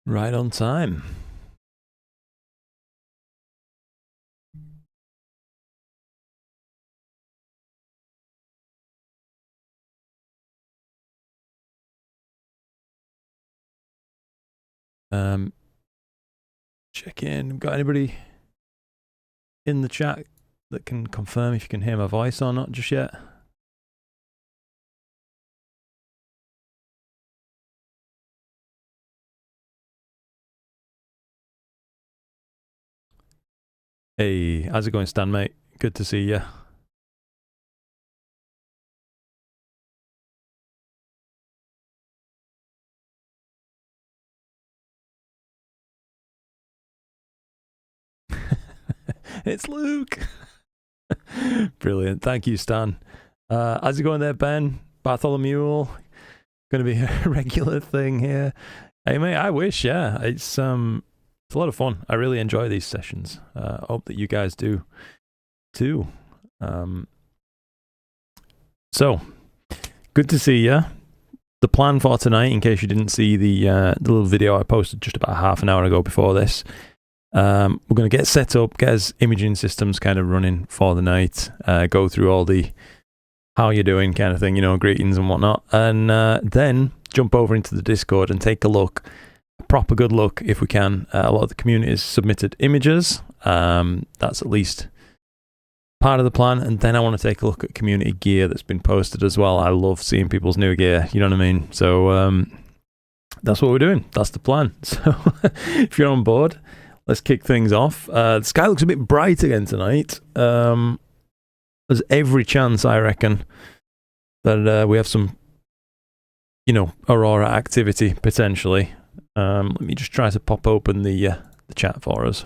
Right on time. Check in. Got anybody in the chat that can confirm if you can hear my voice or not just yet? Hey, how's it going, Stan, mate? Good to see you. It's Luke. Brilliant. Thank you, Stan. How's it going there, Ben? Bartholomew? Going to be a regular thing here. Hey, mate, I wish, yeah. It's a lot of fun. I really enjoy these sessions. Hope that you guys do too. So, good to see you. The plan for tonight, in case you didn't see the little video I posted just about half an hour ago before this, we're going to get set up, get his imaging systems kind of running for the night, go through all the how you doing kind of thing, you know, greetings and whatnot, and then jump over into the Discord and take a look, a proper good look if we can. A lot of the community has submitted images. That's at least part of the plan, and then I want to take a look at community gear that's been posted as well. I love seeing people's new gear, you know what I mean? So that's what we're doing. That's the plan. So if you're on board, let's kick things off. The sky looks a bit bright again tonight. There's every chance, I reckon, that we have some, you know, aurora activity potentially. Let me just try to pop open the chat for us.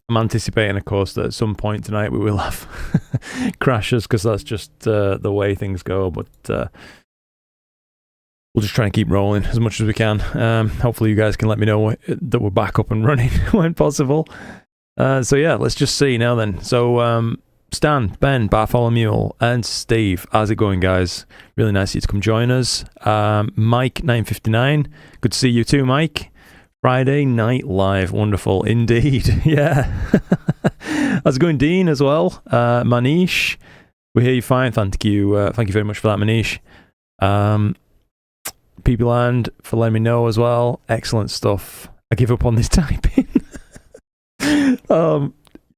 I'm anticipating, of course, that at some point tonight we will have crashes, because that's just the way things go. But we'll just try and keep rolling as much as we can. Hopefully you guys can let me know that we're back up and running when possible. So yeah, let's just see now then. So Stan, Ben, Bartholomew, and Steve, how's it going, guys? Really nice of you to come join us. Mike 959, good to see you too, Mike. Friday Night Live, wonderful indeed. Yeah. How's it going, Dean, as well? Manish, we hear you fine. Thank you very much for that, Manish. Peopleland for letting me know as well. Excellent stuff. I give up on this typing.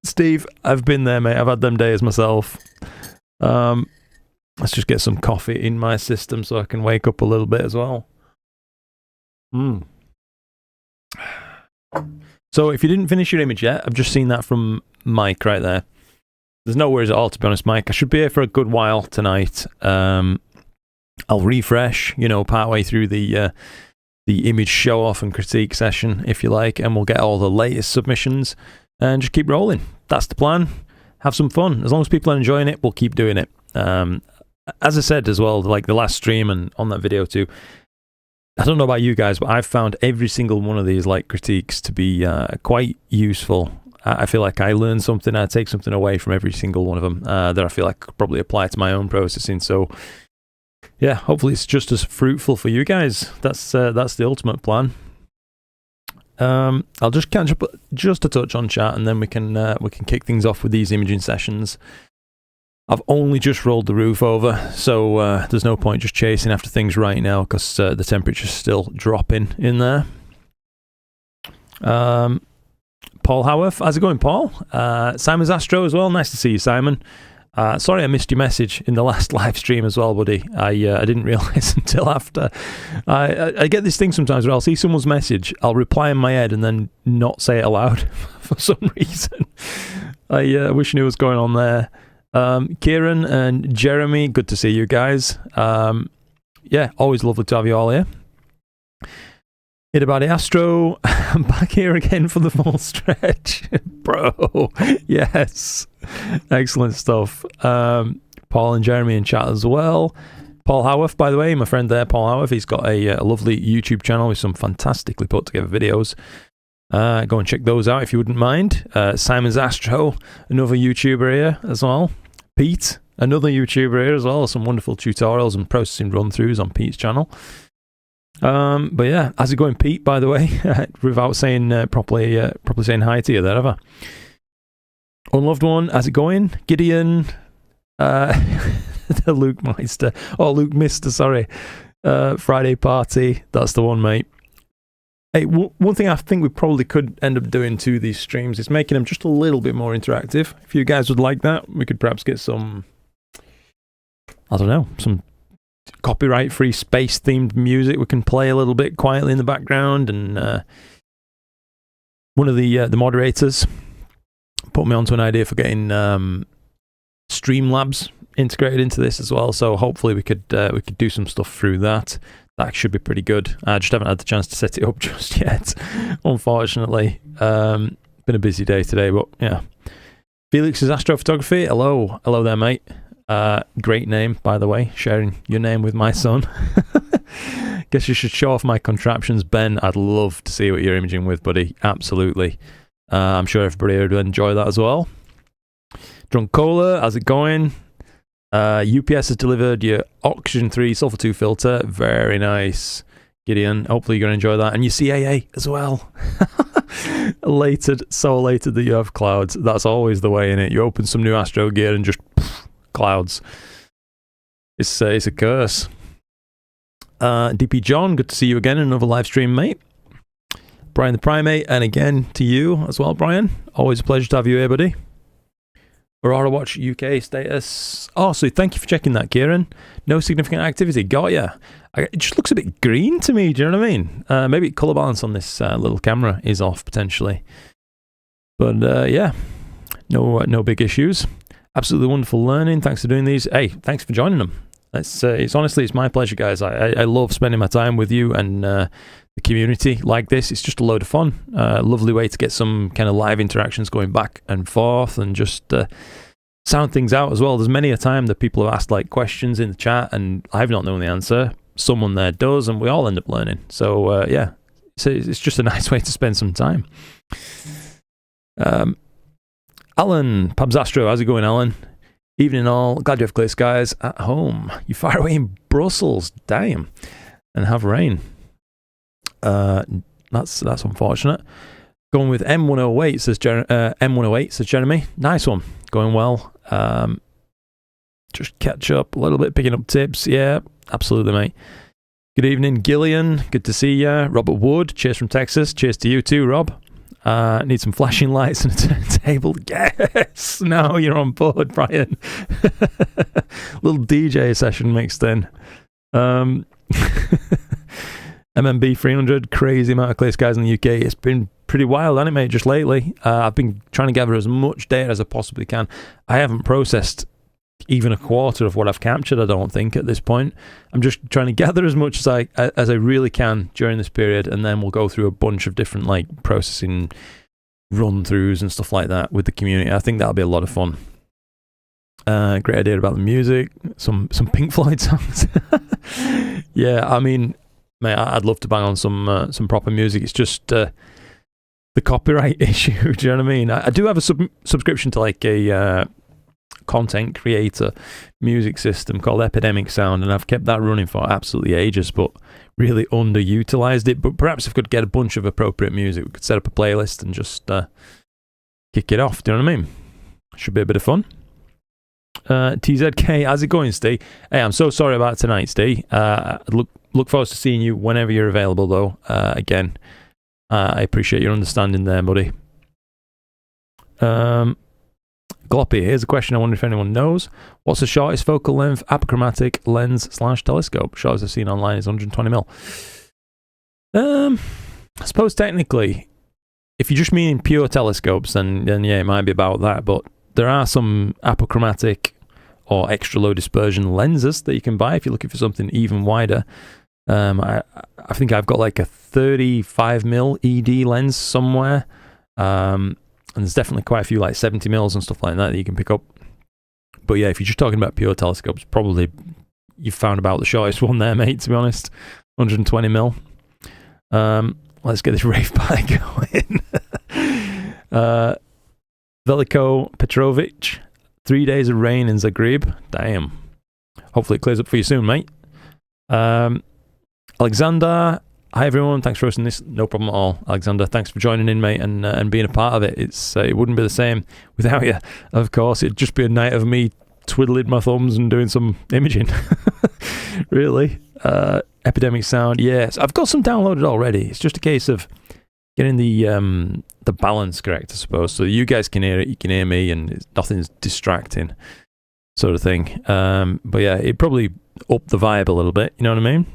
Steve, I've been there, mate. I've had them days myself. Let's just get some coffee in my system so I can wake up a little bit as well. So if you didn't finish your image yet, I've just seen that from Mike right there. There's no worries at all, to be honest, Mike. I should be here for a good while tonight. I'll refresh, you know, partway through the image show off and critique session, if you like, and we'll get all the latest submissions and just keep rolling. That's the plan. Have some fun. As long as people are enjoying it, we'll keep doing it. As I said as well, like the last stream and on that video too, I don't know about you guys, but I've found every single one of these like critiques to be quite useful. I feel like I learn something, I take something away from every single one of them that I feel like I could probably apply to my own processing. So yeah, hopefully it's just as fruitful for you guys. That's the ultimate plan. I'll just catch up just a touch on chat, and then we can kick things off with these imaging sessions. I've only just rolled the roof over, so there's no point just chasing after things right now, because the temperature's still dropping in there. Paul Howarth, how's it going, Paul? Simon's Astro as well, nice to see you, Simon. Sorry I missed your message in the last live stream as well, buddy. I didn't realise until after. I get this thing sometimes where I'll see someone's message, I'll reply in my head and then not say it aloud for some reason. I wish I knew what's going on there. Kieran and Jeremy, good to see you guys. Yeah, always lovely to have you all here. Hit about Astro, I'm back here again for the full stretch. Bro, yes. Excellent stuff. Paul and Jeremy in chat as well. Paul Howarth, by the way, my friend there, Paul Howarth, he's got a lovely YouTube channel with some fantastically put together videos. Go and check those out if you wouldn't mind. Simon's Astro, another YouTuber here as well. Pete, another YouTuber here as well. Some wonderful tutorials and processing run-throughs on Pete's channel. But yeah, how's it going, Pete, by the way? Without saying properly saying hi to you there, ever. Unloved one, how's it going? Gideon, the Luke Meister. Oh, Luke Mister, sorry. Friday Party, that's the one, mate. Hey, one thing I think we probably could end up doing to these streams is making them just a little bit more interactive. If you guys would like that, we could perhaps get some, I don't know, some copyright-free space-themed music we can play a little bit quietly in the background. And one of the moderators put me onto an idea for getting Streamlabs integrated into this as well. So hopefully we could do some stuff through that. That should be pretty good. I just haven't had the chance to set it up just yet, unfortunately. Been a busy day today, but yeah. Felix's Astrophotography. Hello there, mate. Great name, by the way. Sharing your name with my son. Guess you should show off my contraptions, Ben. I'd love to see what you're imaging with, buddy. Absolutely. I'm sure everybody would enjoy that as well. Drunk Cola, how's it going? UPS has delivered your Oxygen 3 Sulfur 2 filter. Very nice, Gideon. Hopefully you're going to enjoy that. And your CAA as well. So elated that you have clouds. That's always the way, innit? You open some new Astro gear and just clouds. It's a curse. DP John, good to see you again in another live stream, mate. Brian the Primate, and again to you as well, Brian. Always a pleasure to have you here, buddy. Aurora Watch UK status. Oh, so thank you for checking that, Kieran. No significant activity. Got ya. It just looks a bit green to me. Do you know what I mean? Maybe color balance on this little camera is off potentially. But yeah, no big issues. Absolutely wonderful learning. Thanks for doing these. Hey, thanks for joining them. It's honestly, it's my pleasure, guys. I love spending my time with you and the community like this. It's just a load of fun. Lovely way to get some kind of live interactions going back and forth and just sound things out as well. There's many a time that people have asked like questions in the chat and I've not known the answer. Someone there does, and we all end up learning. So yeah, it's just a nice way to spend some time. Alan, Pabs Astro, how's it going, Alan? Evening all, glad you have clear skies at home. You far away in Brussels, damn, and have rain. That's unfortunate. Going with M108 says M108 says Jeremy. Nice one, going well. Just catch up a little bit, picking up tips. Yeah, absolutely, mate. Good evening, Gillian. Good to see you. Robert Wood, cheers from Texas. Cheers to you too, Rob. Need some flashing lights and a turntable. Yes! Now you're on board, Brian. Little DJ session mixed in. MMB 300, crazy amount of clear skies in the UK. It's been pretty wild, hasn't it, mate, just lately. I've been trying to gather as much data as I possibly can. I haven't processed even a quarter of what I've captured, I don't think, at this point. I'm just trying to gather as much as I really can during this period, and then we'll go through a bunch of different like processing run-throughs and stuff like that with the community. I think that'll be a lot of fun. Great idea about the music. Some Pink Floyd songs. Yeah, I mean, mate, I'd love to bang on some proper music. It's just the copyright issue. Do you know what I mean? I do have a subscription to like a content creator music system called Epidemic Sound, and I've kept that running for absolutely ages, but really underutilized it. But perhaps if I could get a bunch of appropriate music, we could set up a playlist and just kick it off. Do you know what I mean? Should be a bit of fun. TZK, how's it going, Steve? Hey, I'm so sorry about tonight, Steve. Look forward to seeing you whenever you're available, though. Again, I appreciate your understanding there, buddy. Gloppy, here's a question I wonder if anyone knows. What's the shortest focal length apochromatic lens / telescope? Shortest I've seen online is 120mm. I suppose technically, if you're just meaning pure telescopes, then yeah, it might be about that. But there are some apochromatic or extra low dispersion lenses that you can buy if you're looking for something even wider. I think I've got like a 35mm ED lens somewhere. And there's definitely quite a few like 70mm and stuff like that you can pick up. But yeah, if you're just talking about pure telescopes, probably you've found about the shortest one there, mate, to be honest. 120mm. Let's get this rave party going. Veliko Petrovic, 3 days of rain in Zagreb. Damn. Hopefully it clears up for you soon, mate. Alexander, hi everyone, thanks for hosting this. No problem at all, Alexander. Thanks for joining in, mate, and being a part of it. It wouldn't be the same without you, of course. It'd just be a night of me twiddling my thumbs and doing some imaging. Really. Epidemic Sound, yes. I've got some downloaded already. It's just a case of getting the balance correct, I suppose. So you guys can hear it, you can hear me, and nothing's distracting, sort of thing. But yeah, it'd probably up the vibe a little bit, you know what I mean?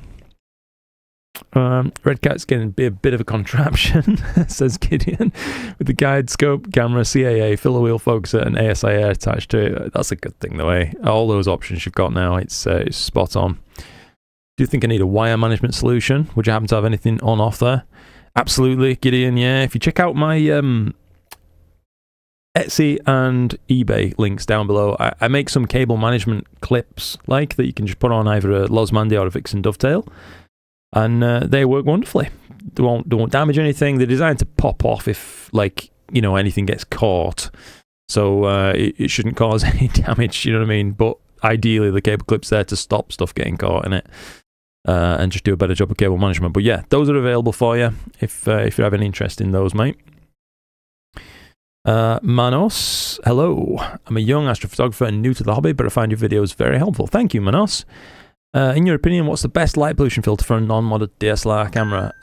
Red Cat's getting a bit of a contraption, says Gideon, with the guide, scope, camera, CAA, filler wheel focuser, and ASIA attached to it. That's a good thing, though, eh? All those options you've got now, it's spot on. Do you think I need a wire management solution? Would you happen to have anything on off there? Absolutely, Gideon, yeah. If you check out my Etsy and eBay links down below, I make some cable management clips that you can just put on either a Los Mandi or a Vixen Dovetail. And they work wonderfully. They won't damage anything. They're designed to pop off if, anything gets caught. So it shouldn't cause any damage, you know what I mean? But ideally, the cable clip's there to stop stuff getting caught in it. And just do a better job of cable management. But yeah, those are available for you if you have any interest in those, mate. Manos, hello. I'm a young astrophotographer and new to the hobby, but I find your videos very helpful. Thank you, Manos. In your opinion, what's the best light pollution filter for a non-modded DSLR camera?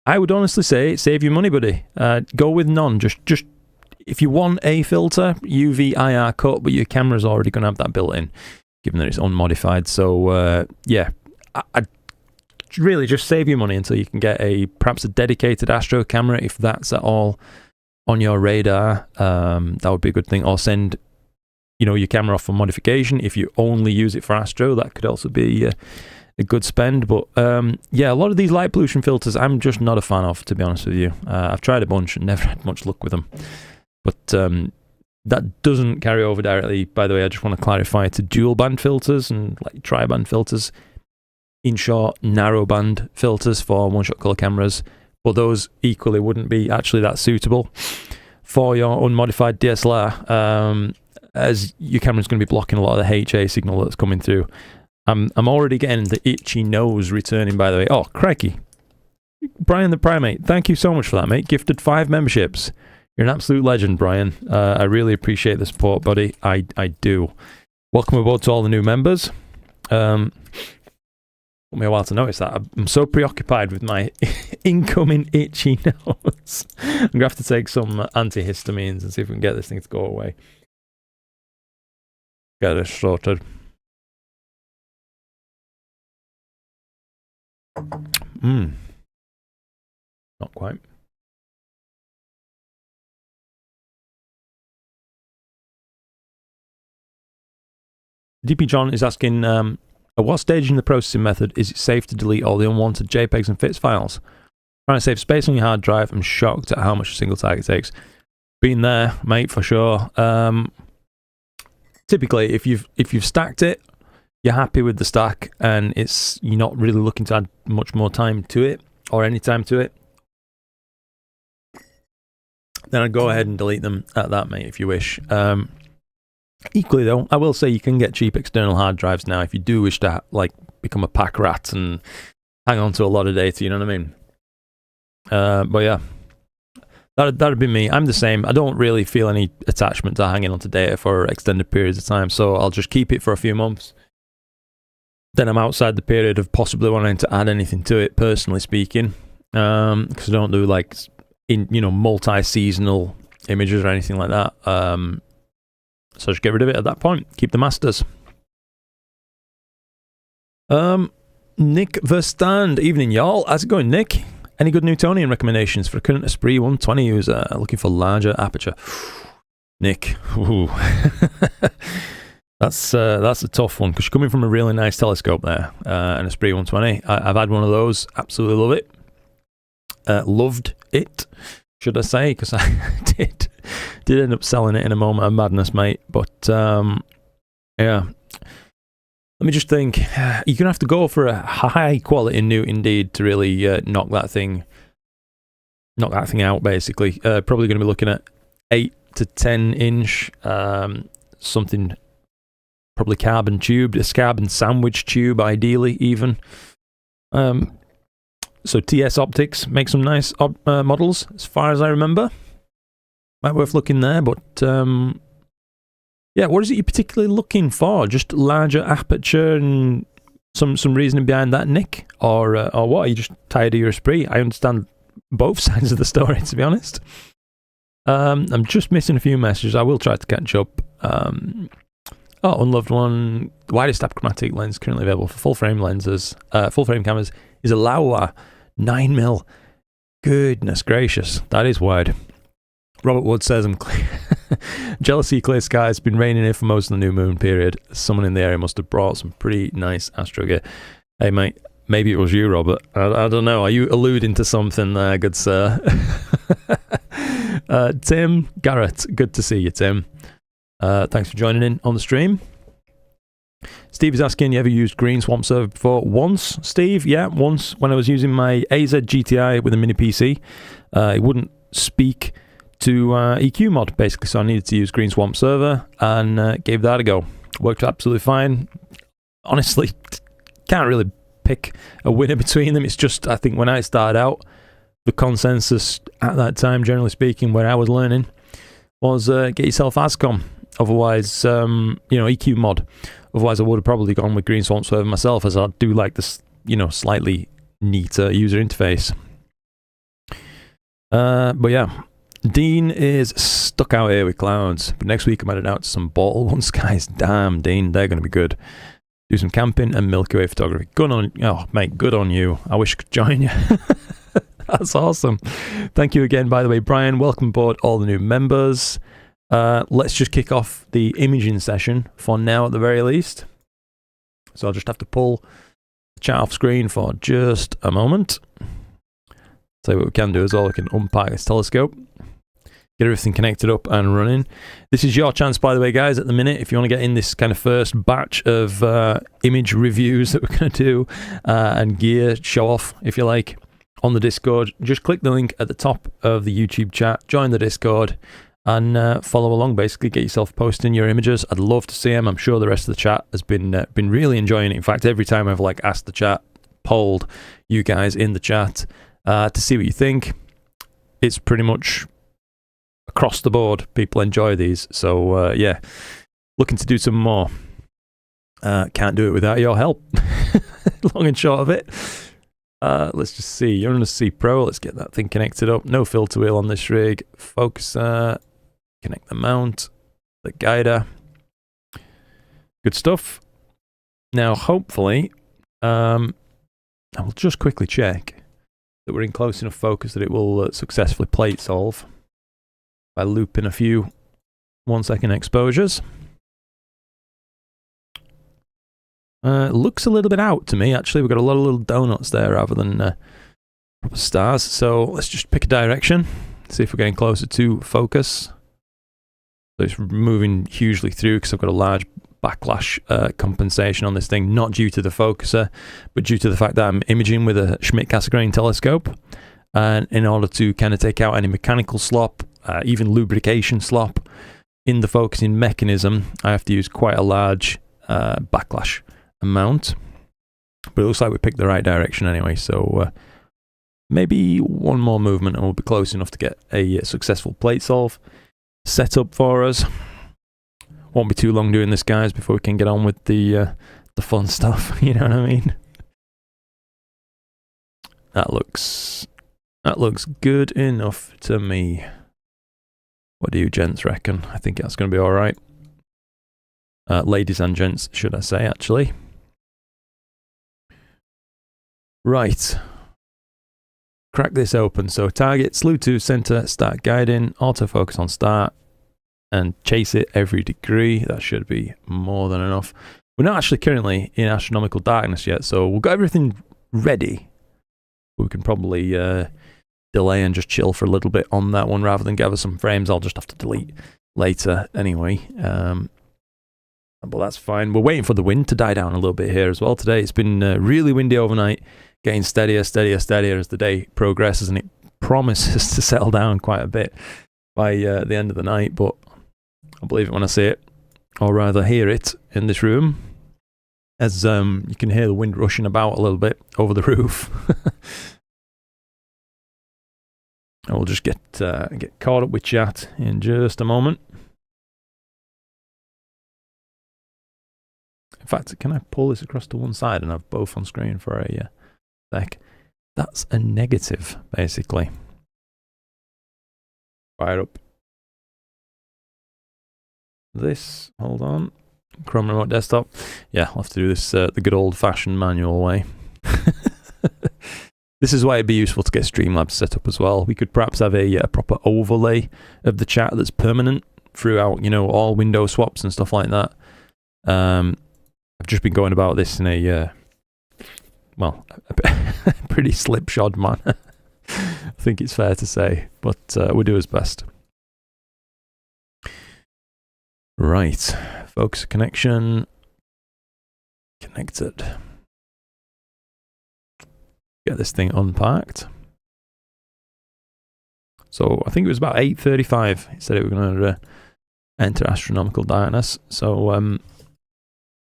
I would honestly say save your money, buddy. Go with none. Just if you want a filter, UV IR cut, but your camera's already going to have that built in, given that it's unmodified. So yeah, I'd really just save your money until you can get perhaps a dedicated Astro camera, if that's at all on your radar. That would be a good thing. Or send your camera off for modification. If you only use it for Astro, that could also be a good spend. But yeah, a lot of these light pollution filters I'm just not a fan of, to be honest with you. I've tried a bunch and never had much luck with them. But that doesn't carry over directly, by the way. I just want to clarify, to dual band filters and tri-band filters. In short, narrow band filters for one-shot color cameras. But those equally wouldn't be actually that suitable for your unmodified DSLR. As your camera's going to be blocking a lot of the HA signal that's coming through. I'm already getting the itchy nose returning, by the way. Oh, crikey. Brian the Primate, thank you so much for that, mate. Gifted 5 memberships. You're an absolute legend, Brian. I really appreciate the support, buddy. I do. Welcome aboard to all the new members. Took me a while to notice that. I'm so preoccupied with my incoming itchy nose. I'm going to have to take some antihistamines and see if we can get this thing to go away. Get this sorted. Not quite. DP John is asking, at what stage in the processing method is it safe to delete all the unwanted JPEGs and FITS files? Trying to save space on your hard drive. I'm shocked at how much a single target takes. Been there, mate, for sure. Typically, if you've stacked it, you're happy with the stack, and you're not really looking to add much more time to it, or any time to it, then I'd go ahead and delete them at that, mate, if you wish. Equally, though, I will say you can get cheap external hard drives now if you do wish to become a pack rat and hang on to a lot of data, you know what I mean? But yeah. That'd be me. I'm the same. I don't really feel any attachment to hanging onto data for extended periods of time, so I'll just keep it for a few months. Then I'm outside the period of possibly wanting to add anything to it, personally speaking, because I don't do multi-seasonal images or anything like that. So just get rid of it at that point. Keep the masters. Nick Verstand. Evening, y'all. How's it going, Nick? Any good Newtonian recommendations for a current Esprit 120 user looking for larger aperture? Nick, ooh. That's a tough one, because you're coming from a really nice telescope there, an Esprit 120. I've had one of those, absolutely love it. Loved it, should I say, because I did end up selling it in a moment of madness, mate. But yeah, let me just think. You're going to have to go for a high quality Newt indeed to really knock that thing out, basically. Probably going to be looking at 8 to 10 inch, something probably carbon tubed, a carbon sandwich tube, ideally even. So TS Optics make some nice models, as far as I remember. Might be worth looking there, but yeah, what is it you're particularly looking for? Just larger aperture and some reasoning behind that, Nick? Or what? Are you just tired of your Esprit? I understand both sides of the story, to be honest. I'm just missing a few messages. I will try to catch up. Unloved one. The widest achromatic lens currently available for full frame lenses, full frame cameras is a Laowa 9mm. Goodness gracious, that is wide. Robert Wood says, I'm jealousy clear sky. It's been raining here for most of the new moon period. Someone in the area must have brought some pretty nice astro gear. Hey mate, maybe it was you, Robert. I don't know. Are you alluding to something there, good sir? Tim Garrett, good to see you, Tim. Thanks for joining in on the stream. Steve is asking, you ever used Green Swamp Server before? Once, Steve? Yeah, once. When I was using my AZ GTI with a mini PC, it wouldn't speak to EQ mod, basically, so I needed to use Green Swamp Server and gave that a go. Worked absolutely fine. Honestly, can't really pick a winner between them. It's just, I think when I started out, the consensus at that time, generally speaking, where I was learning, was get yourself ASCOM. Otherwise, EQ mod. Otherwise, I would have probably gone with Green Swamp Server myself, as I do like this, slightly neater user interface. But yeah, Dean is stuck out here with clouds. But next week, I'm headed out to some bottle one skies. Damn, Dean, they're going to be good. Do some camping and Milky Way photography. Good on, oh mate, good on you. I wish I could join you. That's awesome. Thank you again, by the way, Brian. Welcome aboard all the new members. Let's just kick off the imaging session for now at the very least. So I'll just have to pull the chat off screen for just a moment. So what we can do is we can unpack this telescope, get everything connected up and running. This is your chance, by the way, guys, at the minute, if you want to get in this kind of first batch of image reviews that we're going to do and gear show off, if you like, on the Discord. Just click the link at the top of the YouTube chat, join the Discord, and follow along, basically. Get yourself posting your images. I'd love to see them. I'm sure the rest of the chat has been really enjoying it. In fact, every time I've asked the chat, polled you guys in the chat to see what you think, it's pretty much across the board. People enjoy these. So yeah, looking to do some more. Can't do it without your help. Long and short of it. Let's just see. You're on a C Pro. Let's get that thing connected up. No filter wheel on this rig. Focuser. Connect the mount. The guider. Good stuff. Now, hopefully, I will just quickly check that we're in close enough focus that it will successfully plate solve by looping a few 1 second exposures. Looks a little bit out to me, actually. We've got a lot of little donuts there rather than proper stars. So let's just pick a direction, see if we're getting closer to focus. So it's moving hugely through because I've got a large backlash compensation on this thing, not due to the focuser, but due to the fact that I'm imaging with a Schmidt-Cassegrain telescope. And in order to kind of take out any mechanical slop, even lubrication slop in the focusing mechanism, I have to use quite a large backlash amount. But it looks like we picked the right direction anyway, so maybe one more movement and we'll be close enough to get a successful plate solve set up for us. Won't be too long doing this, guys, before we can get on with the fun stuff. You know what I mean? That looks good enough to me. What do you gents reckon? I think that's going to be all right. Ladies and gents, should I say, actually. Right. Crack this open. So target, slew to center, start guiding, autofocus on start, and chase it every degree. That should be more than enough. We're not actually currently in astronomical darkness yet, so we've got everything ready. We can probably delay and just chill for a little bit on that one rather than gather some frames I'll just have to delete later anyway. But that's fine. We're waiting for the wind to die down a little bit here as well today. It's been really windy overnight, getting steadier as the day progresses, and it promises to settle down quite a bit by the end of the night, but I'll believe it when I see it. or rather hear it in this room, as you can hear the wind rushing about a little bit over the roof. And we'll just get caught up with chat in just a moment. In fact, can I pull this across to one side and have both on screen for a sec? That's a negative, basically. Fire up this. Hold on. Chrome Remote Desktop. Yeah, I'll have to do this the good old-fashioned manual way. This is why it'd be useful to get Streamlabs set up as well. We could perhaps have a proper overlay of the chat that's permanent throughout, you know, all window swaps and stuff like that. I've just been going about this in a, well, a pretty slipshod manner. I think it's fair to say, but we'll do as best. Right, folks, connection connected. Get this thing unpacked. So I think it was about 8:35. It said it was going to enter astronomical darkness. So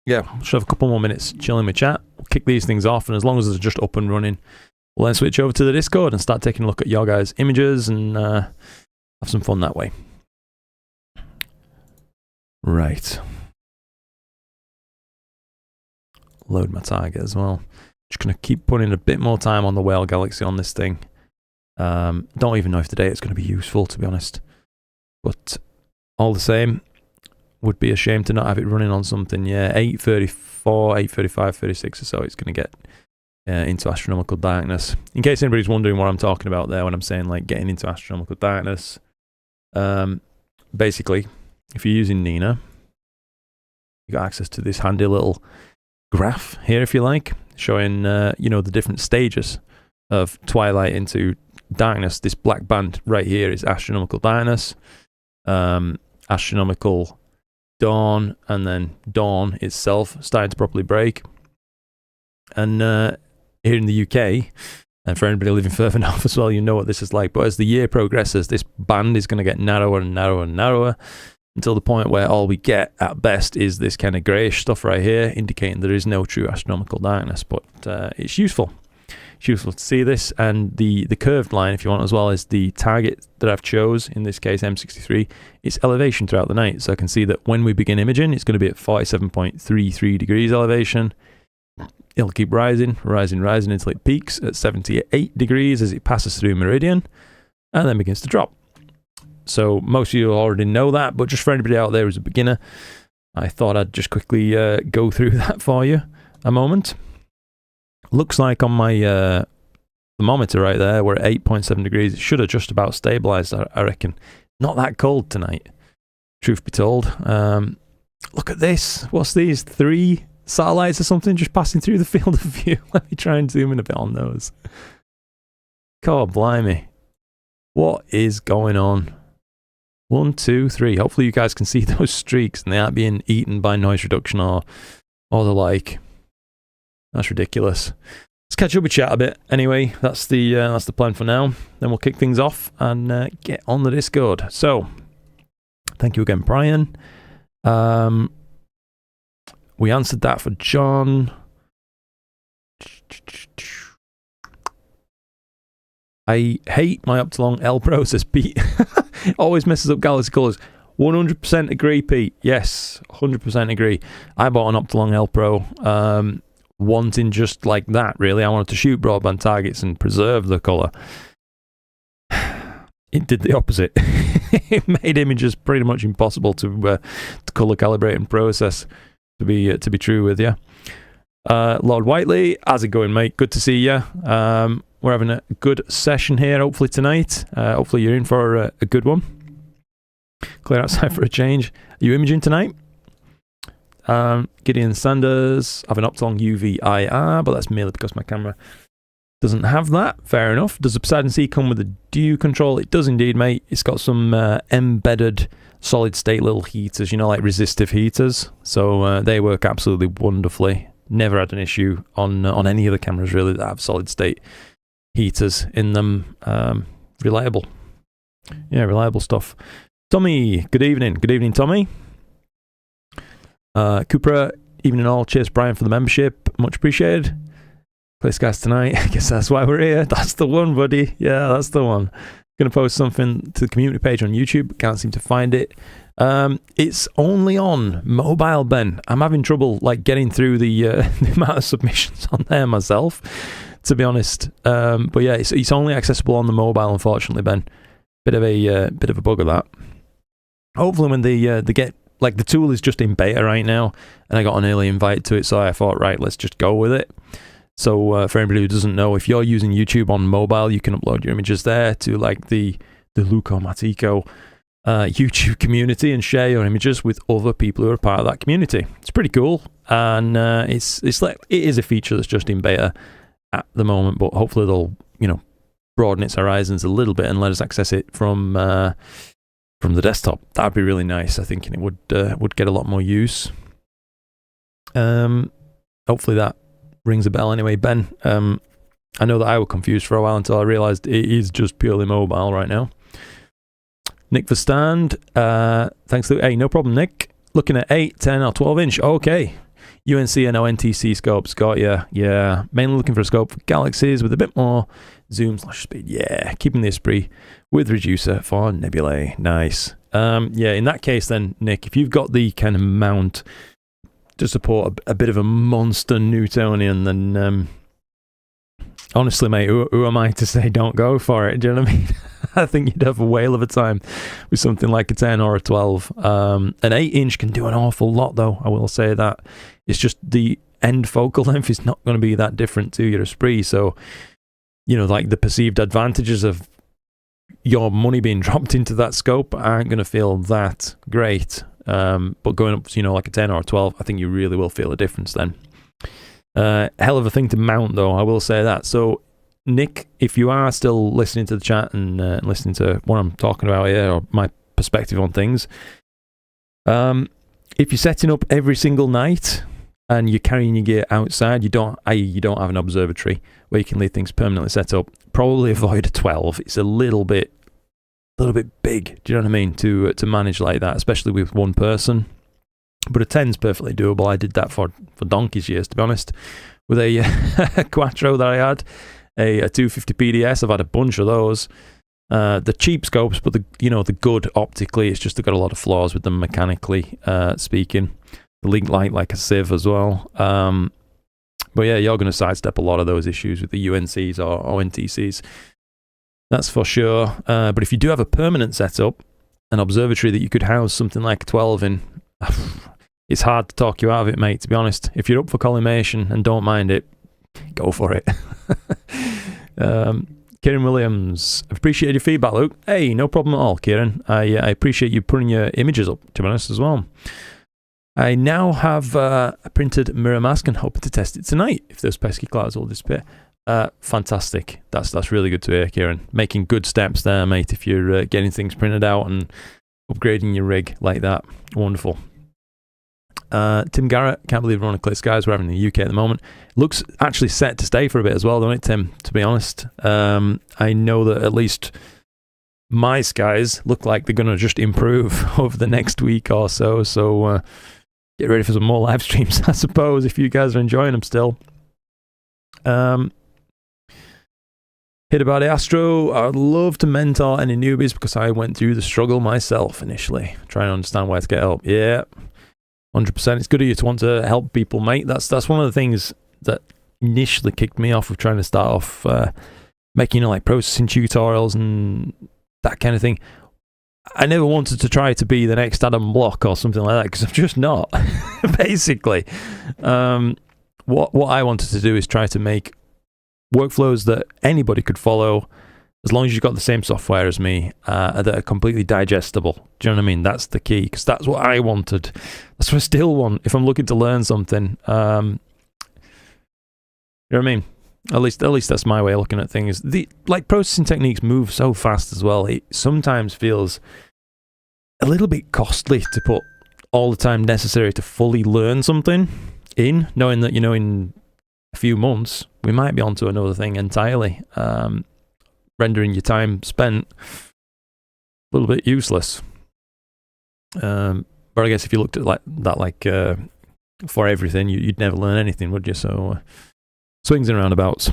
yeah, should have a couple more minutes chilling with chat. We'll kick these things off, and as long as it's just up and running, we'll then switch over to the Discord and start taking a look at your guys' images and have some fun that way. Right. Load my target as well. Just going to keep putting a bit more time on the Whale Galaxy on this thing. Don't even know if today it's going to be useful, to be honest. But all the same, would be a shame to not have it running on something. Yeah, 8:34, 8:35, 36 or so, it's going to get into astronomical darkness. In case anybody's wondering what I'm talking about there when I'm saying like getting into astronomical darkness. Basically, if you're using Nina, you got access to this handy little graph here, if you like, showing you know, the different stages of twilight into darkness. This black band right here is astronomical darkness, astronomical dawn, and then dawn itself starting to properly break. And here in the UK, and for anybody living further north as well, you know what this is like. But as the year progresses, this band is going to get narrower and narrower and narrower, until the point where all we get at best is this kind of greyish stuff right here, indicating there is no true astronomical darkness. But it's useful. It's useful to see this, and the curved line, if you want as well, is the target that I've chose, in this case M63. It's elevation throughout the night, so I can see that when we begin imaging, it's going to be at 47.33 degrees elevation. It'll keep rising, rising, rising until it peaks at 78 degrees as it passes through meridian, and then begins to drop. So most of you already know that, but just for anybody out there who's a beginner, I thought I'd just quickly go through that for you a moment. Looks like on my thermometer right there, we're at 8.7 degrees. It should have just about stabilized, I reckon. Not that cold tonight, truth be told. Look at this. What's these? 3 satellites or something just passing through the field of view. Let me try and zoom in a bit on those. God blimey. What is going on? 1, 2, 3. Hopefully you guys can see those streaks and they aren't being eaten by noise reduction or the like. That's ridiculous. Let's catch up with chat a bit. Anyway, that's the plan for now. Then we'll kick things off and get on the Discord. So, thank you again, Brian. We answered that for John. I hate my Optilong L Pro, says Pete. It always messes up galaxy colours. 100% agree, Pete. Yes, 100% agree. I bought an Optilong L Pro wanting just like that, really. I wanted to shoot broadband targets and preserve the colour. It did the opposite. It made images pretty much impossible to colour calibrate and process, to be true with you. Lord Whiteley, how's it going, mate? Good to see you. We're having a good session here, hopefully tonight. Hopefully you're in for a good one. Clear outside for a change. Are you imaging tonight? Gideon Sanders, I have an Optilong UV-IR, but that's merely because my camera doesn't have that. Fair enough. Does the Poseidon C come with a dew control? It does indeed, mate. It's got some embedded solid state little heaters, you know, like resistive heaters. So they work absolutely wonderfully. Never had an issue on any of the cameras really that have solid state heaters in them. Reliable. Yeah, reliable stuff. Tommy, good evening. Good evening, Tommy. Cupra, evening all. Cheers, Brian, for the membership. Much appreciated. Play Skies tonight. I guess that's why we're here. That's the one, buddy. Yeah, that's the one. Going to post something to the community page on YouTube. Can't seem to find it. It's only on mobile, Ben. I'm having trouble like getting through the amount of submissions on there myself, to be honest. But yeah, it's only accessible on the mobile, unfortunately, Ben. Bit of a bug of that. Hopefully, when they get like the tool is just in beta right now, and I got an early invite to it, so I thought, right, let's just go with it. So for anybody who doesn't know, if you're using YouTube on mobile, you can upload your images there to like the Luco Matico YouTube community and share your images with other people who are part of that community. It's pretty cool, and it's like it is a feature that's just in beta at the moment, but hopefully they'll broaden its horizons a little bit and let us access it from the desktop. That'd be really nice. I think, and it would get a lot more use. Hopefully that rings a bell anyway, Ben. I know that I was confused for a while until I realized it is just purely mobile right now. Nick Verstand, thanks. Hey, no problem, Nick. Looking at 8, 10 or 12 inch. Okay. UNC and ONTC scopes. Got ya. Yeah. Mainly looking for a scope for galaxies with a bit more zoom/speed. Yeah. Keeping the Esprit with reducer for nebulae. Nice. Yeah, in that case then, Nick, if you've got the kind of mount to support a bit of a monster Newtonian, then honestly, mate, who am I to say don't go for it? Do you know what I mean? I think you'd have a whale of a time with something like a 10 or a 12. An 8 inch can do an awful lot, though. I will say that. It's just the end focal length is not going to be that different to your Esprit. So, like the perceived advantages of your money being dropped into that scope aren't going to feel that great. But going up to, like a 10 or a 12, I think you really will feel a difference then. Hell of a thing to mount, though, I will say that. So, Nick, if you are still listening to the chat and listening to what I'm talking about here, or my perspective on things, if you're setting up every single night and you're carrying your gear outside, you don't have an observatory where you can leave things permanently set up, probably avoid a 12. It's a little bit big, do you know what I mean, to manage like that, especially with one person. But a 10's perfectly doable. I did that for donkey's years, to be honest, with a Quattro that I had, a 250 PDS. I've had a bunch of those. The cheap scopes, but the good optically, it's just they've got a lot of flaws with them mechanically speaking. The link light like a sieve as well. But yeah, you're going to sidestep a lot of those issues with the UNCs or ONTCs. That's for sure. But if you do have a permanent setup, an observatory that you could house something like a 12 in, it's hard to talk you out of it, mate, to be honest. If you're up for collimation and don't mind it, go for it. Kieran Williams, appreciate your feedback, Luke. Hey, no problem at all, Kieran. I appreciate you putting your images up, to be honest, as well. I now have a printed mirror mask and hoping to test it tonight if those pesky clouds will disappear. Fantastic. That's really good to hear, Kieran. Making good steps there, mate, if you're getting things printed out and upgrading your rig like that. Wonderful. Tim Garrett, can't believe we're on a clear skies we're having in the UK at the moment. Looks actually set to stay for a bit as well, don't it, Tim, to be honest. I know that at least my skies look like they're going to just improve over the next week or so. So get ready for some more live streams, I suppose, if you guys are enjoying them still. Hit about it, Astro. I'd love to mentor any newbies because I went through the struggle myself initially, trying to understand where to get help. Yeah, 100%. It's good of you to want to help people, mate. That's one of the things that initially kicked me off of trying to start off making like processing tutorials and that kind of thing. I never wanted to try to be the next Adam Block or something like that because I'm just not. Basically, what I wanted to do is try to make workflows that anybody could follow as long as you've got the same software as me, that are completely digestible. Do you know what I mean? That's the key, because that's what I wanted. That's what I still want if I'm looking to learn something. You know what I mean? At least that's my way of looking at things. Like processing techniques move so fast as well. It sometimes feels a little bit costly to put all the time necessary to fully learn something in, knowing that, in a few months we might be onto another thing entirely, rendering your time spent a little bit useless. But I guess if you looked at like that, for everything, you'd never learn anything, would you? So swings and roundabouts.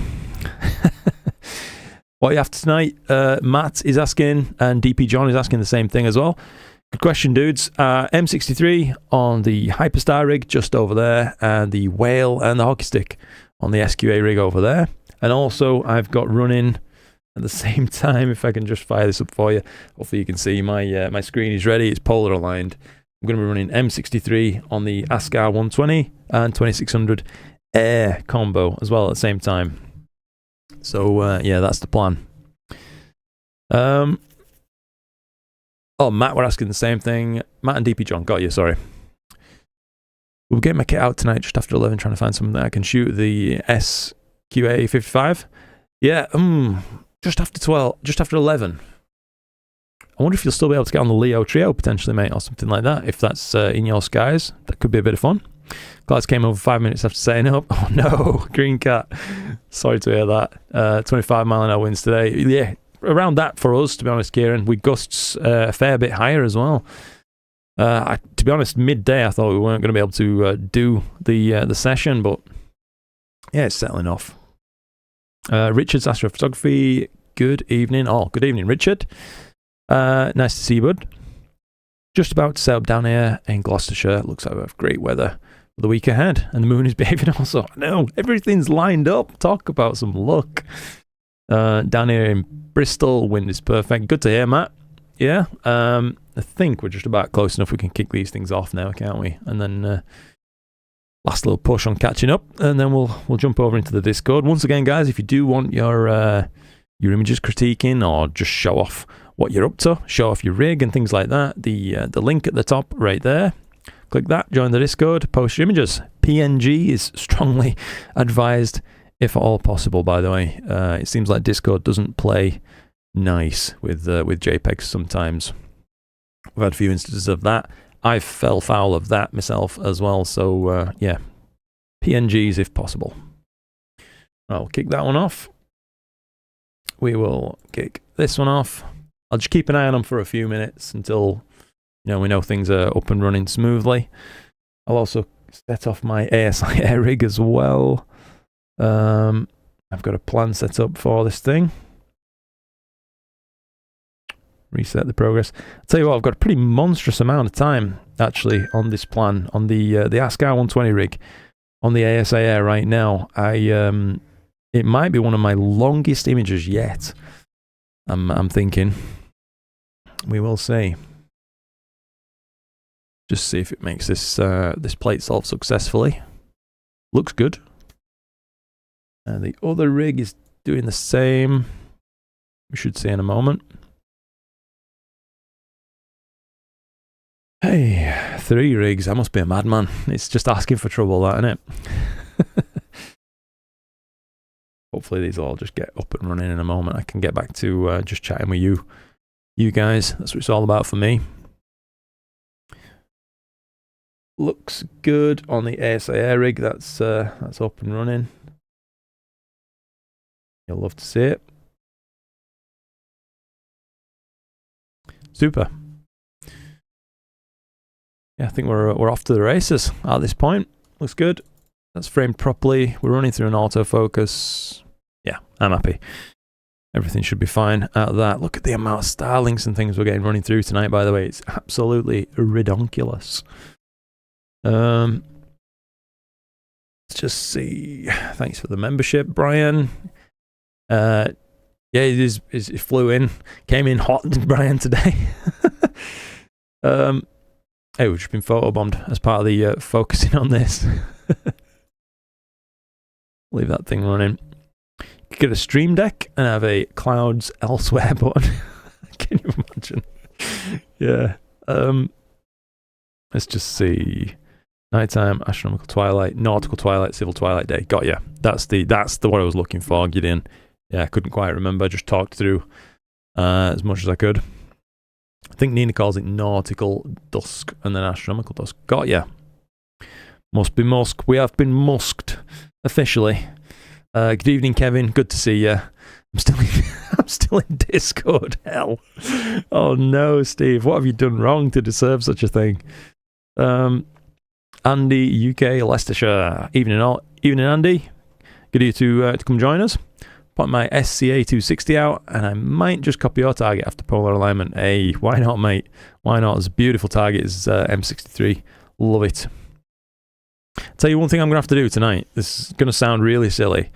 What are you after tonight? Matt is asking, and DP John is asking the same thing as well. Good question, dudes. M63 on the Hyperstar rig just over there, and the Whale and the Hockey Stick on the SQA rig over there. And also, I've got running at the same time, if I can just fire this up for you. Hopefully you can see my screen is ready. It's polar aligned. I'm going to be running M63 on the ASCAR 120 and 2600 Air combo as well at the same time. So, yeah, that's the plan. Oh, Matt, we're asking the same thing. Matt and DP John, got you, sorry. We'll get my kit out tonight just after 11, trying to find something that I can shoot the SQA 55. Yeah, just after 12, just after 11. I wonder if you'll still be able to get on the Leo Trio potentially, mate, or something like that. If that's in your skies, that could be a bit of fun. Glass came over 5 minutes after setting up. Oh no, Green Cat. Sorry to hear that. 25 mile an hour winds today. Yeah, around that for us, to be honest, Kieran. We gusts a fair bit higher as well. To be honest, midday I thought we weren't going to be able to do the session, but yeah, it's settling off. Richard's Astrophotography. Good evening. Oh, good evening, Richard. Nice to see you, bud. Just about to set up down here in Gloucestershire. Looks like we have great weather for the week ahead, and the moon is behaving also. No, everything's lined up. Talk about some luck. Down here in Bristol, wind is perfect. Good to hear, Matt. Yeah, I think we're just about close enough. We can kick these things off now, can't we? And then last little push on catching up, and then we'll jump over into the Discord. Once again, guys, if you do want your images critiquing or just show off what you're up to, show off your rig and things like that, the link at the top right there. Click that, join the Discord, post your images. PNG is strongly advised, if at all possible, by the way. It seems like Discord doesn't play nice with JPEGs sometimes. We've had a few instances of that. I fell foul of that myself as well, so yeah, PNGs if possible. I'll kick that one off. We will kick this one off. I'll just keep an eye on them for a few minutes until we know things are up and running smoothly. I'll also set off my ASI air rig as well. I've got a plan set up for this thing. Reset the progress. I'll tell you what, I've got a pretty monstrous amount of time actually on this plan on the ASCAR 120 rig on the ASA Air right now. It might be one of my longest images yet. I'm thinking. We will see. Just see if it makes this this plate solve successfully. Looks good. And the other rig is doing the same. We should see in a moment. Hey, 3 rigs. I must be a madman. It's just asking for trouble, that, isn't it? Hopefully these will all just get up and running in a moment. I can get back to just chatting with you guys. That's what it's all about for me. Looks good on the ASA Air rig. That's up and running. You'll love to see it. Super. Yeah, I think we're off to the races at this point. Looks good. That's framed properly. We're running through an autofocus. Yeah, I'm happy. Everything should be fine out of that. Look at the amount of Starlinks and things we're getting running through tonight, by the way. It's absolutely redonkulous. Let's just see. Thanks for the membership, Brian. Yeah, it flew in. Came in hot, Brian, today. Hey, we've just been photobombed as part of the focusing on this. Leave that thing running. You could get a Stream Deck and have a Clouds Elsewhere button. Can you imagine? Yeah. Let's just see. Nighttime, astronomical twilight, nautical twilight, civil twilight day. Got ya. That's the what I was looking for, Gideon. Yeah, I couldn't quite remember. Just talked through as much as I could. I think Nina calls it nautical dusk and then astronomical dusk. Got ya. Must be musk. We have been musked officially. Good evening, Kevin. Good to see you. I'm still in Discord. Hell. Oh no, Steve. What have you done wrong to deserve such a thing? Andy, UK, Leicestershire. Evening, Andy. Good of you to come join us. Put my SCA 260 out, and I might just copy your target after polar alignment. Hey, why not, mate? Why not? It's a beautiful target. It's M63. Love it. Tell you one thing I'm going to have to do tonight. This is going to sound really silly,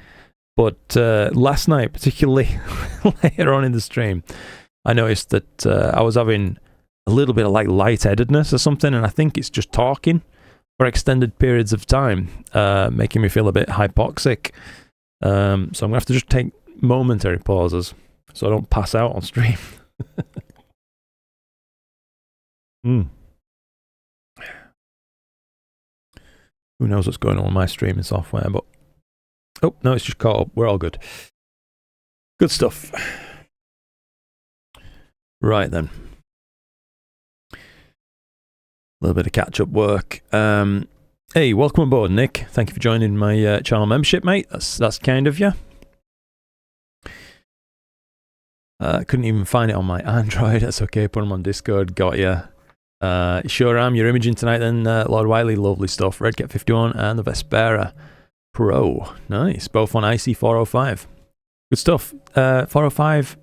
but last night, particularly later on in the stream, I noticed that I was having a little bit of like lightheadedness or something, and I think it's just talking for extended periods of time, making me feel a bit hypoxic. So I'm going to have to just take momentary pauses so I don't pass out on stream. Who knows what's going on with my streaming software, but... Oh, no, it's just caught up. We're all good. Good stuff. Right then. A little bit of catch-up work. Hey, welcome aboard, Nick. Thank you for joining my channel membership, mate. That's kind of you. Couldn't even find it on my Android. That's okay. Put them on Discord. Got you. Sure am. You're imaging tonight then, Lord Wiley. Lovely stuff. Redcat 51 and the Vespera Pro. Nice. Both on IC 405. Good stuff. 405.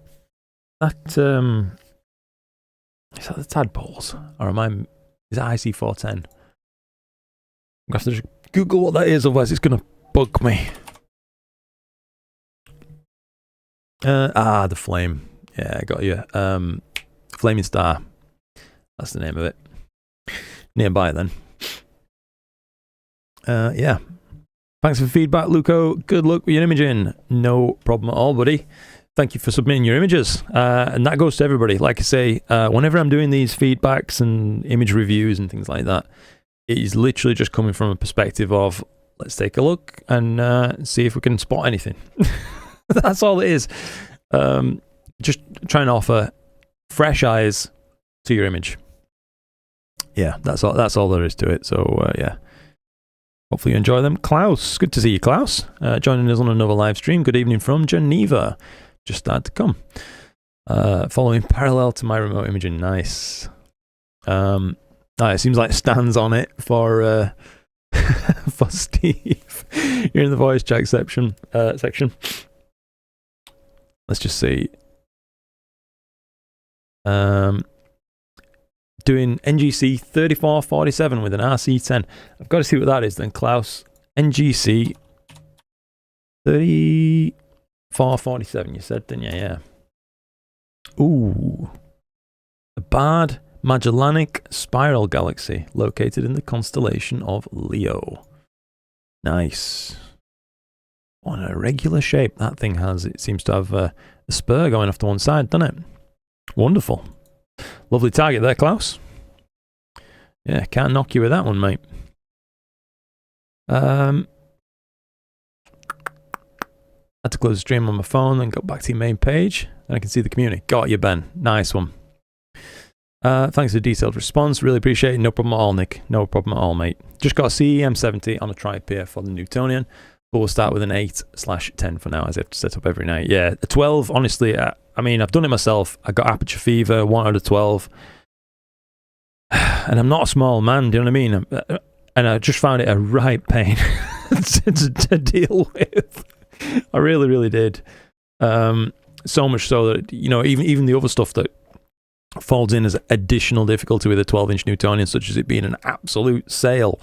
That is that the tadpoles, or is that IC 410? I'm going to have to just Google what that is, otherwise it's going to bug me. The flame. Yeah, I got you. Flaming Star. That's the name of it. Nearby then. Yeah. Thanks for the feedback, Luco. Good luck with your imaging. No problem at all, buddy. Thank you for submitting your images. And that goes to everybody. Like I say, whenever I'm doing these feedbacks and image reviews and things like that, it is literally just coming from a perspective of, let's take a look and see if we can spot anything. That's all it is. Just trying to offer fresh eyes to your image. Yeah, that's all there is to it. So, yeah. Hopefully you enjoy them. Klaus, good to see you, Klaus. Joining us on another live stream. Good evening from Geneva. Just started to come. Following parallel to my remote imaging. Nice. It seems like Stan's on it for for Steve. You're in the voice chat section. Let's just see. Doing NGC 3447 with an RC10. I've got to see what that is then, Klaus. NGC 3447, you said, didn't you? Yeah. Ooh. A Bard Magellanic Spiral Galaxy located in the constellation of Leo. Nice. What an irregular shape that thing has. It seems to have a spur going off to one side, doesn't it? Wonderful. Lovely target there, Klaus. Yeah, can't knock you with that one, mate. Had to close the stream on my phone and got back to your main page. Then I can see the community. Got you, Ben. Nice one. Thanks for the detailed response. Really appreciate it. No problem at all, Nick. No problem at all, mate. Just got a CEM70 on a tripod here for the Newtonian. But we'll start with an 8/10 for now, as I have to set up every night. Yeah, a 12, honestly, I mean, I've done it myself. I got aperture fever, wanted a 12. And I'm not a small man, do you know what I mean? And I just found it a right pain to deal with. I really, really did. So much so that, you know, even the other stuff that falls in as additional difficulty with a 12-inch Newtonian, such as it being an absolute sail.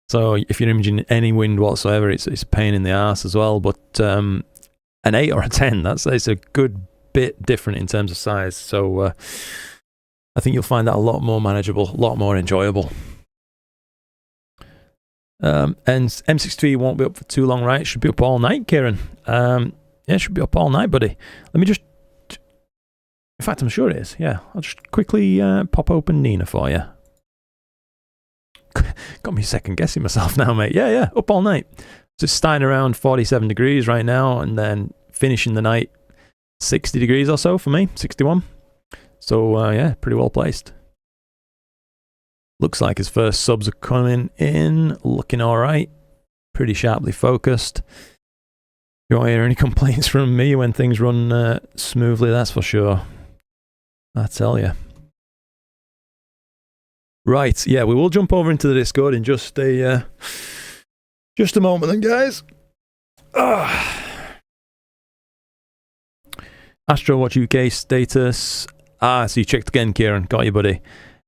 So if you're imaging any wind whatsoever, it's a pain in the arse as well. But an 8 or a 10, it's a good bit different in terms of size. So I think you'll find that a lot more manageable, a lot more enjoyable. And M63 won't be up for too long, right? It should be up all night, Kieran. Yeah, it should be up all night, buddy. Let me just... In fact, I'm sure it is. Yeah, I'll just quickly pop open Nina for you. Got me second guessing myself now, mate. Yeah, up all night. Just starting around 47 degrees right now, and then finishing the night 60 degrees or so for me, 61. So, yeah, pretty well placed. Looks like his first subs are coming in, looking all right. Pretty sharply focused. You won't hear any complaints from me when things run smoothly, that's for sure. I tell you. Right, yeah, we will jump over into the Discord in just a moment then, guys. Astro Watch UK status. So you checked again, Kieran. Got you, buddy.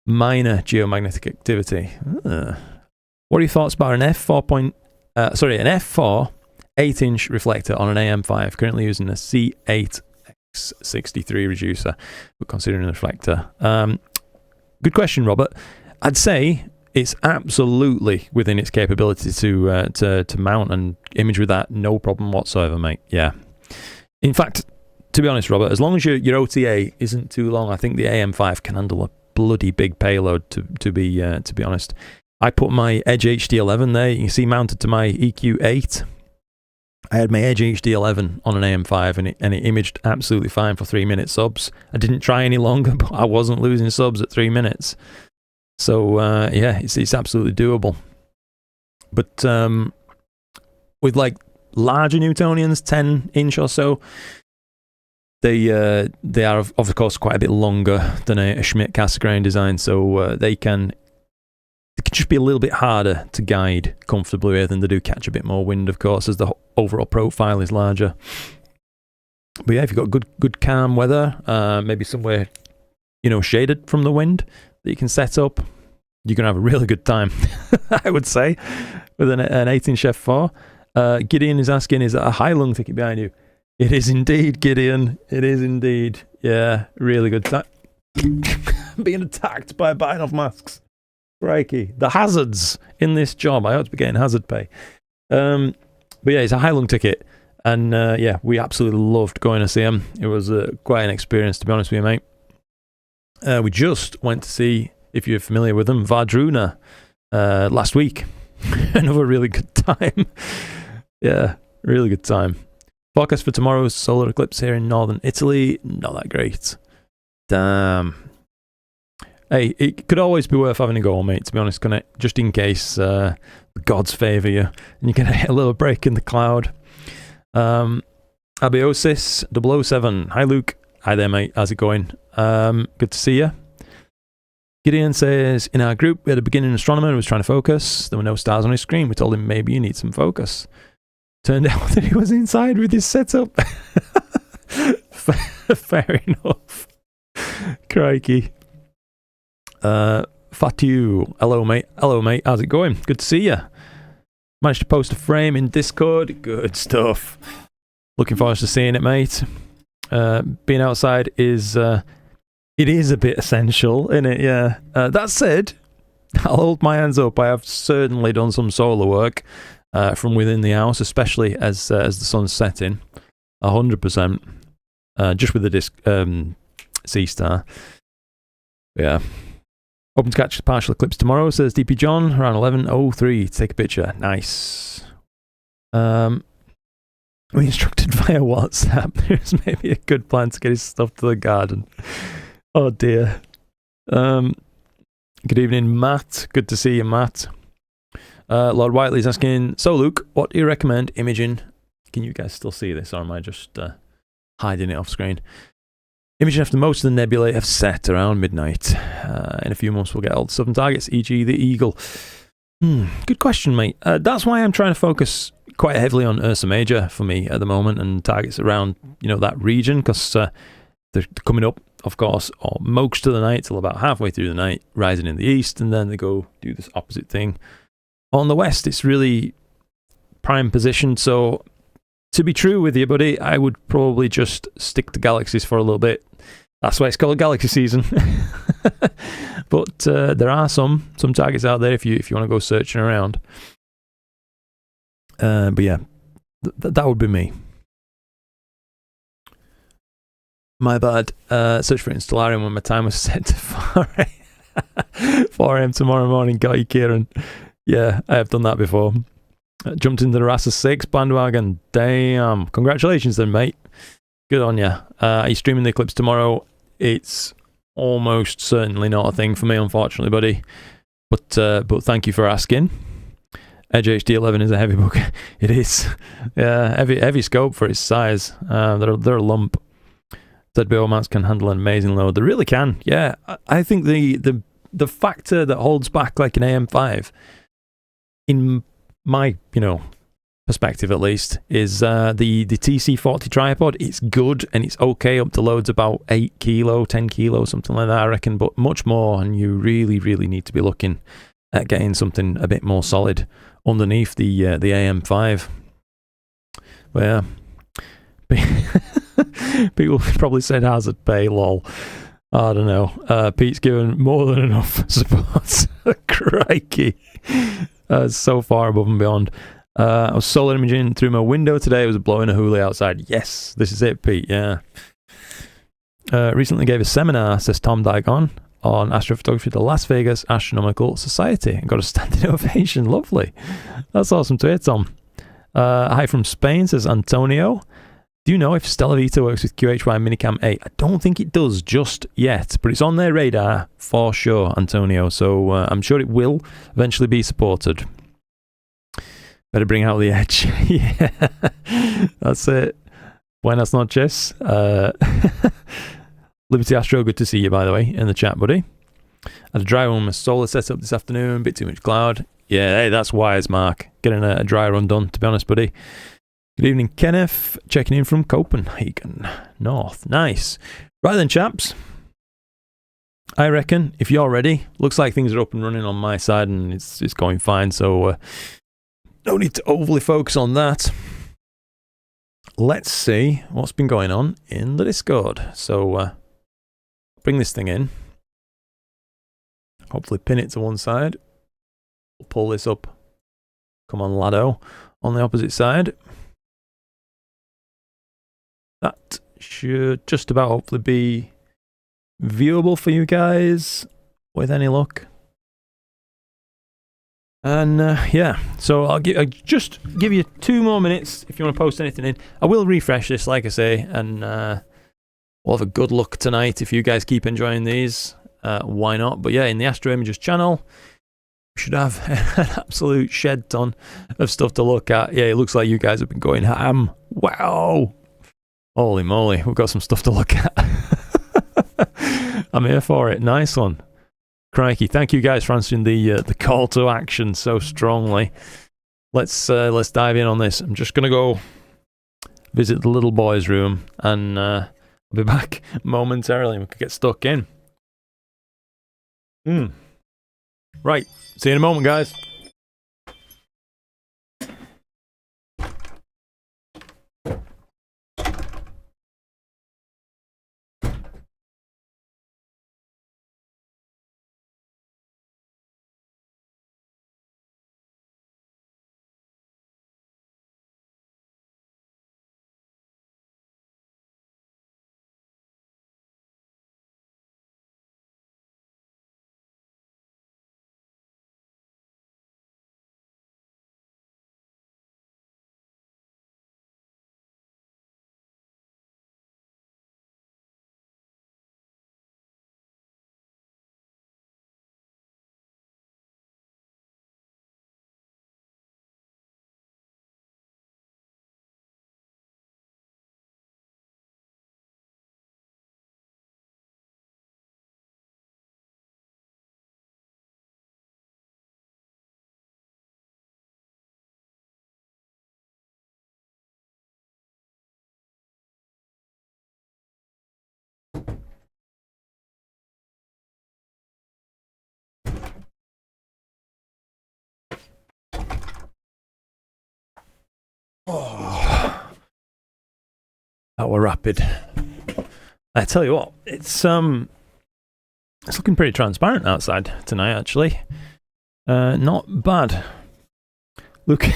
Minor geomagnetic activity. What are your thoughts about an F4 8-inch reflector on an AM5? Currently using a C8X63 reducer, but considering a reflector. Good question, Robert. I'd say it's absolutely within its capability to mount and image with that, no problem whatsoever, mate. Yeah. In fact, to be honest, Robert, as long as your OTA isn't too long, I think the AM5 can handle a bloody big payload. To be honest, I put my Edge HD11 there. You can see mounted to my EQ8. I had my Edge HD11 on an AM5 and it imaged absolutely fine for 3-minute subs. I didn't try any longer, but I wasn't losing subs at 3 minutes. So yeah, it's absolutely doable. But with like larger Newtonians, 10-inch or so, they are of course quite a bit longer than a Schmidt Cassegrain design, so they can just be a little bit harder to guide comfortably with, and they do catch a bit more wind, of course, as the overall profile is larger. But yeah, if you've got good calm weather, maybe somewhere shaded from the wind that you can set up, you're gonna have a really good time. I would say with an 8-inch F4. Gideon is asking, is that a high lung ticket behind you? It is indeed, Gideon. It is indeed. Yeah, really good time. Being attacked by biting off masks. Crikey. The hazards in this job. I ought to be getting hazard pay. But yeah, it's a high lung ticket. And yeah, we absolutely loved going to see him. It was quite an experience, to be honest with you, mate. We just went to see, if you're familiar with them, Vardruna last week. Another really good time. Yeah, really good time. Forecast for tomorrow's solar eclipse here in northern Italy. Not that great. Damn. Hey, it could always be worth having a go, mate, to be honest, can it? Just in case the gods favour you and you can hit a little break in the cloud. Abiosis 007. Hi, Luke. Hi there, mate. How's it going? Good to see you. Gideon says, in our group, we had a beginning astronomer who was trying to focus. There were no stars on his screen. We told him, maybe you need some focus. Turned out that he was inside with his setup. Fair enough. Crikey. Fatu. Hello, mate. Hello, mate. How's it going? Good to see you. Managed to post a frame in Discord. Good stuff. Looking forward to seeing it, mate. Being outside is... it is a bit essential, isn't it? Yeah. That said, I'll hold my hands up. I have certainly done some solar work from within the house, especially as the sun's setting. 100%. Just with the disc C-Star. Yeah. Hoping to catch the partial eclipse tomorrow, says DP John, around 11:03 to take a picture. Nice. We instructed via WhatsApp. There's maybe a good plan to get his stuff to the garden. Oh dear. Good evening, Matt. Good to see you, Matt. Lord Whiteley's asking, so Luke, what do you recommend imaging? Can you guys still see this, or am I just hiding it off screen? Imaging after most of the nebulae have set around midnight. In a few months we'll get all the southern targets, e.g. the Eagle. Good question, mate. That's why I'm trying to focus quite heavily on Ursa Major for me at the moment, and targets around, that region, because they're coming up, of course, or most of the night till about halfway through the night, rising in the east, and then they go do this opposite thing. On the west, it's really prime positioned, so to be true with you, buddy, I would probably just stick to galaxies for a little bit. That's why it's called galaxy season. But there are some targets out there if you want to go searching around. But yeah, that would be me. My bad. Search for Installarium when my time was set to 4 a.m. tomorrow morning. Got you, Kieran. Yeah, I have done that before. Jumped into the Rasa 6 bandwagon. Damn. Congratulations then, mate. Good on you. Are you streaming the eclipse tomorrow? It's almost certainly not a thing for me, unfortunately, buddy. But thank you for asking. Edge HD11 is a heavy book. It is. Yeah, heavy scope for its size. They're a lump. ZBO mounts can handle an amazing load. They really can. Yeah, I think the the factor that holds back like an AM5, in my perspective at least, is the TC40 tripod. It's good and it's okay up to loads about 8 kilo, 10 kilo, something like that, I reckon, but much more, and you really need to be looking at getting something a bit more solid underneath the AM5. But yeah, people probably said hazard pay, lol. I don't know. Pete's given more than enough support. Crikey. So far above and beyond. I was solar imaging through my window today. It was blowing a hoolie outside. Yes, this is it, Pete. Yeah. Recently gave a seminar, says Tom Digon, on astrophotography at the Las Vegas Astronomical Society and got a standing ovation. Lovely. That's awesome to hear, Tom. Hi from Spain, says Antonio. Do you know if Stella Vita works with QHY Minicam 8? I don't think it does just yet, but it's on their radar for sure, Antonio. So I'm sure it will eventually be supported. Better bring out the edge. Yeah, that's it. Buenas noches. Liberty Astro, good to see you, by the way, in the chat, buddy. Had a dry run on my solar setup this afternoon, bit too much cloud. Yeah, hey, that's wise, Mark. Getting a dry run done, to be honest, buddy. Good evening, Kenneth. Checking in from Copenhagen, North. Nice. Right then, chaps. I reckon, if you're ready, looks like things are up and running on my side and it's going fine, so no need to overly focus on that. Let's see what's been going on in the Discord. So, bring this thing in. Hopefully pin it to one side. We'll pull this up. Come on, Lado. On the opposite side. That should just about hopefully be viewable for you guys with any luck. And yeah, so I'll just give you 2 more minutes if you want to post anything in. I will refresh this, like I say, and we'll have a good look tonight. If you guys keep enjoying these, why not? But yeah, in the Astro Images channel, we should have an absolute shed ton of stuff to look at. Yeah, it looks like you guys have been going ham. Wow. Holy moly, we've got some stuff to look at. I'm here for it. Nice one. Crikey, thank you guys for answering the call to action so strongly. Let's dive in on this. I'm just gonna go visit the little boy's room, and I'll be back momentarily. We could get stuck in. Right, see you in a moment, guys. Oh, that were rapid. I tell you what, it's looking pretty transparent outside tonight, actually. Not bad. Look,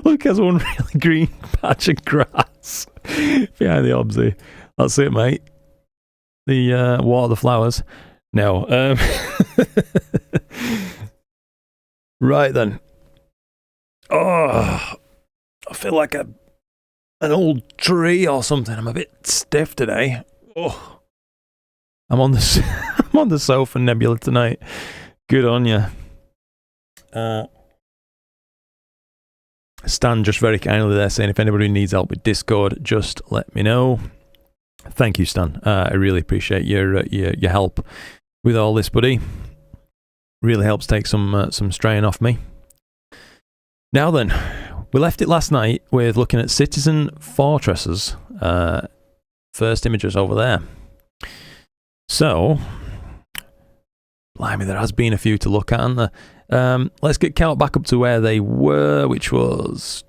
Luke has one really green patch of grass behind the obsy. That's it, mate. The water the flowers. No. Right then. Oh, I feel like an old tree or something. I'm a bit stiff today. Oh, I'm on the sofa nebula tonight. Good on you. Stan just very kindly there saying if anybody needs help with Discord, just let me know. Thank you, Stan. I really appreciate your help with all this, buddy. Really helps take some strain off me. Now then, we left it last night with looking at Citizen Fortresses. First images over there. So, blimey, there has been a few to look at, hasn't there? Let's get count back up to where they were, which was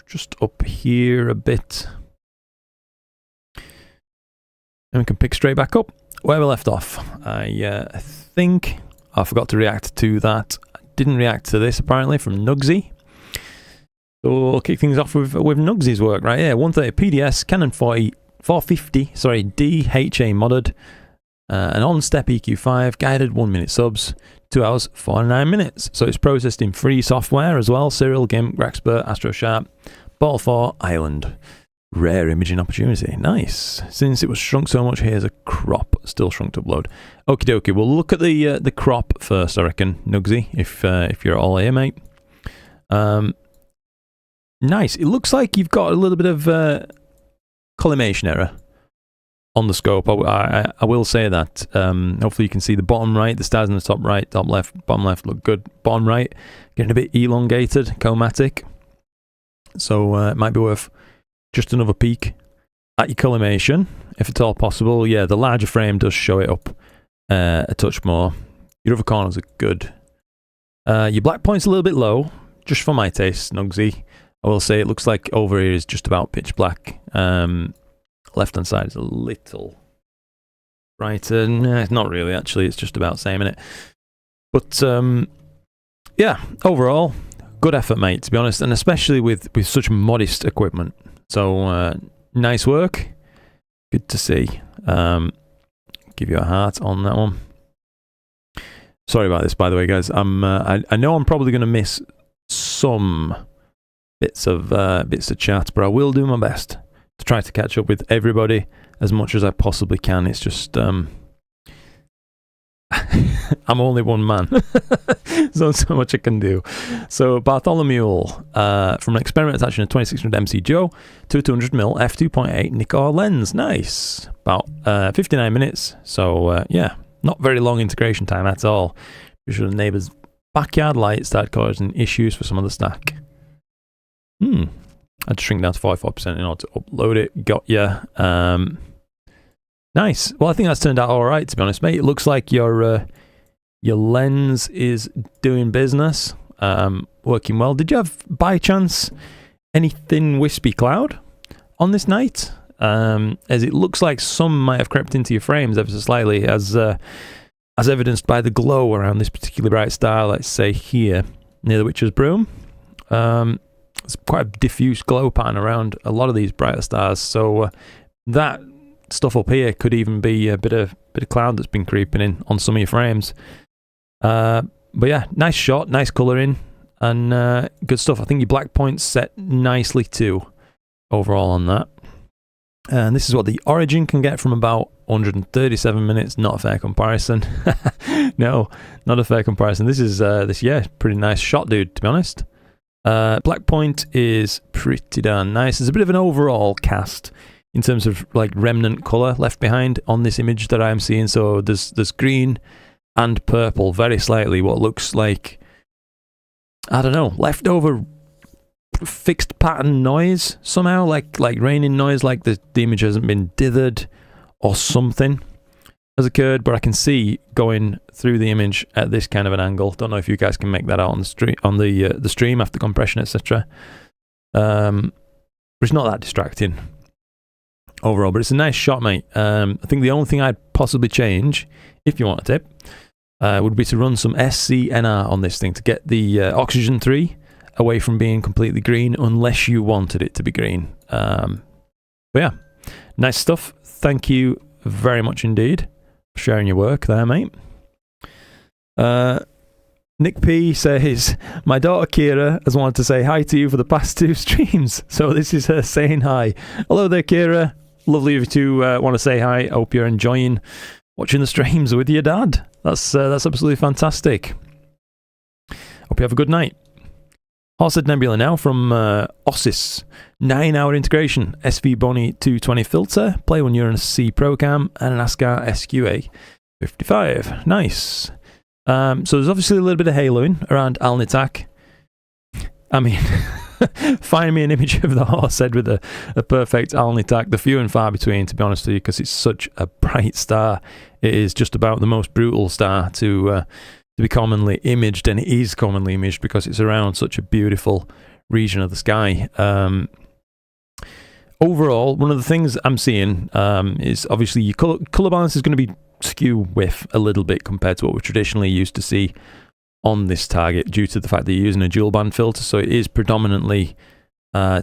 just up here a bit. And we can pick straight back up where we left off. I think I forgot to react to that. I didn't react to this apparently from Nugsy. So we'll kick things off with Nugsy's work right here. 130 PDS, Canon 450, sorry, DHA modded, an on-step EQ5, guided 1 minute subs, 2 hours, 49 minutes. So it's processed in free software as well. Serial, GIMP, Grexpert, AstroSharp, Ball 4, Island. Rare imaging opportunity. Nice. Since it was shrunk so much, here's a crop. Still shrunk to upload. Okie dokie. We'll look at the crop first, I reckon, Nugsy, if you're all here, mate. Nice. It looks like you've got a little bit of collimation error on the scope. I will say that. Hopefully you can see the bottom right, the stars in the top right, top left, bottom left look good. Bottom right, getting a bit elongated, chromatic. So it might be worth just another peek at your collimation, if at all possible. Yeah, the larger frame does show it up a touch more. Your other corners are good. Your black point's a little bit low, just for my taste, Nugsy. I will say it looks like over here is just about pitch black. Left-hand side is a little brighter. Nah, not really, actually. It's just about the same, innit? But, yeah, overall, good effort, mate, to be honest. And especially with such modest equipment. So, nice work. Good to see. Give you a heart on that one. Sorry about this, by the way, guys. I know I'm probably going to miss some bits of chat, but I will do my best to try to catch up with everybody as much as I possibly can. It's just I'm only one man. There's not so much I can do. So Bartholomew from an experiment attaching a 2600 MC Joe to a 200mm f2.8 Nikkor lens. Nice. About 59 minutes. So yeah, not very long integration time at all. Usually the neighbour's backyard light started causing issues for some of the stack. I had to shrink down to 44% in order to upload it. Got ya. Nice. Well, I think that's turned out all right, to be honest, mate. It looks like your lens is doing business, working well. Did you have, by chance, any thin wispy cloud on this night? As it looks like some might have crept into your frames ever so slightly, as evidenced by the glow around this particularly bright star, let's say here, near the Witch's Broom. It's quite a diffuse glow pattern around a lot of these brighter stars, so that stuff up here could even be a bit of cloud that's been creeping in on some of your frames. But yeah, nice shot, nice colouring, and good stuff. I think your black point's set nicely too, overall on that. And this is what the Origin can get from about 137 minutes. Not a fair comparison. No, not a fair comparison. This is yeah, pretty nice shot, dude, to be honest. Black point is pretty darn nice. There's a bit of an overall cast in terms of like remnant colour left behind on this image that I'm seeing. So there's green and purple, very slightly, what looks like, I don't know, leftover fixed pattern noise somehow, like raining noise, like the image hasn't been dithered or something has occurred. But I can see going through the image at this kind of an angle. Don't know if you guys can make that out on the stream after compression, etc. But it's not that distracting overall, but it's a nice shot, mate. I think the only thing I'd possibly change, if you want a tip, would be to run some SCNR on this thing to get the oxygen 3 away from being completely green, unless you wanted it to be green. But yeah, nice stuff. Thank you very much indeed for sharing your work there, mate. Nick P says, my daughter Kira has wanted to say hi to you for the past 2 streams. So this is her saying hi. Hello there, Kira. Lovely of you to want to say hi. Hope you're enjoying watching the streams with your dad. That's absolutely fantastic. Hope you have a good night. Horsed Nebula now from Ossis. 9-hour integration, SV Boni 220 filter, play when you're in a C Pro cam, and an ASCAR SQA. 55. Nice. So there's obviously a little bit of haloing around Alnitak. I mean, find me an image of the horse head with a perfect Alnitak. They're few and far between, to be honest with you, because it's such a bright star. It is just about the most brutal star to be commonly imaged, and it is commonly imaged because it's around such a beautiful region of the sky. Overall, one of the things I'm seeing is obviously your color balance is going to be skew with a little bit compared to what we're traditionally used to see on this target due to the fact that you're using a dual band filter, so it is predominantly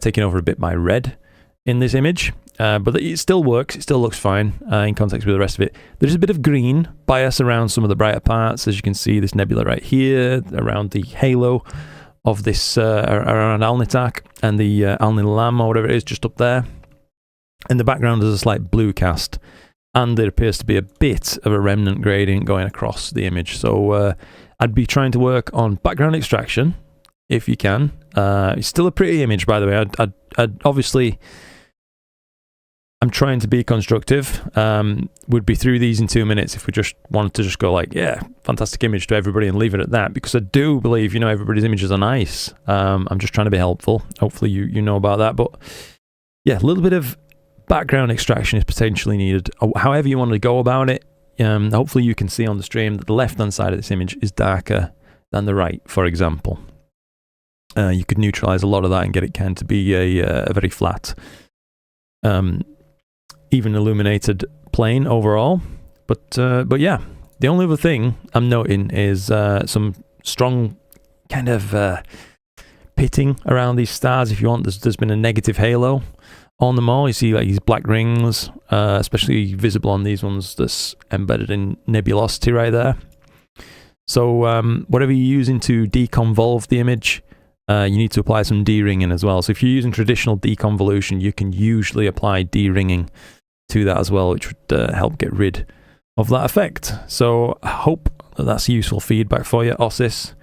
taken over a bit by red in this image, but it still works, it still looks fine in context with the rest of it. There's a bit of green bias around some of the brighter parts, as you can see this nebula right here, around the halo of this, around Alnitak, and the Alnilam or whatever it is just up there. In the background there's a slight blue cast, and there appears to be a bit of a remnant gradient going across the image, so I'd be trying to work on background extraction if you can. It's still a pretty image, by the way. I'd obviously, I'm trying to be constructive. Would be through these in 2 minutes if we just wanted to just go like, yeah, fantastic image to everybody and leave it at that, because I do believe, you know, everybody's images are nice. I'm just trying to be helpful. Hopefully you know about that, but yeah, a little bit of background extraction is potentially needed. However you want to go about it. Hopefully you can see on the stream that the left hand side of this image is darker than the right, for example. You could neutralize a lot of that and get it kind of to be a very flat, even illuminated plane overall. But yeah, the only other thing I'm noting is some strong kind of pitting around these stars. If you want, there's been a negative halo on them all. You see like these black rings, especially visible on these ones that's embedded in nebulosity right there. So whatever you're using to deconvolve the image, you need to apply some D-ringing as well. So if you're using traditional deconvolution, you can usually apply D-ringing to that as well, which would help get rid of that effect. So I hope that that's useful feedback for you, Ossis.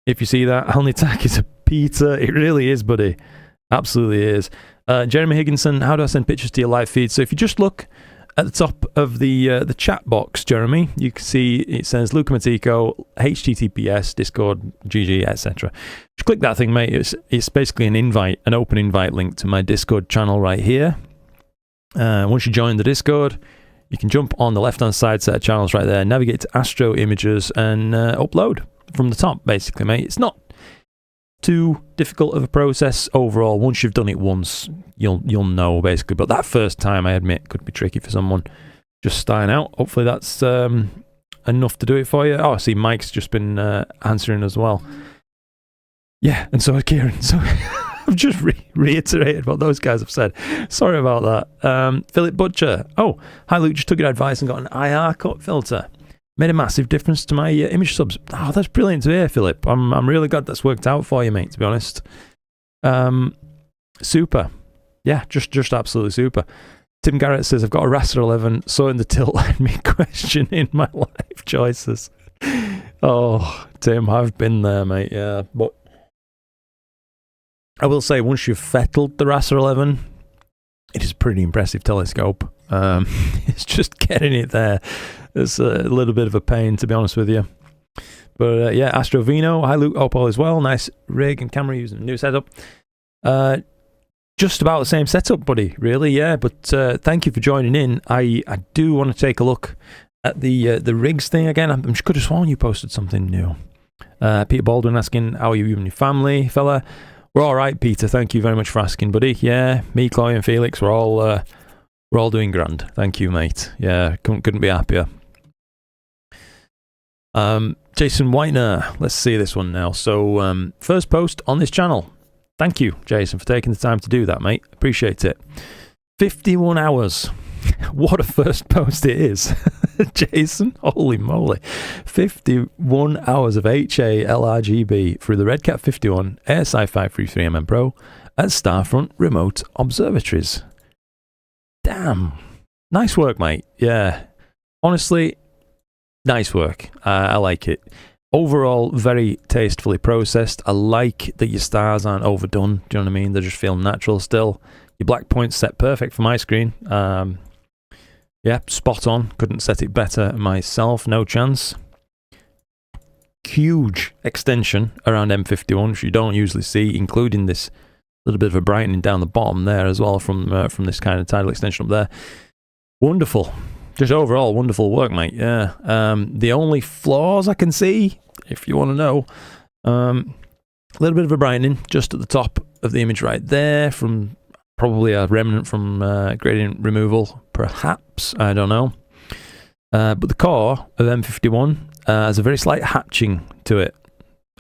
If you see that, Alnitak is a Peter. It really is, buddy. Absolutely is. Jeremy Higginson, how do I send pictures to your live feed? So if you just look at the top of the chat box, Jeremy, you can see it says Luca Matico, HTTPS, Discord, GG, etc. Just click that thing, mate. It's basically an invite, an open invite link to my Discord channel right here. Once you join the Discord, you can jump on the left-hand side set of channels right there, navigate to Astro Images, and upload from the top, basically, mate. It's not too difficult of a process overall. Once you've done it once, you'll know, basically. But that first time, I admit, could be tricky for someone just starting out. Hopefully that's enough to do it for you. Oh, I see Mike's just been answering as well. Yeah, and so has Kieran. So I've just reiterated what those guys have said. Sorry about that. Philip Butcher. Oh, hi Luke, just took your advice and got an IR cut filter. Made a massive difference to my image subs. Oh, that's brilliant to hear, Philip. I'm really glad that's worked out for you, mate, to be honest. Super. Yeah, just absolutely super. Tim Garrett says, I've got a Raster 11, so in the tilt led me questioning my life choices. Oh, Tim, I've been there, mate, yeah. But I will say, once you've fettled the Raster 11, it is a pretty impressive telescope. It's just getting it there. It's a little bit of a pain, to be honest with you. But yeah, Astrovino, hi Luke, hope all is well. Nice rig and camera using a new setup. Just about the same setup, buddy, really, yeah. But thank you for joining in. I do want to take a look at the rigs thing again. I could have sworn you posted something new. Peter Baldwin asking, how are you and your family, fella? We're all right, Peter. Thank you very much for asking, buddy. Yeah, me, Chloe, and Felix, we're all doing grand. Thank you, mate. Yeah, couldn't be happier. Jason Whitener, let's see this one now. So, first post on this channel. Thank you, Jason, for taking the time to do that, mate. Appreciate it. 51 hours. What a first post it is. Jason, holy moly. 51 hours of HA LRGB through the RedCat 51 ASI 533mm Pro at Starfront Remote Observatories. Damn. Nice work, mate. Yeah. Honestly, nice work. I like it. Overall, very tastefully processed. I like that your stars aren't overdone. Do you know what I mean? They just feel natural still. Your black points set perfect for my screen. Yeah, spot on. Couldn't set it better myself. No chance. Huge extension around M51, which you don't usually see, including this little bit of a brightening down the bottom there as well from this kind of tidal extension up there. Wonderful. Just overall wonderful work, mate. Yeah. The only flaws I can see, if you want to know, a little bit of a brightening just at the top of the image right there, from probably a remnant from gradient removal, perhaps. I don't know. But the core of M51 has a very slight hatching to it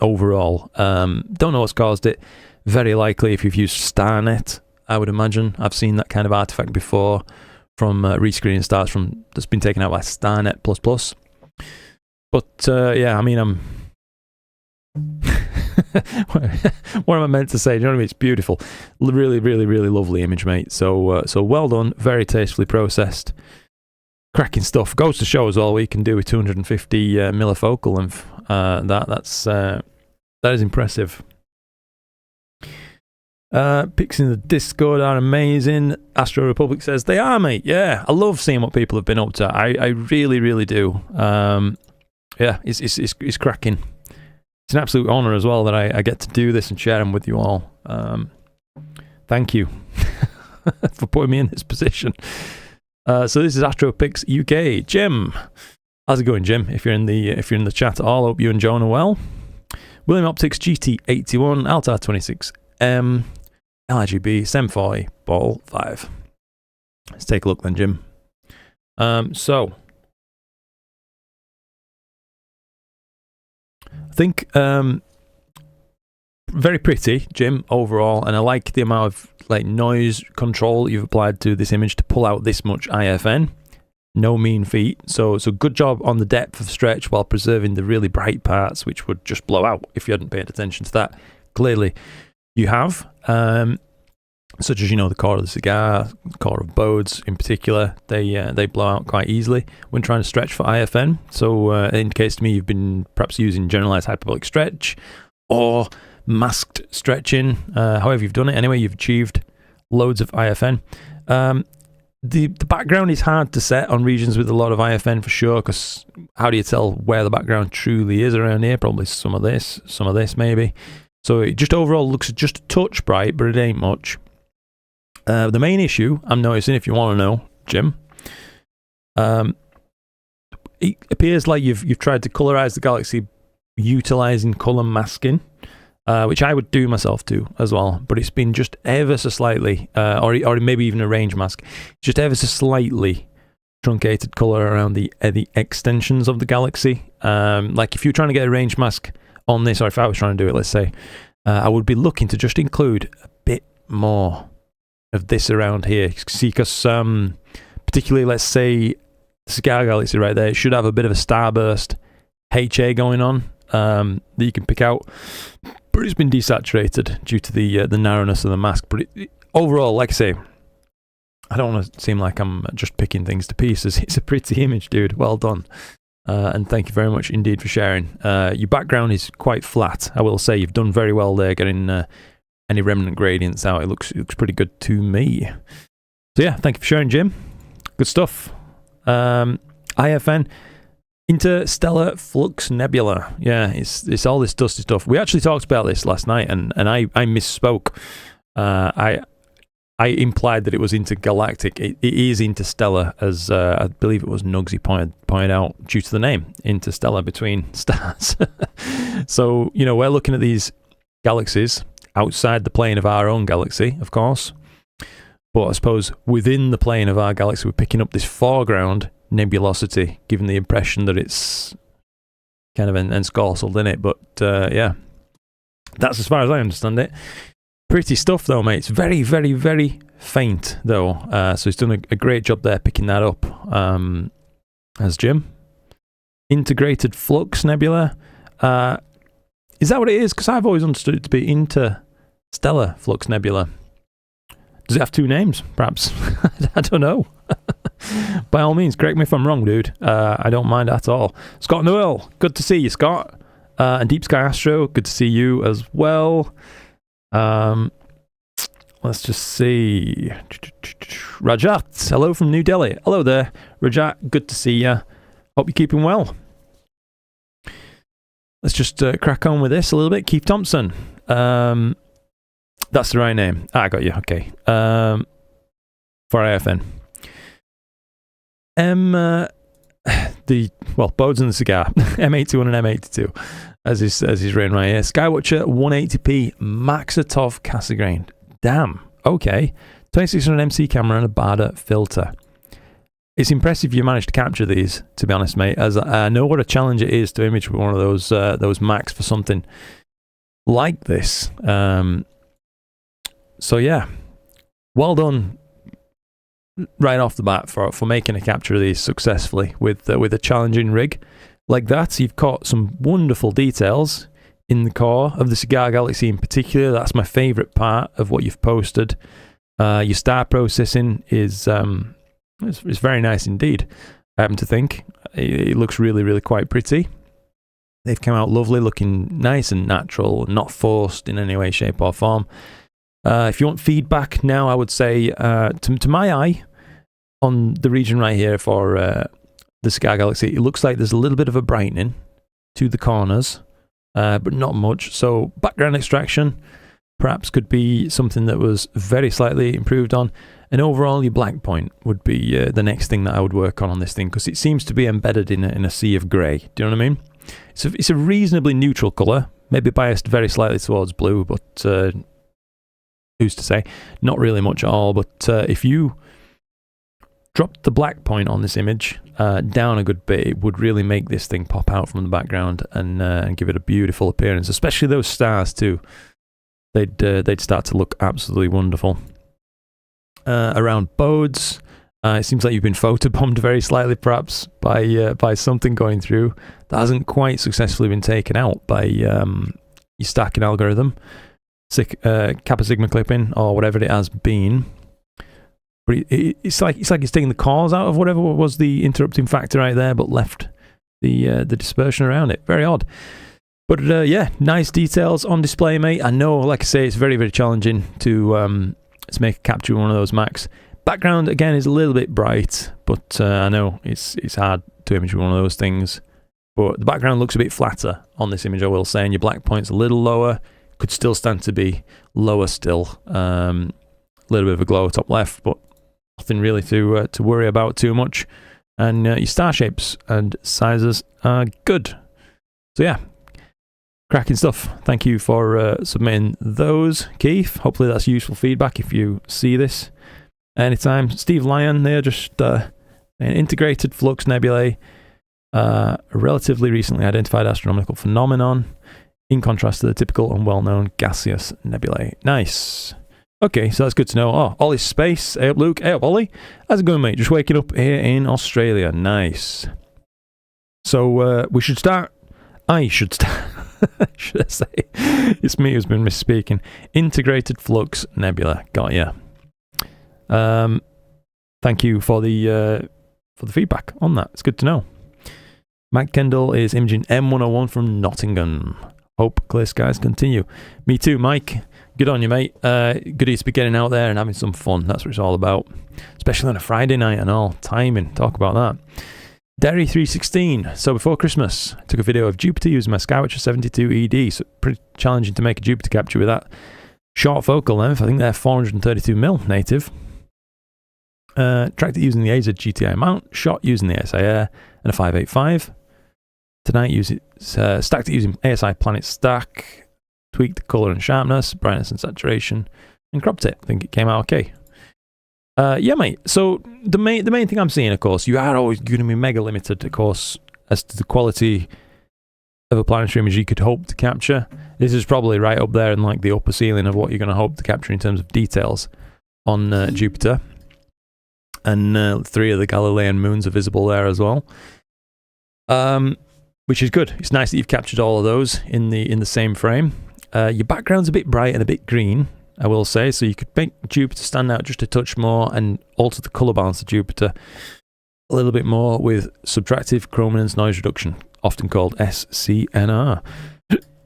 overall. Don't know what's caused it. Very likely if you've used StarNet, I would imagine. I've seen that kind of artifact before from rescreening stars that's been taken out by StarNet++. But yeah, I mean, what am I meant to say? Do you know what I mean? It's beautiful. Really, really, really lovely image, mate. So well done. Very tastefully processed. Cracking stuff. Goes to show as well what you can do with 250 millifocal length. That is impressive. Pics in the Discord are amazing. Astro Republic says they are, mate. Yeah, I love seeing what people have been up to. I really, really do. Yeah, it's cracking. It's an absolute honour as well that I get to do this and share them with you all. Thank you for putting me in this position. So this is AstroPix UK. Jim, how's it going, Jim? If you're in the chat at all, hope you and Joan are well. William Optics GT81 Altar 26M LIGB 740 Ball 5. Let's take a look then, Jim. So I think very pretty, Jim, overall, and I like the amount of like noise control you've applied to this image to pull out this much IFN. No mean feat. So good job on the depth of stretch while preserving the really bright parts, which would just blow out if you hadn't paid attention to that. Clearly, you have. Such as, you know, the core of the cigar, core of bodes in particular, they blow out quite easily when trying to stretch for IFN. So it indicates to me you've been perhaps using generalized hyperbolic stretch or masked stretching. However you've done it, anyway, you've achieved loads of IFN. The background is hard to set on regions with a lot of IFN for sure, because how do you tell where the background truly is around here? Probably some of this maybe. So it just overall looks just a touch bright, but it ain't much. The main issue I'm noticing, if you want to know, Jim, it appears like you've tried to colorize the galaxy utilizing color masking, which I would do myself too as well, but it's been just ever so slightly, or maybe even a range mask, just ever so slightly truncated color around the extensions of the galaxy. Like if you're trying to get a range mask on this, or if I was trying to do it, let's say, I would be looking to just include a bit more of this around here. See, because particularly, let's say, the cigar galaxy right there, it should have a bit of a starburst HA going on that you can pick out, but it's been desaturated due to the narrowness of the mask. But overall, like I say, I don't want to seem like I'm just picking things to pieces. It's a pretty image, dude. Well done. And thank you very much indeed for sharing. Your background is quite flat, I will say. You've done very well there getting any remnant gradients out. It looks pretty good to me. So yeah, thank you for sharing, Jim. Good stuff. IFN, Interstellar Flux Nebula. Yeah, it's all this dusty stuff. We actually talked about this last night, and I misspoke. I implied that it was intergalactic. It is interstellar, as I believe it was Nugsy pointed out, due to the name, interstellar, between stars. So, you know, we're looking at these galaxies outside the plane of our own galaxy, of course. But I suppose within the plane of our galaxy, we're picking up this foreground nebulosity, giving the impression that it's kind of enscorcelled in it. But yeah, that's as far as I understand it. Pretty stuff though, mate. It's very, very, very faint though. So he's done a great job there picking that up. As Jim. Integrated Flux Nebula. Is that what it is? Because I've always understood it to be Interstellar Flux Nebula. Does it have two names, perhaps? I don't know. By all means, correct me if I'm wrong, dude. I don't mind at all. Scott Noel, good to see you, Scott. And Deep Sky Astro, good to see you as well. let's just see. Rajat, hello from New Delhi. Hello there, Rajat. Good to see you. Hope you're keeping well. Let's just crack on with this a little bit. Keith Thompson. That's the right name. I got you. Okay. For AFN. Bodes and the cigar. M81 and M82, as he's written right here. Skywatcher 180p Maxatov Cassegrain. Damn. Okay. 2600 MC camera and a Bada filter. It's impressive you managed to capture these, to be honest, mate, as I know what a challenge it is to image with one of those Macs for something like this. So yeah, well done right off the bat for making a capture of these successfully with a challenging rig like that. You've caught some wonderful details in the core of the Cigar Galaxy in particular. That's my favourite part of what you've posted. Your star processing is it's very nice indeed. I happen to think it looks really, really quite pretty. They've come out lovely, looking nice and natural, not forced in any way, shape or form. If you want feedback now, I would say to my eye on the region right here for the Cigar Galaxy, it looks like there's a little bit of a brightening to the corners, but not much. So background extraction perhaps could be something that was very slightly improved on. And overall, your black point would be the next thing that I would work on this thing, because it seems to be embedded in a sea of grey. Do you know what I mean? It's a reasonably neutral colour, maybe biased very slightly towards blue, but who's to say? Not really much at all. But if you dropped the black point on this image down a good bit, it would really make this thing pop out from the background and give it a beautiful appearance, especially those stars too. They'd start to look absolutely wonderful. Around bodes, it seems like you've been photobombed very slightly, perhaps by something going through that hasn't quite successfully been taken out by your stacking algorithm, Kappa Sigma clipping or whatever it has been. But it's like it's taking the cause out of whatever was the interrupting factor right there, but left the dispersion around it. Very odd. But yeah, nice details on display, mate. I know, like I say, it's very, very challenging to make a capture of one of those Macs. Background, again, is a little bit bright, but I know it's hard to image with one of those things. But the background looks a bit flatter on this image, I will say, and your black point's a little lower. Could still stand to be lower still. A little bit of a glow top left, but nothing really to worry about too much. And your star shapes and sizes are good. So yeah, cracking stuff. Thank you for submitting those, Keith. Hopefully that's useful feedback if you see this anytime. Steve Lyon there, just an integrated flux nebulae, a relatively recently identified astronomical phenomenon, in contrast to the typical and well-known gaseous nebulae. Nice. Okay, so that's good to know. Oh, Ollie's Space. Hey up, Luke. Hey up, Ollie. How's it going, mate? Just waking up here in Australia. Nice. So we should start. I should start. Should I say? It's me who's been misspeaking. Integrated flux nebula. Got ya. Thank you for the feedback on that. It's good to know. Mike Kendall is imaging M101 from Nottingham. Hope clear skies continue. Me too, Mike. Good on you, mate. Good to be getting out there and having some fun. That's what it's all about. Especially on a Friday night and all. Timing. Talk about that. Derry 316. So before Christmas, I took a video of Jupiter using my Skywatcher 72 ED. So pretty challenging to make a Jupiter capture with that short focal length. I think they're 432mm native. Tracked it using the AZ GTI mount. Shot using the ASI Air and a 585. Tonight stacked it using ASI Planet Stack. Tweaked the colour and sharpness, brightness and saturation, and cropped it. I think it came out okay. Yeah, mate. So the main thing I'm seeing, of course, you are always going to be mega limited, of course, as to the quality of a planetary image you could hope to capture. This is probably right up there in like the upper ceiling of what you're going to hope to capture in terms of details on Jupiter. And 3 of the Galilean moons are visible there as well, which is good. It's nice that you've captured all of those in the same frame. Your background's a bit bright and a bit green, I will say, so you could make Jupiter stand out just a touch more and alter the colour balance of Jupiter a little bit more with subtractive chrominance noise reduction, often called SCNR.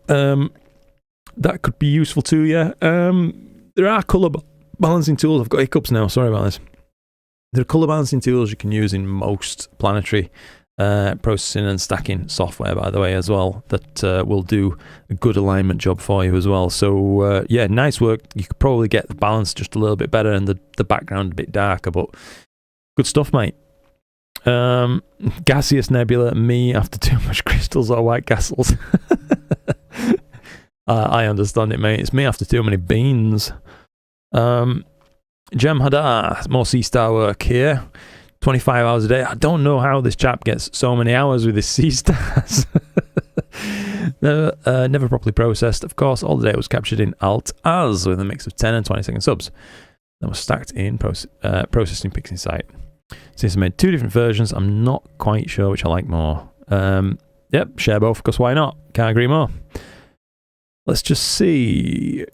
That could be useful to you. There are colour balancing tools. I've got hiccups now. Sorry about this. There are color balancing tools you can use in most planetary processing and stacking software, by the way, as well, that will do a good alignment job for you as well. So yeah, nice work. You could probably get the balance just a little bit better and the background a bit darker, but good stuff, mate. Gaseous nebula, me after too much crystals or white castles. I understand it, mate. It's me after too many beans. Jem Hadar, more C-Star work here. 25 hours a day. I don't know how this chap gets so many hours with his C-Stars. Never properly processed. Of course, all the data was captured in Alt-Az with a mix of 10 and 20 second subs. Then was stacked in processing pixie site. Since I made 2 different versions, I'm not quite sure which I like more. Yep, share both, because why not? Can't agree more. Let's just see.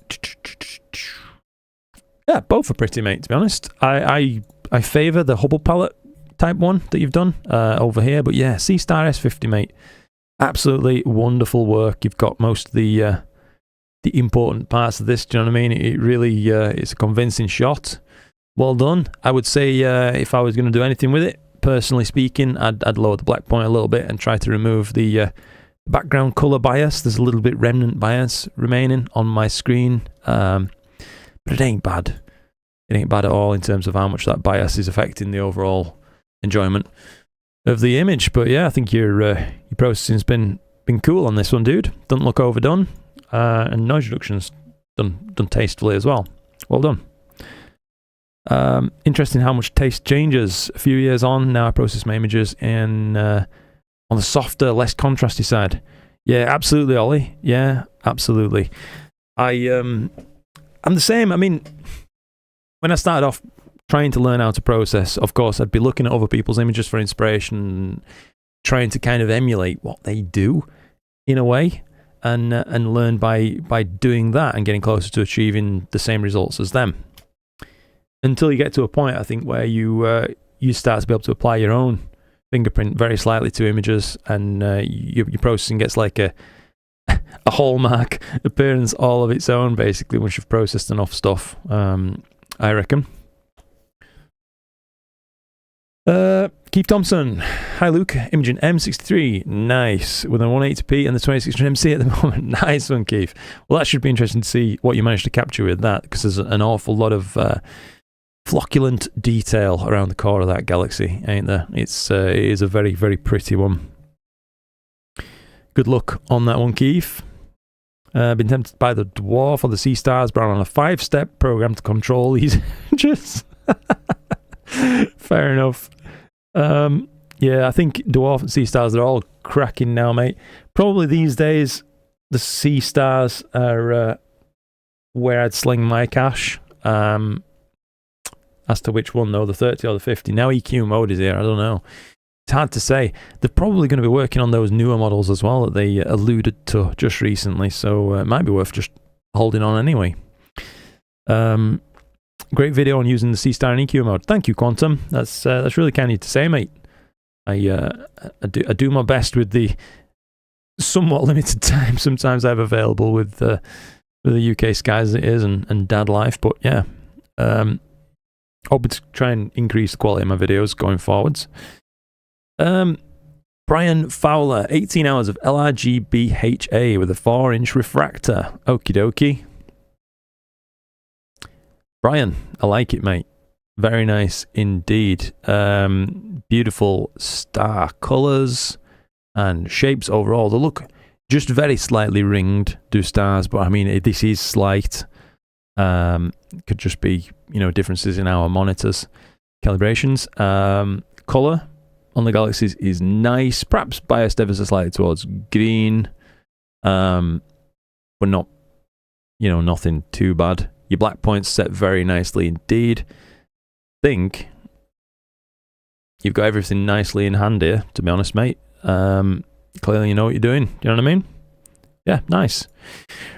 Yeah, both are pretty, mate, to be honest. I favour the Hubble palette type one that you've done over here. But yeah, C-Star S50, mate. Absolutely wonderful work. You've got most of the important parts of this. Do you know what I mean? It really it's a convincing shot. Well done. I would say if I was going to do anything with it, personally speaking, I'd lower the black point a little bit and try to remove the background colour bias. There's a little bit remnant bias remaining on my screen. But it ain't bad. It ain't bad at all in terms of how much that bias is affecting the overall enjoyment of the image. But yeah, I think your processing's been cool on this one, dude. Doesn't look overdone, and noise reduction's done tastefully as well. Well done. Interesting how much taste changes a few years on. Now I process my images in on the softer, less contrasty side. Yeah, absolutely, Ollie. Yeah, absolutely. I'm the same. I mean, when I started off trying to learn how to process, of course, I'd be looking at other people's images for inspiration, trying to kind of emulate what they do in a way, and learn by doing that and getting closer to achieving the same results as them. Until you get to a point, I think, where you start to be able to apply your own fingerprint very slightly to images, and your processing gets like a hallmark appearance all of its own, basically, once you've processed enough stuff, I reckon. Keith Thompson. Hi, Luke. Imaging M63. Nice. With a 180p and the 2600 MC at the moment. Nice one, Keith. Well, that should be interesting to see what you managed to capture with that, because there's an awful lot of flocculent detail around the core of that galaxy, ain't there? It is a very, very pretty one. Good luck on that one, Keith. Been tempted by the dwarf or the C-Stars, but I'm on a 5-step program to control these images. Fair enough. Yeah, I think dwarf and C-Stars, they're all cracking now, mate. Probably these days, the C-Stars are where I'd sling my cash. As to which one, though, the 30 or the 50. Now EQ mode is here, I don't know. It's hard to say. They're probably going to be working on those newer models as well that they alluded to just recently, so it might be worth just holding on anyway. Great video on using the C-Star and EQ mode. Thank you, Quantum. That's really kind of you to say, mate. I do my best with the somewhat limited time sometimes I have available with the UK skies as it is and dad life, but yeah. Hoping to try and increase the quality of my videos going forwards. Brian Fowler, 18 hours of LRGBHA with a 4-inch refractor. Okie dokie. Brian, I like it, mate. Very nice indeed. Beautiful star colours and shapes overall. They look just very slightly ringed, do stars, but I mean, this is slight. Could just be, differences in our monitors calibrations. Color on the galaxies is nice, perhaps biased ever so slightly towards green, but not, nothing too bad. Your black points set very nicely indeed. Think you've got everything nicely in hand here, to be honest, mate. Clearly you know what you're doing. You know what I mean? Yeah, nice.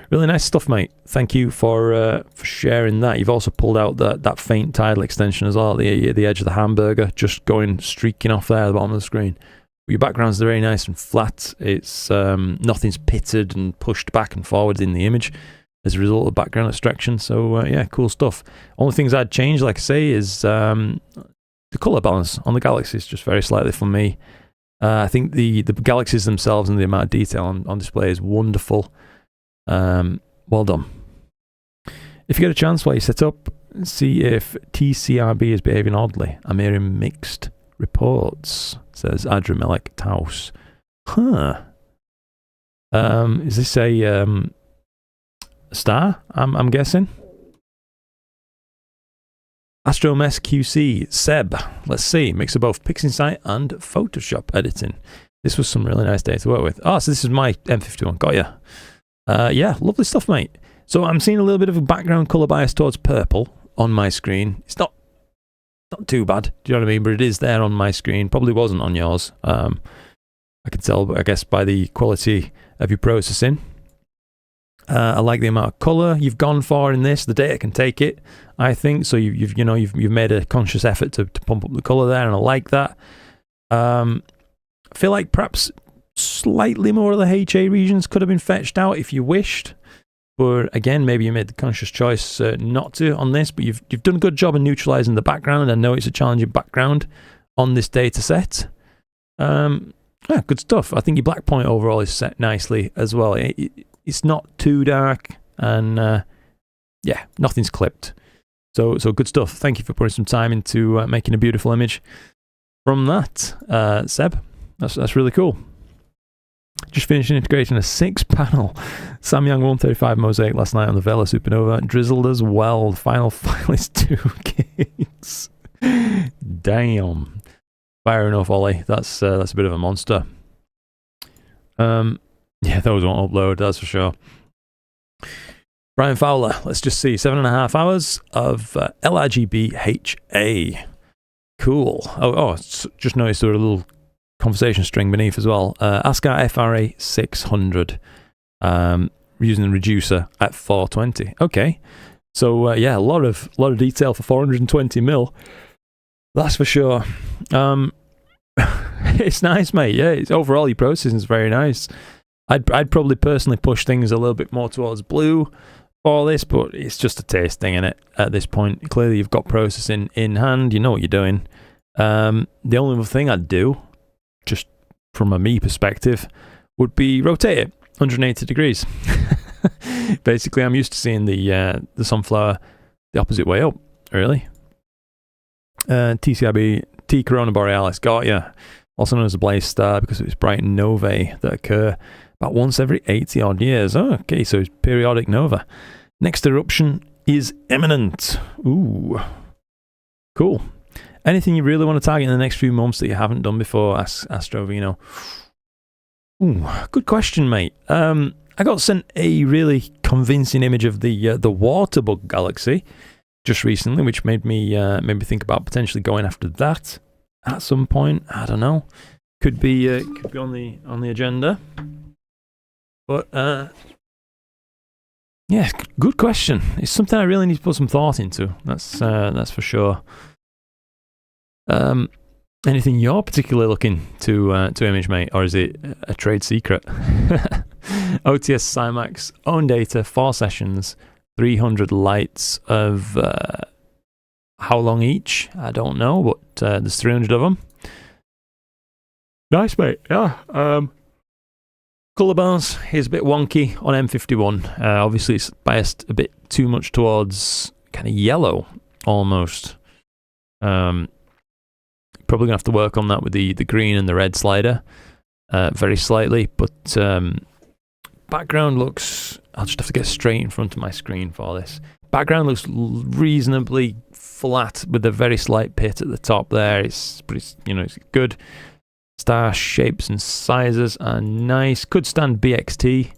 Really nice stuff, mate. Thank you for sharing that. You've also pulled out that faint tidal extension as well at the edge of the hamburger, just streaking off there at the bottom of the screen. Your background's very nice and flat. It's nothing's pitted and pushed back and forward in the image. as a result of background extraction. So yeah, cool stuff. Only things I'd change, like I say, is the color balance on the galaxies, just very slightly for me. I think the galaxies themselves and the amount of detail on display is wonderful. Well done. If you get a chance while you set up, see if TCRB is behaving oddly. I'm hearing mixed reports, says Adramelek Taus. Huh. Is this a star? I'm guessing. Astromess QC, Seb. Let's see. Mix of both PixInsight and Photoshop editing. This was some really nice data to work with. Oh, so this is my M51. Got ya. Yeah, lovely stuff, mate. So I'm seeing a little bit of a background color bias towards purple on my screen. It's not too bad, do you know what I mean? But it is there on my screen. Probably wasn't on yours. I can tell, I guess, by the quality of your processing. I like the amount of color you've gone for in this. The data can take it, I think. So you've made a conscious effort to pump up the color there, and I like that. I feel like perhaps slightly more of the HA regions could have been fetched out if you wished. But again, maybe you made the conscious choice not to on this. But you've done a good job of neutralizing the background. I know it's a challenging background on this data set. Yeah, good stuff. I think your black point overall is set nicely as well. It's not too dark, and yeah, nothing's clipped. So good stuff. Thank you for putting some time into making a beautiful image from that, Seb. That's really cool. Just finished integrating a 6-panel Samyang 135 mosaic last night on the Vela Supernova. Drizzled as well. The final file is 2 gigs. Damn. Fair enough, Ollie. That's a bit of a monster. Yeah, those won't upload, that's for sure. Brian Fowler, let's just see. 7.5 hours of LRGB HA. Cool. Oh, just noticed there were a little conversation string beneath as well. ASCAR FRA 600. Using the reducer at 420. Okay. So yeah, a lot of detail for 420 mil. That's for sure. It's nice, mate. Yeah, overall your processing is very nice. I'd probably personally push things a little bit more towards blue for this, but it's just a taste thing, innit? At this point, clearly you've got processing in hand. You know what you're doing. The only other thing I'd do, just from a me perspective, would be rotate it 180 degrees. Basically, I'm used to seeing the sunflower the opposite way up, really. TCRB, T Corona Borealis, got ya. Also known as a blaze star because of its bright novae that occur about once every 80 odd years. Oh, okay, so it's periodic nova. Next eruption is imminent. Ooh, cool. Anything you really want to target in the next few months that you haven't done before? Ask Astrovino. Ooh, good question, mate. I got sent a really convincing image of the water bug galaxy just recently, which made me think about potentially going after that at some point. I don't know. Could be on the agenda. But yeah, good question. It's something I really need to put some thought into. That's for sure. Anything you're particularly looking to image, mate, or is it a trade secret? OTS Cymax, own data, 4 sessions, 300 lights of how long each? I don't know, but there's 300 of them. Nice, mate. Yeah. Color balance is a bit wonky on M51. Obviously, it's biased a bit too much towards kind of yellow, almost. Probably gonna have to work on that with the green and the red slider, very slightly. But background looks. I'll just have to get straight in front of my screen for this. Background looks reasonably flat with a very slight pit at the top there. It's pretty, it's good. Star shapes and sizes are nice. Could stand BXT.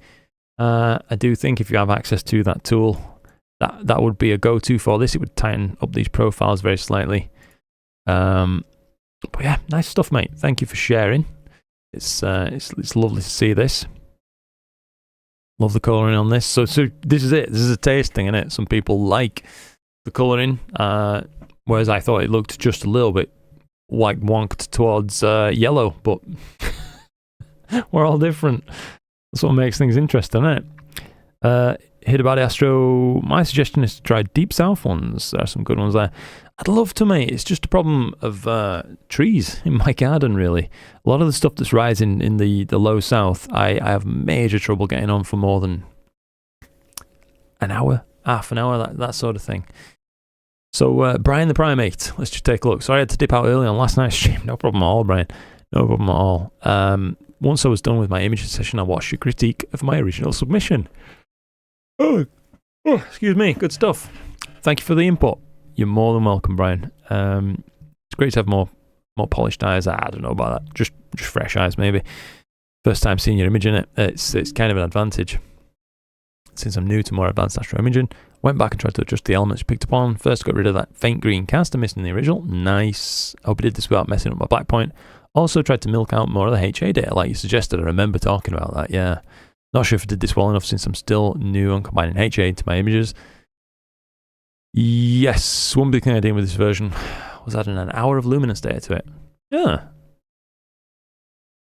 I do think if you have access to that tool, that would be a go-to for this. It would tighten up these profiles very slightly. But yeah, nice stuff, mate. Thank you for sharing. It's lovely to see this. Love the colouring on this. So this is it. This is a taste thing, isn't it? Some people like the colouring, whereas I thought it looked just a little bit like wonked towards yellow, but we're all different. That's what makes things interesting, isn't it? Hit about Astro. My suggestion is to try deep south ones. There are some good ones there. I'd love to, mate. It's just a problem of trees in my garden, really. A lot of the stuff that's rising in the low south, I have major trouble getting on for more than an hour, half an hour, that sort of thing. So, Brian the Primate, let's just take a look. Sorry I had to dip out early on last night's stream. No problem at all, Brian. No problem at all. Once I was done with my image session, I watched your critique of my original submission. Oh, excuse me. Good stuff. Thank you for the input. You're more than welcome, Brian. It's great to have more polished eyes. I don't know about that. Just fresh eyes, maybe. First time seeing your image in it. It's kind of an advantage. Since I'm new to more advanced astro imaging, went back and tried to adjust the elements you picked up on. First got rid of that faint green cast I missed in the original. Nice. I hope I did this without messing up my black point. Also tried to milk out more of the HA data like you suggested. I remember talking about that, yeah. Not sure if I did this well enough since I'm still new on combining HA into my images. Yes, one big thing I did with this version was adding an hour of luminance data to it. Yeah.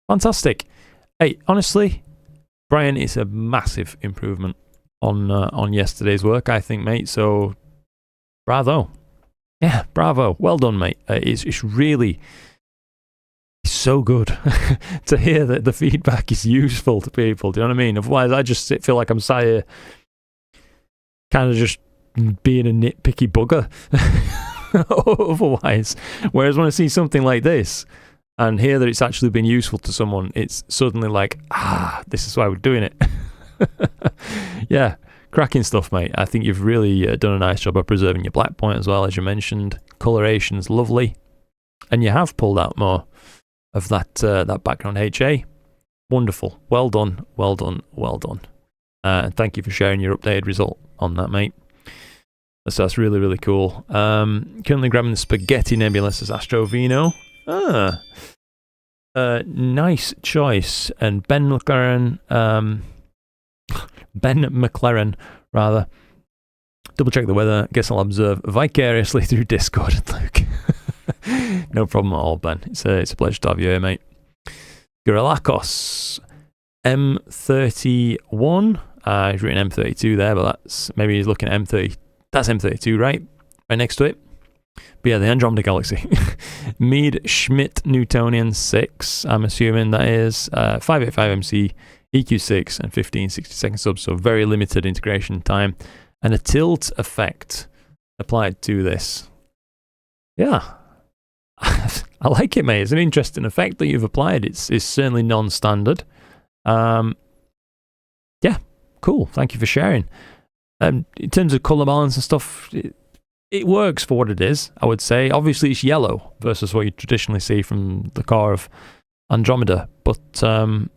Fantastic. Hey, honestly, Brian, it's a massive improvement on yesterday's work, I think, mate. So, bravo. Yeah, bravo. Well done, mate. It's really... so good to hear that the feedback is useful to people. Do you know what I mean? Otherwise, I just feel like I'm sat here kind of just being a nitpicky bugger. Otherwise, whereas when I see something like this and hear that it's actually been useful to someone, it's suddenly like, this is why we're doing it. Yeah, cracking stuff, mate. I think you've really done a nice job of preserving your black point as well, as you mentioned. Coloration's lovely, and you have pulled out more of that background HA. Wonderful. Well done, well done, well done. And thank you for sharing your updated result on that, mate. That's really, really cool. Currently grabbing the Spaghetti Nebula, says Astrovino. Nice choice. And Ben McLaren, rather. Double check the weather. Guess I'll observe vicariously through Discord and Luke. No problem at all, Ben. It's a pleasure to have you here, mate. Gorillakos M31. He's written M32 there, but that's maybe he's looking at M30. That's M32, right? Right next to it. But yeah, the Andromeda Galaxy. Mead Schmidt Newtonian 6. I'm assuming that is 585 MC, EQ6, and 15 60-second subs. So very limited integration time, and a tilt effect applied to this. Yeah. I like it, mate. It's an interesting effect that you've applied. It's certainly non-standard. Yeah, cool. Thank you for sharing. In terms of colour balance and stuff, it works for what it is, I would say. Obviously, it's yellow versus what you traditionally see from the core of Andromeda, but I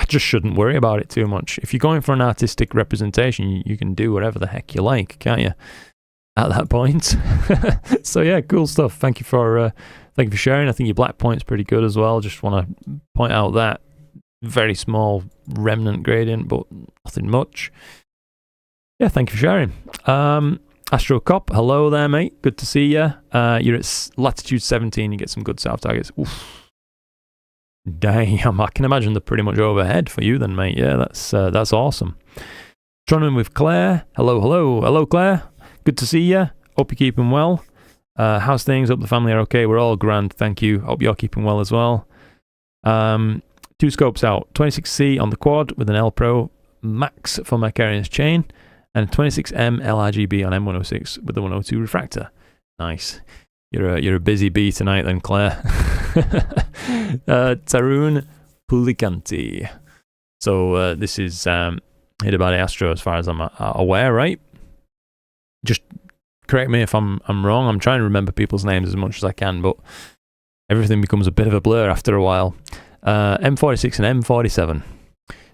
just shouldn't worry about it too much. If you're going for an artistic representation, you can do whatever the heck you like, can't you? At that point. So yeah, cool stuff. Thank you for sharing. I think your black point's pretty good as well. Just want to point out that very small remnant gradient, but nothing much. Yeah, thank you for sharing. Astro Cop, hello there, mate. Good to see you. You're at latitude 17. You get some good south targets. Oof. Damn, I can imagine they're pretty much overhead for you then, mate. Yeah, that's awesome. Astronomy with Claire. Hello, Claire. Good to see you. Hope you're keeping well. How's things? Hope the family are okay. We're all grand, thank you. Hope you're keeping well as well. 2 scopes out. 26C on the quad with an L Pro Max for Macarian's chain, and a 26M LRGB on M106 with the 102 refractor. Nice. You're a busy bee tonight then, Claire. Tarun Pulicanti. So this is Hidabari Astro as far as I'm aware, right? Just correct me if I'm wrong. I'm trying to remember people's names as much as I can, but everything becomes a bit of a blur after a while. M46 and M47.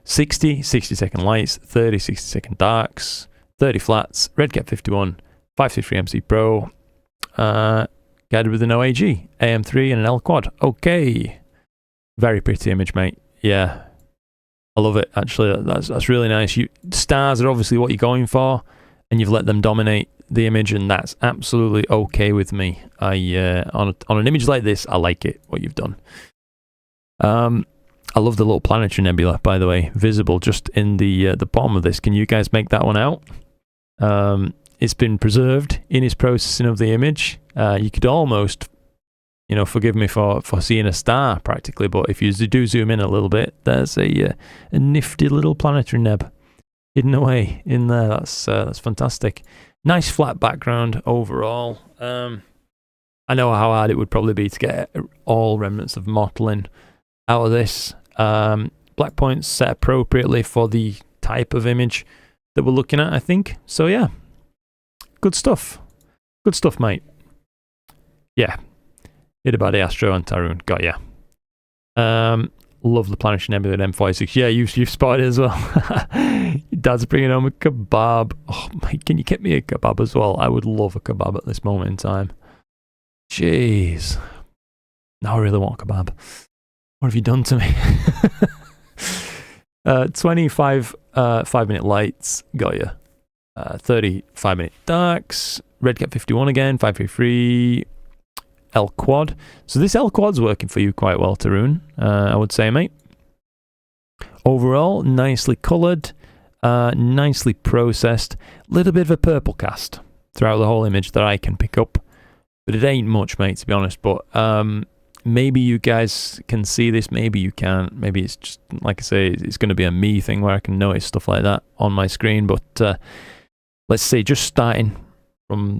60 60-second lights, 30 60-second darks, 30 flats, RedCap 51, 563 MC Pro, guided with an OAG, AM3 and an L quad. Okay. Very pretty image, mate. Yeah. I love it, actually. That's really nice. Stars are obviously what you're going for, and you've let them dominate the image, and that's absolutely okay with me. On an image like this, I like it, what you've done. I love the little planetary nebula, by the way, visible just in the bottom of this. Can you guys make that one out? It's been preserved in its processing of the image. You could almost, you know, forgive me for seeing a star practically, but if you do zoom in a little bit, there's a nifty little planetary neb hidden away in there. That's fantastic. Nice flat background overall. I know how hard it would probably be to get all remnants of mottling out of this. Black points set appropriately for the type of image that we're looking at, I think. So yeah, good stuff. Good stuff, mate. Yeah. Hit about the Astro and Tarun. Got ya. Love the planetary nebula at M46. Yeah, you've spotted it as well. Your dad's bringing home a kebab. Oh, mate, can you get me a kebab as well? I would love a kebab at this moment in time. Jeez. Now I really want a kebab. What have you done to me? 25 5-minute lights. Got ya. 30 5-minute darks. Redcat 51 again. 533. L quad. So this L quad's working for you quite well, Tarun. I would say, mate. Overall, nicely coloured, nicely processed. Little bit of a purple cast throughout the whole image that I can pick up, but it ain't much, mate, to be honest. But maybe you guys can see this, maybe you can't. Maybe it's just, like I say, it's going to be a me thing where I can notice stuff like that on my screen. But let's say just starting from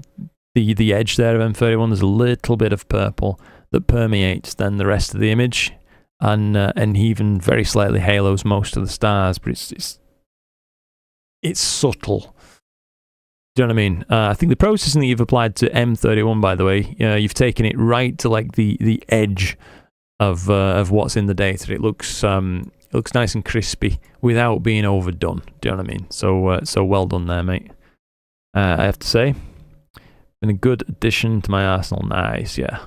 the edge there of M31, there's a little bit of purple that permeates then the rest of the image, and even very slightly halos most of the stars, but it's subtle. Do you know what I mean? I think the processing that you've applied to M31, by the way, you've taken it right to like the edge of what's in the data. It looks nice and crispy without being overdone. Do you know what I mean? So well done there, mate. I have to say. Been a good addition to my arsenal. Nice, yeah.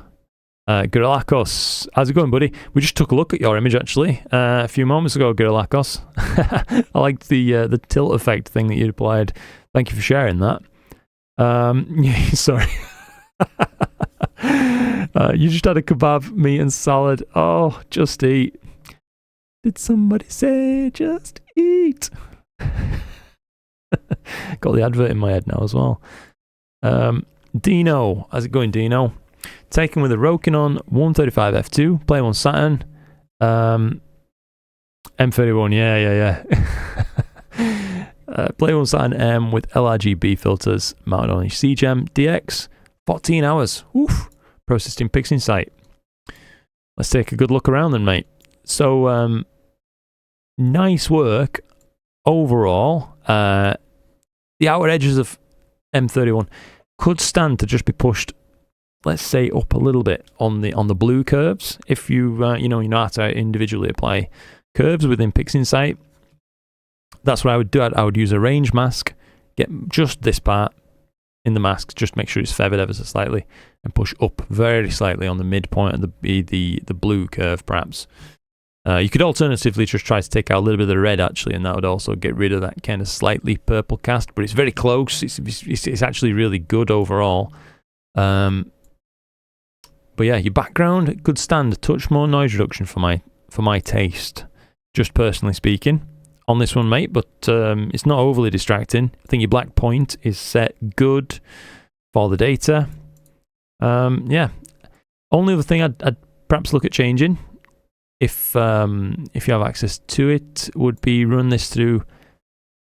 Gorillakos, how's it going, buddy? We just took a look at your image actually a few moments ago, Gorillakos. I liked the tilt effect thing that you applied. Thank you for sharing that. Yeah, sorry. You just had a kebab, meat and salad. Oh, just eat. Did somebody say just eat? Got the advert in my head now as well. Dino, how's it going, Dino? Taken with a Rokinon 135 F2, Play 1 Saturn, M31, yeah. Play 1 Saturn M with LRGB filters mounted on a CGEM DX, 14 hours. Oof, processed in PixInsight. Let's take a good look around then, mate. So, nice work overall. The outer edges of M31 could stand to just be pushed, let's say, up a little bit on the blue curves. If you know how to individually apply curves within PixInsight, that's what I would do. I would use a range mask, get just this part in the mask, just make sure it's feathered ever so slightly, and push up very slightly on the midpoint of the blue curve, perhaps. You could alternatively just try to take out a little bit of the red, actually, and that would also get rid of that kind of slightly purple cast, but it's very close. It's actually really good overall. But yeah, your background could stand a touch more noise reduction for my taste, just personally speaking, on this one, mate, but it's not overly distracting. I think your black point is set good for the data. Yeah. Only other thing I'd perhaps look at changing, if you have access to it, would be run this through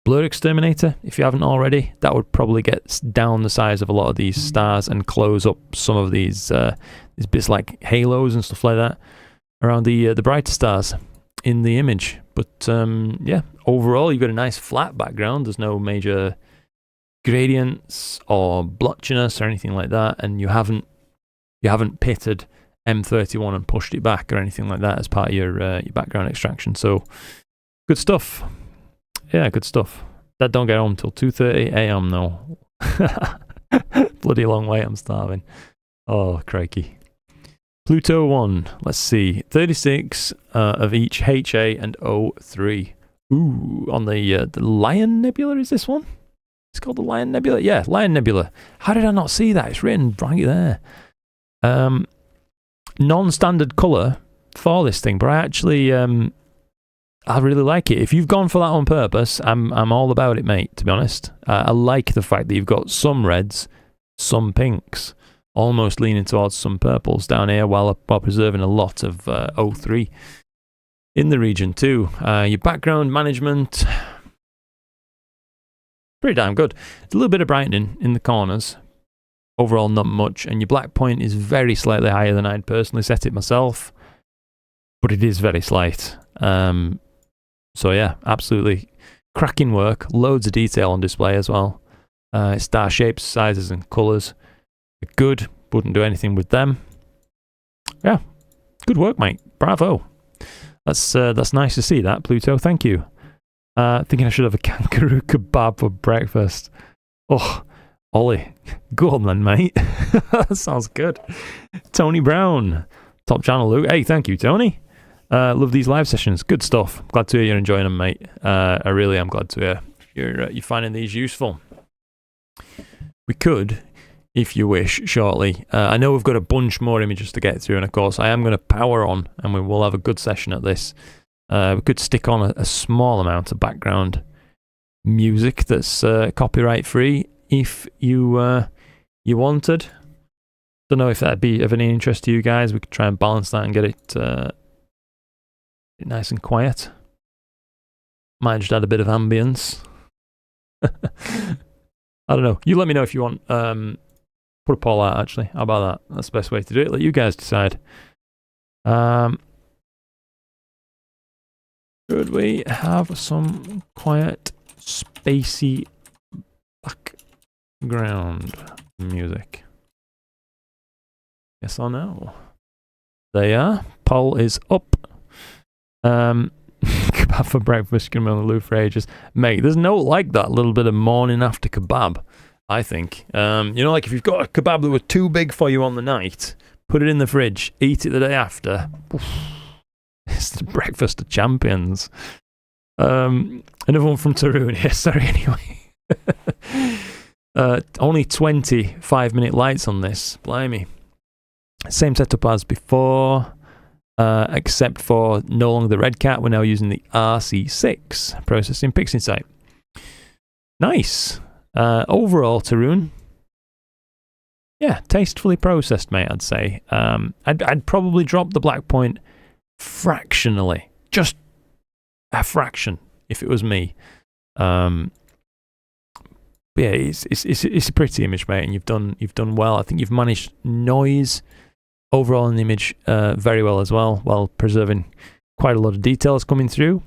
BlurXTerminator. If you haven't already, that would probably get down the size of a lot of these stars and close up some of these bits like halos and stuff like that around the brighter stars in the image. But yeah, overall you've got a nice flat background. There's no major gradients or blotchiness or anything like that, and you haven't pitted M31 and pushed it back or anything like that as part of your background extraction. So good stuff. Yeah, good stuff. That don't get home until 2:30 a.m. though. Bloody long way, I'm starving. Oh, crikey. Pluto 1, let's see. 36 of each HA and O3. Ooh, on the Lion Nebula, is this one? It's called the Lion Nebula? Yeah, Lion Nebula. How did I not see that? It's written right there. Non-standard colour for this thing, but I actually I really like it. If you've gone for that on purpose, I'm all about it, mate, to be honest. I like the fact that you've got some reds, some pinks, almost leaning towards some purples down here while preserving a lot of O3 in the region too. Your background management, pretty damn good. It's a little bit of brightening in the corners. Overall, not much. And your black point is very slightly higher than I'd personally set it myself. But it is very slight. So yeah, absolutely cracking work. Loads of detail on display as well. Star shapes, sizes and colours. Good. Wouldn't do anything with them. Yeah. Good work, mate. Bravo. That's nice to see that, Pluto. Thank you. Thinking I should have a kangaroo kebab for breakfast. Oh, Ollie. Go on then, mate. That sounds good. Tony Brown. Top channel, Luke. Hey, thank you, Tony. Love these live sessions. Good stuff. Glad to hear you're enjoying them, mate. I really am glad to hear you're finding these useful. We could, if you wish, shortly. I know we've got a bunch more images to get through, and of course I am going to power on, and we will have a good session at this. We could stick on a small amount of background music that's copyright free if you wanted. Don't know if that'd be of any interest to you guys. We could try and balance that and get it nice and quiet. Might just add a bit of ambience. I don't know. You let me know if you want. Put a poll out, actually. How about that? That's the best way to do it. Let you guys decide. Should we have some quiet, spacey background music? Yes or no? There you are. Poll is up. Kebab for breakfast, gonna be on the loo for ages. Mate, there's no like that little bit of morning after kebab, I think. You know, like if you've got a kebab that was too big for you on the night, put it in the fridge, eat it the day after. Oof. It's the breakfast of champions. Another one from Tarun here, sorry, anyway. Only 20 5-minute lights on this, blimey. Same setup as before. Except for no longer the Red Cat, we're now using the RC6 processing PixInsight. Nice. Overall, Tarun, yeah, tastefully processed, mate, I'd say. I'd probably drop the black point fractionally, just a fraction, if it was me. But yeah, it's a pretty image, mate, and you've done well. I think you've managed noise overall in the image very well as well, while preserving quite a lot of details coming through.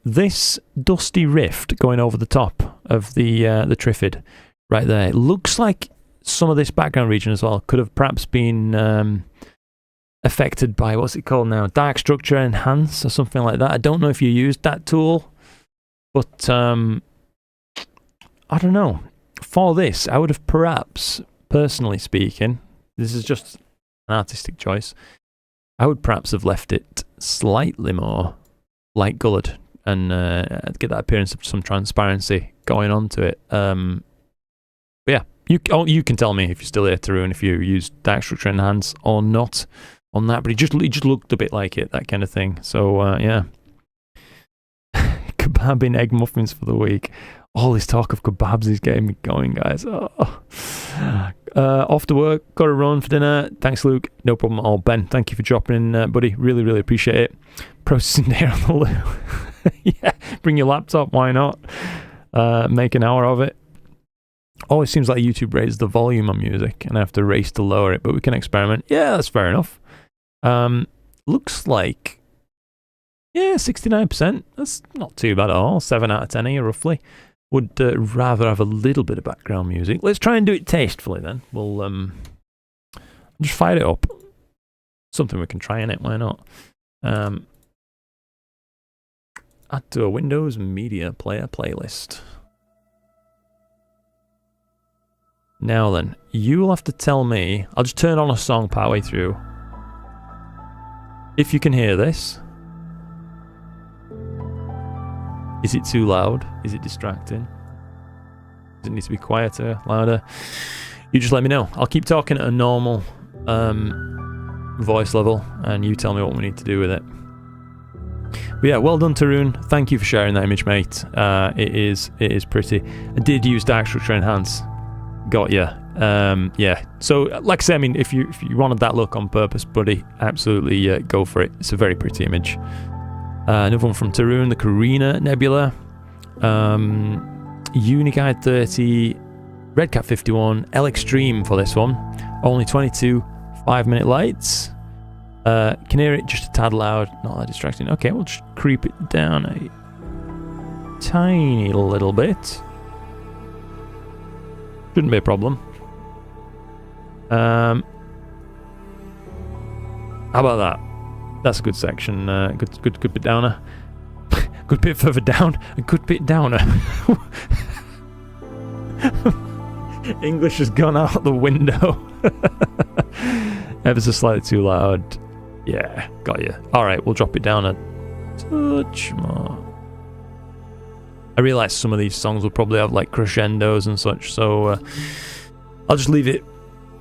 This dusty rift going over the top of the Trifid right there, it looks like some of this background region as well could have perhaps been affected by, what's it called now, dark structure enhance or something like that. I don't know if you used that tool, but I don't know. For this, I would have perhaps, personally speaking, this is just an artistic choice, I would perhaps have left it slightly more light coloured and get that appearance of some transparency going on to it. But yeah, you can tell me if you're still here, Tarun, if you use dark structure enhance or not on that, but it just looked a bit like it, that kind of thing. So yeah. Kebab in egg muffins for the week. All this talk of kebabs is getting me going, guys. Oh. Off to work, got to run for dinner. Thanks, Luke. No problem at all. Ben, thank you for dropping in, buddy. Really, really appreciate it. Processing day on the loo. Yeah, bring your laptop, why not? Make an hour of it. Always seems like YouTube raises the volume on music and I have to race to lower it, but we can experiment. Yeah, that's fair enough. Looks like, yeah, 69%. That's not too bad at all. 7 out of 10 here, roughly. Would rather have a little bit of background music. Let's try and do it tastefully then. We'll just fire it up. Something we can try in it, why not? Add to a Windows Media Player playlist. Now then, you'll have to tell me. I'll just turn on a song partway through. If you can hear this. Is it too loud? Is it distracting? Does it need to be quieter, louder? You just let me know. I'll keep talking at a normal voice level and you tell me what we need to do with it. But yeah, well done, Tarun. Thank you for sharing that image, mate. It is pretty. I did use dark structure enhance. Got ya. Yeah. So, like I say, I mean, if you wanted that look on purpose, buddy, absolutely go for it. It's a very pretty image. Another one from Tarun, the Carina Nebula. Uniguide 30, Redcat 51, L Extreme for this one. Only 22 5-minute lights. Can hear it just a tad loud, not that distracting. Okay, we'll just creep it down a tiny little bit. Shouldn't be a problem. How about that? That's a good section. Good bit downer. Good bit further down. A good bit downer. English has gone out the window. Ever so slightly too loud. Yeah, got you. Alright, we'll drop it down a touch more. I realise some of these songs will probably have like crescendos and such, so I'll just leave it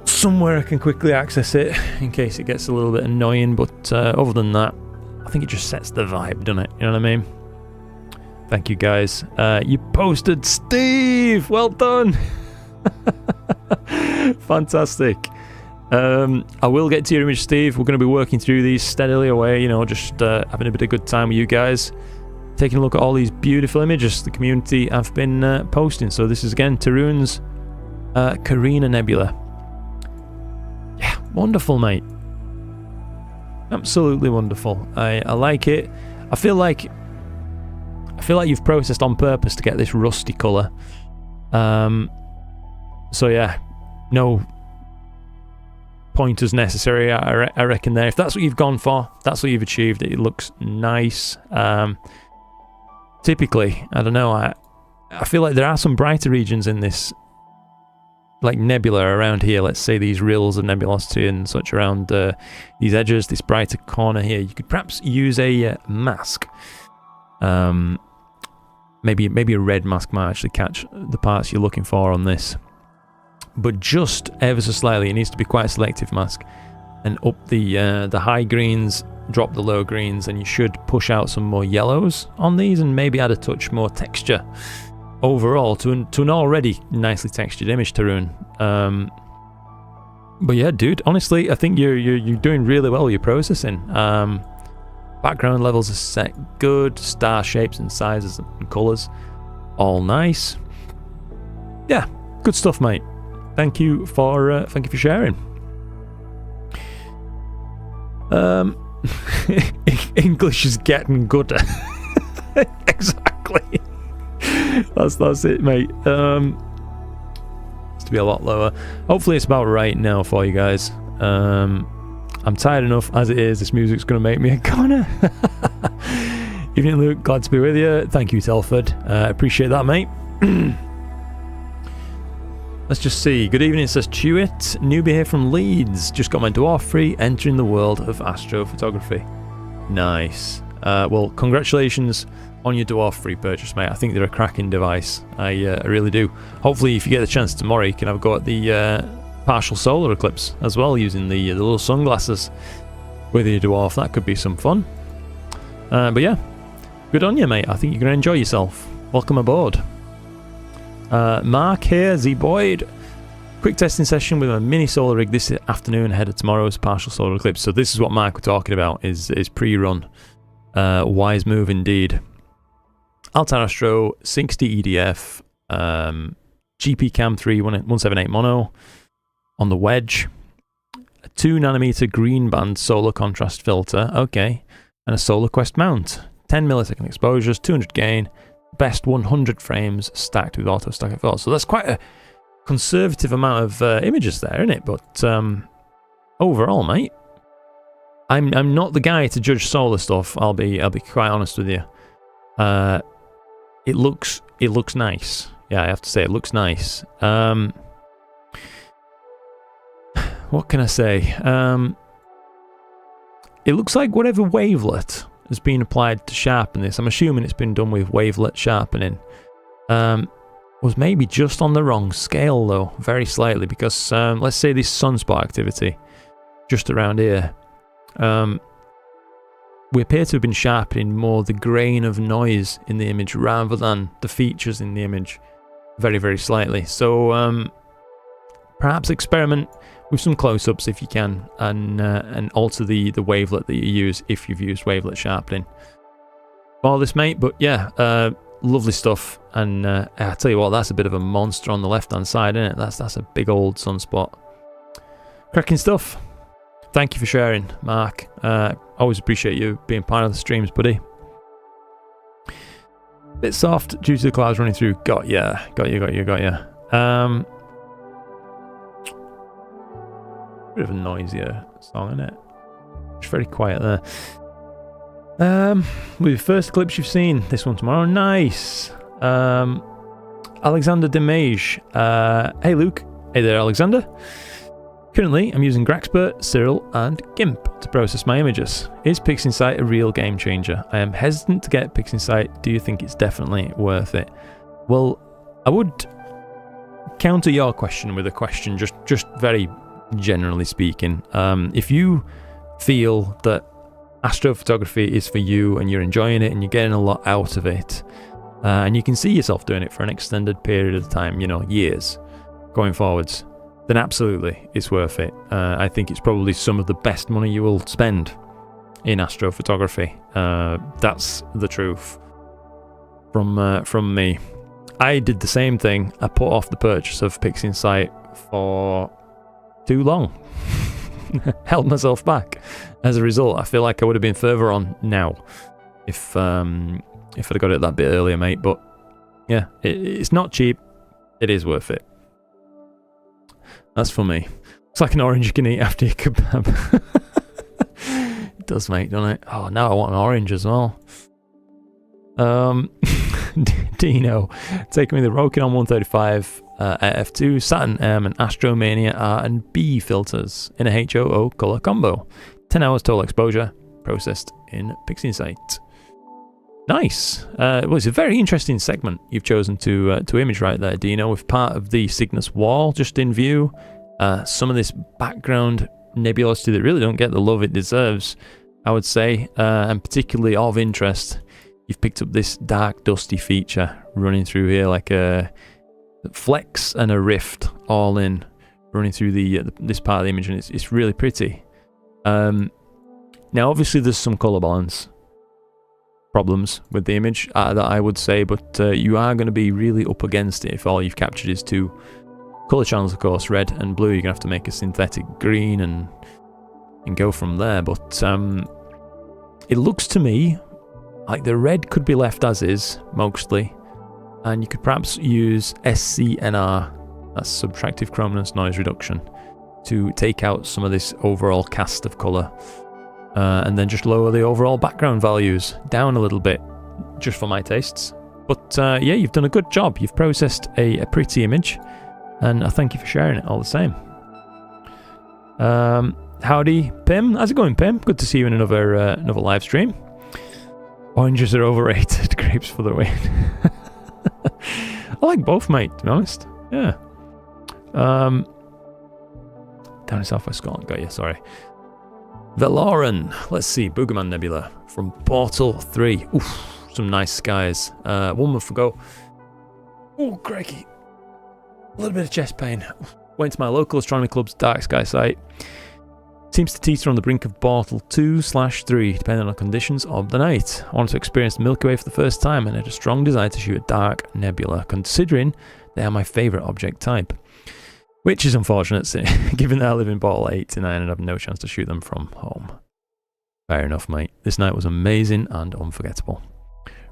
somewhere I can quickly access it in case it gets a little bit annoying, but other than that, I think it just sets the vibe, doesn't it? You know what I mean? Thank you guys. You posted Steve! Well done! Fantastic. I will get to your image, Steve. We're going to be working through these steadily away, you know, just having a bit of good time with you guys, taking a look at all these beautiful images the community have been posting. So this is again Tarun's Carina Nebula. Yeah, wonderful, mate. Absolutely wonderful. I like it. I feel like you've processed on purpose to get this rusty colour. So yeah, no pointers necessary, I reckon there. If that's what you've gone for, that's what you've achieved. It looks nice. Typically, I don't know, I feel like there are some brighter regions in this, like nebula around here. Let's say these rills of nebulosity and such around these edges, this brighter corner here. You could perhaps use a mask. Maybe a red mask might actually catch the parts you're looking for on this. But just ever so slightly, it needs to be quite a selective mask. And up the high greens, drop the low greens, and you should push out some more yellows on these and maybe add a touch more texture overall to an already nicely textured image, Tarun. But yeah, dude, honestly, I think you're doing really well with your processing. Background levels are set good, star shapes and sizes and colours, all nice. Yeah, good stuff, mate. Thank you for sharing. English is getting gooder. Exactly. That's it, mate. It's to be a lot lower. Hopefully it's about right now for you guys. I'm tired enough as it is. This music's going to make me a goner. Evening, Luke. Glad to be with you. Thank you, Telford. Appreciate that, mate. Let's just see. Good evening, says Chewit. Newbie here from Leeds. Just got my dwarf free, entering the world of astrophotography. Nice. Well, congratulations on your dwarf free purchase, mate. I think they're a cracking device. I really do. Hopefully, if you get the chance tomorrow, you can have a go at the partial solar eclipse as well, using the little sunglasses with your dwarf. That could be some fun. But yeah, good on you, mate. I think you're going to enjoy yourself. Welcome aboard. Mark here, Z Boyd. Quick testing session with a mini solar rig this afternoon ahead of tomorrow's partial solar eclipse. So this is what Mark was talking about, is pre-run. Wise move indeed. Altar Astro 60 EDF, GP Cam 3 178 mono on the wedge, a 2nm green band solar contrast filter, okay, and a Solar Quest mount. 10 millisecond exposures, 200 gain. Best 100 frames stacked with auto stack FL. So that's quite a conservative amount of images there, isn't it? But overall, mate, I'm not the guy to judge solar stuff. I'll be quite honest with you. It looks nice. Yeah, I have to say it looks nice. What can I say? It looks like whatever wavelet has been applied to sharpen this, I'm assuming it's been done with wavelet sharpening, was maybe just on the wrong scale though, very slightly, because let's say this sunspot activity just around here, we appear to have been sharpening more the grain of noise in the image rather than the features in the image very, very slightly. So perhaps experiment with some close-ups if you can, and alter the wavelet that you use if you've used wavelet sharpening for this, mate. But yeah, lovely stuff. And I tell you what, that's a bit of a monster on the left-hand side, isn't it? That's a big old sunspot. Cracking stuff. Thank you for sharing, Mark. Always appreciate you being part of the streams, buddy. Bit soft due to the clouds running through. Got ya. Bit of a noisier song, isn't it? It's very quiet there. With the first clips you've seen, this one tomorrow. Nice. Alexander Demage. Hey Luke. Hey there, Alexander. Currently, I'm using Graxpert, Cyril, and GIMP to process my images. Is PixInsight a real game changer? I am hesitant to get PixInsight. Do you think it's definitely worth it? Well, I would counter your question with a question, just very generally speaking. If you feel that astrophotography is for you and you're enjoying it and you're getting a lot out of it, and you can see yourself doing it for an extended period of time, you know, years going forwards, then absolutely it's worth it. I think it's probably some of the best money you will spend in astrophotography. That's the truth from me. I did the same thing. I put off the purchase of PixInsight for too long. Held myself back. As a result, I feel like I would have been further on now if I'd got it that bit earlier, mate. But yeah, it's not cheap. It is worth it. That's for me. It's like an orange you can eat after your kebab. It does, mate, doesn't it? Oh, now I want an orange as well. Dino, taking me the Rokinon 135 at f2, Saturn M and Astromania R and B filters in a HOO color combo. 10 hours total exposure, processed in PixInsight. Nice. Well, it's a very interesting segment you've chosen to image right there, Dino, with part of the Cygnus wall just in view. Some of this background nebulosity that really don't get the love it deserves, I would say, and particularly of interest. You've picked up this dark, dusty feature running through here, like a flex and a rift all in, running through this part of the image, and it's really pretty. Now, obviously, there's some color balance problems with the image that I would say, but you are going to be really up against it if all you've captured is two color channels, of course, red and blue. You're going to have to make a synthetic green and go from there. But it looks to me like the red could be left as is, mostly, and you could perhaps use SCNR, that's subtractive chrominance noise reduction, to take out some of this overall cast of color. And then just lower the overall background values down a little bit, just for my tastes. But yeah, you've done a good job. You've processed a pretty image, and I thank you for sharing it all the same. Howdy, Pim. How's it going, Pim? Good to see you in another live stream. Oranges are overrated. Grapes for the win. I like both, mate, to be honest. Yeah. Down in Southwest Scotland. Got you, sorry. Veloran, let's see, Boogerman Nebula from Portal 3. Oof, some nice skies. 1 month ago. Oh, crikey. A little bit of chest pain. Went to my local astronomy club's dark sky site. Seems to teeter on the brink of Portal 2/3, depending on conditions of the night. I wanted to experience the Milky Way for the first time and had a strong desire to shoot a dark nebula, considering they are my favourite object type. Which is unfortunate, given that I live in Portal 89 and have no chance to shoot them from home. Fair enough, mate. This night was amazing and unforgettable.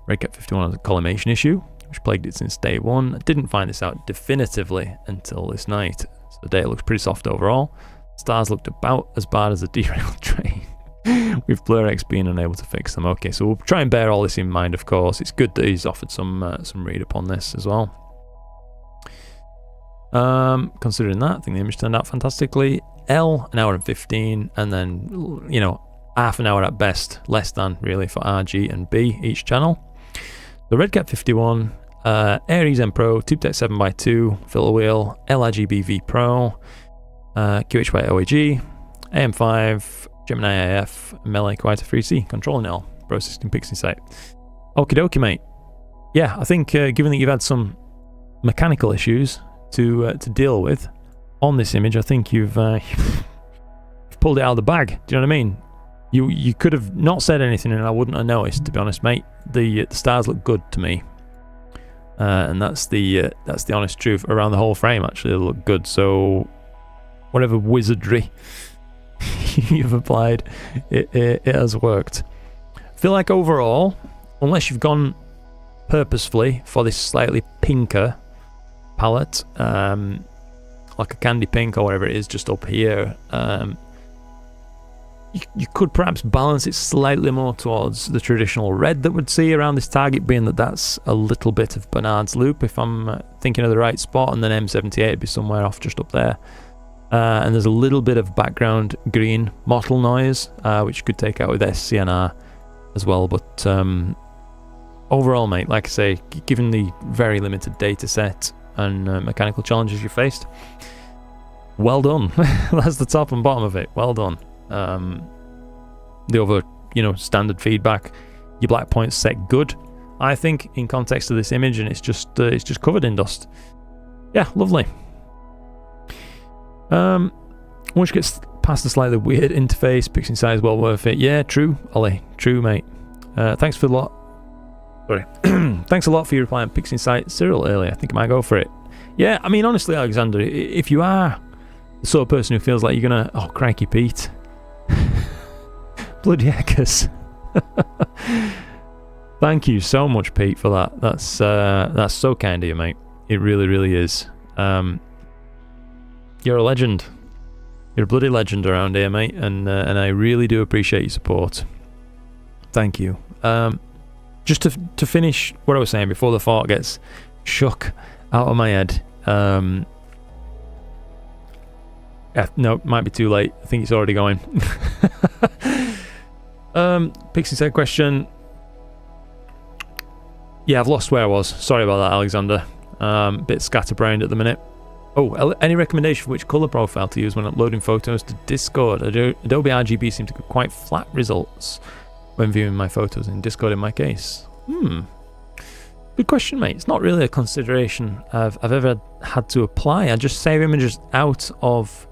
Redcat 51 has a collimation issue, which plagued it since day one. I didn't find this out definitively until this night. So the data looks pretty soft overall. Stars looked about as bad as a derailed train, with BlurX being unable to fix them. Okay, so we'll try and bear all this in mind, of course. It's good that he's offered some read up on this as well. Considering that, I think the image turned out fantastically. L, 1 hour and 15, and then, you know, half an hour at best, less than really for R, G, and B each channel. The Redcat 51, Aries M Pro, TubeTech 7x2, filter wheel, LRGB V Pro, QH by OAG, AM5, Gemini AF, Melee Quieter 3C, controlling it all, processing PixInsight. Okie dokie, mate. Yeah, I think given that you've had some mechanical issues to deal with on this image, I think you've pulled it out of the bag. Do you know what I mean? You could have not said anything and I wouldn't have noticed, to be honest, mate. The stars look good to me, and that's the honest truth. Around the whole frame, actually, they look good. So whatever wizardry you've applied, it has worked. I feel like overall, unless you've gone purposefully for this slightly pinker palette, like a candy pink or whatever it is just up here, you could perhaps balance it slightly more towards the traditional red that we'd see around this target, being that that's a little bit of Bernard's loop if I'm thinking of the right spot, and then M78 would be somewhere off just up there. And there's a little bit of background green mottle noise, which you could take out with SCNR as well. But overall, mate, like I say, given the very limited data set and mechanical challenges you faced, well done. That's the top and bottom of it. Well done. The other, standard feedback, your black point's set good, I think, in context of this image, and it's just covered in dust. Yeah, lovely. Once you get past the slightly weird interface, PixInsight is well worth it. Yeah, true, Ollie. True, mate. Thanks a lot for your reply on PixInsight Cyril earlier. I think I might go for it. Yeah, I mean, honestly, Alexander, if you are the sort of person who feels like you're gonna, oh, crikey, Pete. Bloody heckers. Thank you so much, Pete, for that. That's so kind of you, mate. It really, really is. You're a legend. You're a bloody legend around here, mate, and I really do appreciate your support. Thank you. Just to finish what I was saying before the thought gets shook out of my head. Yeah, no, might be too late. I think it's already going. PixInsight question. Yeah, I've lost where I was. Sorry about that, Alexander. Bit scatterbrained at the minute. Oh, any recommendation for which color profile to use when uploading photos to Discord? Adobe RGB seems to get quite flat results when viewing my photos in Discord in my case. Good question, mate. It's not really a consideration I've ever had to apply. I just save images out of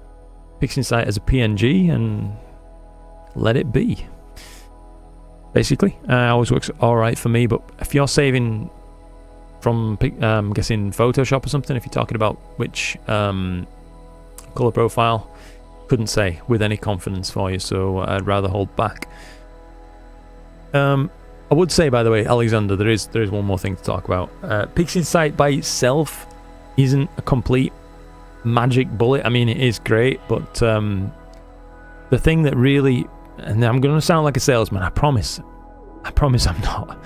PixInsight as a PNG and let it be. Basically, always works all right for me. But if you're saving from, I'm guessing Photoshop or something, if you're talking about which color profile, couldn't say with any confidence for you. So I'd rather hold back. I would say, by the way, Alexander, there is one more thing to talk about. PixInsight by itself isn't a complete magic bullet. I mean, it is great, but the thing that really, and I'm going to sound like a salesman, I promise I'm not.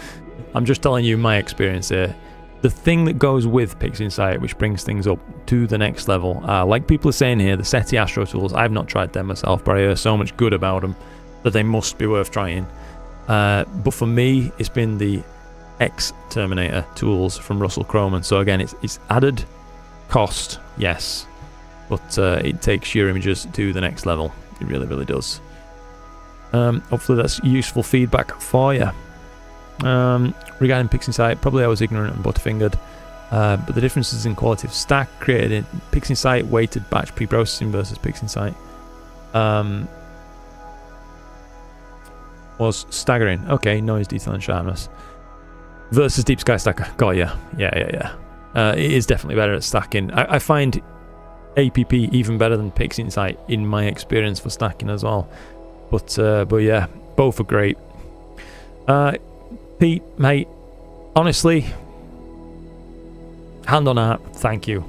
I'm just telling you my experience here. The thing that goes with PixInsight, which brings things up to the next level, like people are saying here, the SETI Astro tools, I've not tried them myself, but I hear so much good about them that they must be worth trying. But for me, it's been the XTerminator tools from Russell Croman. So again, it's added cost, yes, but it takes your images to the next level. It really, really does. Hopefully that's useful feedback for you. Regarding PixInsight, probably I was ignorant and butterfingered, but the differences in quality of stack created in PixInsight weighted batch pre-processing versus PixInsight was staggering. Okay, noise, detail and sharpness versus Deep Sky Stacker. Got ya. Yeah. It is definitely better at stacking. I find APP even better than PixInsight in my experience for stacking as well. But yeah, both are great. Pete, mate, honestly, hand on heart, thank you,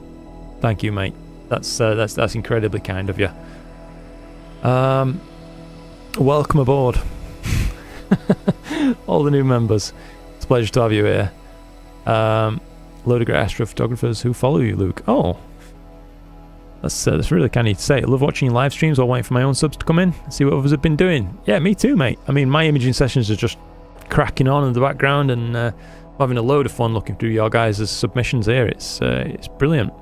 mate. That's incredibly kind of you. Welcome aboard. All the new members. It's a pleasure to have you here. Load of great astrophotographers who follow you, Luke. Oh, that's really kind of to say. I love watching your live streams while waiting for my own subs to come in and see what others have been doing. Yeah, me too, mate. I mean, my imaging sessions are just cracking on in the background, and having a load of fun looking through your guys' submissions here. It's brilliant.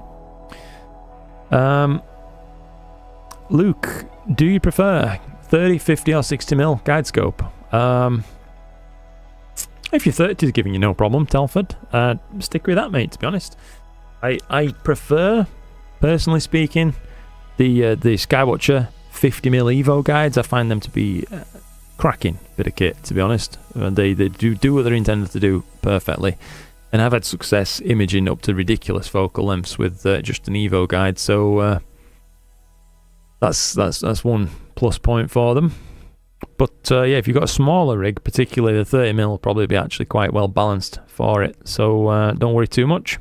Luke, do you prefer 30, 50 or 60mm guide scope. If your 30 is giving you no problem, Telford, stick with that, mate, to be honest. I prefer, personally speaking, the Skywatcher 50mm Evo guides. I find them to be cracking bit of kit, to be honest. They do what they're intended to do perfectly. And I've had success imaging up to ridiculous focal lengths with just an Evo guide, so that's one plus point for them. But yeah, if you've got a smaller rig, particularly the 30mm, will probably be actually quite well balanced for it. So don't worry too much.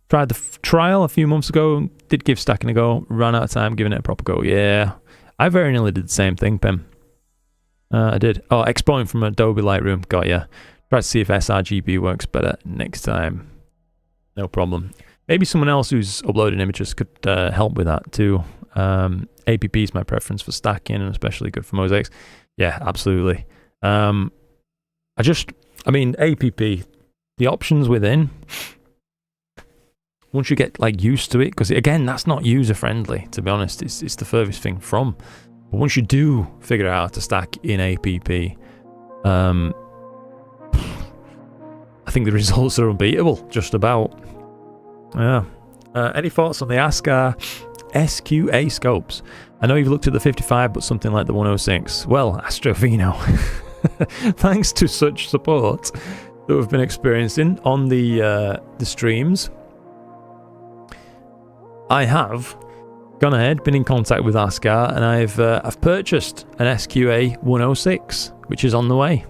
Tried the trial a few months ago, did give stacking a go, ran out of time giving it a proper go. Yeah, I very nearly did the same thing, Pim. I did. Oh, exporting from Adobe Lightroom, got ya. Try to see if sRGB works better next time. No problem. Maybe someone else who's uploading images could help with that too. APP is my preference for stacking, and especially good for mosaics. Yeah, absolutely. I mean, APP, the options within, once you get like used to it, because again, that's not user friendly, to be honest. It's the furthest thing from. But once you do figure out how to stack in APP, I think the results are unbeatable, just about. Yeah. Any thoughts on the ASCAR SQA scopes? I know you've looked at the 55, but something like the 106. Well, Astrovino, thanks to such support that we've been experiencing on the streams, I have gone ahead, been in contact with ASCAR, and I've purchased an SQA 106, which is on the way.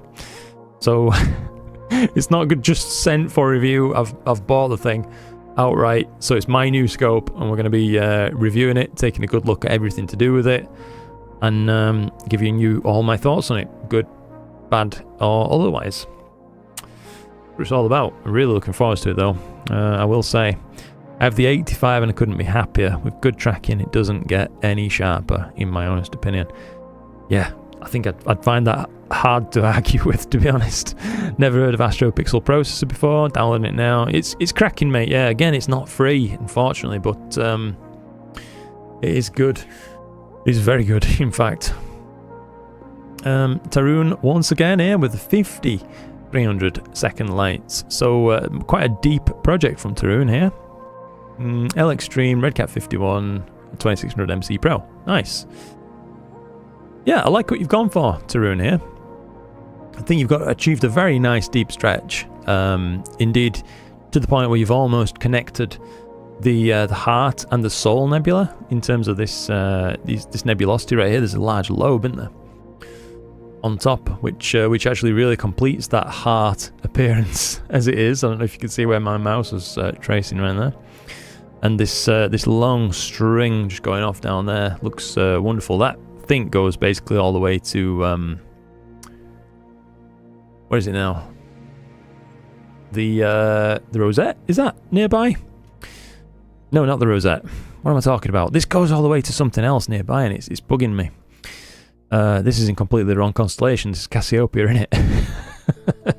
So it's not good just sent for review. I've bought the thing outright, so it's my new scope, and we're going to be reviewing it, taking a good look at everything to do with it, and giving you all my thoughts on it, good, bad, or otherwise. What it's all about. I'm really looking forward to it, though. I will say, I have the 85, and I couldn't be happier. With good tracking, it doesn't get any sharper, in my honest opinion. Yeah, I think I'd find that hard to argue with, to be honest. Never heard of AstroPixel processor before, downloading it now. It's cracking, mate. Yeah, again, it's not free, unfortunately, but it is good. It's very good, in fact. Tarun once again here with 50 300-second lights. So quite a deep project from Tarun here. L Extreme, Redcat 51, 2600 MC Pro. Nice. Yeah, I like what you've gone for, Tarun here. I think you've achieved a very nice deep stretch. Indeed, to the point where you've almost connected the heart and the soul nebula in terms of this nebulosity right here. There's a large lobe, isn't there, on top, which actually really completes that heart appearance as it is. I don't know if you can see where my mouse was tracing around there. And this long string just going off down there looks wonderful. That thing goes basically all the way to where is it now? The rosette, is that nearby? No, not the rosette. What am I talking about? This goes all the way to something else nearby, and it's bugging me. This is in completely the wrong constellation. This is Cassiopeia, isn't it?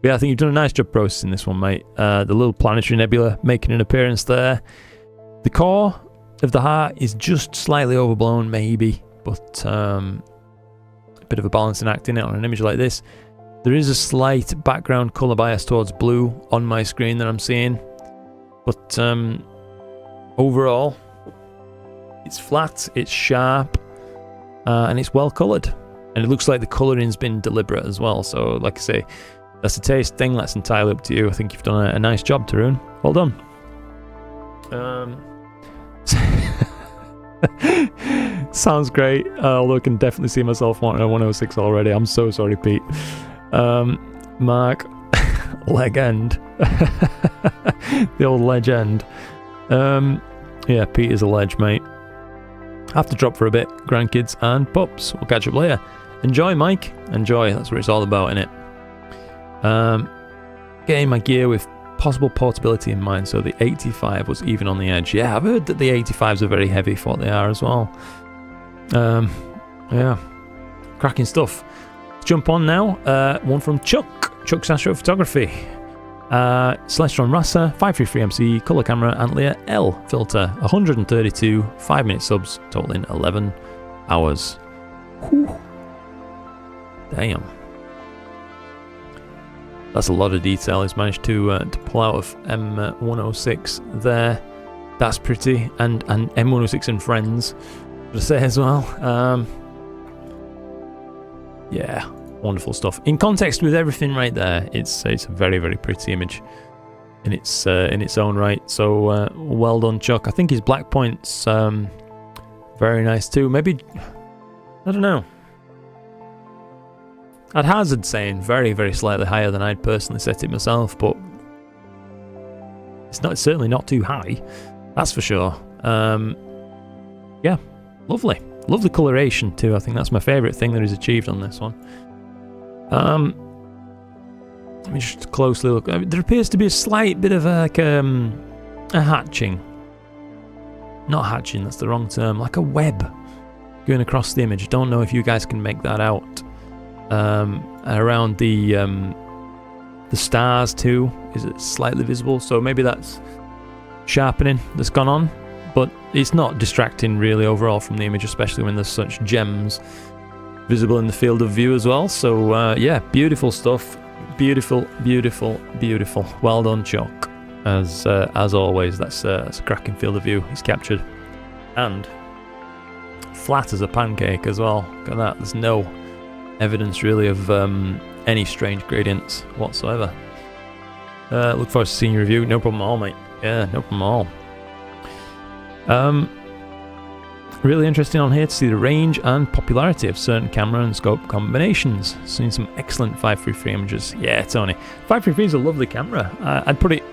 Yeah, I think you've done a nice job processing this one, mate. The little planetary nebula making an appearance there. The core of the heart is just slightly overblown, maybe, but a bit of a balancing act in it on an image like this. There is a slight background colour bias towards blue on my screen that I'm seeing, but overall, it's flat, it's sharp, and it's well coloured. And it looks like the colouring's been deliberate as well. So, like I say, that's a taste thing. That's entirely up to you. I think you've done a nice job, Tarun. Well done. Sounds great. Although I can definitely see myself wanting a 106 already. I'm so sorry, Pete. Mark, legend. The old legend. Yeah, Pete is a ledge, mate. Have to drop for a bit, grandkids and pups. We'll catch up later. Enjoy, Mike. Enjoy. That's what it's all about, innit? Getting my gear with possible portability in mind, so the 85 was even on the edge. Yeah, I've heard that the 85s are very heavy for what they are as well. Yeah, cracking stuff. Let's jump on now. One from Chuck's Astrophotography. Celestron Rasa, 533MC, colour camera, Antlia L filter, 132 5-minute subs, totaling 11 hours. Damn. That's a lot of detail he's managed to pull out of M106 there. That's pretty. And M106 and Friends, to say as well. Yeah, wonderful stuff. In context with everything right there, it's a very, very pretty image in its own right. So well done, Chuck. I think his black point's very nice too. Maybe, I don't know. I'd hazard saying very, very slightly higher than I'd personally set it myself, but it's certainly not too high. That's for sure. Yeah, lovely. Lovely coloration too. I think that's my favourite thing that he's achieved on this one. Let me just closely look. There appears to be a slight bit of a hatching. Not hatching, that's the wrong term. Like a web going across the image. Don't know if you guys can make that out. Around the stars too, is it slightly visible? So maybe that's sharpening that's gone on, but it's not distracting really overall from the image, especially when there's such gems visible in the field of view as well. So yeah, beautiful stuff. Beautiful, beautiful, beautiful. Well done, Chuck. As always, that's a cracking field of view he's captured, and flat as a pancake as well. Look at that. There's no evidence really of any strange gradients whatsoever. Look forward to seeing your review. No problem at all, mate. Yeah, no problem at all. Really interesting on here to see the range and popularity of certain camera and scope combinations. Seeing some excellent 533 images. Yeah, Tony. 533 is a lovely camera. I'd put it,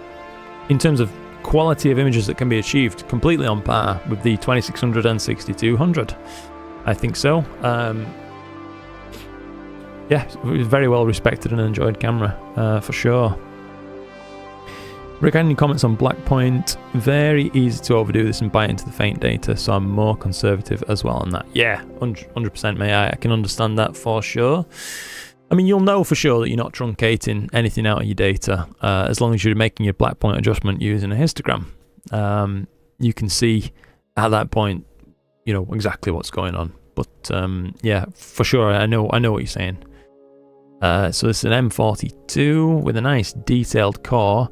in terms of quality of images that can be achieved, completely on par with the 2600 and 6200. I think so. Yeah, it was very well respected and enjoyed camera, for sure. Regarding comments on black point, very easy to overdo this and bite into the faint data, so I'm more conservative as well on that. Yeah, 100% mate, I can understand that for sure. I mean, you'll know for sure that you're not truncating anything out of your data, as long as you're making your black point adjustment using a histogram. You can see at that point, you know, exactly what's going on. But yeah, for sure, I know what you're saying. So this is an M42 with a nice detailed core.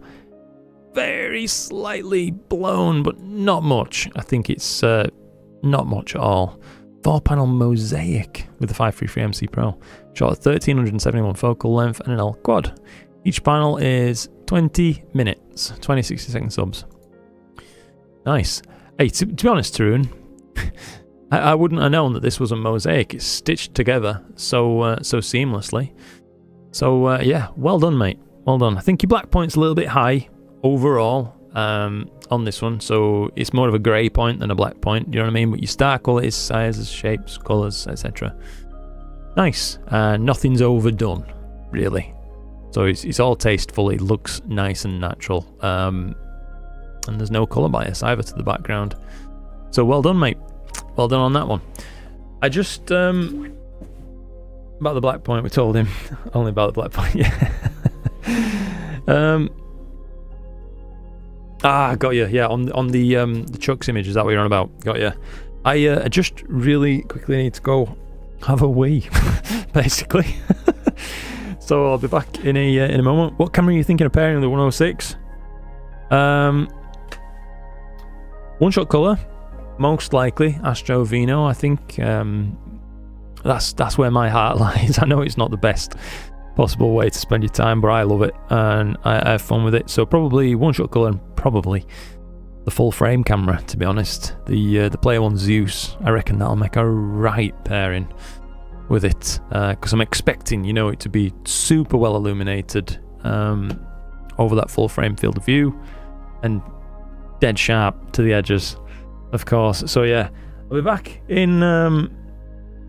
Very slightly blown, but not much. I think it's not much at all. 4-panel mosaic with the 533 MC Pro. Shot at 1371 focal length and an L quad. Each panel is 20 minutes, 20 60-second subs. Nice. Hey, to be honest, Tarun, I wouldn't have known that this was a mosaic. It's stitched together so seamlessly. So yeah, well done, mate. Well done. I think your black point's a little bit high overall on this one, so it's more of a grey point than a black point. You know what I mean? But your star qualities, sizes, shapes, colours, etc. Nice. Nothing's overdone, really. So it's all tasteful. It looks nice and natural. And there's no colour bias either to the background. So well done, mate. Well done on that one. I just about the black point, we told him only about the black point. Yeah. Got you. Yeah, on the Chuck's image. Is that what you're on about? Got you. I just really quickly need to go have a wee, basically. So I'll be back in a moment. What camera are you thinking of pairing with the 106? One shot color. Most likely Astro Vino. I think that's where my heart lies. I know it's not the best possible way to spend your time, but I love it and I have fun with it. So probably one shot color and probably the full frame camera, to be honest. The Player One Zeus, I reckon that'll make a right pairing with it, because I'm expecting, you know, it to be super well illuminated over that full frame field of view and dead sharp to the edges, of course. So yeah, I'll be back in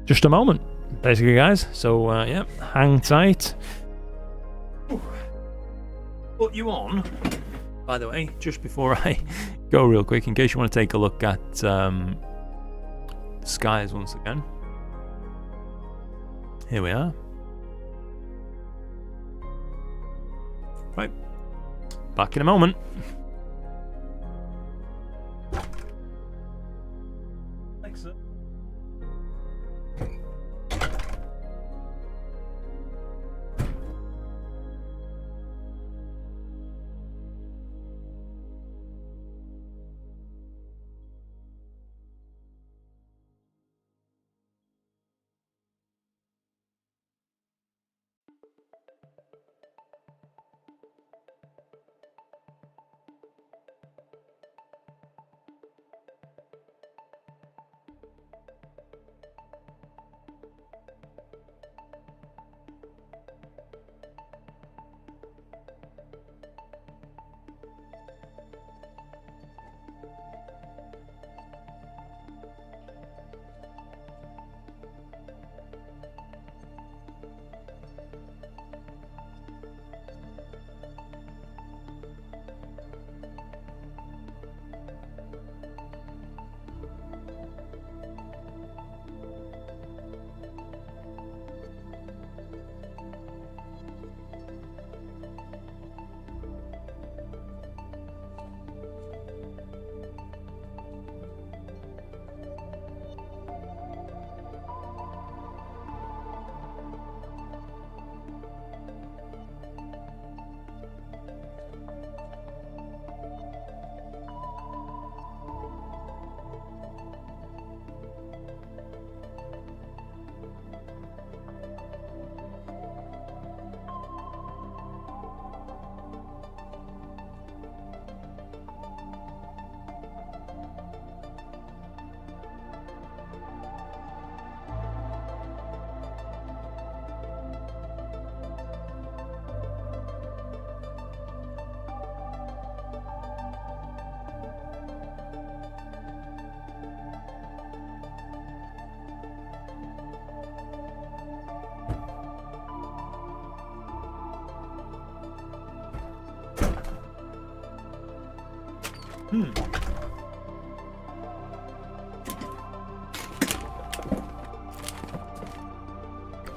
just a moment, basically, guys. So yeah, hang tight. Put you on, by the way, just before I go real quick, in case you want to take a look at the skies once again. Here we are. Right, back in a moment. Thanks, sir.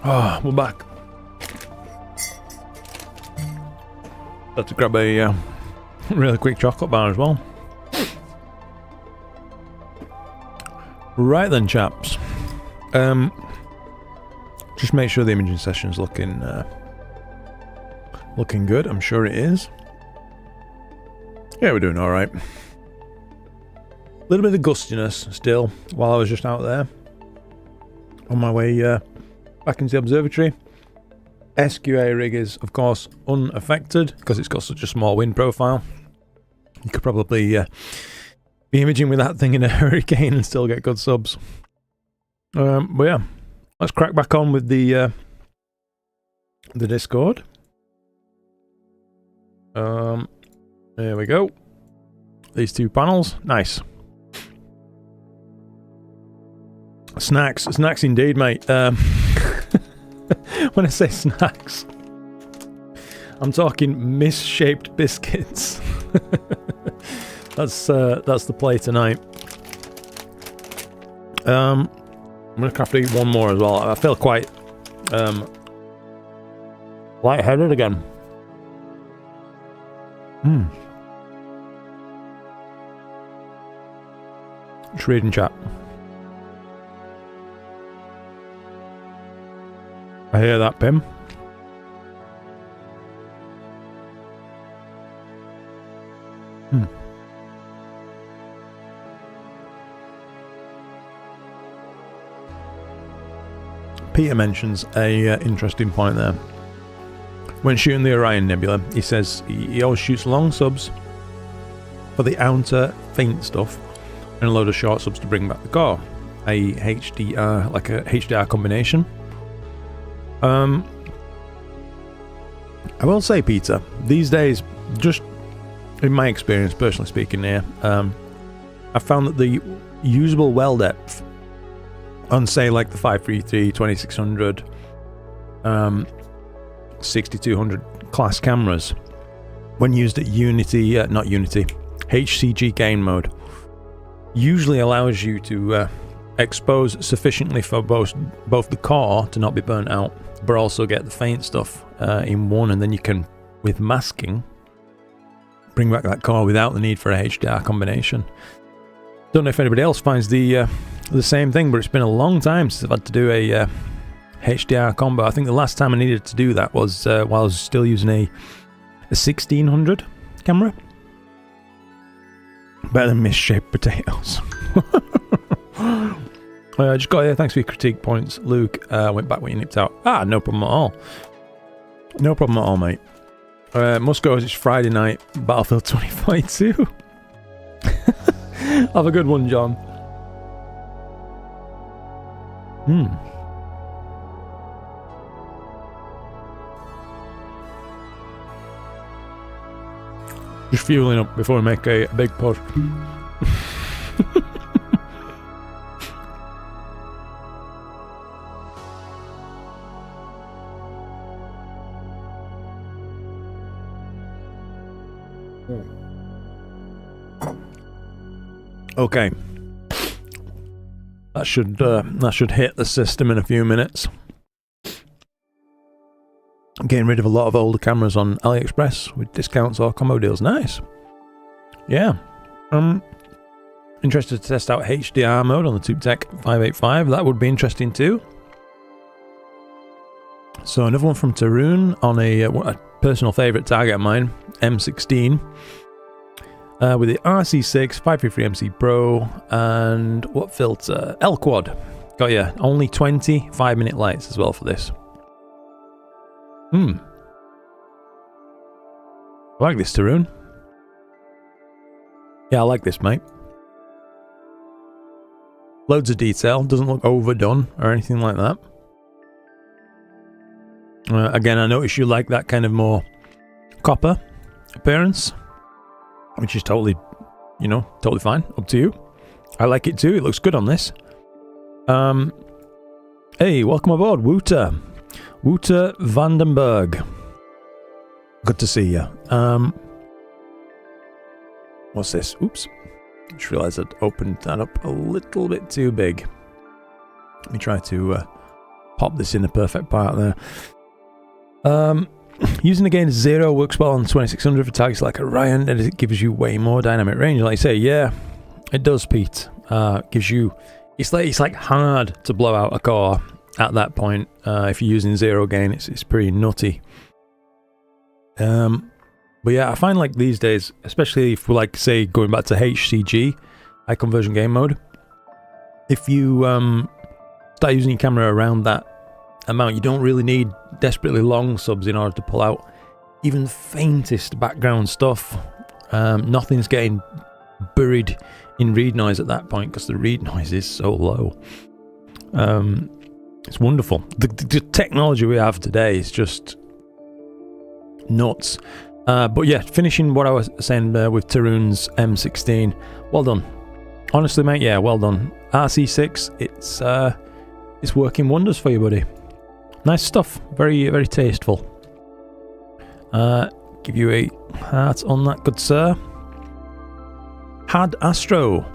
Oh, we're back. Got to grab a really quick chocolate bar as well. Right then, chaps. Just make sure the imaging session's looking good. I'm sure it is. Yeah, we're doing all right. A little bit of gustiness still while I was just out there on my way back into the observatory. SQA rig is, of course, unaffected because it's got such a small wind profile. You could probably be imaging with that thing in a hurricane and still get good subs. But yeah, let's crack back on with the Discord. There we go. These two panels, nice. Snacks indeed, mate. When I say snacks, I'm talking misshaped biscuits. That's the play tonight. I'm gonna have to eat one more as well. I feel quite lightheaded again. Just reading chat. I hear that, Pim. Peter mentions a interesting point there. When shooting the Orion Nebula, he says he always shoots long subs for the outer faint stuff and a load of short subs to bring back the core. A HDR, like a HDR combination. I will say, Peter, these days, just in my experience, personally speaking here, I found that the usable well depth on, say, like the 533, 2600, 6200 class cameras, when used at HCG gain mode, usually allows you to expose sufficiently for both the core to not be burnt out, but also get the faint stuff in one, and then you can, with masking, bring back that core without the need for a HDR combination. Don't know if anybody else finds the same thing, but it's been a long time since I've had to do a HDR combo. I think the last time I needed to do that was while I was still using a 1600 camera. Better than misshaped potatoes. Just got here. Thanks for your critique points, Luke. Went back when you nipped out. No problem at all. No problem at all, mate. Must go as it's Friday night. Battlefield 2042. Have a good one, John. Just fueling up before we make a big push. Okay, that should hit the system in a few minutes. I'm getting rid of a lot of older cameras on AliExpress with discounts or combo deals. Nice. Yeah. Interested to test out HDR mode on the TubeTech 585. That would be interesting too. So another one from Tarun on a personal favourite target of mine, M16. With the RC6, 533MC Pro, and what filter? L-Quad. Got ya. Only 20 5-minute lights as well for this. I like this, Tarun. Yeah, I like this, mate. Loads of detail. Doesn't look overdone or anything like that. Again, I notice you like that kind of more copper appearance, which is totally, totally fine. Up to you. I like it too. It looks good on this. Hey, welcome aboard, Wouter Vandenberg. Good to see you. What's this? Oops. Just realised I'd opened that up a little bit too big. Let me try to pop this in the perfect part there. Using again 0 works well on 2600 for targets like Orion, and it gives you way more dynamic range. Like I say, yeah, it does, Pete. Gives you, it's like hard to blow out a core at that point. If you're using 0 gain, it's pretty nutty. But yeah, I find like these days, especially if we're like, say, going back to HCG, high conversion game mode, if you start using your camera around that amount, you don't really need desperately long subs in order to pull out even the faintest background stuff. Nothing's getting buried in read noise at that point because the read noise is so low. It's wonderful. The technology we have today is just nuts. But yeah, finishing what I was saying with Tarun's M16, well done. Honestly, mate, yeah, well done. RC6, it's working wonders for you, buddy. Nice stuff. Very, very tasteful. Give you a heart on that, good sir. Had Astro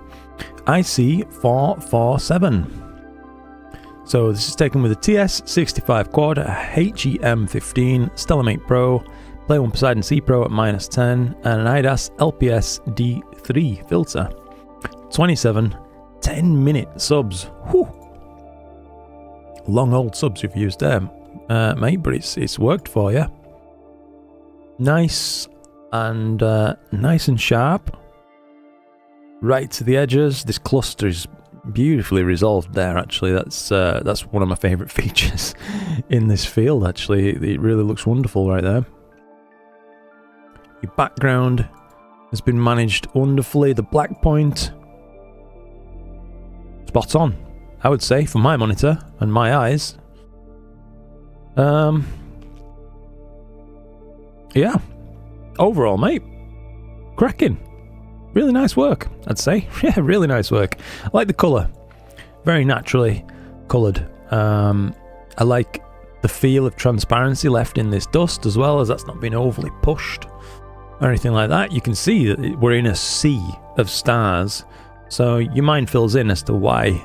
IC447. So this is taken with a TS65 quad, a HEM15 Stellamate Pro, Play 1 Poseidon C Pro at -10, and an IDAS LPS D3 filter. 27 10-minute subs. Whew. Long old subs you've used there, mate, but it's worked for you. Nice and sharp. Right to the edges. This cluster is beautifully resolved there. Actually, that's one of my favourite features in this field. Actually, it really looks wonderful right there. Your background has been managed wonderfully. The black point, spot on, I would say, for my monitor and my eyes. Yeah. Overall, mate, cracking. Really nice work, I'd say. Yeah, really nice work. I like the colour. Very naturally coloured. I like the feel of transparency left in this dust, as well as that's not been overly pushed or anything like that. You can see that we're in a sea of stars, so your mind fills in as to why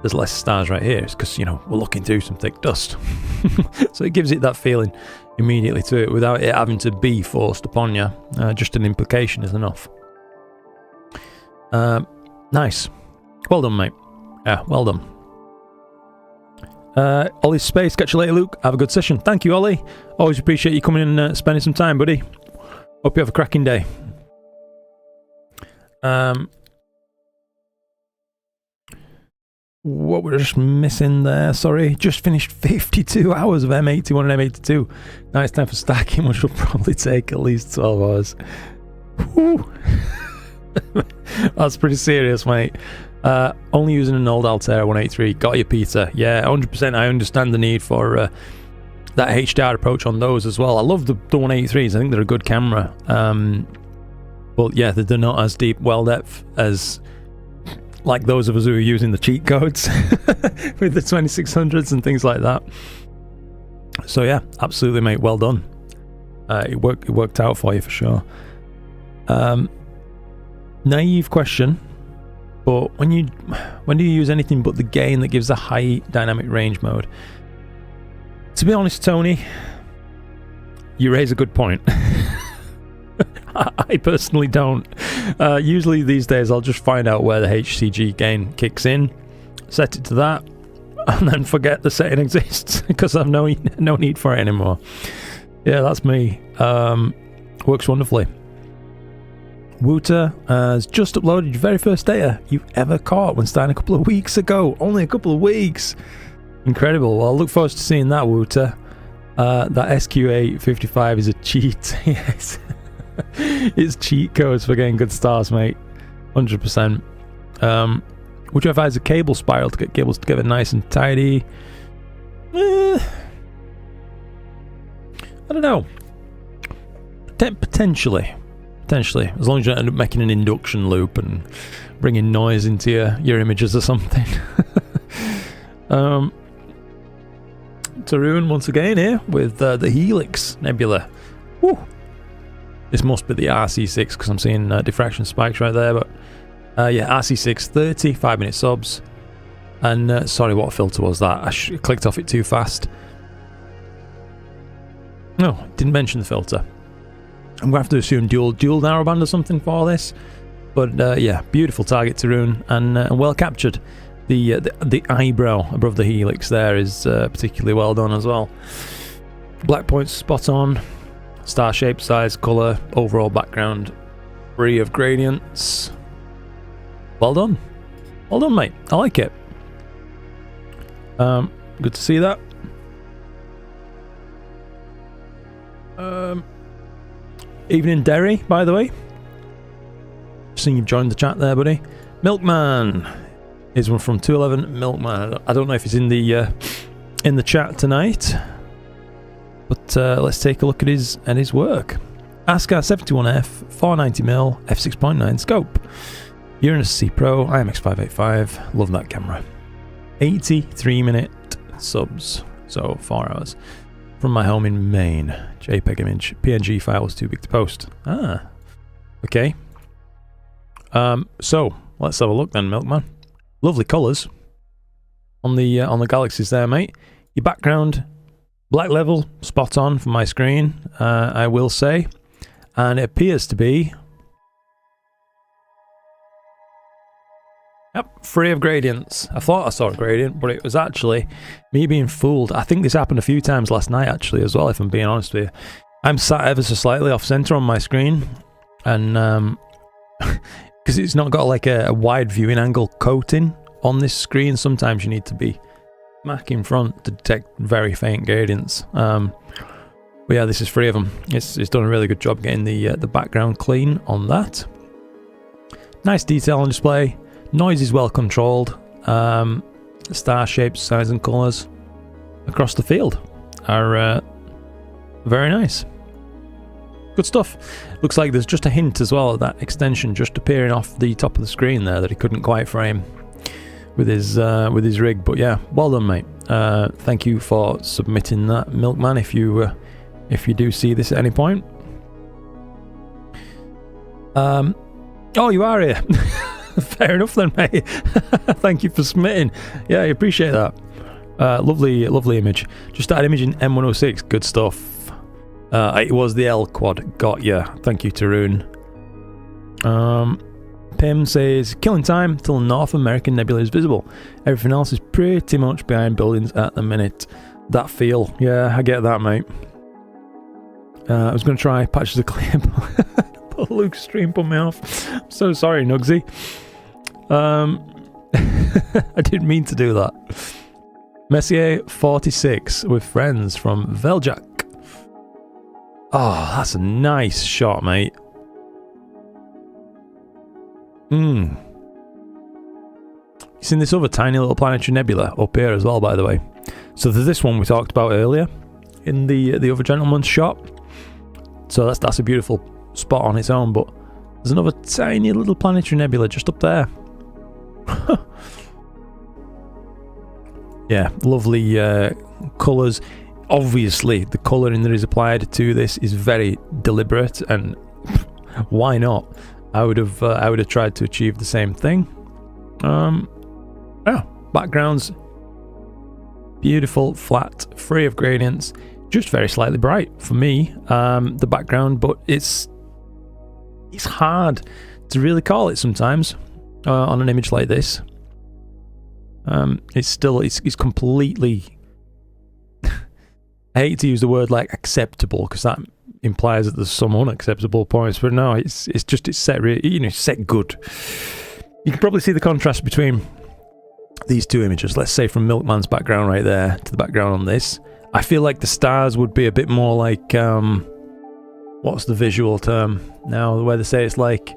there's less stars right here. It's because, you know, we're looking through some thick dust. So it gives it that feeling immediately to it without it having to be forced upon you. Just an implication is enough. Nice. Well done, mate. Yeah, well done. Ollie's Space, catch you later, Luke. Have a good session. Thank you, Ollie. Always appreciate you coming in and spending some time, buddy. Hope you have a cracking day. What we're just missing there, sorry. Just finished 52 hours of M81 and M82. Now it's time for stacking, which will probably take at least 12 hours. Whew. That's pretty serious, mate. Only using an old Altera 183. Got you, Peter. Yeah, 100%. I understand the need for that HDR approach on those as well. I love the 183s. I think they're a good camera. But yeah, they're not as deep well depth as like those of us who are using the cheat codes with the 2600s and things like that. So yeah, absolutely, mate. Well done. It worked out for you for sure. Naive question, but when do you use anything but the gain that gives a high dynamic range mode? To be honest, Tony, you raise a good point. I personally don't. Usually these days I'll just find out where the HCG gain kicks in, set it to that, and then forget the setting exists because I've no need for it anymore. Yeah, that's me. Works wonderfully. Wooter has just uploaded your very first data you've ever caught when starting a couple of weeks ago. Only a couple of weeks. Incredible. Well, I look forward to seeing that, Wooter. That SQA55 is a cheat. Yes. It's cheat codes for getting good stars, mate. 100%. Would you advise a cable spiral to get cables together nice and tidy? I don't know. Potentially, as long as you don't end up making an induction loop and bringing noise into your images or something. Tarun once again here with the Helix Nebula. Woo. This must be the RC6 because I'm seeing diffraction spikes right there. But yeah, RC6, 35-minute subs. And sorry, what filter was that? I clicked off it too fast. No, didn't mention the filter. I'm going to have to assume dual narrowband or something for this. But yeah, beautiful target to ruin and well captured. The eyebrow above the helix there is particularly well done as well. Black points spot on. Star shape, size, colour, overall background free of gradients. Well done. Well done, mate. I like it. Good to see that. Evening Derry, by the way. Seeing you've joined the chat there, buddy. Milkman. Here's one from 211 Milkman. I don't know if he's in the chat tonight, but let's take a look at his work. ASCAR 71F, 490mm, f6.9 scope. Uranus C Pro, IMX585. Love that camera. 83-minute subs, so 4 hours. From my home in Maine. JPEG image. PNG file was too big to post. Ah, okay. So let's have a look then, Milkman. Lovely colours on the galaxies there, mate. Your background, black level, spot on for my screen, I will say, and it appears to be, yep, free of gradients. I thought I saw a gradient, but it was actually me being fooled. I think this happened a few times last night actually as well, if I'm being honest with you. I'm sat ever so slightly off center on my screen, and because it's not got like a wide viewing angle coating on this screen, sometimes you need to be smack in front to detect very faint gradients. But yeah, this is free of them. It's done a really good job getting the background clean on that. Nice detail on display. Noise is well controlled. Star shapes, size and colours across the field are very nice. Good stuff. Looks like there's just a hint as well of that extension just appearing off the top of the screen there that he couldn't quite frame with his rig. But yeah, well done, mate. Thank you for submitting that, Milkman. If you do see this at any point. Oh, you are here. Fair enough then, mate. Thank you for submitting. Yeah, I appreciate that. Lovely image. Just that image in M106. Good stuff. It was the L quad. Got ya. Thank you, Tarun. Pim says, killing time till North American nebula is visible. Everything else is pretty much behind buildings at the minute. That feel. Yeah, I get that, mate. I was going to try patches of clip. But Luke's stream put me off. I'm so sorry, Nugsy. I didn't mean to do that. Messier 46 with friends from Veljak. Oh, that's a nice shot, mate. You've seen this other tiny little planetary nebula up here as well, by the way. So there's this one we talked about earlier in the other gentleman's shot. So that's a beautiful spot on its own, but there's another tiny little planetary nebula just up there. Yeah, lovely colours. Obviously, the colouring that is applied to this is very deliberate, and why not? I would have tried to achieve the same thing. Yeah, backgrounds beautiful, flat, free of gradients, just very slightly bright for me. The background, but it's hard to really call it sometimes on an image like this. It's completely. I hate to use the word like acceptable because that implies that there's some unacceptable points, but no, it's set set good. You can probably see the contrast between these two images. Let's say from Milkman's background right there to the background on this. I feel like the stars would be a bit more like what's the visual term now? Where they say it's like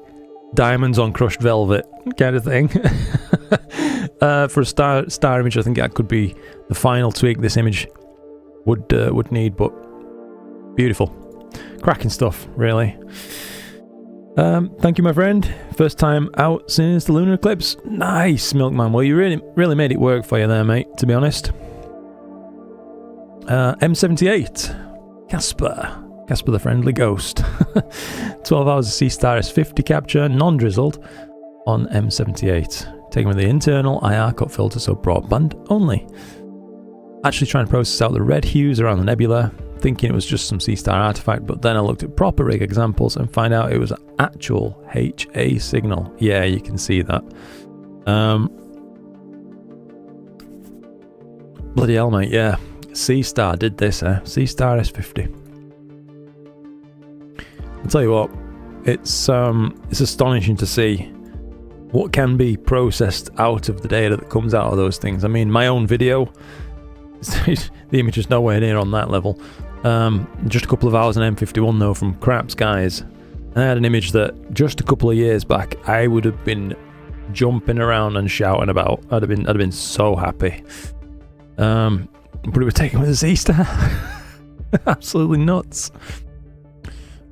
diamonds on crushed velvet kind of thing. For a star image, I think that could be the final tweak this image would need, but beautiful, cracking stuff, really. Thank you, my friend. First time out since the lunar eclipse. Nice, Milkman. Well, you really made it work for you there, mate, to be honest. M78 Casper. Casper the Friendly Ghost. 12 hours of C-Star S50 capture, non-drizzled, on M78. Taken with the internal IR cut filter, so broadband only. Actually trying to process out the red hues around the nebula, thinking it was just some C-Star artifact, but then I looked at proper rig examples and find out it was an actual HA signal. Yeah, you can see that. Bloody hell, mate, yeah. C-Star did this, C-Star S50. I'll tell you what, it's astonishing to see what can be processed out of the data that comes out of those things. I mean, my own video, the image is nowhere near on that level. Just a couple of hours in M51 though from crap skies. I had an image that just a couple of years back I would have been jumping around and shouting about. I'd have been so happy. But it was taken with a Z-Star. Absolutely nuts.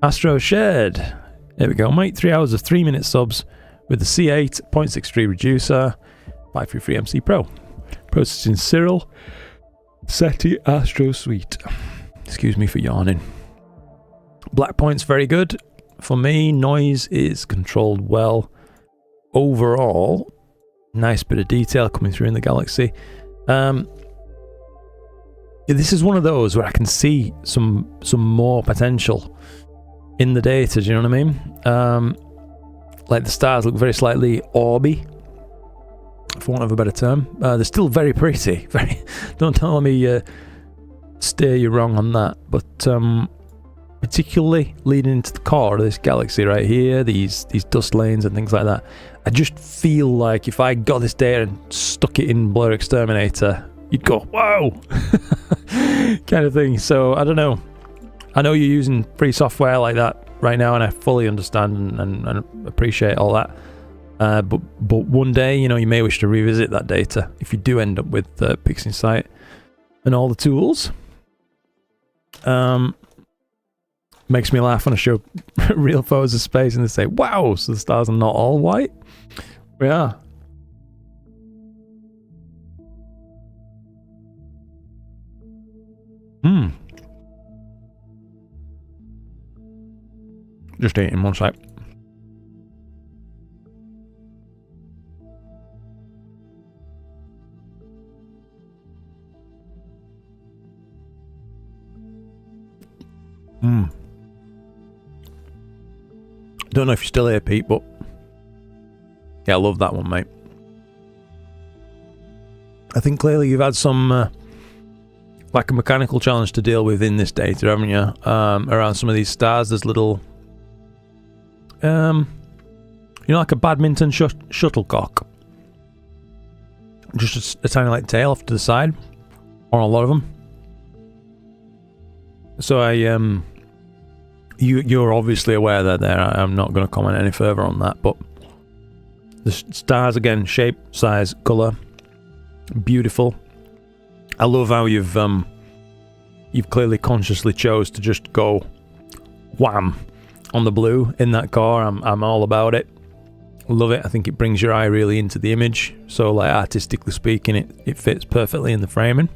Astro shared. There we go, mate. 3 hours of 3-minute subs with the C8 0.63 reducer, 533 MC Pro. Processing Cyril SETI Astro Suite. Excuse me for yawning. Black point's very good. For me, noise is controlled well. Overall, nice bit of detail coming through in the galaxy. This is one of those where I can see some more potential in the data, do you know what I mean? Like the stars look very slightly orby, for want of a better term. They're still very pretty. Don't tell me steer you wrong on that, but particularly leading into the core of this galaxy right here, these dust lanes and things like that, I just feel like if I got this data and stuck it in BlurXTerminator, you'd go, whoa! kind of thing. So, I don't know. I know you're using free software like that right now, and I fully understand and appreciate all that. But one day, you know, you may wish to revisit that data if you do end up with PixInsight and all the tools. Makes me laugh when I show real photos of space and they say, wow, so the stars are not all white? Yeah. Just eating one sec. Don't know if you're still here, Pete, but yeah, I love that one, mate. I think clearly you've had some like a mechanical challenge to deal with in this data, haven't you? Around some of these stars, there's little you know, like a badminton shuttlecock. Just a tiny like tail off to the side on a lot of them. So you're obviously aware that there. I'm not going to comment any further on that, but the stars again, shape, size, color, beautiful. I love how you've clearly consciously chose to just go wham on the blue in that core. I'm all about it. Love it. I think it brings your eye really into the image. So, like, artistically speaking, it fits perfectly in the framing.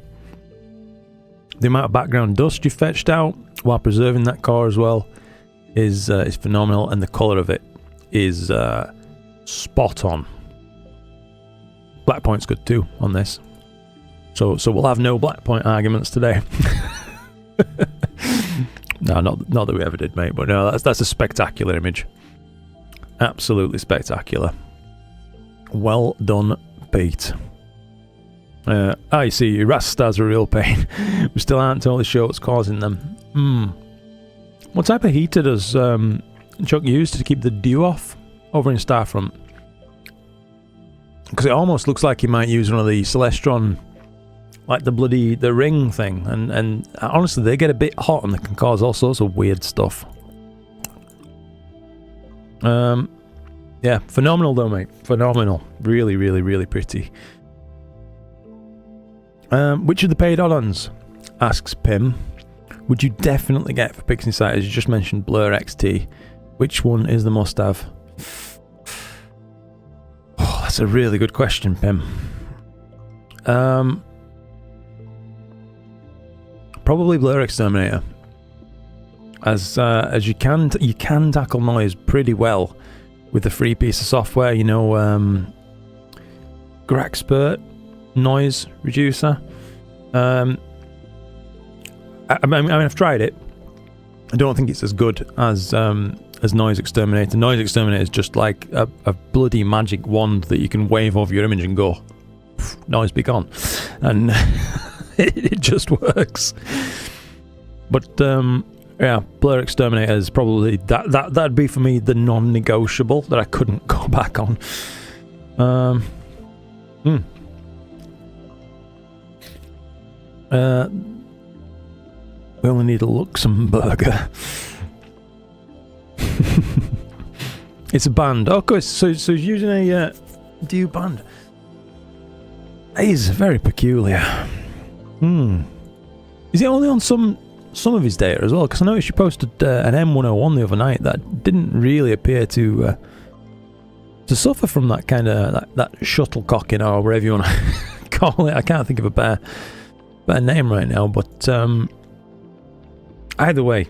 The amount of background dust you fetched out while preserving that core as well is phenomenal, and the color of it is spot on. Black point's good too on this. So we'll have no black point arguments today. No, not that we ever did, mate. But no, that's a spectacular image. Absolutely spectacular. Well done, Pete. I see you. Ras stars are a real pain. We still aren't totally sure what's causing them. What type of heater does Chuck use to keep the dew off over in Starfront? Because it almost looks like he might use one of the Celestron, like the ring thing, and honestly they get a bit hot and they can cause all sorts of weird stuff. Yeah, phenomenal though, mate. Phenomenal. Really, really, really pretty. Which of the paid add-ons, asks Pim, would you definitely get for PixInsight? As you just mentioned, BlurXT. Which one is the must-have? Oh, that's a really good question, Pim. Probably BlurXTerminator. as you can tackle noise pretty well with the free piece of software. You know, GradientXpert noise reducer. I mean, I've tried it. I don't think it's as good as NoiseXTerminator. NoiseXTerminator is just like a bloody magic wand that you can wave over your image and go, noise be gone, and it just works. But yeah, BlurXTerminator is probably that'd be for me the non-negotiable that I couldn't go back on. We only need a Luxembourger. It's a band. Oh, good. So he's using a DU band. He's very peculiar. Is it only on some of his data as well? Because I noticed you posted an M101 the other night that didn't really appear to suffer from that kind of that shuttlecocking or whatever you want to call it. I can't think of a better name right now, but either way,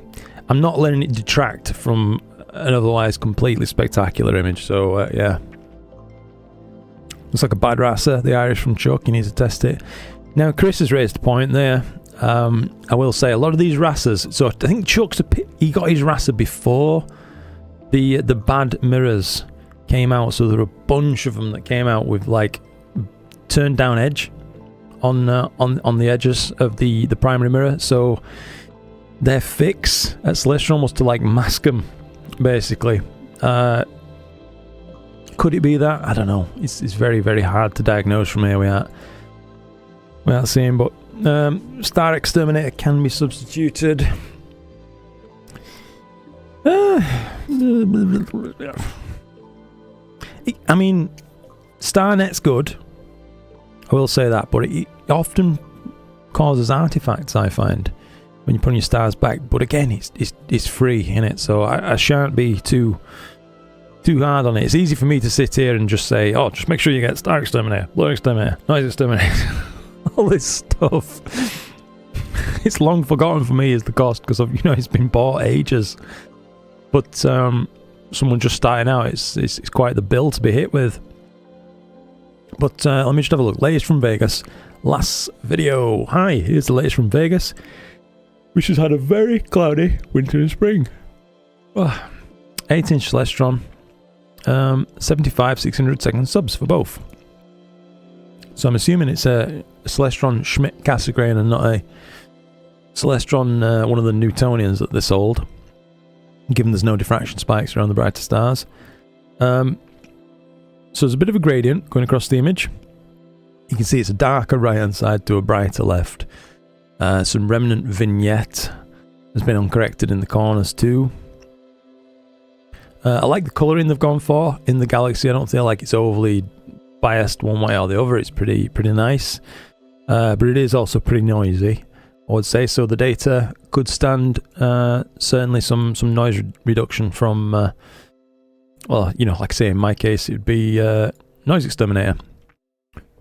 I'm not letting it detract from an otherwise completely spectacular image. So yeah, looks like a bad raster, the Irish from Chuck. You need to test it. Now Chris has raised a point there. I will say a lot of these rasters, so I think Chuck's he got his raster before the bad mirrors came out, so there were a bunch of them that came out with like turned down edge on the edges of the primary mirror. So their fix at Celestron was to like mask them, basically. Could it be that? I don't know. It's very, very hard to diagnose from here without seeing, but StarXTerminator can be substituted. I mean, StarNet's good, I will say that, but it often causes artifacts, I find, when you're putting your stars back. But again, it's free in it, so I shan't be too hard on it. It's easy for me to sit here and just say, oh, just make sure you get StarXTerminator, BlurXTerminator, NoiseXTerminator, all this stuff. It's long forgotten for me is the cost, because it's been bought ages. But someone just starting out, it's quite the bill to be hit with. But let me just have a look. Latest from Vegas. Last video. Hi, here's the latest from Vegas, which has had a very cloudy winter and spring. 8-inch Celestron. 75 600-second subs for both. So I'm assuming it's a Celestron Schmidt Cassegrain and not a Celestron, one of the Newtonians that they sold, given there's no diffraction spikes around the brighter stars. So there's a bit of a gradient going across the image. You can see it's a darker right hand side to a brighter left. Some remnant vignette has been uncorrected in the corners too. I like the colouring they've gone for in the Galaxy. I don't feel like it's overly biased one way or the other. It's pretty nice, but it is also pretty noisy, I would say. So the data could stand certainly some noise reduction from well, like I say, in my case, it'd be NoiseXTerminator.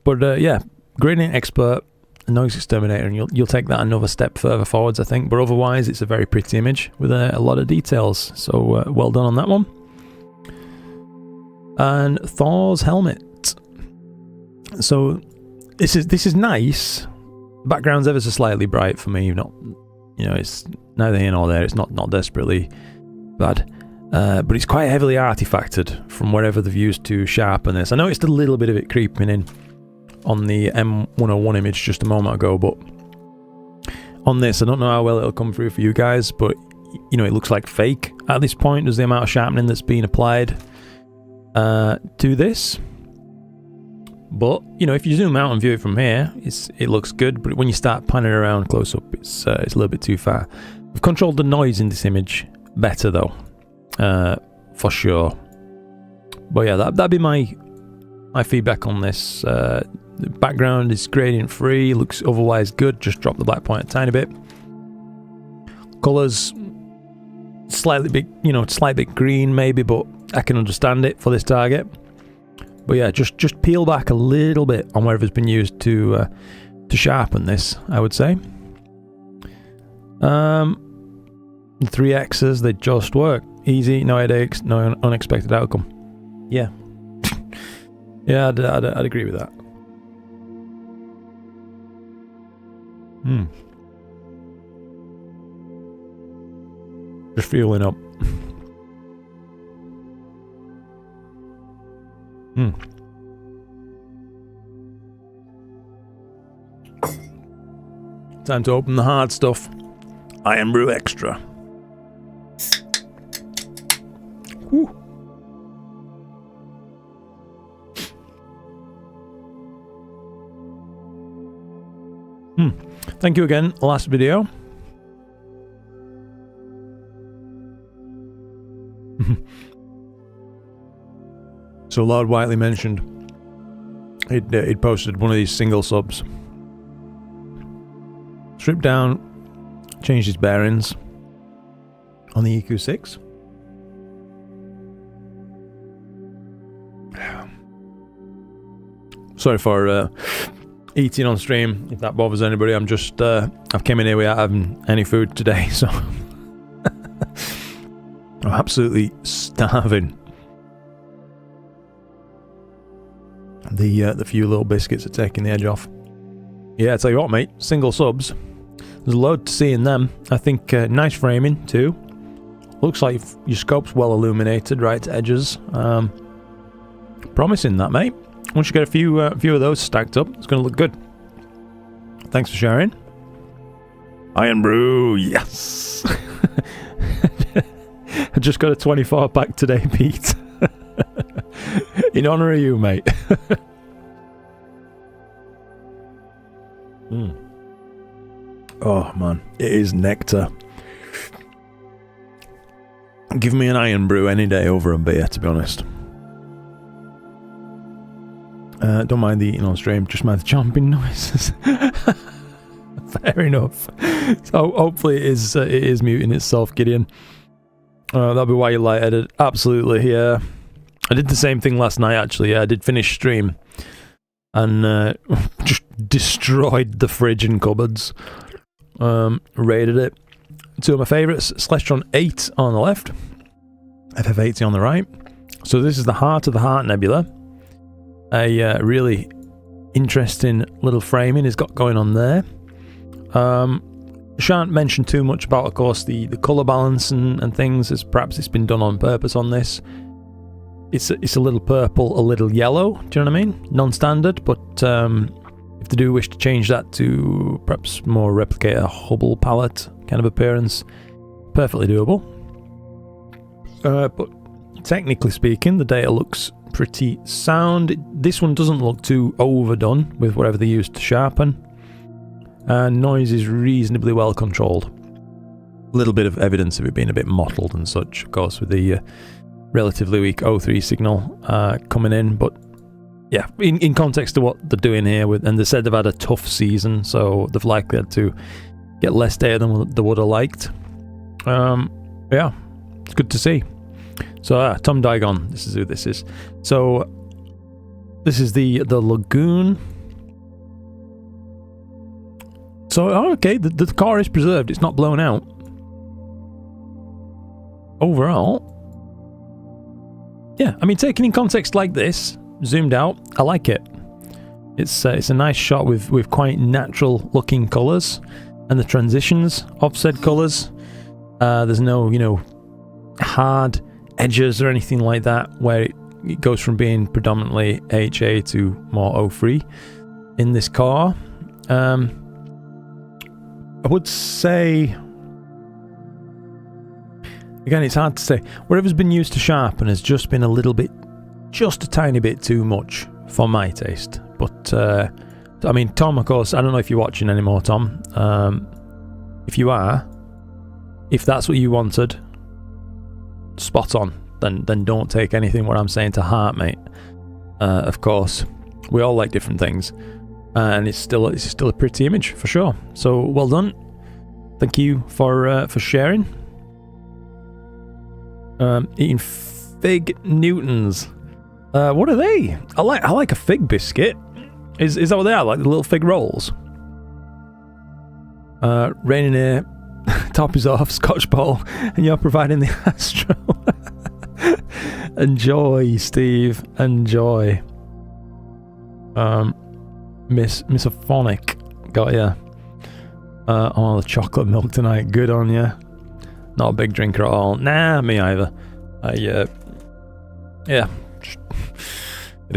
But yeah, GradientXpert and NoiseXTerminator, and you'll take that another step further forwards, I think. But otherwise, it's a very pretty image with a lot of details. So well done on that one. And Thor's helmet. So this is nice. The background's ever so slightly bright for me. It's neither here nor there. It's not desperately bad. But it's quite heavily artifacted from wherever they've used to sharpen this. I noticed a little bit of it creeping in on the M101 image just a moment ago, but on this, I don't know how well it'll come through for you guys, but it looks like fake at this point. There's the amount of sharpening that's been applied to this. But if you zoom out and view it from here, it looks good. But when you start panning around close up, it's a little bit too far. We've controlled the noise in this image better though. For sure. But yeah, that'd be my feedback on this. The background is gradient free, looks otherwise good. Just drop the black point a tiny bit. Colours slightly bit, slight bit green maybe, but I can understand it for this target. But yeah, just peel back a little bit on wherever's been used to sharpen this, I would say. The 3 X's, they just work. Easy, no headaches, no unexpected outcome. Yeah. Yeah, I'd agree with that. Just fueling up. Time to open the hard stuff. Iron Brew Extra. Woo. Thank you again. Last video. So Lord Whiteley mentioned he'd posted one of these single subs. Stripped down, changed his bearings on the EQ6. Sorry for eating on stream, if that bothers anybody. I'm just, I've came in here without having any food today, so I'm absolutely starving. The few little biscuits are taking the edge off. Yeah, I tell you what, mate, single subs. There's a load to see in them. I think nice framing too. Looks like your scope's well illuminated right to edges. Promising that, mate. Once you get a few of those stacked up, it's going to look good. Thanks for sharing. Iron Brew, yes. I just got a 24 pack today, Pete. In honor of you, mate. Oh man, it is nectar. Give me an Iron Brew any day over a beer, to be honest. Don't mind the eating on stream, just mind the chomping noises. Fair enough. So hopefully it is muting itself, Gideon. That'll be why you lightheaded. Absolutely, yeah. I did the same thing last night, actually. Yeah, I did finish stream and just destroyed the fridge and cupboards. Raided it. Two of my favourites, Celestron 8 on the left, FF80 on the right. So this is the Heart of the Heart Nebula. A really interesting little framing has got going on there. Shan't mention too much about, of course, the colour balance and things, as perhaps it's been done on purpose on this. It's a little purple, a little yellow, do you know what I mean? Non-standard, but if they do wish to change that to perhaps more replicate a Hubble palette kind of appearance, perfectly doable. But technically speaking, the data looks pretty sound. This one doesn't look too overdone with whatever they used to sharpen. And noise is reasonably well controlled. A little bit of evidence of it being a bit mottled and such, of course, with the relatively weak O3 signal coming in. But yeah, in context to what they're doing here, and they said they've had a tough season, so they've likely had to get less data than they would have liked. Yeah, it's good to see. So Tom Digon, this is who this is. So this is the lagoon. So okay, the car is preserved. It's not blown out. Overall, yeah, I mean, taken in context like this, zoomed out, I like it. It's a nice shot with quite natural looking colours, and the transitions of said colours. There's no, you know, hard edges or anything like that, where it goes from being predominantly HA to more O3 in this car. I would say, again, it's hard to say. Whatever's been used to sharpen has just been a little bit, just a tiny bit too much for my taste. But, I mean, Tom, of course, I don't know if you're watching anymore, Tom. If you are, if that's what you wanted, spot on. Then don't take anything what I'm saying to heart, mate. Of course, we all like different things. And it's still a pretty image, for sure. So, well done. Thank you for sharing. Eating Fig Newtons. What are they? I like a fig biscuit. Is that what they are? Like the little fig rolls? Raining here. top is off, Scotch ball, and you're providing the Astro. Enjoy, Steve. Enjoy. Misophonic. Got ya. Oh, the chocolate milk tonight. Good on ya. Not a big drinker at all. Nah, me either. Yeah. It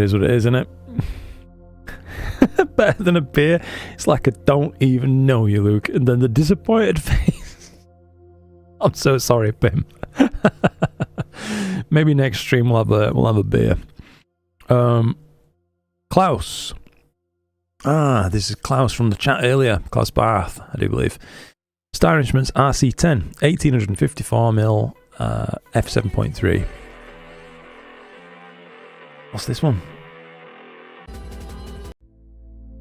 is what it is, isn't it? Better than a beer. It's like I don't even know you, Luke. And then the disappointed face. I'm so sorry, Pim. Maybe next stream we'll have a beer. Klaus. This is Klaus from the chat earlier. Klaus Barth, I do believe. Star Instruments RC10, 1854mm, f7.3. What's this one?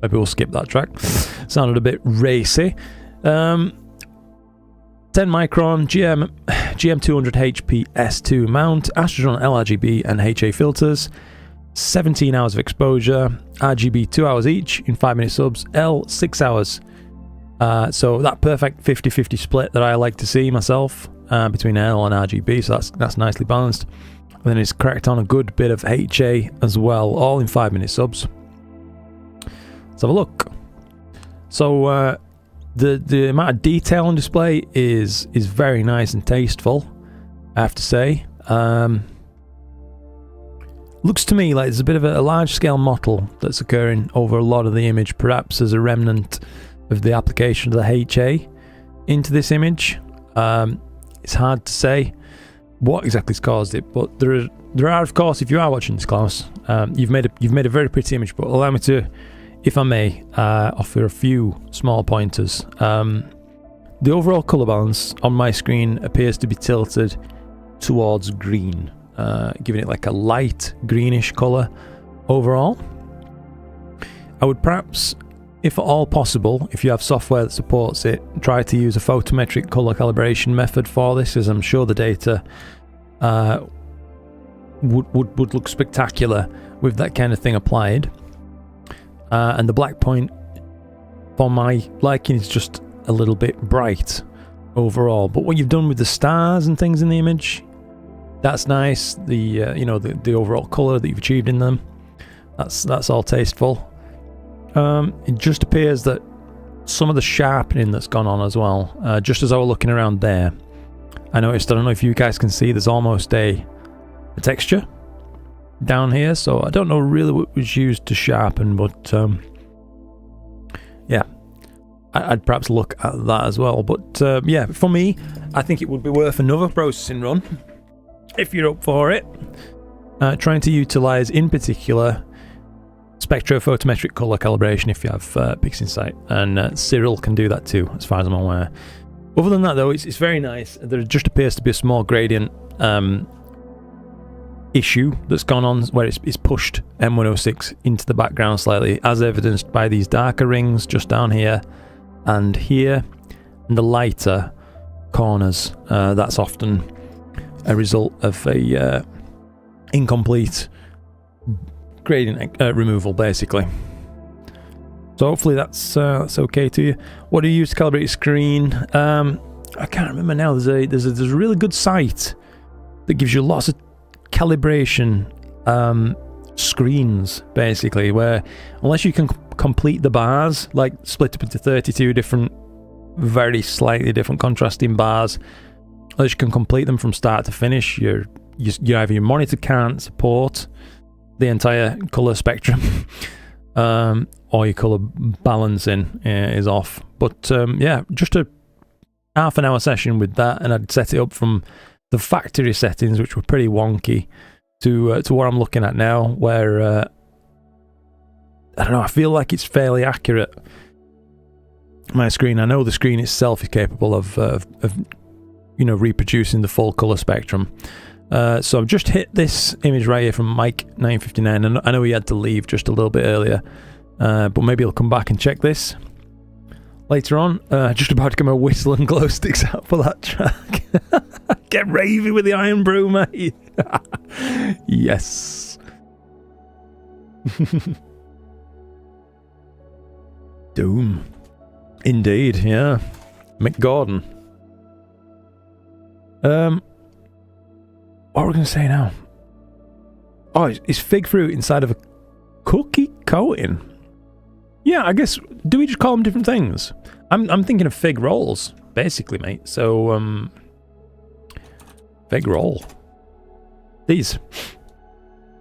Maybe we'll skip that track. Sounded a bit racy. 10 micron GM200 HP S2 mount, Astrodron LRGB and HA filters, 17 hours of exposure, RGB 2 hours each in 5-minute subs, L 6 hours. So that perfect 50-50 split that I like to see myself between L and RGB, so that's nicely balanced. And then it's cracked on a good bit of HA as well, all in 5-minute subs. Let's have a look. So the amount of detail on display is very nice and tasteful, I have to say. Looks to me like there's a bit of a large scale model that's occurring over a lot of the image, perhaps as a remnant of the application of the HA into this image. It's hard to say what exactly has caused it, but there are, of course, if you are watching this, Klaus, you've made a very pretty image. But allow me to, if I may, offer a few small pointers. The overall colour balance on my screen appears to be tilted towards green, giving it like a light greenish colour overall. I would perhaps, if at all possible, if you have software that supports it, try to use a photometric colour calibration method for this, as I'm sure the data would look spectacular with that kind of thing applied. And the black point, for my liking, is just a little bit bright overall. But what you've done with the stars and things in the image, that's nice. The overall colour that you've achieved in them, that's all tasteful. It just appears that some of the sharpening that's gone on as well, just as I was looking around there, I noticed, I don't know if you guys can see, there's almost a texture down here, so I don't know really what was used to sharpen, but yeah, I'd perhaps look at that as well. But yeah, for me, I think it would be worth another processing run, if you're up for it, trying to utilise, in particular, spectrophotometric colour calibration if you have PixInsight, and Cyril can do that too, as far as I'm aware. Other than that, though, it's very nice. There just appears to be a small gradient issue that's gone on, where it's pushed M106 into the background slightly, as evidenced by these darker rings just down here and here, and the lighter corners. That's often a result of a incomplete gradient removal, basically. So hopefully that's okay to you. What do you use to calibrate your screen? I can't remember now. There's a really good site that gives you lots of calibration screens, basically, where unless you can complete the bars, like split up into 32 different, very slightly different contrasting bars, unless you can complete them from start to finish, you either your monitor can't support the entire colour spectrum, or your colour balancing is off. But yeah, just a half an hour session with that, and I'd set it up from the factory settings, which were pretty wonky, to what I'm looking at now, where I don't know, I feel like it's fairly accurate. My screen, I know the screen itself is capable of reproducing the full colour spectrum. So I've just hit this image right here from Mike959, and I know he had to leave just a little bit earlier, but maybe he'll come back and check this later on. Just about to get my whistle and glow sticks out for that track. Get ravey with the iron brew, mate. Yes. Doom. Indeed, yeah. Mick Gordon. What were we going to say now? Oh, it's fig fruit inside of a cookie coating. Yeah, I guess, do we just call them different things? I'm thinking of fig rolls, basically, mate. So, fig roll. These.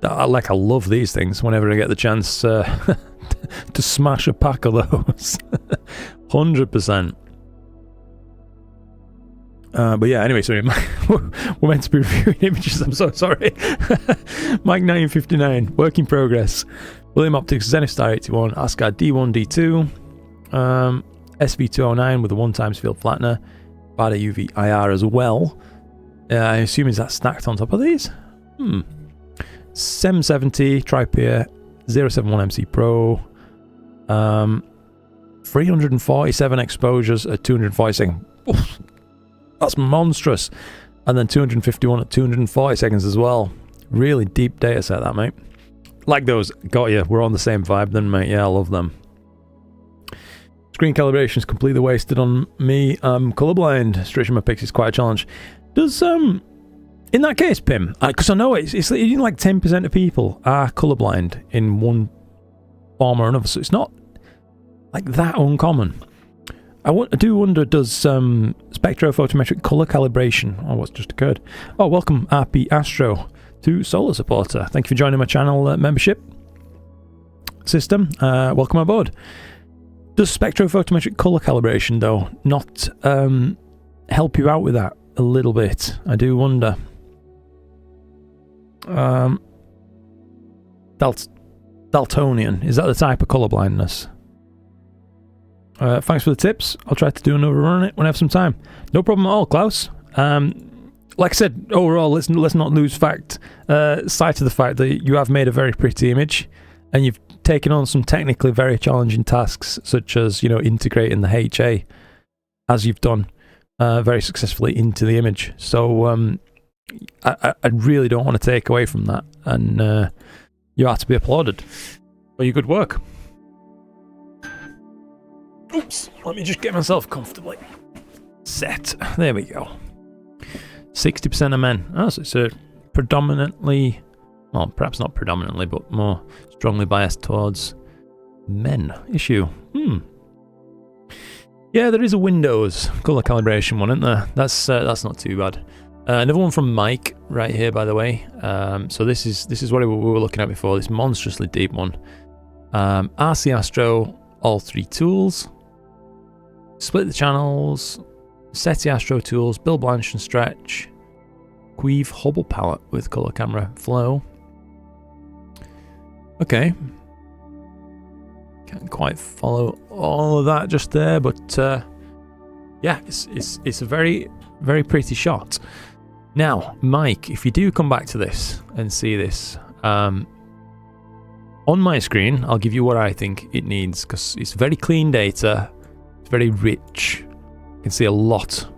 I love these things whenever I get the chance to smash a pack of those. 100%. But yeah, anyway, sorry, we're meant to be reviewing images, I'm so sorry. Mike 1959, work in progress. William Optics, Zenith Star 81, Asgard D1, D2, SV209 with a 1x field flattener, Bada UV IR as well. I assume is that stacked on top of these? SEM70, Tripia, 071MC Pro, 347 exposures at 240 seconds. Oof, that's monstrous. And then 251 at 240 seconds as well. Really deep data set, that, mate. Like those. Got you. We're on the same vibe then, mate. Yeah, I love them. Screen calibration is completely wasted on me. I'm colorblind. Stretching my pics is quite a challenge. Does, in that case, Pim, because I know it's like 10% of people are colorblind in one form or another, so it's not like that uncommon. I do wonder, does spectrophotometric color calibration, oh, what's just occurred? Oh, welcome RP Astro to Solar Supporter. Thank you for joining my channel membership system. Welcome aboard. Does spectrophotometric color calibration, though, not help you out with that a little bit? I do wonder. Daltonian, is that the type of color blindness? Thanks for the tips. I'll try to do another run on it when I have some time. No problem at all, Klaus. Like I said, overall, let's not lose sight of the fact that you have made a very pretty image, and you've taken on some technically very challenging tasks, such as, you know, integrating the HA, as you've done very successfully into the image. So I really don't want to take away from that, and you have to be applauded for your good work. Oops, let me just get myself comfortably set. There we go. 60% of men. Oh, so it's a predominantly, well, perhaps not predominantly, but more strongly biased towards men issue. Yeah, there is a Windows color calibration one, isn't there? That's not too bad. Another one from Mike right here, by the way. So this is what we were looking at before. This monstrously deep one. RC Astro, all three tools. Split the channels. SETI Astro tools. Bill Blanche and Stretch. Queeve Hubble palette with color camera flow. Okay. Can't quite follow all of that just there, but yeah, it's a very, very pretty shot. Now, Mike, if you do come back to this and see this, on my screen, I'll give you what I think it needs, because it's very clean data, it's very rich. You can see a lot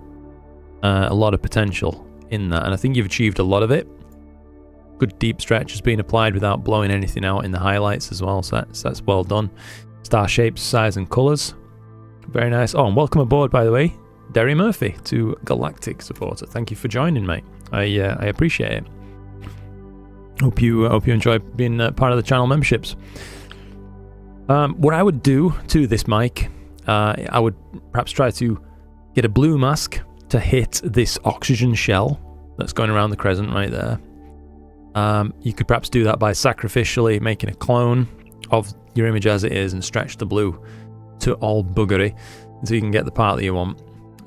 of potential in that, and I think you've achieved a lot of it. Good deep stretch has been applied without blowing anything out in the highlights as well, so that's well done. Star shapes, size and colours. Very nice. Oh, and welcome aboard, by the way, Derry Murphy to Galactic Supporter. Thank you for joining, mate. I appreciate it. Hope you enjoy being part of the channel memberships. What I would do to this mic, I would perhaps try to get a blue mask to hit this oxygen shell that's going around the crescent right there. You could perhaps do that by sacrificially making a clone of your image as it is and stretch the blue to all buggery until you can get the part that you want.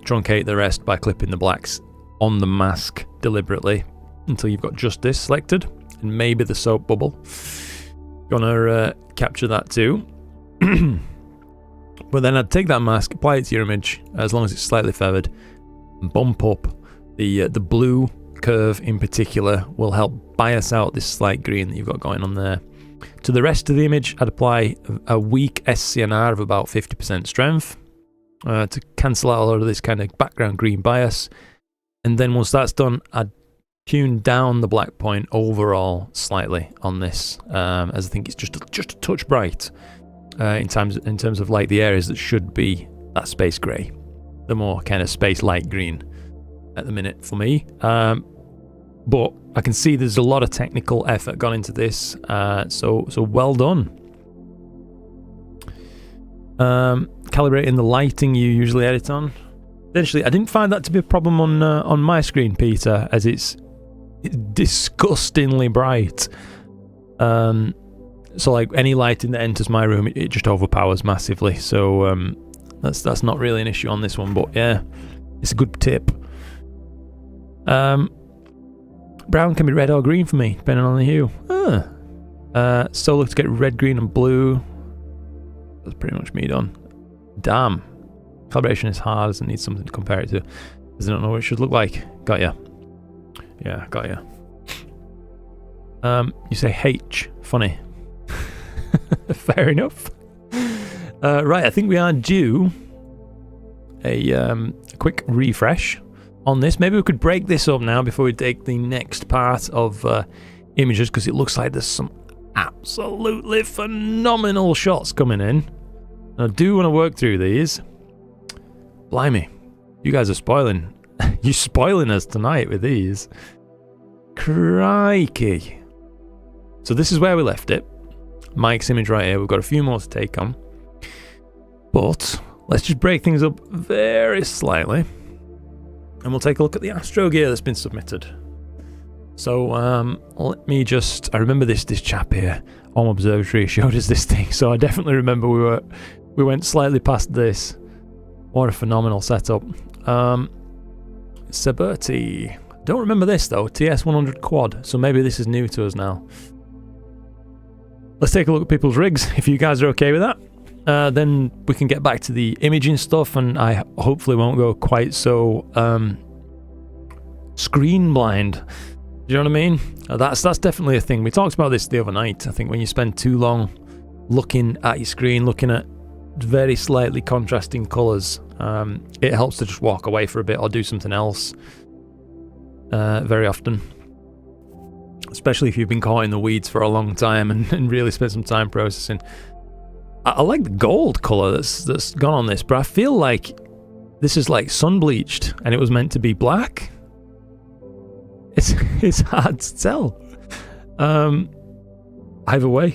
Truncate the rest by clipping the blacks on the mask deliberately until you've got just this selected, and maybe the soap bubble. Gonna capture that too. But then I'd take that mask, apply it to your image as long as it's slightly feathered, and bump up the blue curve in particular will help bias out this slight green that you've got going on there. To the rest of the image, I'd apply a weak SCNR of about 50% strength to cancel out a lot of this kind of background green bias. And then once that's done, I'd tune down the black point overall slightly on this, as I think it's just a touch bright in terms of like the areas that should be that space grey, the more kind of space light green. at the minute for me. But I can see there's a lot of technical effort gone into this, so well done. Calibrating the lighting you usually edit on. Essentially, I didn't find that to be a problem on my screen, Peter, as it's disgustingly bright. So like any lighting that enters my room, it just overpowers massively. So that's not really an issue on this one, but yeah, it's a good tip. Brown can be red or green for me, depending on the hue. So let's get red, green, and blue. That's pretty much me done. Damn. Calibration is hard, as it needs something to compare it to. Because I don't know what it should look like. Got ya. Yeah, got ya. You say H. Funny. Fair enough. Right, I think we are due a quick refresh on this. Maybe we could break this up now before we take the next part of images, because it looks like there's some absolutely phenomenal shots coming in. And I do want to work through these. Blimey, you guys are spoiling. You're spoiling us tonight with these. Crikey. So this is where we left it. Mike's image right here. We've got a few more to take on. But let's just break things up very slightly. And we'll take a look at the Astro gear that's been submitted. So let me just... I remember this chap here, Home Observatory, showed us this thing. So I definitely remember we went slightly past this. What a phenomenal setup. Saberti. Don't remember this though. TS100 quad. So maybe this is new to us now. Let's take a look at people's rigs, if you guys are okay with that. Then we can get back to the imaging stuff, and I hopefully won't go quite so screen blind. Do you know what I mean? That's definitely a thing. We talked about this the other night. I think when you spend too long looking at your screen, looking at very slightly contrasting colours, it helps to just walk away for a bit or do something else very often. Especially if you've been caught in the weeds for a long time and really spent some time processing. I like the gold colour that's gone on this, but I feel like this is like sun bleached and it was meant to be black. It's hard to tell. Either way,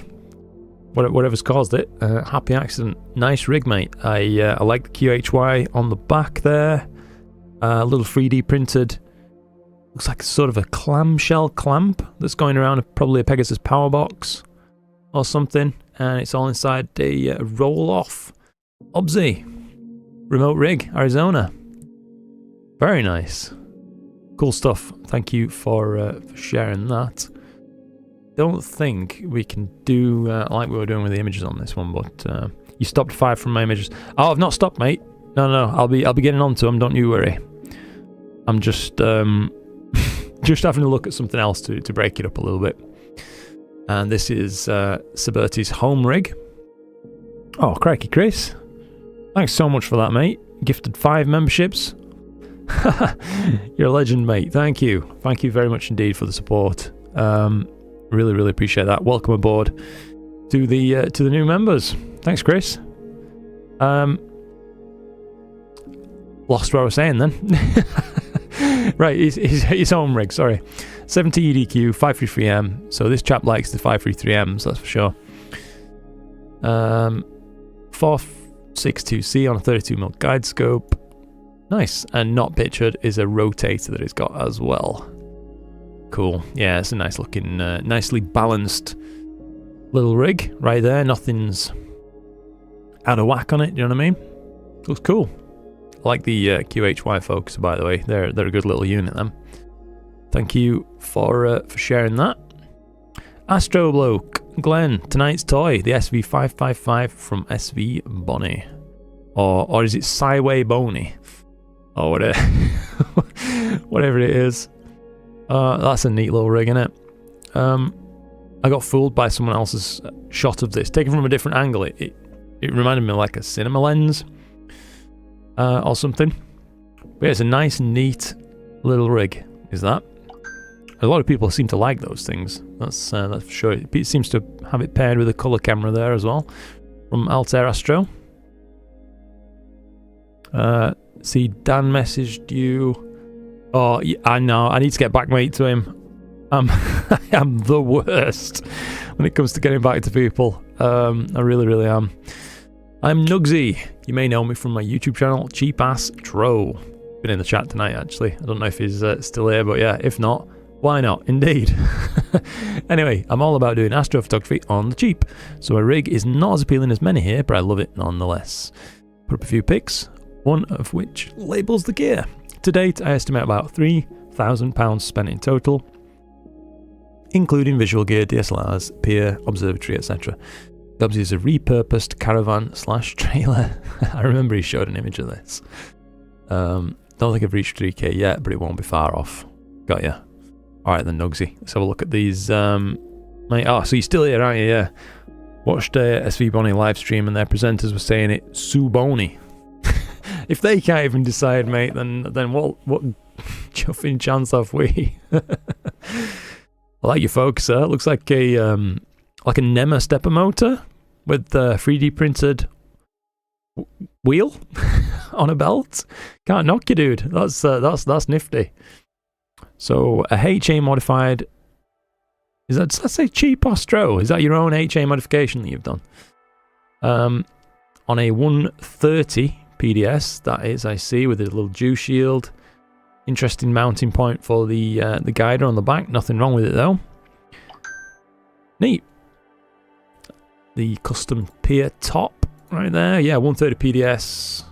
whatever's caused it, happy accident. Nice rig, mate. I like the QHY on the back there. A little 3D printed. Looks like sort of a clamshell clamp that's going around probably a Pegasus power box or something. And it's all inside a roll-off Obsy remote rig, Arizona. Very nice. Cool stuff. Thank you for sharing that. Don't think we can do like we were doing with the images on this one, but you stopped 5 from my images. Oh, I've not stopped, mate. No. I'll be getting on to them. Don't you worry. I'm just just having to look at something else to break it up a little bit. And this is Saberti's home rig. Oh, crikey, Chris. Thanks so much for that, mate. Gifted 5 memberships. You're a legend, mate. Thank you. Thank you very much indeed for the support. Really, really appreciate that. Welcome aboard to the new members. Thanks, Chris. Lost what I was saying then. Right, his home rig, sorry. 70 EDQ, 533M. So this chap likes the 533Ms, that's for sure. 462C on a 32mm guide scope. Nice. And not pictured is a rotator that he's got as well. Cool. Yeah, it's a nice looking, nicely balanced little rig right there. Nothing's out of whack on it, do you know what I mean? Looks cool. I like the QHY focuser, by the way. They're a good little unit, them. Thank you for sharing that. Astro Bloke, Glenn, tonight's toy, the SV555 from SV Bonnie. Or is it Syway Boney? Or whatever, whatever it is. That's a neat little rig, innit? I got fooled by someone else's shot of this, taken from a different angle. It reminded me of like a cinema lens or something. But yeah, it's a nice, neat little rig, is that? A lot of people seem to like those things. That's for sure. It seems to have it paired with a colour camera there as well, from Altair Astro. See, Dan messaged you. Oh, I know. I need to get back, mate, to him. I am the worst when it comes to getting back to people. I really, really am. I'm Nugsy. You may know me from my YouTube channel, Cheap Ass Tro. Been in the chat tonight, actually. I don't know if he's still here, but yeah, if not, why not? Indeed. Anyway, I'm all about doing astrophotography on the cheap, so my rig is not as appealing as many here, but I love it nonetheless. Put up a few pics, one of which labels the gear. To date, I estimate about £3,000 spent in total, including visual gear, DSLRs, pier, observatory, etc. Dubsy is a repurposed caravan / trailer. I remember he showed an image of this. Don't think I've reached 3k yet, but it won't be far off. Got ya. Alright then, Nugsy. Let's have a look at these. Mate, oh, so you're still here, aren't you? Yeah. Watched SV Bonnie live stream and their presenters were saying it Sue Boney. If they can't even decide, mate, then what chuffing chance have we? I like your focuser. It looks like a NEMA stepper motor with 3D printed wheel on a belt. Can't knock you, dude. That's nifty. So a HA modified. Does that say cheap Ostro? Is that your own HA modification that you've done? On a 130 PDS, that is, I see, with a little dew shield. Interesting mounting point for the guider on the back. Nothing wrong with it though. Neat. The custom pier top right there. Yeah, 130 PDS.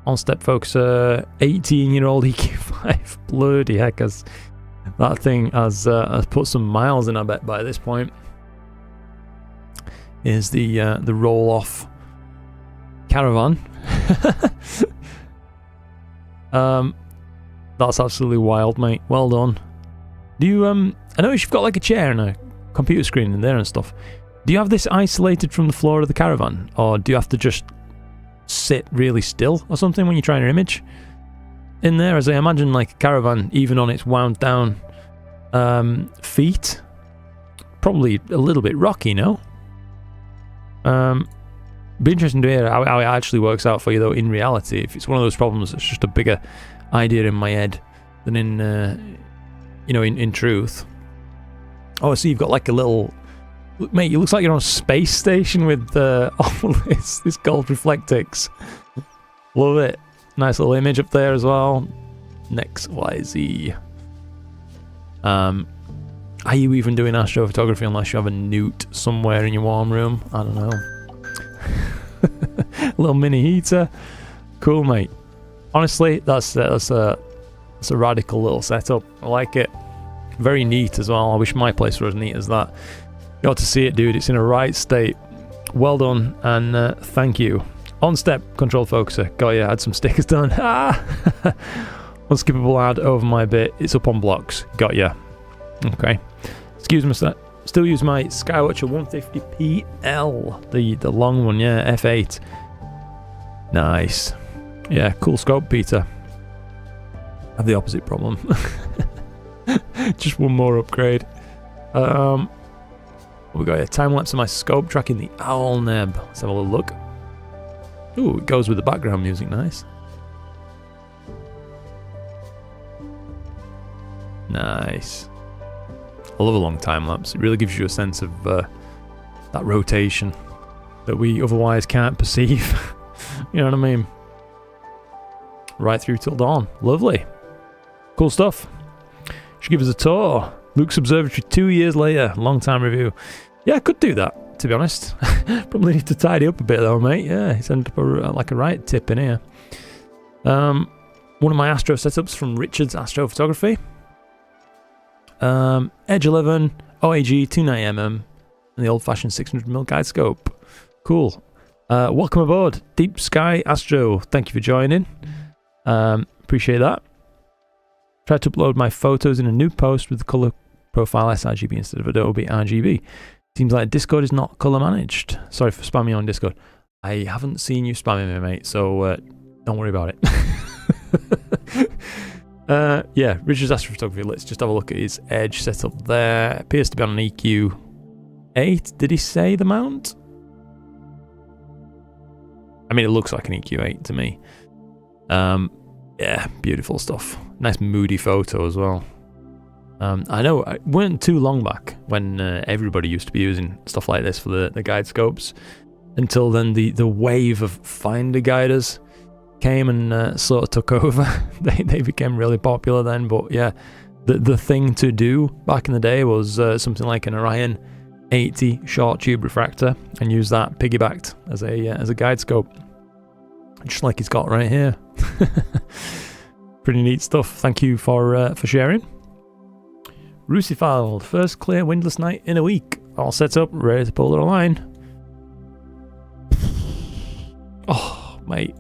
On-step focuser. 18-year-old EQ5. Bloody heck, that thing has put some miles in, I bet, by this point. Here's the roll-off caravan. That's absolutely wild, mate. Well done. Do you I notice you've got like a chair and a computer screen in there and stuff. Do you have this isolated from the floor of the caravan, or do you have to just sit really still or something when you're trying to image in there? As I imagine, like a caravan, even on its wound down feet, probably a little bit rocky, no? Be interesting to hear how it actually works out for you though in reality. If it's one of those problems that's just a bigger idea in my head than in in truth. Oh, I see you've got like a little, mate, it looks like you're on a space station with all this gold reflectix. Love it. Nice little image up there as well. Next YZ. Are you even doing astrophotography unless you have a newt somewhere in your warm room? I don't know. Little mini heater. Cool, mate. Honestly, that's a radical little setup. I like it. Very neat as well. I wish my place were as neat as that. You ought to see it, dude. It's in a right state. Well done, and thank you. On step control focuser. Got ya. Had some stickers done. Unskippable ad over my bit. It's up on blocks. Got ya. Okay. Excuse me, sir. Still use my Skywatcher 150PL. The long one, yeah. F8. Nice. Yeah, cool scope, Peter. I have the opposite problem. Just one more upgrade. What we got here? Time lapse of my scope tracking the owl neb. Let's have a little look. Ooh, it goes with the background music. Nice. Nice. I love a long time lapse. It really gives you a sense of that rotation that we otherwise can't perceive. You know what I mean? Right through till dawn. Lovely. Cool stuff. Should give us a tour. Luke's Observatory 2 years later. Long time review. Yeah, I could do that, to be honest. Probably need to tidy up a bit though, mate. Yeah, it's ended up like a right tip in here. One of my astro setups from Richard's Astrophotography. Edge 11, OAG 29mm, and the old-fashioned 600mm guide scope. Cool. Welcome aboard, Deep Sky Astro. Thank you for joining. Appreciate that. Tried to upload my photos in a new post with the color profile sRGB instead of Adobe RGB. Seems like Discord is not color managed. Sorry for spamming you on Discord. I haven't seen you spamming me, mate, so don't worry about it. Yeah, Richard's Astrophotography. Let's just have a look at his edge setup there. Appears to be on an EQ8. Did he say the mount? I mean, it looks like an EQ8 to me. Yeah, beautiful stuff. Nice moody photo as well. I know it weren't too long back when everybody used to be using stuff like this for the guide scopes. Until then, the wave of finder guiders came and sort of took over. they became really popular then. But yeah, the thing to do back in the day was something like an Orion 80 short tube refractor, and use that piggybacked as a guide scope, just like he's got right here. Pretty neat stuff. Thank you for sharing. Rusifald, first clear windless night in a week. All set up, ready to pull it online. Oh, mate,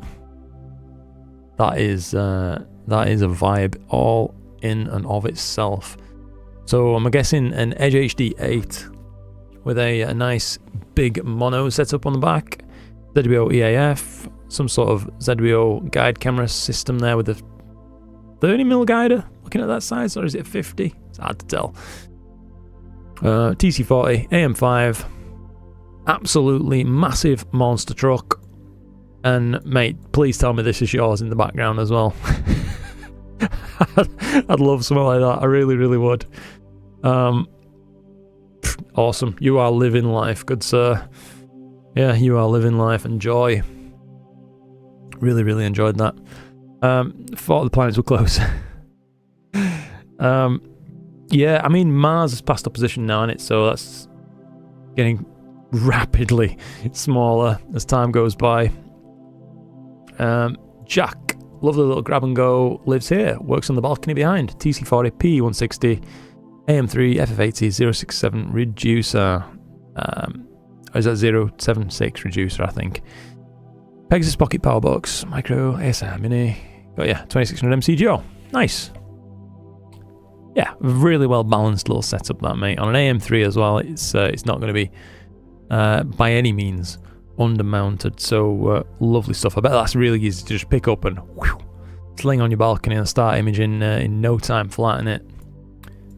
that is a vibe all in and of itself. So I'm guessing an Edge HD 8 with a nice big mono setup on the back, ZWO EAF, some sort of ZWO guide camera system there with a 30mm guider. Looking at that size, or is it 50? It's hard to tell. TC40, AM5, absolutely massive monster truck. And mate, please tell me this is yours in the background as well. I'd love something like that. I really, really would. Awesome. You are living life, good sir. Yeah, you are living life. Enjoy. Really, really enjoyed that. Thought the planets were close. Yeah, I mean, Mars has passed opposition now, isn't it? So that's getting rapidly smaller as time goes by. Jack, lovely little grab and go, lives here, works on the balcony behind. TC40, P160, AM3, FF80, 067 reducer. Or is that 076 reducer, I think. Pegasus Pocket Power Box, Micro, ASR Mini. Got yeah, 2600 MCGO. Nice. Yeah, really well balanced little setup that, mate. On an AM3 as well, it's not going to be by any means undermounted. So lovely stuff. I bet that's really easy to just pick up and whew, sling on your balcony and start imaging in no time, flatten it.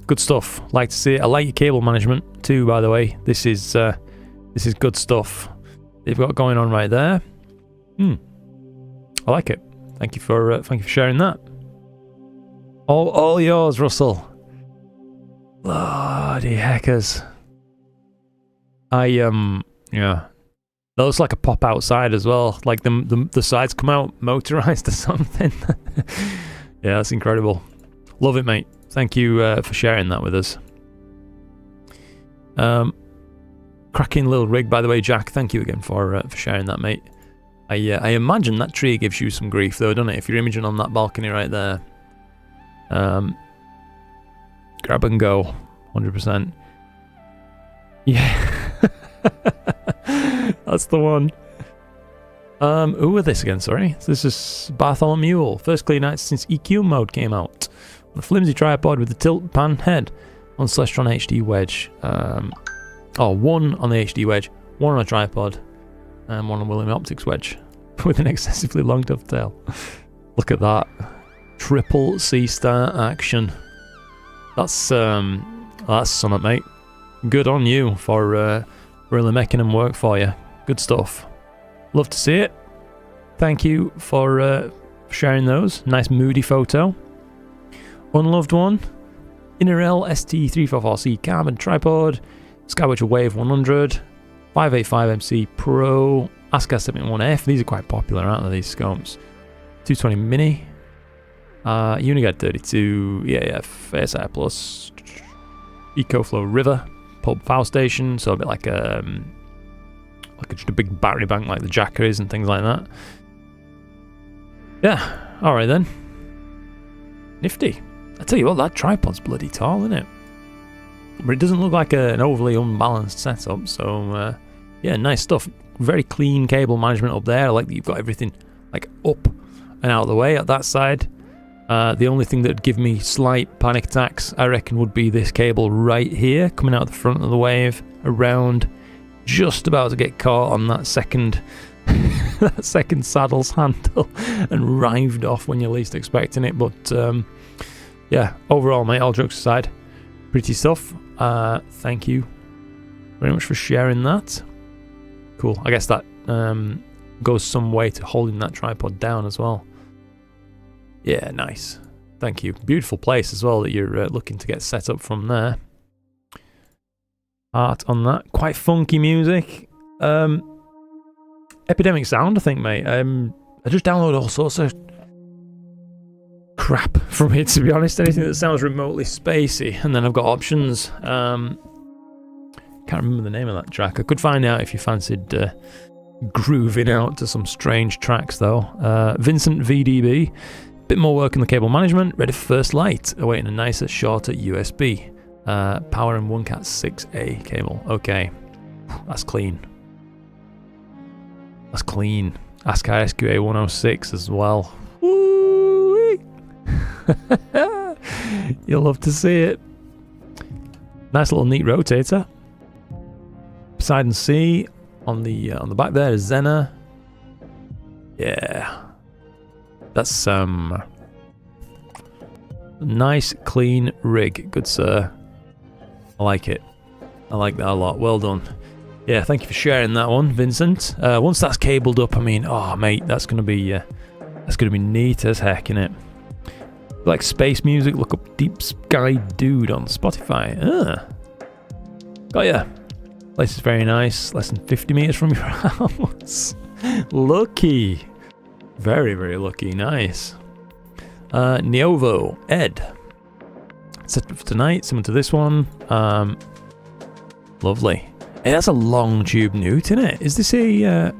Good stuff. Like to see it. I like your cable management too, by the way. This is good stuff they've got going on right there. I like it. Thank you for sharing that. All yours, Russell. Bloody heckers. Yeah. That looks like a pop outside as well. Like the sides come out motorized or something. Yeah, that's incredible. Love it, mate. Thank you for sharing that with us. Cracking little rig, by the way, Jack. Thank you again for sharing that, mate. I imagine that tree gives you some grief, though, doesn't it? If you're imaging on that balcony right there. Grab and go, 100%. Yeah. That's the one. Who are this again, sorry? This is Bartholomew. First clear night since EQ mode came out. On a flimsy tripod with the tilt pan head on Celestron HD wedge. One on the HD wedge, one on a tripod, and one on William Optics wedge with an excessively long dovetail. Look at that. Triple C-star action. That's summit, mate. Good on you for really making them work for you. Good stuff. Love to see it. Thank you for sharing those. Nice moody photo. Unloved one. Innerel ST344C carbon tripod. Skywatcher Wave 100. 585 MC Pro. ASCAR 71F. These are quite popular, aren't they, these scopes? 220 Mini. Uniguide 32. EAF. ASI Plus. EcoFlow River. Pulp Foul Station. So a bit like just a big battery bank like the Jacker is and things like that. Yeah. Alright then. Nifty. I tell you what, that tripod's bloody tall, isn't it? But it doesn't look like an overly unbalanced setup, so yeah, nice stuff. Very clean cable management up there. I like that you've got everything like up and out of the way at that side. The only thing that would give me slight panic attacks, I reckon, would be this cable right here, coming out the front of the wave, around, just about to get caught on that second that second saddle's handle and rived off when you're least expecting it. But yeah, overall, mate, all jokes aside, pretty stuff. Thank you very much for sharing that. Cool. I guess that goes some way to holding that tripod down as well. Yeah, nice. Thank you. Beautiful place as well that you're looking to get set up from there. Art on that. Quite funky music. Epidemic sound, I think, mate. I just download all sorts of crap from it, to be honest. Anything that sounds remotely spacey. And then I've got options. Can't remember the name of that track. I could find out if you fancied grooving out to some strange tracks, though. Vincent VDB. Bit more work in the cable management. Ready for first light. Awaiting a nicer, shorter USB. Power and 1Cat 6A cable. Okay. That's clean. That's clean. ASCII SQA 106 as well. Woo-wee. You'll love to see it. Nice little neat rotator. Poseidon C on the back there is Zena. Yeah. That's nice clean rig, good sir. I like it. I like that a lot. Well done. Yeah, thank you for sharing that one, Vincent. Once that's cabled up, I mean, oh mate, that's gonna be neat as heck, innit? Like space music, look up Deep Sky Dude on Spotify. Got ya. Place is very nice. Less than 50 meters from your house. Lucky. Very, very lucky. Nice. Neovo Ed. Set up for tonight, similar to this one. Lovely. Hey, that's a long tube newt, isn't it? Is this a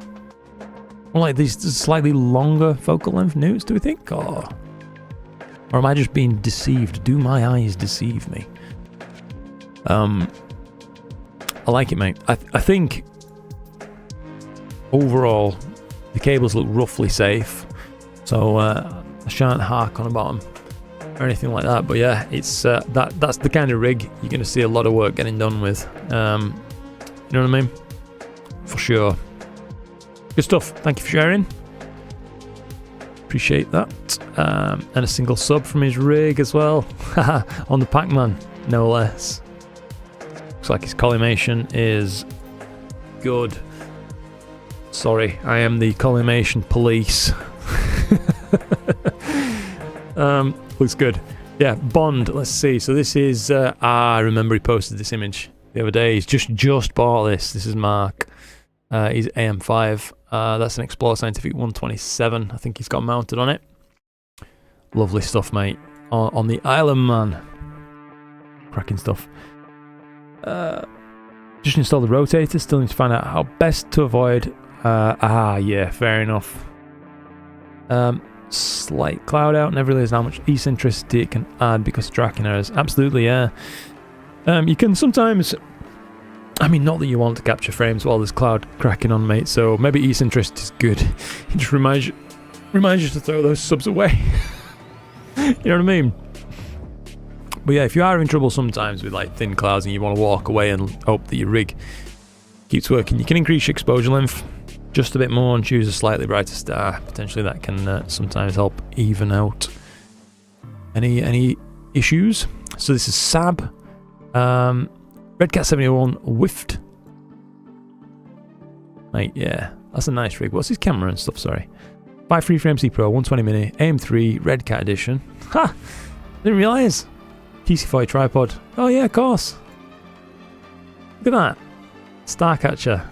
one like these slightly longer focal length newts, do we think? Or am I just being deceived? Do my eyes deceive me? I like it, mate. I think overall the cables look roughly safe, so I shan't hark on about them or anything like that. But yeah, it's that's the kind of rig you're going to see a lot of work getting done with. You know what I mean? For sure. Good stuff. Thank you for sharing. Appreciate that. And a single sub from his rig as well. On the Pac-Man, no less. Looks like his collimation is good. Sorry, I am the collimation police. Looks good. Yeah, Bond, let's see. So this is, I remember he posted this image the other day. He's just bought this. This is Mark. He's AM5. That's an Explorer Scientific 127. I think he's got mounted on it. Lovely stuff, mate. On the Island Man. Cracking stuff. Just installed the rotator. Still need to find out how best to avoid. Yeah, fair enough. Slight cloud out. Never realised how much eccentricity it can add because of tracking errors. Absolutely, yeah. You can sometimes, I mean, not that you want to capture frames while there's cloud cracking on, mate, so maybe eccentricity is good. It just reminds you to throw those subs away. You know what I mean? But yeah, if you are having trouble sometimes with like thin clouds and you want to walk away and hope that your rig keeps working, you can increase your exposure length just a bit more and choose a slightly brighter star. Potentially that can sometimes help even out any issues. So this is Sab. Redcat 71 whiffed. Mate, yeah, that's a nice rig. What's his camera and stuff, sorry? 5.3 frame C Pro, 120 mini, AM3, Redcat edition. Ha! Didn't realise. TC40 tripod. Oh yeah, of course. Look at that. Starcatcher.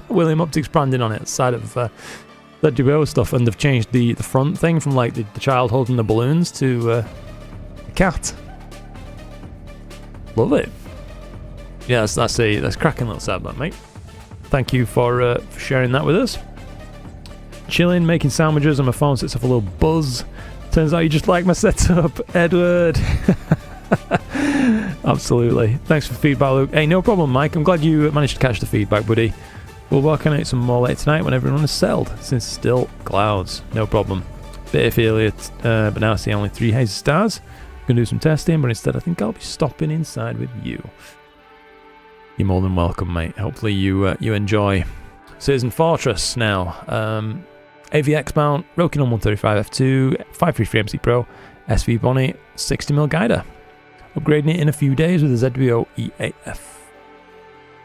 William Optics branding on it, side of the duo stuff, and they've changed the front thing from like the child holding the balloons to a cat. Love it. Yeah, that's cracking little Sab, that, mate. Thank you for sharing that with us. Chilling, making sandwiches, and my phone sets off a little buzz. Turns out you just like my setup, Edward. Absolutely. Thanks for the feedback, Luke. Hey, no problem, Mike. I'm glad you managed to catch the feedback, buddy. We'll work on it some more later tonight when everyone is settled, since it's still clouds. No problem. Bit of failure, but now I see only 3 hazy stars. Gonna do some testing, but instead I think I'll be stopping inside with you. You're more than welcome, mate. Hopefully you enjoy. Citizen Fortress now. AVX mount, Rokinon 135F2, 533 MC Pro, SV Bonnie, 60mm guider. Upgrading it in a few days with a ZWO EAF.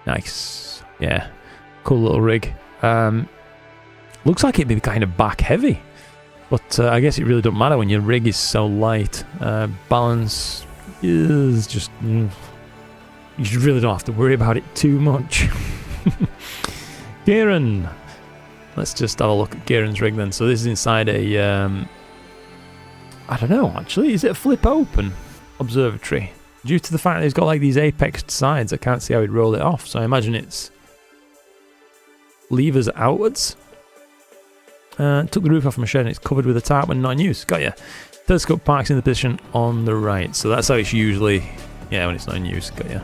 Nice. Yeah. Cool little rig. Looks like it'd be kind of back heavy. But I guess it really don't matter when your rig is so light. Balance is just... you really don't have to worry about it too much. Kieran! Let's just have a look at Kieran's rig then. So this is inside a... I don't know, actually. Is it a flip open observatory? Due to the fact that it's got like these apexed sides, I can't see how he'd roll it off. So I imagine it's levers outwards. Took the roof off my shed and it's covered with a tarp when not in use. Got ya. Telescope parks in the position on the right. So that's how it's usually, yeah, when it's not in use. Got ya.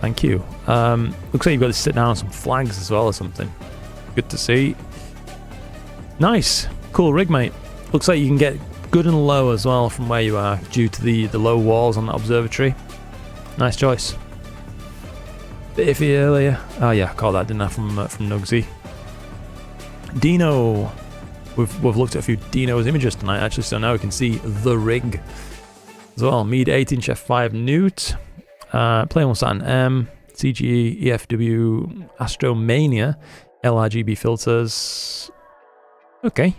Thank you. Looks like you've got to sit down on some flags as well or something. Good to see. Nice. Cool rig, mate. Looks like you can get good and low as well from where you are due to the low walls on that observatory. Nice choice. Bit iffy earlier. Oh yeah, I caught that, didn't I, from Nugsy. Dino. We've looked at a few Dino's images tonight actually, so now we can see the rig as well. Mead 8-inch f5 Newt. Play on Saturn M. CGE, EFW, Astromania, LRGB filters. Okay.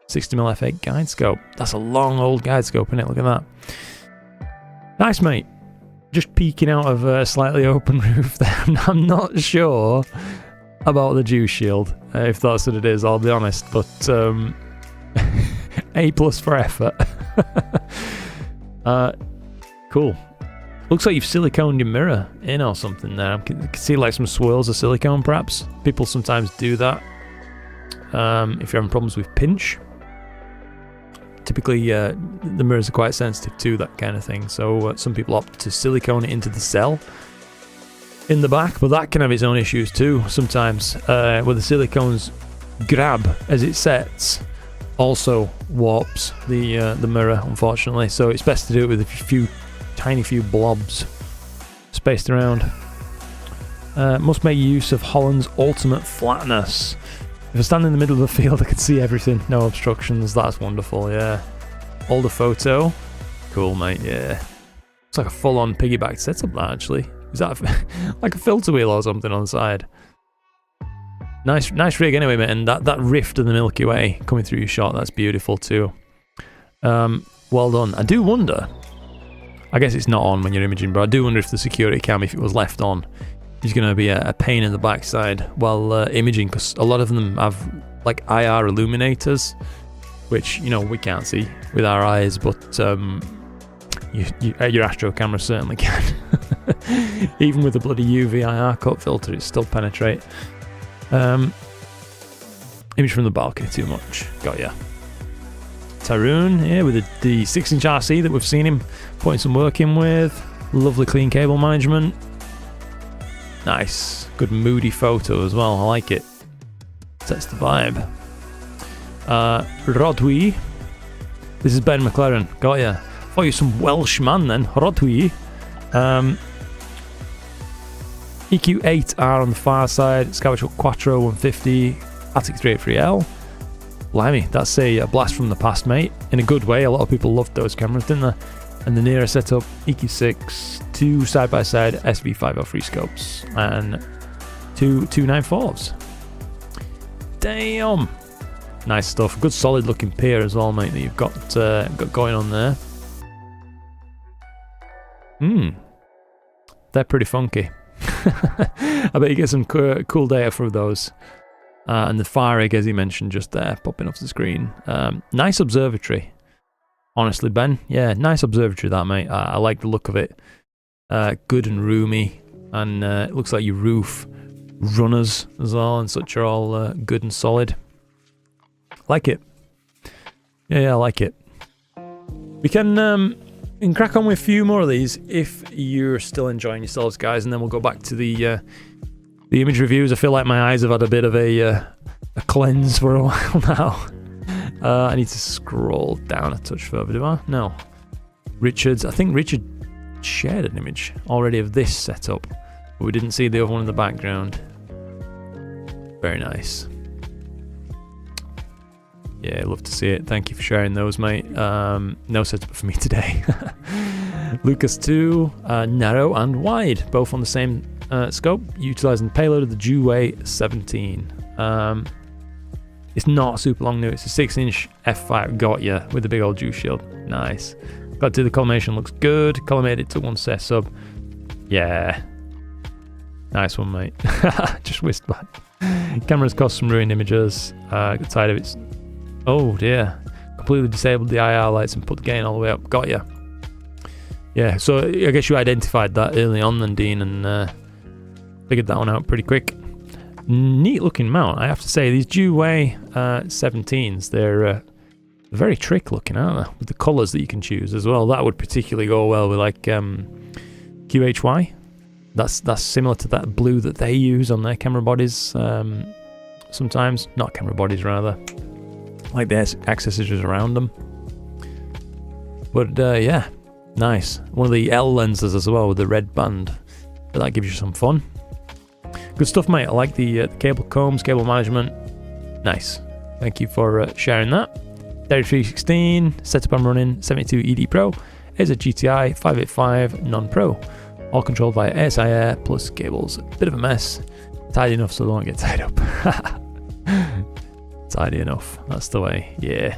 60mm f8 guide scope. That's a long old guide scope, isn't it? Look at that. Nice, mate. Just peeking out of a slightly open roof there. I'm not sure about the dew shield, if that's what it is, I'll be honest. But A+ for effort. Cool. Looks like you've siliconed your mirror in or something there. I can see like some swirls of silicone perhaps. People sometimes do that if you're having problems with pinch. Typically the mirrors are quite sensitive to that kind of thing, so some people opt to silicone it into the cell in the back, but that can have its own issues too sometimes, where the silicone's grab as it sets also warps the mirror, unfortunately, so it's best to do it with a tiny few blobs spaced around. Must make use of Holland's ultimate flatness. If I stand in the middle of the field, I can see everything. No obstructions. That's wonderful, yeah. Older photo. Cool, mate, yeah. It's like a full-on piggyback setup, that, actually. Is that like a filter wheel or something on the side? Nice rig anyway, mate. And that rift of the Milky Way coming through your shot, that's beautiful too. Well done. I do wonder, I guess it's not on when you're imaging, but I do wonder if the security cam, if it was left on, is going to be a pain in the backside while imaging, because a lot of them have like IR illuminators, which, you know, we can't see with our eyes, but your Astro camera certainly can. Even with the bloody UV IR cut filter, it still penetrate. Image from the balcony too much. Got ya. Tarun here with the 6-inch RC that we've seen him putting some work in with. Lovely clean cable management. Nice. Good moody photo as well. I like it. Sets the vibe. Rodwy. This is Ben McLaren. Got ya. Thought you were some Welsh man then. Rodwy. EQ8R on the far side. Scavenge Quattro 150. Attic 383L. Blimey, that's a blast from the past, mate. In a good way. A lot of people loved those cameras, didn't they? And the nearer setup, EQ6, 2 side-by-side SV503 scopes, and 2 294s. Damn! Nice stuff. Good solid looking pier as well, mate, that you've got going on there. They're pretty funky. I bet you get some cool data from those. And the fire rig, as you mentioned, just there, popping off the screen. Nice observatory. Honestly, Ben, yeah, nice observatory that, mate. I like the look of it. Good and roomy, and it looks like your roof runners as well and such are all good and solid. Like it. Yeah, I like it. We can crack on with a few more of these if you're still enjoying yourselves, guys, and then we'll go back to the image reviews. I feel like my eyes have had a bit of a cleanse for a while now. I need to scroll down a touch further, do I? No. I think Richard shared an image already of this setup, but we didn't see the other one in the background. Very nice. Yeah, love to see it. Thank you for sharing those, mate. No setup for me today. Lucas 2, narrow and wide, both on the same scope, utilising the payload of the Dewey 17. It's not super long new. It's a 6-inch f5. Got ya with the big old juice shield. Nice. Got to the collimation. Looks good. Collimated to one set sub. Yeah. Nice one, mate. Just whisked back. Camera's cost some ruined images. Got tired of it. Oh dear. Completely disabled the IR lights and put the gain all the way up. Got ya. Yeah, so I guess you identified that early on then, Dean, and figured that one out pretty quick. Neat looking mount, I have to say. These Dewey 17s, they're very trick looking, aren't they? With the colours that you can choose as well. That would particularly go well with like QHY. That's similar to that blue that they use on their camera bodies sometimes. Not camera bodies, rather. Like the accessories around them. But yeah, nice. One of the L lenses as well with the red band. But that gives you some fun. Good stuff, mate. I like the cable combs, cable management. Nice. Thank you for sharing that. 3316, setup I'm running, 72 ED Pro. Is a GTI 585 non-pro. All controlled by ASI Air plus cables. Bit of a mess. Tidy enough so they won't get tied up. Tidy enough. That's the way. Yeah.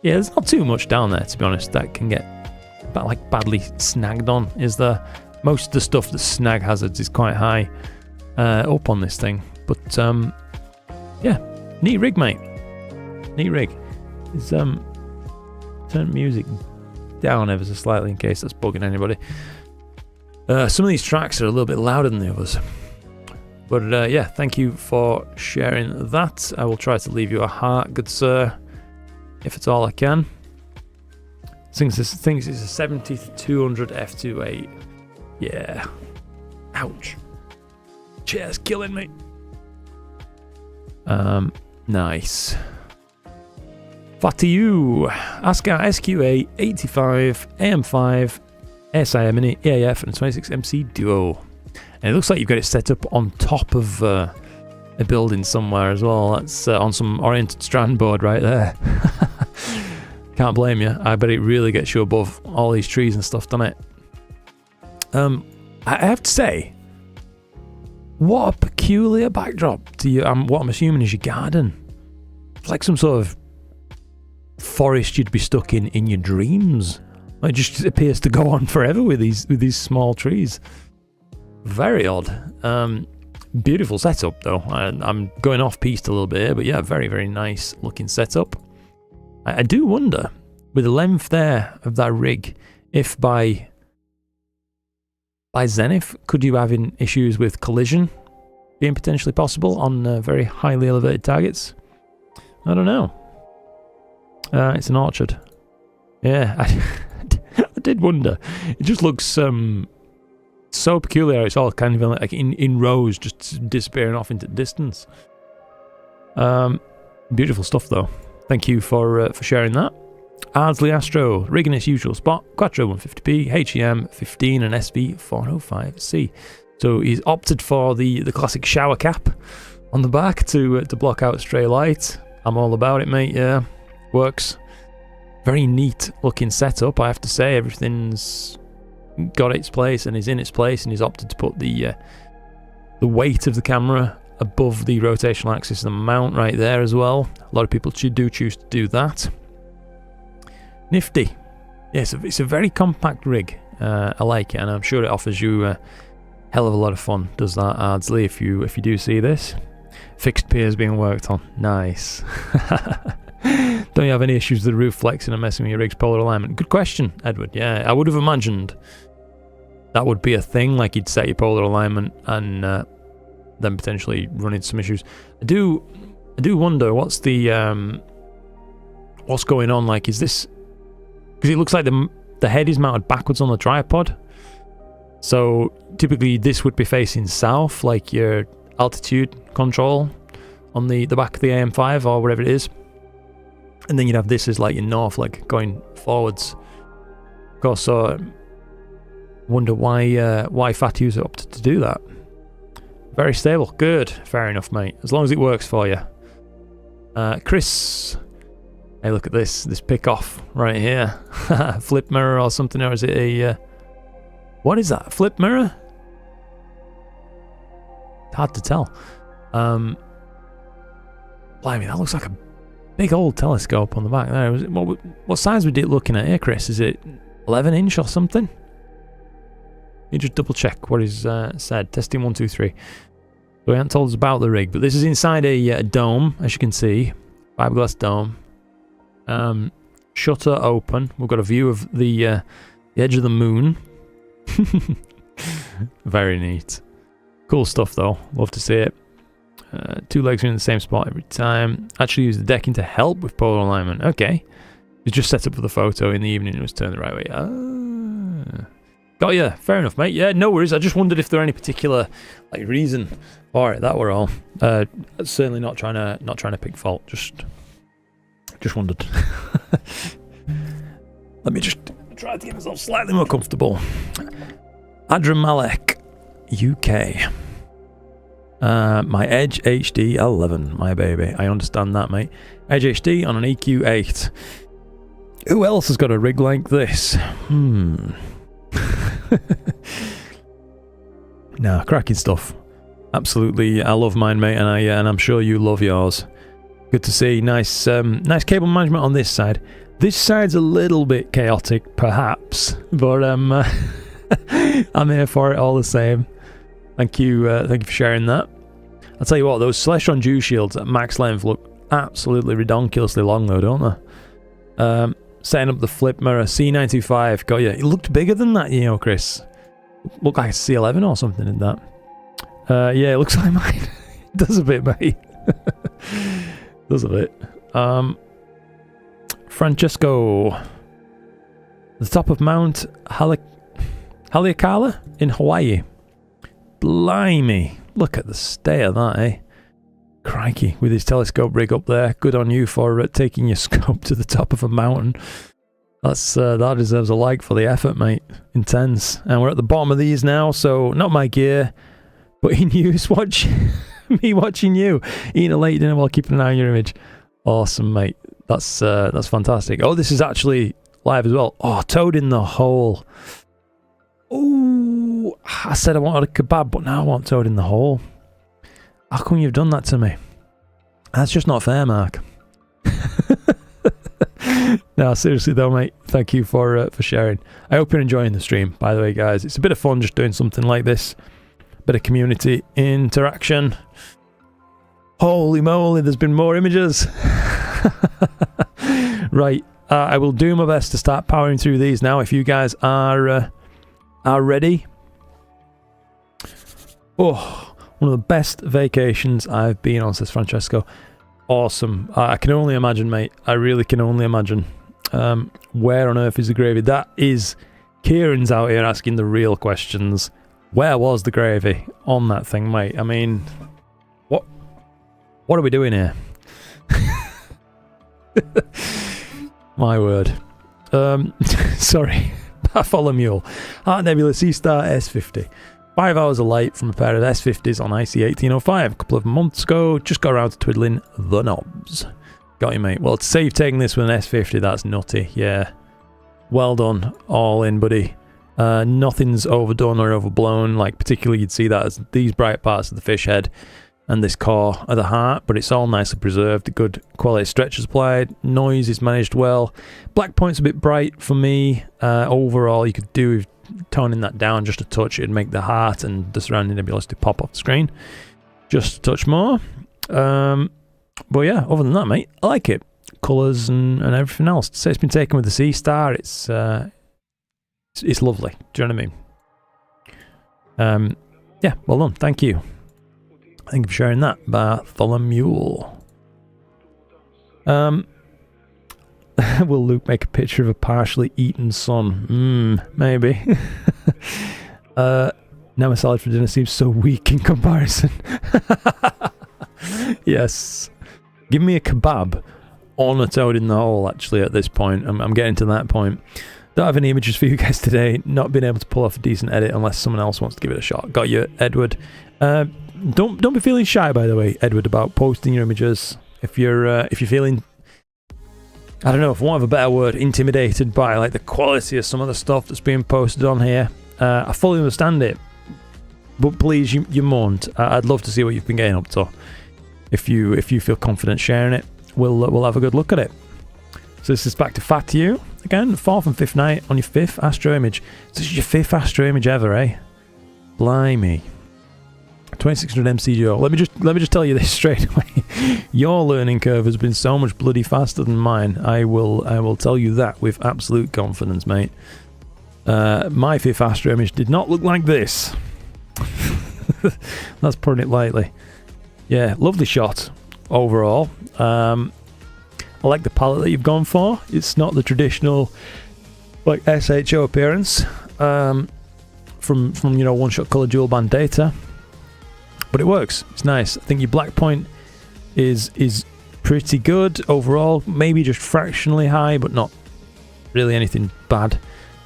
Yeah, there's not too much down there, to be honest, that can get like badly snagged on, is there? Most of the stuff that snag hazards is quite high up on this thing. But yeah, neat rig, mate. Neat rig. It's turn music down ever so slightly in case that's bugging anybody. Some of these tracks are a little bit louder than the others. But yeah, thank you for sharing that. I will try to leave you a heart, good sir, if it's all I can. Thinks it's a 7200 f2.8. Yeah. Ouch. Chair's killing me. Nice. Fatu, Ascar SQA 85 AM5 SI Mini EAF and 26MC Duo. And it looks like you've got it set up on top of a building somewhere as well. That's on some oriented strand board right there. Can't blame you. I bet it really gets you above all these trees and stuff, doesn't it? I have to say, what a peculiar backdrop to you. What I'm assuming is your garden. It's like some sort of forest you'd be stuck in your dreams. It just appears to go on forever with these small trees. Very odd. Beautiful setup though. I'm going off piste a little bit here, but yeah, very, very nice looking setup. I do wonder, with the length there of that rig, if by zenith, could you have issues with collision being potentially possible on very highly elevated targets? I don't know. It's an orchard. Yeah, I did wonder. It just looks so peculiar. It's all kind of like in rows, just disappearing off into the distance. Beautiful stuff though. Thank you for sharing that. Ardsley Astro, rig in its usual spot, Quattro 150p, HEM 15 and SV 405C. So he's opted for the classic shower cap on the back to block out stray light. I'm all about it, mate. Yeah, works. Very neat looking setup, I have to say. Everything's got its place and is in its place, and he's opted to put the weight of the camera above the rotational axis of the mount right there as well. A lot of people do choose to do that. Nifty. Yes, it's a very compact rig. I like it, and I'm sure it offers you a hell of a lot of fun. Does that, Ardsley, if you do see this? Fixed piers being worked on. Nice. Don't you have any issues with the roof flexing and messing with your rig's polar alignment? Good question, Edward. Yeah, I would have imagined that would be a thing, like you'd set your polar alignment and then potentially run into some issues. I do wonder what's the what's going on. Like, is this because it looks like the head is mounted backwards on the tripod? So typically this would be facing south, like your altitude control on the back of the AM5 or whatever it is. And then you'd have this as like your north, like going forwards. Of course, so wonder why Fatu's opted to do that. Very stable. Good. Fair enough, mate. As long as it works for you. Chris. Hey, look at this pick off right here. Flip mirror or something, or is it a what is that? Flip mirror? Hard to tell. Blimey, that looks like a Big old telescope on the back there. What size were you looking at here, Chris? Is it 11 inch or something? You just double check what is said. Testing 1, 2, 3. So he hasn't told us about the rig, but this is inside a dome, as you can see. Fiberglass dome. Shutter open. We've got a view of the edge of the moon. Very neat. Cool stuff though. Love to see it. 2 legs are in the same spot every time. Actually use the decking to help with polar alignment. Okay. It's just set up for the photo in the evening and it was turned the right way. Ah. Got ya. Fair enough, mate. Yeah, no worries. I just wondered if there were any particular reason for it. That were all. Certainly not trying to pick fault. Just wondered. Let me just try to get myself slightly more comfortable. Adramalek, UK. My Edge HD 11, my baby. I understand that, mate. Edge HD on an EQ8. Who else has got a rig like this? Nah, cracking stuff. Absolutely, I love mine, mate, and I'm sure you love yours. Good to see. Nice cable management on this side. This side's a little bit chaotic, perhaps, but I'm here for it all the same. Thank you for sharing that. I'll tell you what, those Celestron dew shields at max length look absolutely redonkulously long though, don't they? Setting up the flip mirror, C925, got you. It looked bigger than that, you know, Chris. Looked like a C11 or something in that. Yeah, it looks like mine. It does a bit, mate. Does a bit. Francesco. The top of Mount Haleakala in Hawaii. Blimey. Look at the stay of that, eh? Crikey, with his telescope rig up there. Good on you for taking your scope to the top of a mountain. That deserves a like for the effort, mate. Intense. And we're at the bottom of these now, so not my gear, but in use. Watch me watching you eating a late dinner while keeping an eye on your image. Awesome, mate. That's fantastic. Oh, this is actually live as well. Oh, Toad in the Hole. Oh, I said I wanted a kebab, but now I want Toad in the Hole. How come you've done that to me? That's just not fair, Mark. No, seriously though, mate. Thank you for sharing. I hope you're enjoying the stream, by the way, guys. It's a bit of fun just doing something like this. Bit of community interaction. Holy moly, there's been more images. Right, I will do my best to start powering through these now. If you guys are ready. Oh, one of the best vacations I've been on, says Francesco. Awesome. I can only imagine, mate. I really can only imagine. Where on earth is the gravy? That is Kieran's out here asking the real questions. Where was the gravy on that thing, mate? I mean, what are we doing here? My word. Sorry. Bartholomew. Heart Nebula C-Star S50. 5 hours of light from a pair of S50s on IC1805 a couple of months ago. Just got around to twiddling the knobs. Got you, mate. Well, to say you've taken this with an S50, that's nutty. Yeah. Well done. All in, buddy. Nothing's overdone or overblown. Like, particularly you'd see that as these bright parts of the fish head and this core of the heart, but it's all nicely preserved. Good quality stretchers applied. Noise is managed well. Black point's a bit bright for me. Overall, you could do with toning that down just a touch. It'd make the heart and the surrounding nebulosity pop off the screen just a touch more. But yeah, other than that, mate, I like it. Colours and everything else. To say it's been taken with the C-Star, it's lovely. Do you know what I mean? Yeah, well done. Thank you. Thank you for sharing that, Bartholomew. Will Luke make a picture of a partially eaten sun? Maybe. Now my salad for dinner seems so weak in comparison. Yes. Give me a kebab on a Toad in the Hole, actually, at this point. I'm getting to that point. Don't have any images for you guys today. Not been able to pull off a decent edit unless someone else wants to give it a shot. Got you, Edward. Don't be feeling shy, by the way, Edward, about posting your images. If you're feeling, I don't know, for want of a better word, intimidated by like the quality of some of the stuff that's being posted on here, I fully understand it. But please, you mustn't. I'd love to see what you've been getting up to. If you feel confident sharing it, we'll have a good look at it. So this is back to fat to you again, 4th and 5th night on your 5th astro image. This is your 5th astro image ever, eh? Blimey. 2600 MCGO. Let me just tell you this straight away. Your learning curve has been so much bloody faster than mine. I will tell you that with absolute confidence, mate. My 5th astro image did not look like this. That's putting it lightly. Yeah, lovely shot overall. I like the palette that you've gone for. It's not the traditional like SHO appearance from you know, one-shot color dual band data, but it works. It's nice. I think your black point is pretty good overall. Maybe just fractionally high, but not really anything bad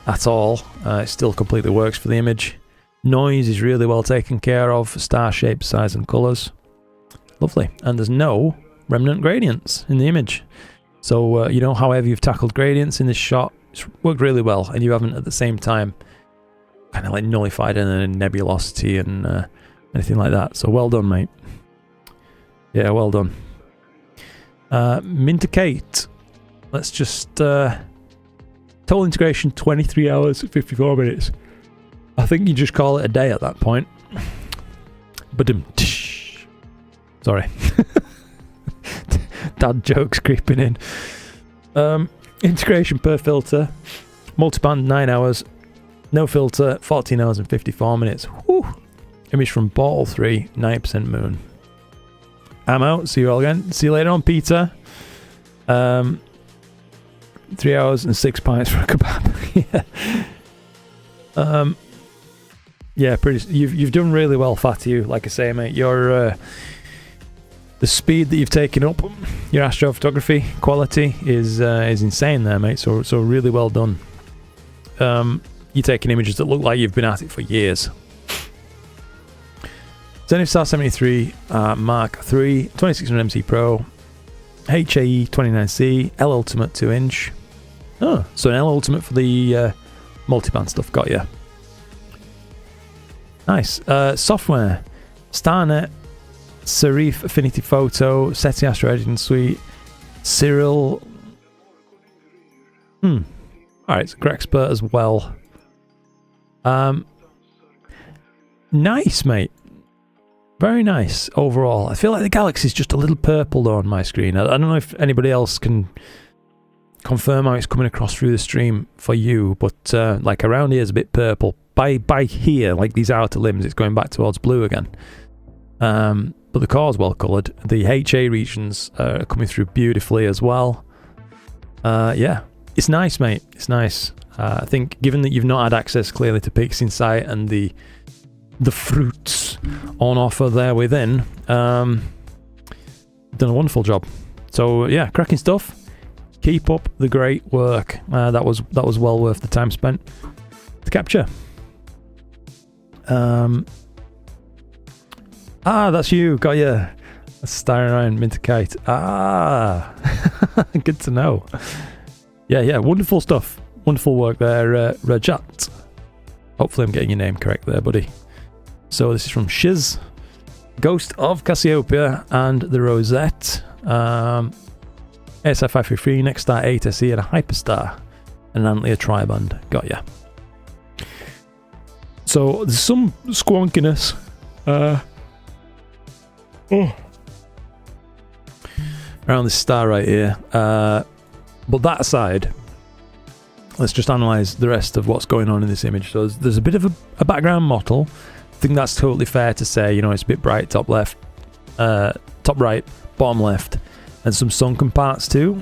at all. It still completely works for the image. Noise is really well taken care of. Star shape, size, and colors. Lovely. And there's no remnant gradients in the image. So, you know, however you've tackled gradients in this shot, it's worked really well, and you haven't at the same time kind of like nullified any nebulosity and anything like that. So well done, mate. Yeah, well done. Minter Kate. Let's just... total integration, 23 hours, 54 minutes. I think you just call it a day at that point. Sorry. Dad jokes creeping in. Integration per filter. Multiband 9 hours. No filter 14 hours and 54 minutes. Whew. Image from Ball 3, 9% moon. I'm out. See you all again. See you later on, Peter. 3 hours and 6 pints for a kebab. Yeah. Yeah, pretty. You've done really well, Fatty. Like I say, mate, your the speed that you've taken up your astrophotography quality is insane there, mate. So really well done. You're taking images that look like you've been at it for years. Zenith Star 73 Mark III 2600 MC Pro HAE 29C L Ultimate 2-inch. Oh, so an L Ultimate for the multiband stuff. Got you. Nice. Software. Starnet, Serif Affinity Photo, SETI Astro Editing Suite, Cyril. Alright, so Grexpert as well. Nice, mate. Very nice overall. I feel like the galaxy's just a little purple though on my screen. I don't know if anybody else can confirm how it's coming across through the stream for you, but like around here is a bit purple. By here, like these outer limbs, it's going back towards blue again. But the core's well coloured. The HA regions are coming through beautifully as well. Yeah, it's nice, mate. It's nice. I think given that you've not had access clearly to PixInsight and the fruits on offer there within, done a wonderful job. So yeah, cracking stuff. Keep up the great work. That was well worth the time spent to capture. That's you. Got you. That's staring around Minter Kite. Good to know. Yeah, wonderful stuff. Wonderful work there, Rajat. Hopefully I'm getting your name correct there, buddy. So this is from Shiz, Ghost of Cassiopeia and the Rosette. ASI533, Nexstar 8 SE and a Hyperstar and an Antlia Triband. Got ya. So there's some squonkiness around this star right here. But that aside, let's just analyse the rest of what's going on in this image. So there's a bit of a background mottle. I think that's totally fair to say. You know, it's a bit bright top left, top right, bottom left, and some sunken parts too.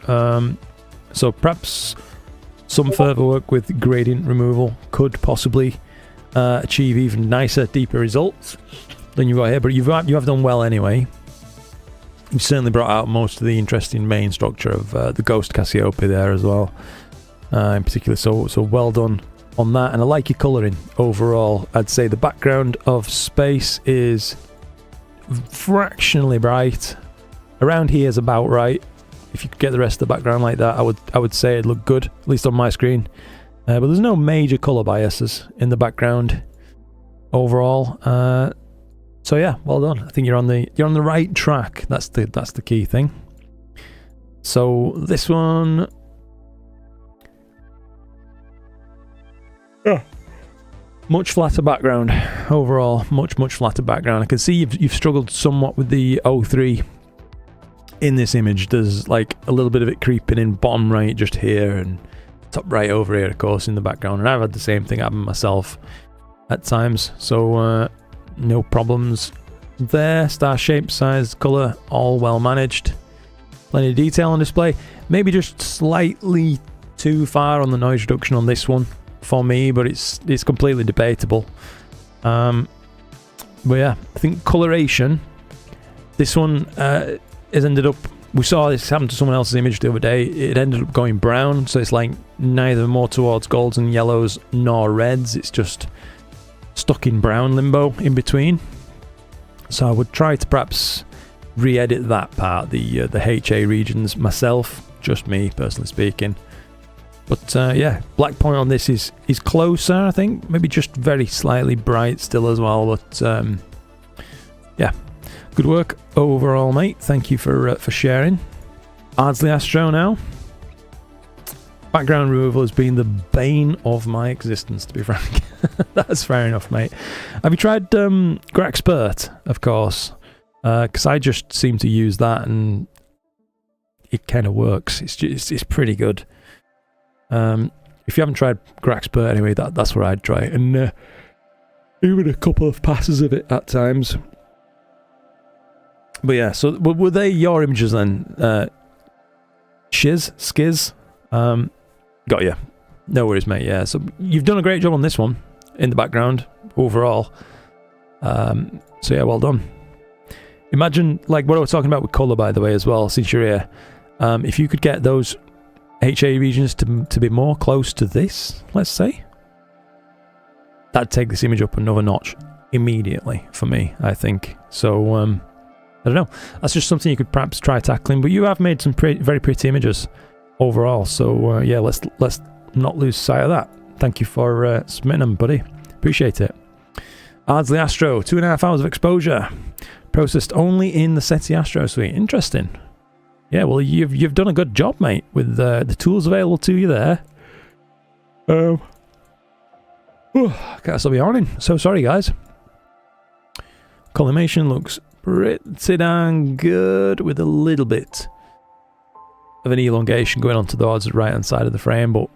So perhaps some further work with gradient removal could possibly achieve even nicer, deeper results than you've got here. But you have done well anyway. You've certainly brought out most of the interesting main structure of the Ghost Cassiopeia there as well, in particular. So well done on that, and I like your colouring overall. I'd say the background of space is fractionally bright. Around here is about right. If you could get the rest of the background like that, I would say it'd look good, at least on my screen. But there's no major colour biases in the background overall. So yeah, well done. I think you're on the right track. That's the key thing. So this one, much flatter background overall. Much flatter background. I can see you've struggled somewhat with the O3 in this image. There's like a little bit of it creeping in bottom right just here, and top right over here, of course, in the background. And I've had the same thing happen myself at times. So no problems there. Star shape, size, color, all well managed. Plenty of detail on display. Maybe just slightly too far on the noise reduction on this one for me, but it's completely debatable. But yeah, I think coloration, this one has ended up, we saw this happen to someone else's image the other day. It ended up going brown, so it's like neither more towards golds and yellows nor reds. It's just stuck in brown limbo in between. So I would try to perhaps re-edit that part, the HA regions myself, just me personally speaking. But yeah, black point on this is closer, I think. Maybe just very slightly bright still as well. But yeah, good work overall, mate. Thank you for sharing. Ardsley Astro now. Background removal has been the bane of my existence, to be frank. That's fair enough, mate. Have you tried GradientXpert, of course? Because I just seem to use that and it kind of works. It's pretty good. If you haven't tried GradientXpert anyway, that's where I'd try it. And even a couple of passes of it at times. But yeah, so were they your images then? Skiz? Got you. No worries, mate. Yeah, so you've done a great job on this one in the background overall. So yeah, well done. Imagine, like what I was talking about with colour, by the way, as well, since you're here. If you could get those HA regions to be more close to this, let's say, that'd take this image up another notch immediately for me, I think. So, I don't know. That's just something you could perhaps try tackling. But you have made some very pretty images overall. So, yeah, let's not lose sight of that. Thank you for submitting them, buddy. Appreciate it. Ardsley Astro, 2.5 hours of exposure. Processed only in the SETI Astro suite. Interesting. Yeah, well, you've done a good job, mate, with the tools available to you there. Can't stop yawning. So sorry, guys. Collimation looks pretty darn good, with a little bit of an elongation going on towards the right-hand side of the frame, but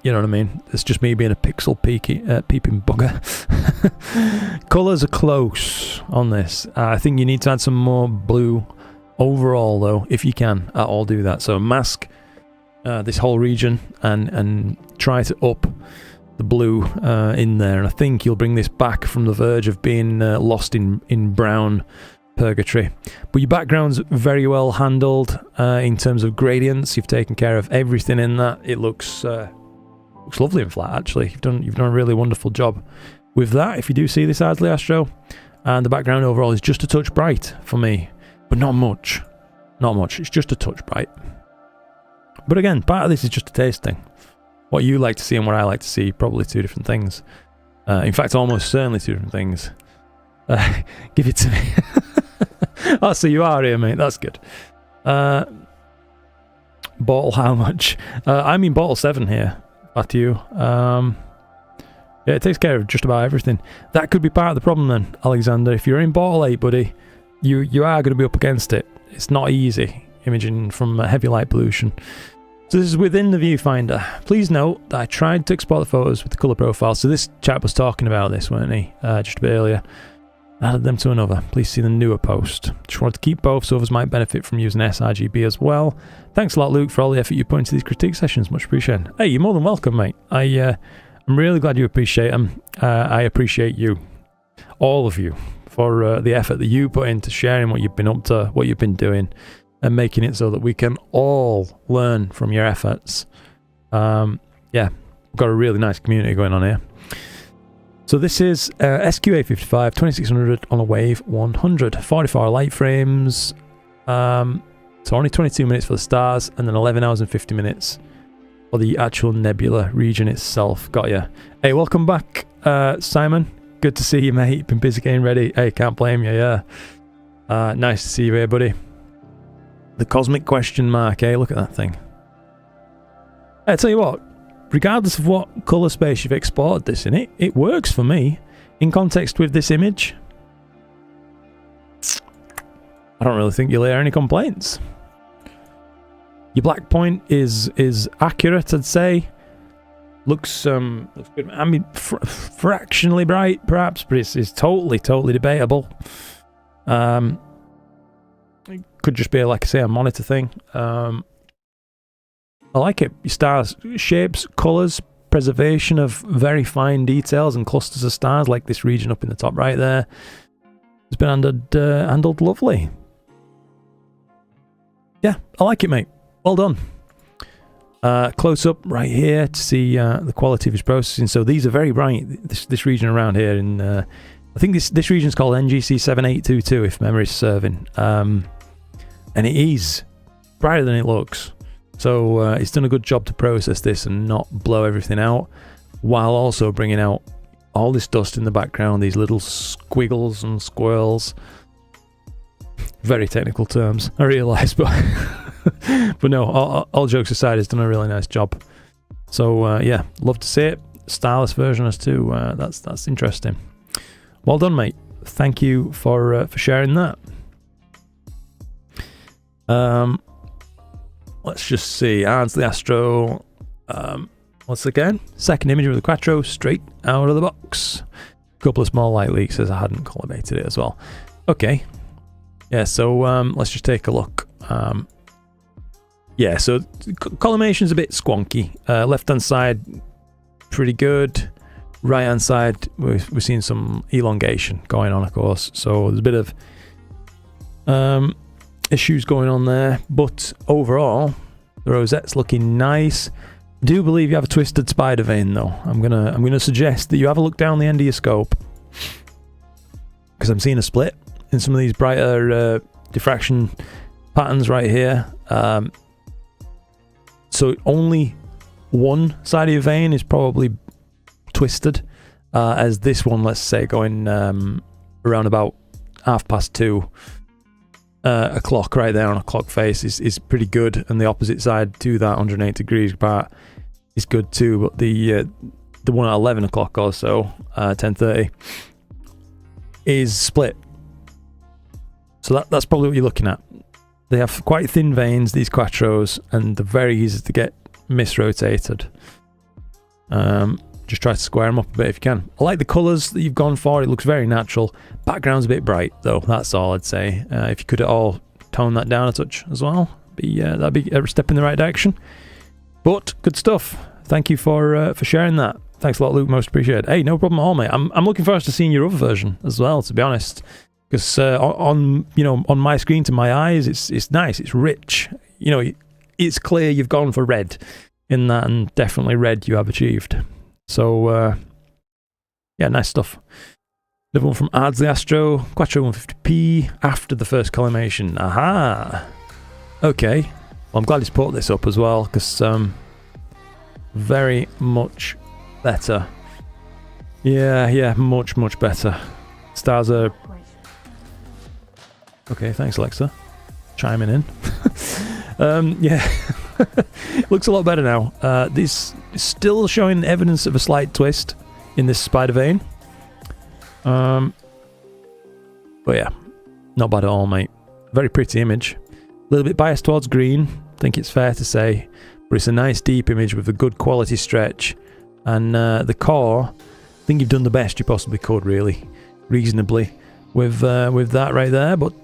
you know what I mean? It's just me being a pixel peeping bugger. Colours are close on this. I think you need to add some more blue overall, though, if you can at all do that. So mask this whole region and try to up the blue in there. And I think you'll bring this back from the verge of being lost in brown purgatory. But your background's very well handled in terms of gradients. You've taken care of everything in that. It looks lovely and flat, actually. You've done a really wonderful job with that. If you do see this Ardsley Astro, and the background overall is just a touch bright for me, but not much. It's just a touch bright. But again, part of this is just a taste thing. What you like to see and what I like to see, probably two different things. In fact, almost certainly two different things. Give it to me. Oh, so you are here, mate. That's good. Bottle how much? I mean bottle 7 here. Back to you. Yeah, it takes care of just about everything. That could be part of the problem then, Alexander. If you're in bottle 8, buddy, you are going to be up against it. It's not easy imaging from heavy light pollution. So this is within the viewfinder. Please note that I tried to export the photos with the colour profile. So this chap was talking about this, weren't he? Just a bit earlier. Added them to another. Please see the newer post. Just wanted to keep both so others might benefit from using sRGB as well. Thanks a lot, Luke, for all the effort you put into these critique sessions. Much appreciated. Hey, you're more than welcome, mate. I'm really glad you appreciate them. I appreciate you, all of you, for the effort that you put into sharing what you've been up to, what you've been doing, and making it so that we can all learn from your efforts. Yeah, we've got a really nice community going on here. So this is SQA55 2600 on a Wave 100, 44 light frames. So only 22 minutes for the stars, and then 11 hours and 50 minutes for the actual nebula region itself. Got ya. Hey, welcome back, Simon. Good to see you, mate. Been busy getting ready. Hey, can't blame you. Yeah. Nice to see you here, buddy. The cosmic question mark, eh? Look at that thing. I tell you what, regardless of what colour space you've exported this in, it works for me. In context with this image, I don't really think you'll hear any complaints. Your black point is accurate, I'd say. Looks good. I mean, fractionally bright, perhaps, but it's totally debatable. It could just be, like I say, a monitor thing. I like it. Your stars, shapes, colours, preservation of very fine details and clusters of stars, like this region up in the top right there. It's been handled lovely. Yeah, I like it, mate. Well done. Close up right here to see the quality of his processing. So these are very bright. This region around here, in I think this region is called NGC 7822, if memory is serving. And it is brighter than it looks. So it's done a good job to process this and not blow everything out, while also bringing out all this dust in the background, these little squiggles and squirrels. Very technical terms, I realise, but but no, all jokes aside, it's done a really nice job. So yeah, love to see it. Starless version as too. That's interesting. Well done, mate. Thank you for sharing that. Let's just see. Adds the Astro. Once again, second image of the Quattro straight out of the box. A couple of small light leaks as I hadn't collimated it as well. Okay. Yeah, so let's just take a look. Yeah, so collimation's a bit squonky. Left-hand side, pretty good. Right-hand side, we're seeing some elongation going on, of course. So there's a bit of issues going on there. But overall, the rosette's looking nice. I do believe you have a twisted spider vein, though. I'm gonna suggest that you have a look down the end of your scope, because I'm seeing a split in some of these brighter diffraction patterns right here. So only one side of your vein is probably twisted, as this one, let's say, going around about 2:30 o'clock right there on a clock face is pretty good, and the opposite side to that 108 degrees part is good too. But the one at 11 o'clock or so, 10:30, is split. So that's probably what you're looking at. They have quite thin veins, these Quattros, and they're very easy to get misrotated. Just try to square them up a bit if you can. I like the colours that you've gone for. It looks very natural. Background's a bit bright, though. That's all I'd say. If you could at all tone that down a touch as well, that'd be a step in the right direction. But good stuff. Thank you for sharing that. Thanks a lot, Luke. Most appreciated. Hey, no problem at all, mate. I'm looking forward to seeing your other version as well, to be honest. Because on my screen to my eyes, it's nice, it's rich. You know, it's clear you've gone for red in that, and definitely red you have achieved. So yeah, nice stuff. Another one from Adds the Astro, Quattro 150p after the first collimation. Aha. Okay. Well, I'm glad he's put this up as well, because very much better. Yeah, much better. Stars are. Okay, thanks Alexa, chiming in. Yeah, looks a lot better now. This is still showing evidence of a slight twist in this spider vein. But yeah, not bad at all, mate. Very pretty image. A little bit biased towards green, I think it's fair to say. But it's a nice deep image with a good quality stretch. And the core, I think you've done the best you possibly could, really, reasonably. With that right there, but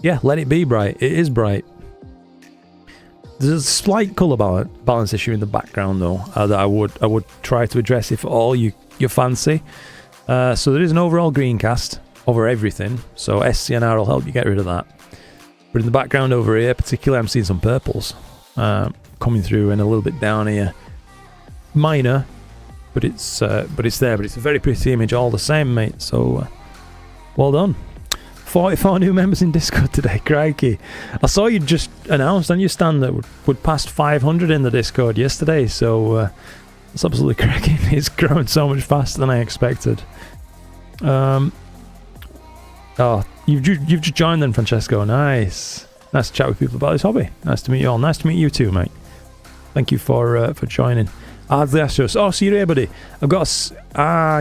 yeah, let it be bright. It is bright. There's a slight colour balance issue in the background, though, that I would try to address if all you fancy. So there is an overall green cast over everything, so SCNR will help you get rid of that. But in the background over here, particularly, I'm seeing some purples coming through and a little bit down here. Minor. But it's there. But it's a very pretty image all the same, mate. So, well done. 44 new members in Discord today, crikey. I saw you just announced on your stand that would pass 500 in the Discord yesterday. So, it's absolutely cracking. It's growing so much faster than I expected. Oh, you've just joined then, Francesco. Nice. Nice to chat with people about this hobby. Nice to meet you all. Nice to meet you too, mate. Thank you for joining. Ardley Astros. Oh, see you here, buddy. I've got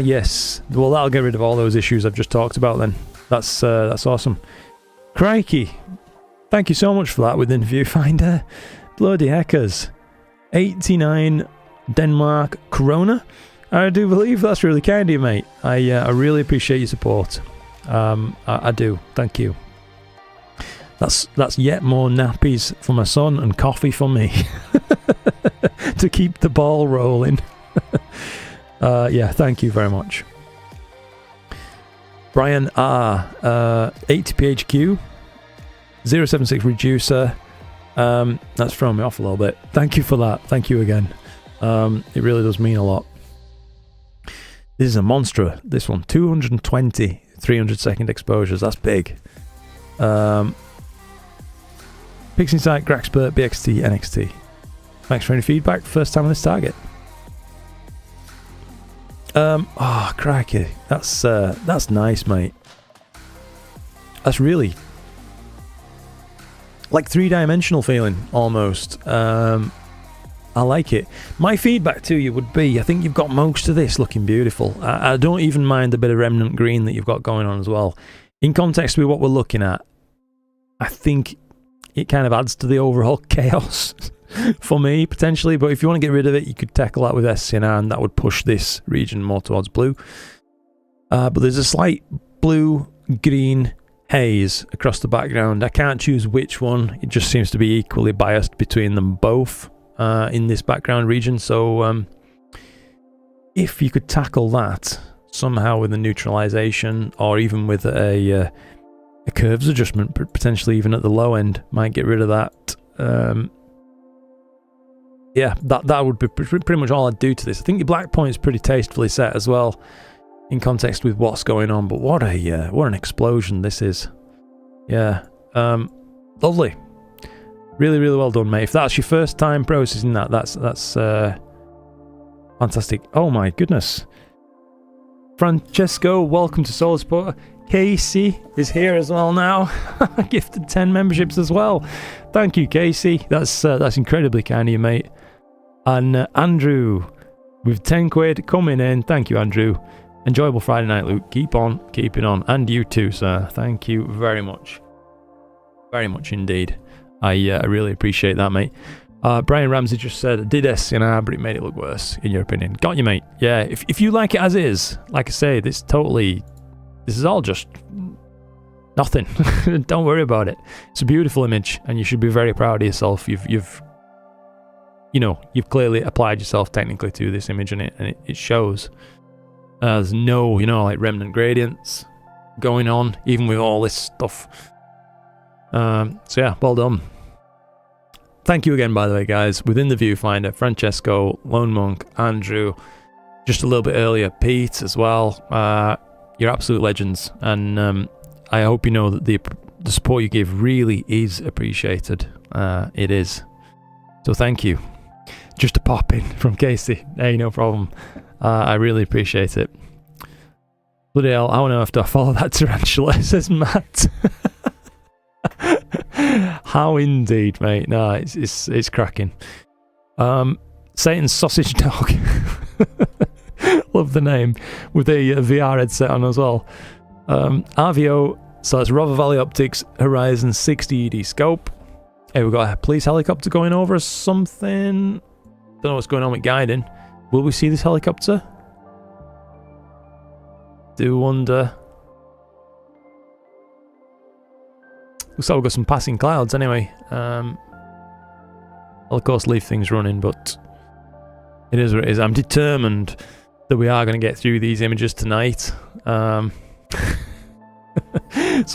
yes. Well, that'll get rid of all those issues I've just talked about then. That's awesome. Crikey. Thank you so much for that within Viewfinder. Bloody heckers. 89 Denmark Corona. I do believe that's really kind of you, mate. I really appreciate your support. I do. Thank you. That's yet more nappies for my son and coffee for me to keep the ball rolling. Yeah, thank you very much. Brian R. 80PHQ 076 Reducer. That's throwing me off a little bit. Thank you for that. Thank you again. It really does mean a lot. This is a monster. This one, 220 300-second exposures. That's big. Pixie Insight, Graxpert, BXT, NXT. Thanks for any feedback. First time on this target. Oh, crikey. That's nice, mate. That's really like three-dimensional feeling almost. I like it. My feedback to you would be, I think you've got most of this looking beautiful. I don't even mind the bit of remnant green that you've got going on as well. In context with what we're looking at, I think it kind of adds to the overall chaos for me, potentially. But if you want to get rid of it, you could tackle that with SCNR, and that would push this region more towards blue. But there's a slight blue-green haze across the background. I can't choose which one. It just seems to be equally biased between them both. In this background region, so if you could tackle that somehow with a neutralization, or even with a curves adjustment, potentially even at the low end, might get rid of that. Yeah, that would be pretty much all I'd do to this. I think your black point is pretty tastefully set as well, in context with what's going on. But what an explosion this is! Yeah, lovely. Really, really well done, mate. If that's your first time processing that's fantastic. Oh my goodness. Francesco, welcome to Solar Supporter. Casey is here as well now. Gifted 10 memberships as well. Thank you, Casey. That's incredibly kind of you, mate. And Andrew with 10 quid coming in. Thank you, Andrew. Enjoyable Friday night, Luke. Keep on keeping on. And you too, sir. Thank you very much. Very much indeed. I really appreciate that, mate. Brian Ramsey just said, did SCNR, but it made it look worse, in your opinion. Got you, mate. Yeah, if you like it as is, like I say, this is all just nothing. Don't worry about it. It's a beautiful image, and you should be very proud of yourself. You've clearly applied yourself technically to this image, and it shows. There's no, like remnant gradients going on, even with all this stuff. So yeah, well done. Thank you again, by the way, guys. Within the viewfinder, Francesco, Lone Monk, Andrew, just a little bit earlier, Pete as well. You're absolute legends, and I hope you know that the support you give really is appreciated. It is. So thank you. Just a pop in from Casey. Hey, no problem. I really appreciate it. Bloody hell, I want to have to follow that tarantula, says Matt. How indeed, mate. No, it's cracking. Satan's Sausage Dog. Love the name. With a VR headset on as well. RVO, so that's Rover Valley Optics Horizon 60 ED scope. Hey, we've got a police helicopter going over or something. Don't know what's going on with guiding. Will we see this helicopter? Do wonder. Looks like we've got some passing clouds anyway. I'll of course leave things running, but it is what it is. I'm determined that we are going to get through these images tonight. So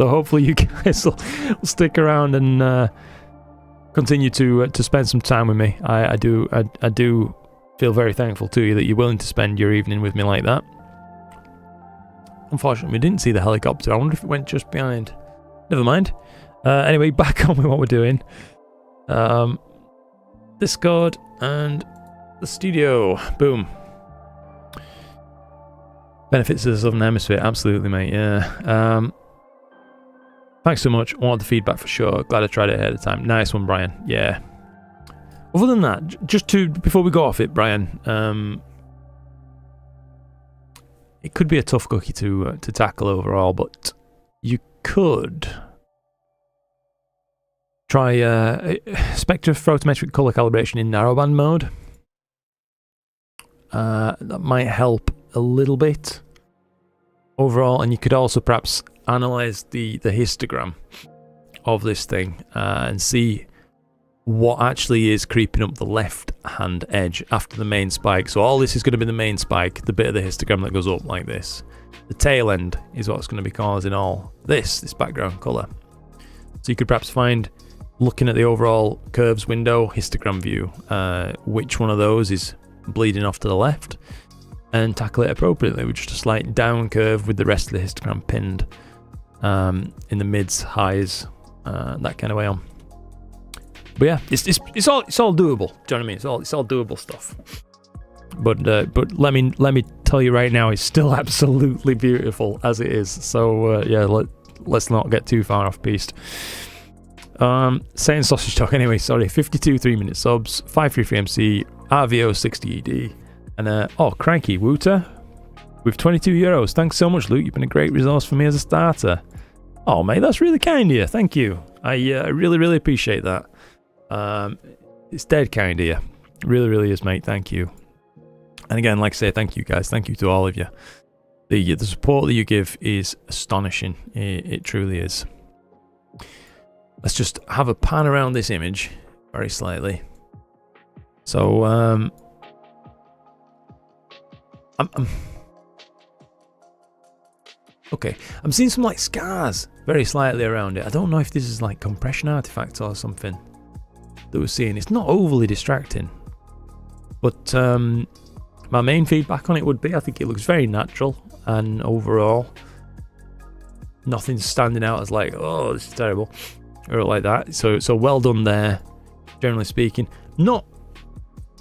hopefully you guys will stick around and continue to spend some time with me. I do feel very thankful to you that you're willing to spend your evening with me like that. Unfortunately, we didn't see the helicopter. I wonder if it went just behind. Never mind. Anyway, back on with what we're doing. Discord and the studio. Boom. Benefits of the Southern Hemisphere. Absolutely, mate. Yeah. Thanks so much. Wanted the feedback for sure. Glad I tried it ahead of time. Nice one, Brian. Yeah. Other than that, before we go off it, Brian, it could be a tough cookie to tackle overall, but you could try spectrophotometric color calibration in narrowband mode. That might help a little bit overall, and you could also perhaps analyze the histogram of this thing and see what actually is creeping up the left hand edge after the main spike. So all this is going to be the main spike, the bit of the histogram that goes up like this. The tail end is what's going to be causing all this background color. So you could perhaps find, looking at the overall curves window histogram view, which one of those is bleeding off to the left, and tackle it appropriately with just a slight down curve with the rest of the histogram pinned in the mids, highs, that kind of way on. But yeah, it's all doable. Do you know what I mean? It's all doable stuff. But let me tell you right now, it's still absolutely beautiful as it is. So yeah, let's not get too far off piste. Saying sausage talk anyway. Sorry, 52 3-minute subs, 533 MC, RVO 60 ED, and oh crikey, Wooter with 22 euros. Thanks so much, Luke. You've been a great resource for me as a starter. Oh mate, that's really kind of you. Thank you. I really appreciate that. It's dead kind of you. Really is, mate. Thank you. And again, like I say, thank you guys. Thank you to all of you. The support that you give is astonishing. It truly is. Let's just have a pan around this image very slightly. So okay, I'm seeing some like scars very slightly around it. I don't know if this is like compression artifacts or something that we're seeing. It's not overly distracting, but my main feedback on it would be I think it looks very natural, and overall nothing's standing out as like, oh, this is terrible, or like that. So well done there, generally speaking. Not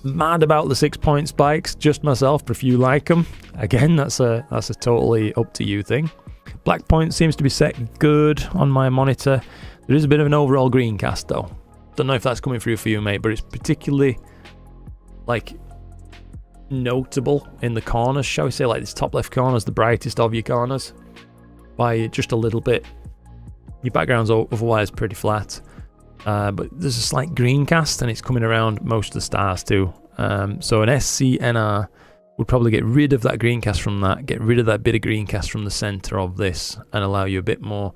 mad about the 6-point spikes, just myself, but if you like them, again, that's a totally up to you thing. Black point seems to be set good on my monitor. There is a bit of an overall green cast though. Don't know if that's coming through for you, mate, but it's particularly like notable in the corners, shall we say, like this top left corner is the brightest of your corners by just a little bit. Your background's otherwise pretty flat, but there's a slight green cast and it's coming around most of the stars too. So an SCNR would probably get rid of that green cast from that, get rid of that bit of green cast from the center of this, and allow you a bit more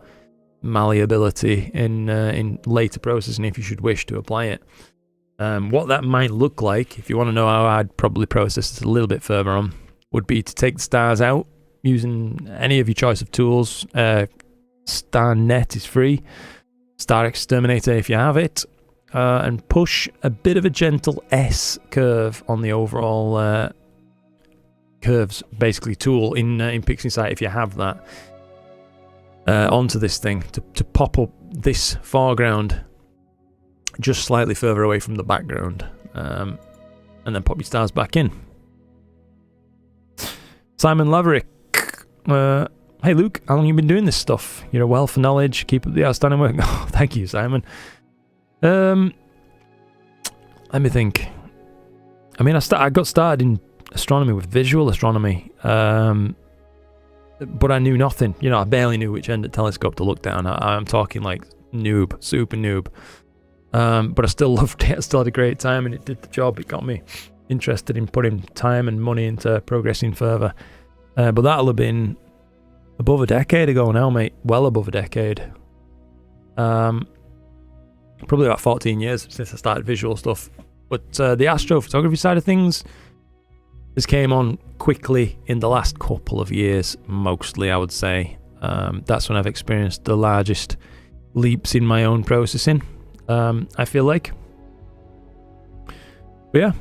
malleability in later processing if you should wish to apply it. What that might look like, if you want to know how I'd probably process it a little bit further on, would be to take the stars out using any of your choice of tools. StarNet is free, StarXTerminator if you have it, and push a bit of a gentle S curve on the overall curves basically tool in PixInsight if you have that, onto this thing to pop up this foreground just slightly further away from the background, and then pop your stars back in. Simon Laverick, hey Luke, how long have you been doing this stuff? You're a wealth of knowledge. Keep up the outstanding work. Oh, thank you, Simon. Let me think. I mean, I got started in astronomy with visual astronomy, but I knew nothing. You know, I barely knew which end of the telescope to look down. I'm talking like noob, super noob. But I still loved it. I still had a great time, and it did the job. It got me interested in putting time and money into progressing further. But that'll have been above a decade ago now, mate. Well above a decade. Probably about 14 years since I started visual stuff. But the astrophotography side of things has came on quickly in the last couple of years, mostly, I would say. That's when I've experienced the largest leaps in my own processing, I feel like. But yeah.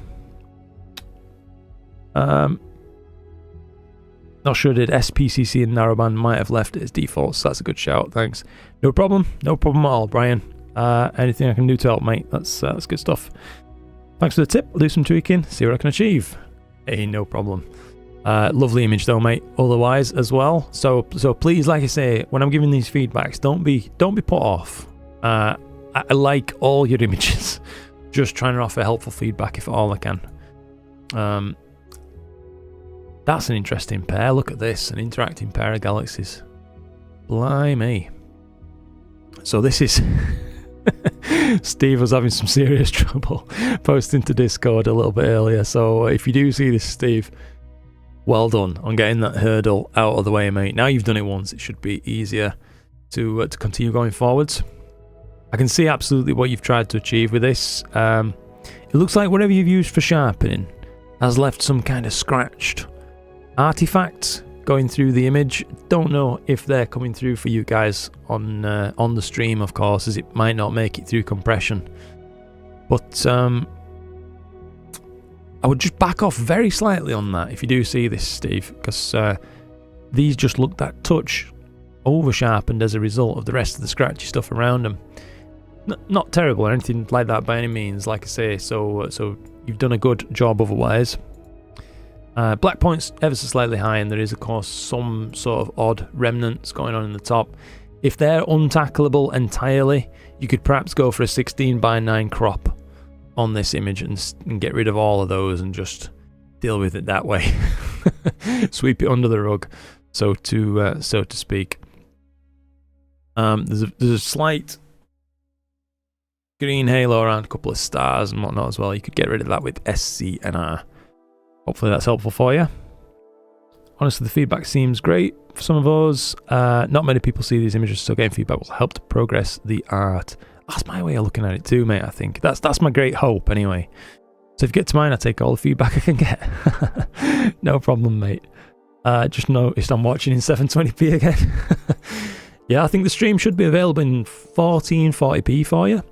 Not sure did SPCC and narrowband might have left it as default, so that's a good shout, thanks. No problem at all, Brian. Anything I can do to help, mate, that's good stuff. Thanks for the tip. I'll do some tweaking, see what I can achieve. Hey, no problem. Lovely image though, mate, otherwise as well. So please, like I say, when I'm giving these feedbacks, don't be put off. I like all your images. Just trying to offer helpful feedback if at all I can. That's an interesting pair. Look at this, an interacting pair of galaxies. Blimey. So this is... Steve was having some serious trouble posting to Discord a little bit earlier. So if you do see this, Steve, well done on getting that hurdle out of the way, mate. Now you've done it once, it should be easier to continue going forwards. I can see absolutely what you've tried to achieve with this. It looks like whatever you've used for sharpening has left some kind of scratched artifacts going through the image. Don't know if they're coming through for you guys on the stream, of course, as it might not make it through compression. But I would just back off very slightly on that if you do see this, Steve, because these just look that touch over sharpened as a result of the rest of the scratchy stuff around them. Not terrible or anything like that by any means, like I say. So you've done a good job otherwise. Black point's ever so slightly high, and there is of course some sort of odd remnants going on in the top. If they're untackleable entirely, you could perhaps go for a 16:9 crop on this image and get rid of all of those and just deal with it that way. Sweep it under the rug, so to speak. There's a slight green halo around a couple of stars and whatnot as well. You could get rid of that with SCNR. Hopefully that's helpful for you. Honestly, the feedback seems great for some of us. Not many people see these images, so getting feedback will help to progress the art. That's my way of looking at it too, mate, I think. That's my great hope, anyway. So if you get to mine, I take all the feedback I can get. No problem, mate. Just noticed I'm watching in 720p again. Yeah, I think the stream should be available in 1440p for you.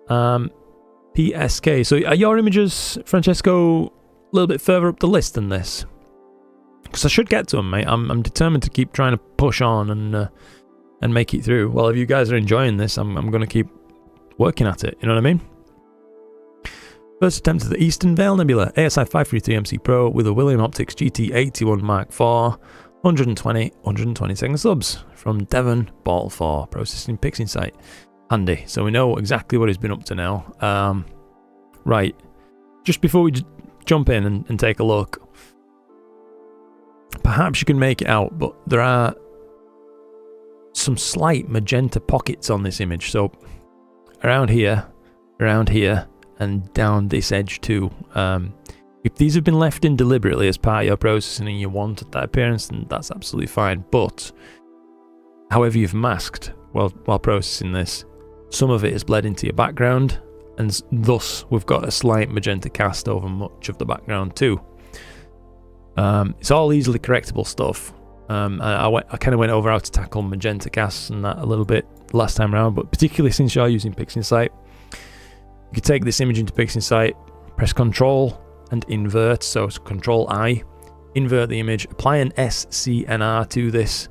PSK. So are your images, Francesco, a little bit further up the list than this? Because I should get to them, mate. I'm determined to keep trying to push on and make it through. Well, if you guys are enjoying this, I'm going to keep working at it. You know what I mean? First attempt at the Eastern Veil Nebula, ASI 533MC Pro with a William Optics GT81 Mark IV, 120 second subs from Devon Ball 4, processing PixInsight. Handy. So we know exactly what he's been up to now. Right. Just before we jump in and take a look, perhaps you can make it out, but there are some slight magenta pockets on this image. So around here, and down this edge too. If these have been left in deliberately as part of your processing and you wanted that appearance, then that's absolutely fine. But however you've masked while processing this, some of it has bled into your background, and thus we've got a slight magenta cast over much of the background too. It's all easily correctable stuff. I kind of went over how to tackle magenta casts and that a little bit last time around, but particularly since you're using PixInsight, you can take this image into PixInsight, press Control and invert, so it's Control I, invert the image, apply an SCNR to this,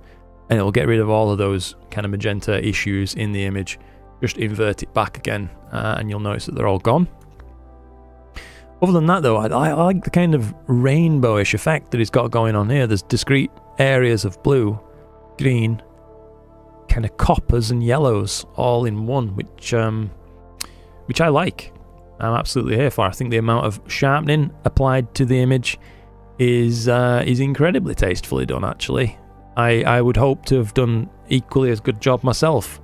and it will get rid of all of those kind of magenta issues in the image. Just invert it back again, and you'll notice that they're all gone. Other than that though, I like the kind of rainbowish effect that it's got going on here. There's discrete areas of blue, green, kind of coppers and yellows all in one, which I like. I'm absolutely here for. I think the amount of sharpening applied to the image is incredibly tastefully done, actually. I would hope to have done equally as good job myself,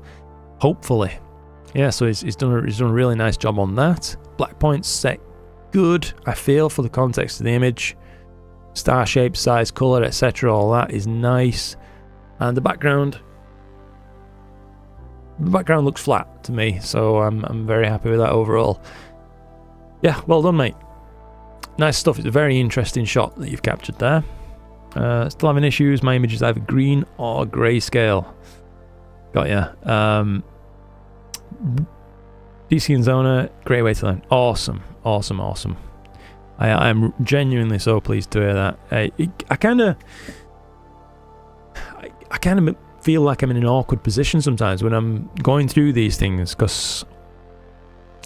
hopefully. Yeah, so he's done a really nice job on that. Black point's set good, I feel, for the context of the image. Star shape, size, colour, etc. All that is nice. And the background looks flat to me, so I'm very happy with that overall. Yeah, well done, mate. Nice stuff. It's a very interesting shot that you've captured there. Still having issues. My image is either green or grayscale. Got ya. DC and Zona, great way to learn. Awesome. I'm genuinely so pleased to hear that. I kind of feel like I'm in an awkward position sometimes when I'm going through these things, because,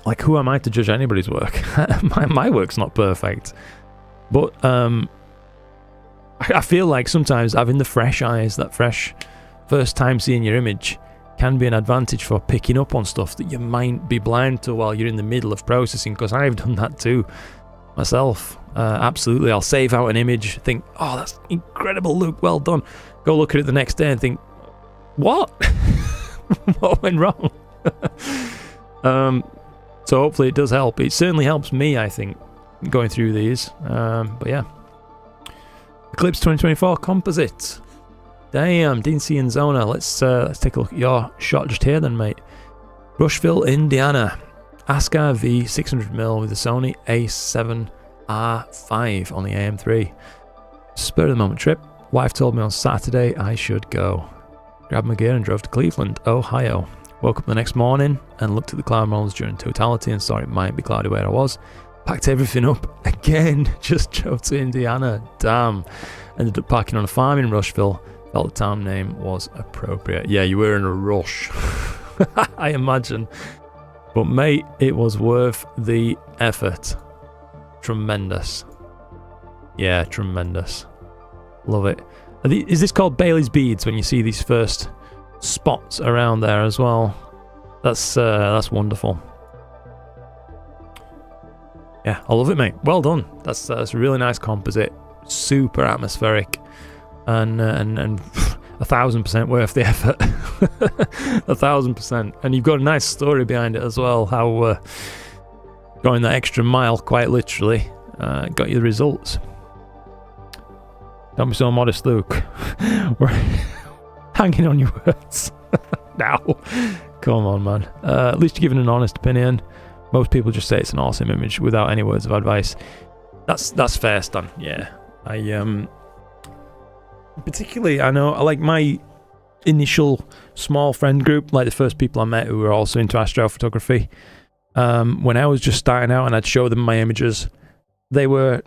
like, who am I to judge anybody's work? my work's not perfect, but I feel like sometimes having the fresh eyes, that fresh first time seeing your image, can be an advantage for picking up on stuff that you might be blind to while you're in the middle of processing, because I've done that too myself. Absolutely, I'll save out an image, think, oh, that's incredible, Luke, well done. Go look at it the next day and think, what? What went wrong? So hopefully it does help. It certainly helps me, I think, going through these. But yeah. Eclipse 2024 Composite. Damn, DNC and Zona. Let's take a look at your shot just here then, mate. Rushville, Indiana. Ascar V 600mm with the Sony A7R5 on the AM3. Spur of the moment trip. Wife told me on Saturday I should go. Grabbed my gear and drove to Cleveland, Ohio. Woke up the next morning and looked at the cloud models during totality and saw it might be cloudy where I was. Packed everything up again, just drove to Indiana. Damn. Ended up parking on a farm in Rushville. Felt the town name was appropriate. Yeah, you were in a rush. I imagine. But mate, it was worth the effort. Tremendous. Yeah, tremendous. Love it. Is this called Bailey's Beads when you see these first spots around there as well? That's wonderful. Yeah, I love it, mate. Well done. That's a really nice composite. Super atmospheric. And 1,000% worth the effort. 1,000%. And you've got a nice story behind it as well, how going that extra mile, quite literally, got you the results. Don't be so modest, Luke. We're hanging on your words. Now. Come on, man. At least you're giving an honest opinion. Most people just say it's an awesome image without any words of advice. That's fair, Stan. Yeah. Particularly, I know, like my initial small friend group, like the first people I met who were also into astrophotography, when I was just starting out and I'd show them my images, they were,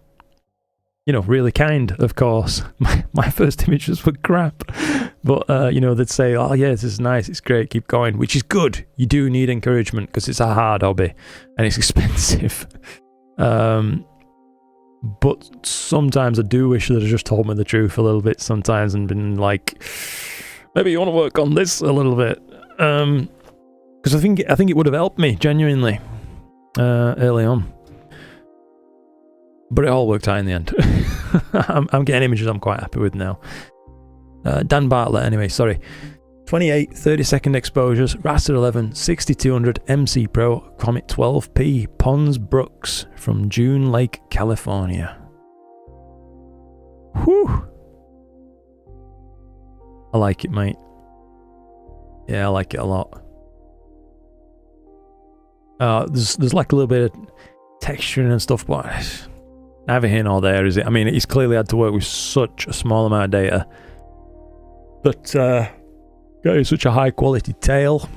you know, really kind, of course. My first images were crap. But, you know, they'd say, oh, yeah, this is nice, it's great, keep going, which is good. You do need encouragement because it's a hard hobby and it's expensive. But sometimes I do wish they'd just told me the truth a little bit sometimes and been like, maybe you want to work on this a little bit. Because I think it would have helped me, genuinely, early on. But it all worked out in the end. I'm getting images I'm quite happy with now. Dan Bartlett, anyway, sorry. 28 30-second exposures, Raster 11, 6200 MC Pro, Comet 12P, Pons Brooks from June Lake, California. Whew. I like it, mate. Yeah, I like it a lot. There's like a little bit of texturing and stuff, but neither here nor there, is it? I mean, he's clearly had to work with such a small amount of data. But, got such a high quality tail.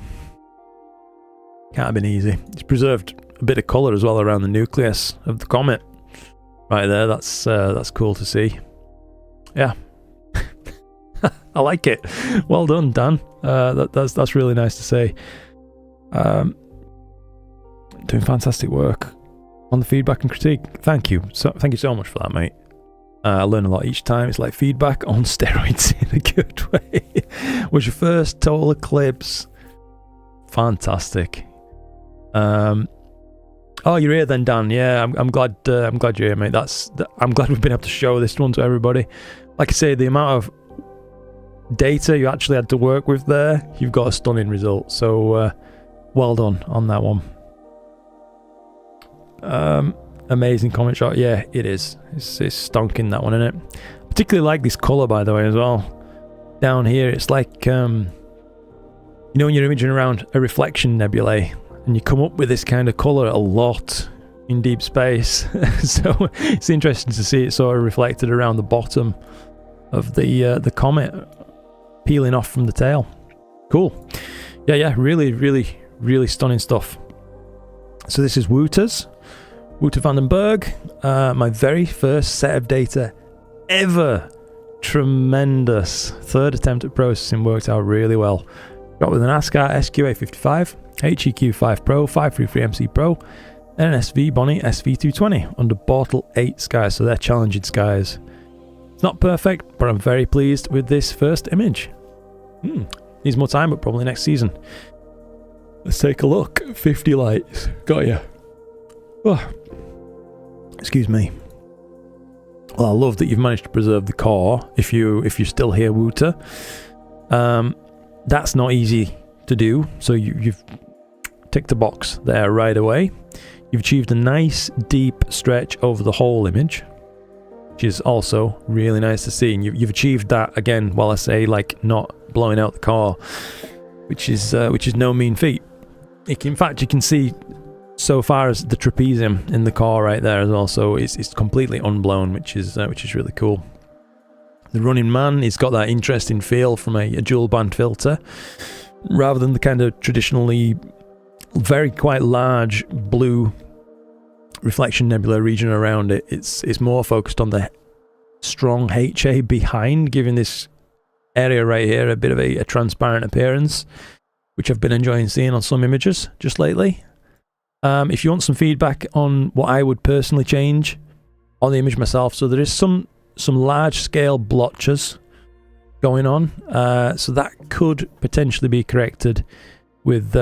Can't have been easy. It's preserved a bit of colour as well around the nucleus of the comet. Right there, that's cool to see. Yeah. I like it. Well done, Dan. That's really nice to say. Doing fantastic work on the feedback and critique. Thank you. Thank you so much for that, mate. I learn a lot each time. It's like feedback on steroids in a good way. Was your first total eclipse? Fantastic. Oh, you're here then, Dan. Yeah, I'm glad. I'm glad you're here, mate. I'm glad we've been able to show this one to everybody. Like I say, the amount of data you actually had to work with there, you've got a stunning result. So, well done on that one. Amazing comment shot. Yeah, it is. It's stonking, that one, isn't it? Particularly like this colour, by the way, as well. Down here, it's like, you know, when you're imaging around a reflection nebulae, and you come up with this kind of colour a lot in deep space. So it's interesting to see it sort of reflected around the bottom of the comet, peeling off from the tail. Cool. Yeah, really, really, really stunning stuff. So this is Wouter's. Wouter van den Berg, my very first set of data ever. Tremendous. Third attempt at processing, worked out really well. Got with an ASCAR SQA55, HEQ5 Pro, 533 MC Pro, and an SV Bonnie SV220 under Bortle 8 skies, so they're challenging skies. Not perfect, but I'm very pleased with this first image. Needs more time, but probably next season. Let's take a look. 50 lights. Got ya. Oh. Excuse me. Well, I love that you've managed to preserve the core. If you're still here, Wooter. That's not easy to do. So you've ticked the box there right away. You've achieved a nice deep stretch over the whole image, which is also really nice to see. And you've achieved that again, while I say like not blowing out the core, which is no mean feat. In fact, you can see so far as the trapezium in the core right there as well. So it's completely unblown, which is really cool. The running man, he's got that interesting feel from a dual band filter, rather than the kind of traditionally quite large blue reflection nebula region around it. It's more focused on the strong HA behind, giving this area right here a bit of a transparent appearance, which I've been enjoying seeing on some images just lately. If you want some feedback on what I would personally change on the image myself, so there is some large scale blotches going on, so that could potentially be corrected with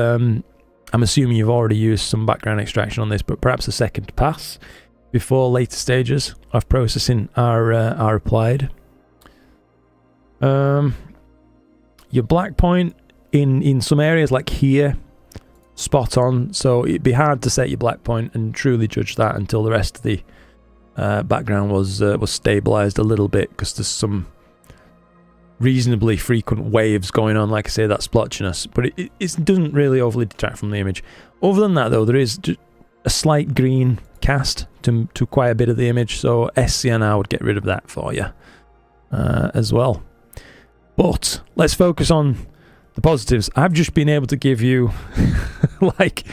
I'm assuming you've already used some background extraction on this, but perhaps a second pass before later stages of processing are applied. Your black point in some areas like here, spot on. So it'd be hard to set your black point and truly judge that until the rest of the background was stabilized a little bit, because there's some reasonably frequent waves going on, like I say, that splotchiness, but it doesn't really overly detract from the image. Other than that though, there is a slight green cast to quite a bit of the image, so SCNR would get rid of that for you as well. But let's focus on the positives. I've just been able to give you like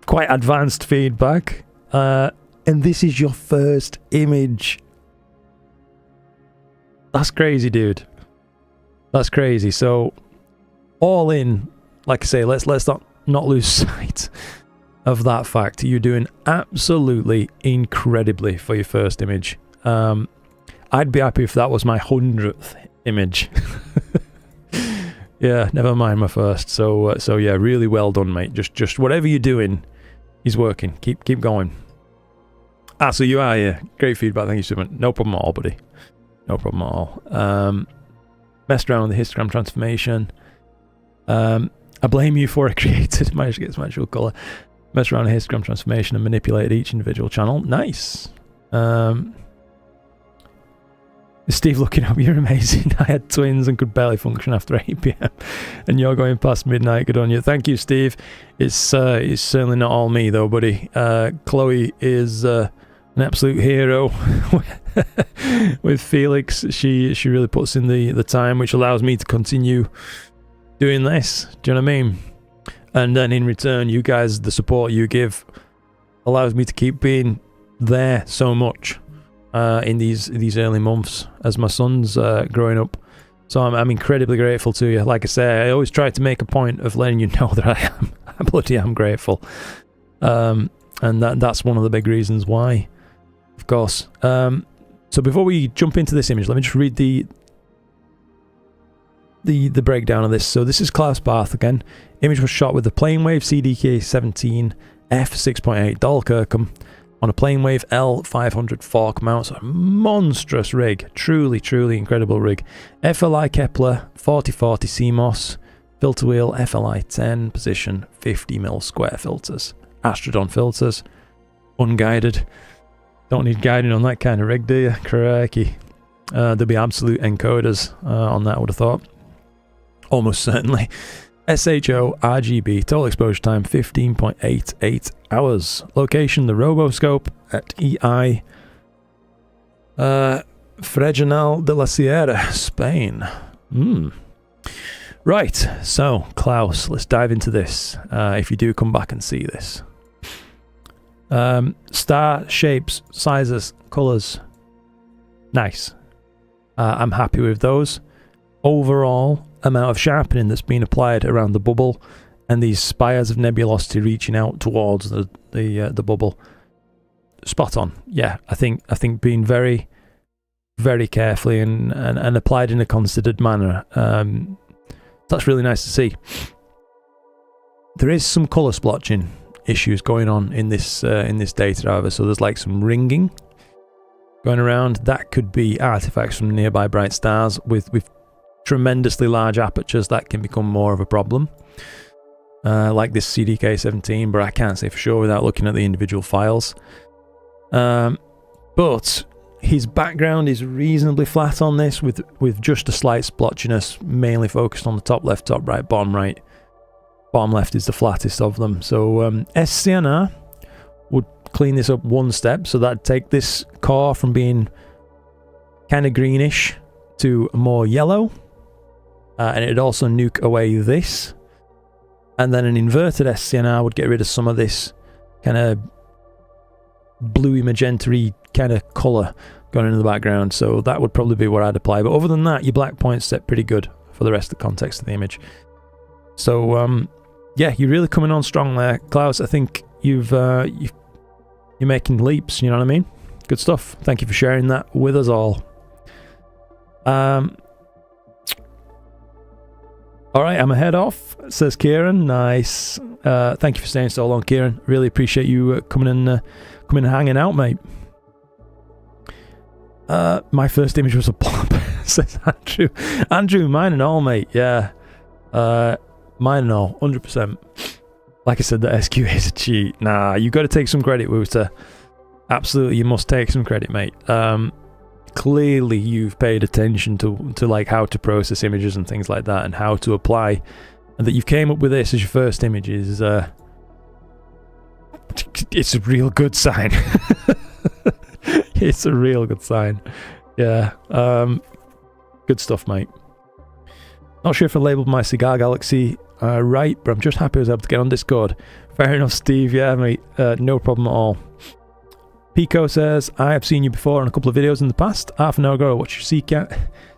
quite advanced feedback, and this is your first image. That's crazy, dude. That's crazy. So all in, like I say, let's not lose sight of that fact. You're doing absolutely incredibly for your first image. I'd be happy if that was my 100th image. Yeah, never mind my first. So yeah, really well done, mate. Just whatever you're doing is working. Keep going. So you are, yeah. Great feedback. Thank you so much. No problem at all, buddy. No problem at all. Messed around with the histogram transformation. I blame you for it created. Managed to get some actual colour. Messed around with the histogram transformation and manipulated each individual channel. Nice. Steve looking up, you're amazing. I had twins and could barely function after 8 PM. And you're going past midnight. Good on you. Thank you, Steve. It's certainly not all me though, buddy. Chloe is an absolute hero. With Felix, she really puts in the time, which allows me to continue doing this. Do you know what I mean? And then in return, you guys, the support you give allows me to keep being there so much in these early months as my son's growing up. So I'm incredibly grateful to you. Like I say, I always try to make a point of letting you know that I bloody am grateful, and that's one of the big reasons why, of course. So before we jump into this image, let me just read the breakdown of this. So this is Klaus Barth again. Image was shot with the Planewave CDK17 f6.8 Doll Kirkham on a Planewave L500 fork mount. So a monstrous rig, truly incredible rig. FLI Kepler 4040 CMOS filter wheel, FLI 10 position 50mm square filters, Astrodon filters, unguided. Don't need guiding on that kind of rig, do you? Crikey. There'll be absolute encoders on that, I would have thought. Almost certainly. SHO RGB, total exposure time 15.88 hours. Location, the Roboscope at EI Fregenal de la Sierra, Spain. Right, so Klaus, let's dive into this. If you do come back and see this. Star shapes, sizes, colours, nice. I'm happy with those. Overall amount of sharpening that's been applied around the bubble and these spires of nebulosity reaching out towards the bubble, spot on. Yeah, I think being very very carefully and applied in a considered manner. That's really nice to see. There is some colour splotching issues going on in this data, however, so there's like some ringing going around. That could be artifacts from nearby bright stars. With tremendously large apertures, that can become more of a problem. Like this CDK17, but I can't say for sure without looking at the individual files. But his background is reasonably flat on this, with just a slight splotchiness, mainly focused on the top left, top right, bottom right. Bottom left is the flattest of them. So SCNR would clean this up one step, so that'd take this core from being kind of greenish to more yellow, and it'd also nuke away this, and then an inverted SCNR would get rid of some of this kind of bluey magenta-y kind of colour going into the background. So that would probably be what I'd apply, but other than that, your black point's set pretty good for the rest of the context of the image. So yeah, you're really coming on strong there, Klaus. I think you're making leaps, you know what I mean? Good stuff. Thank you for sharing that with us all. All right, I'm ahead off, says Kieran. Nice. Thank you for staying so long, Kieran. Really appreciate you coming and hanging out, mate. My first image was a blob, says Andrew. Andrew, mine and all, mate. Yeah. Mine and all, 100%. Like I said, the SQA is a cheat. Nah, you got to take some credit, Wooter. Absolutely, you must take some credit, mate. Clearly, you've paid attention to like how to process images and things like that, and how to apply, and that you've came up with this as your first image is it's a real good sign. It's a real good sign. Yeah. Good stuff, mate. Not sure if I labelled my cigar galaxy right, but I'm just happy I was able to get on Discord. Fair enough, Steve. Yeah, mate. No problem at all. Pico says, I have seen you before on a couple of videos in the past. Half an hour ago, I watched your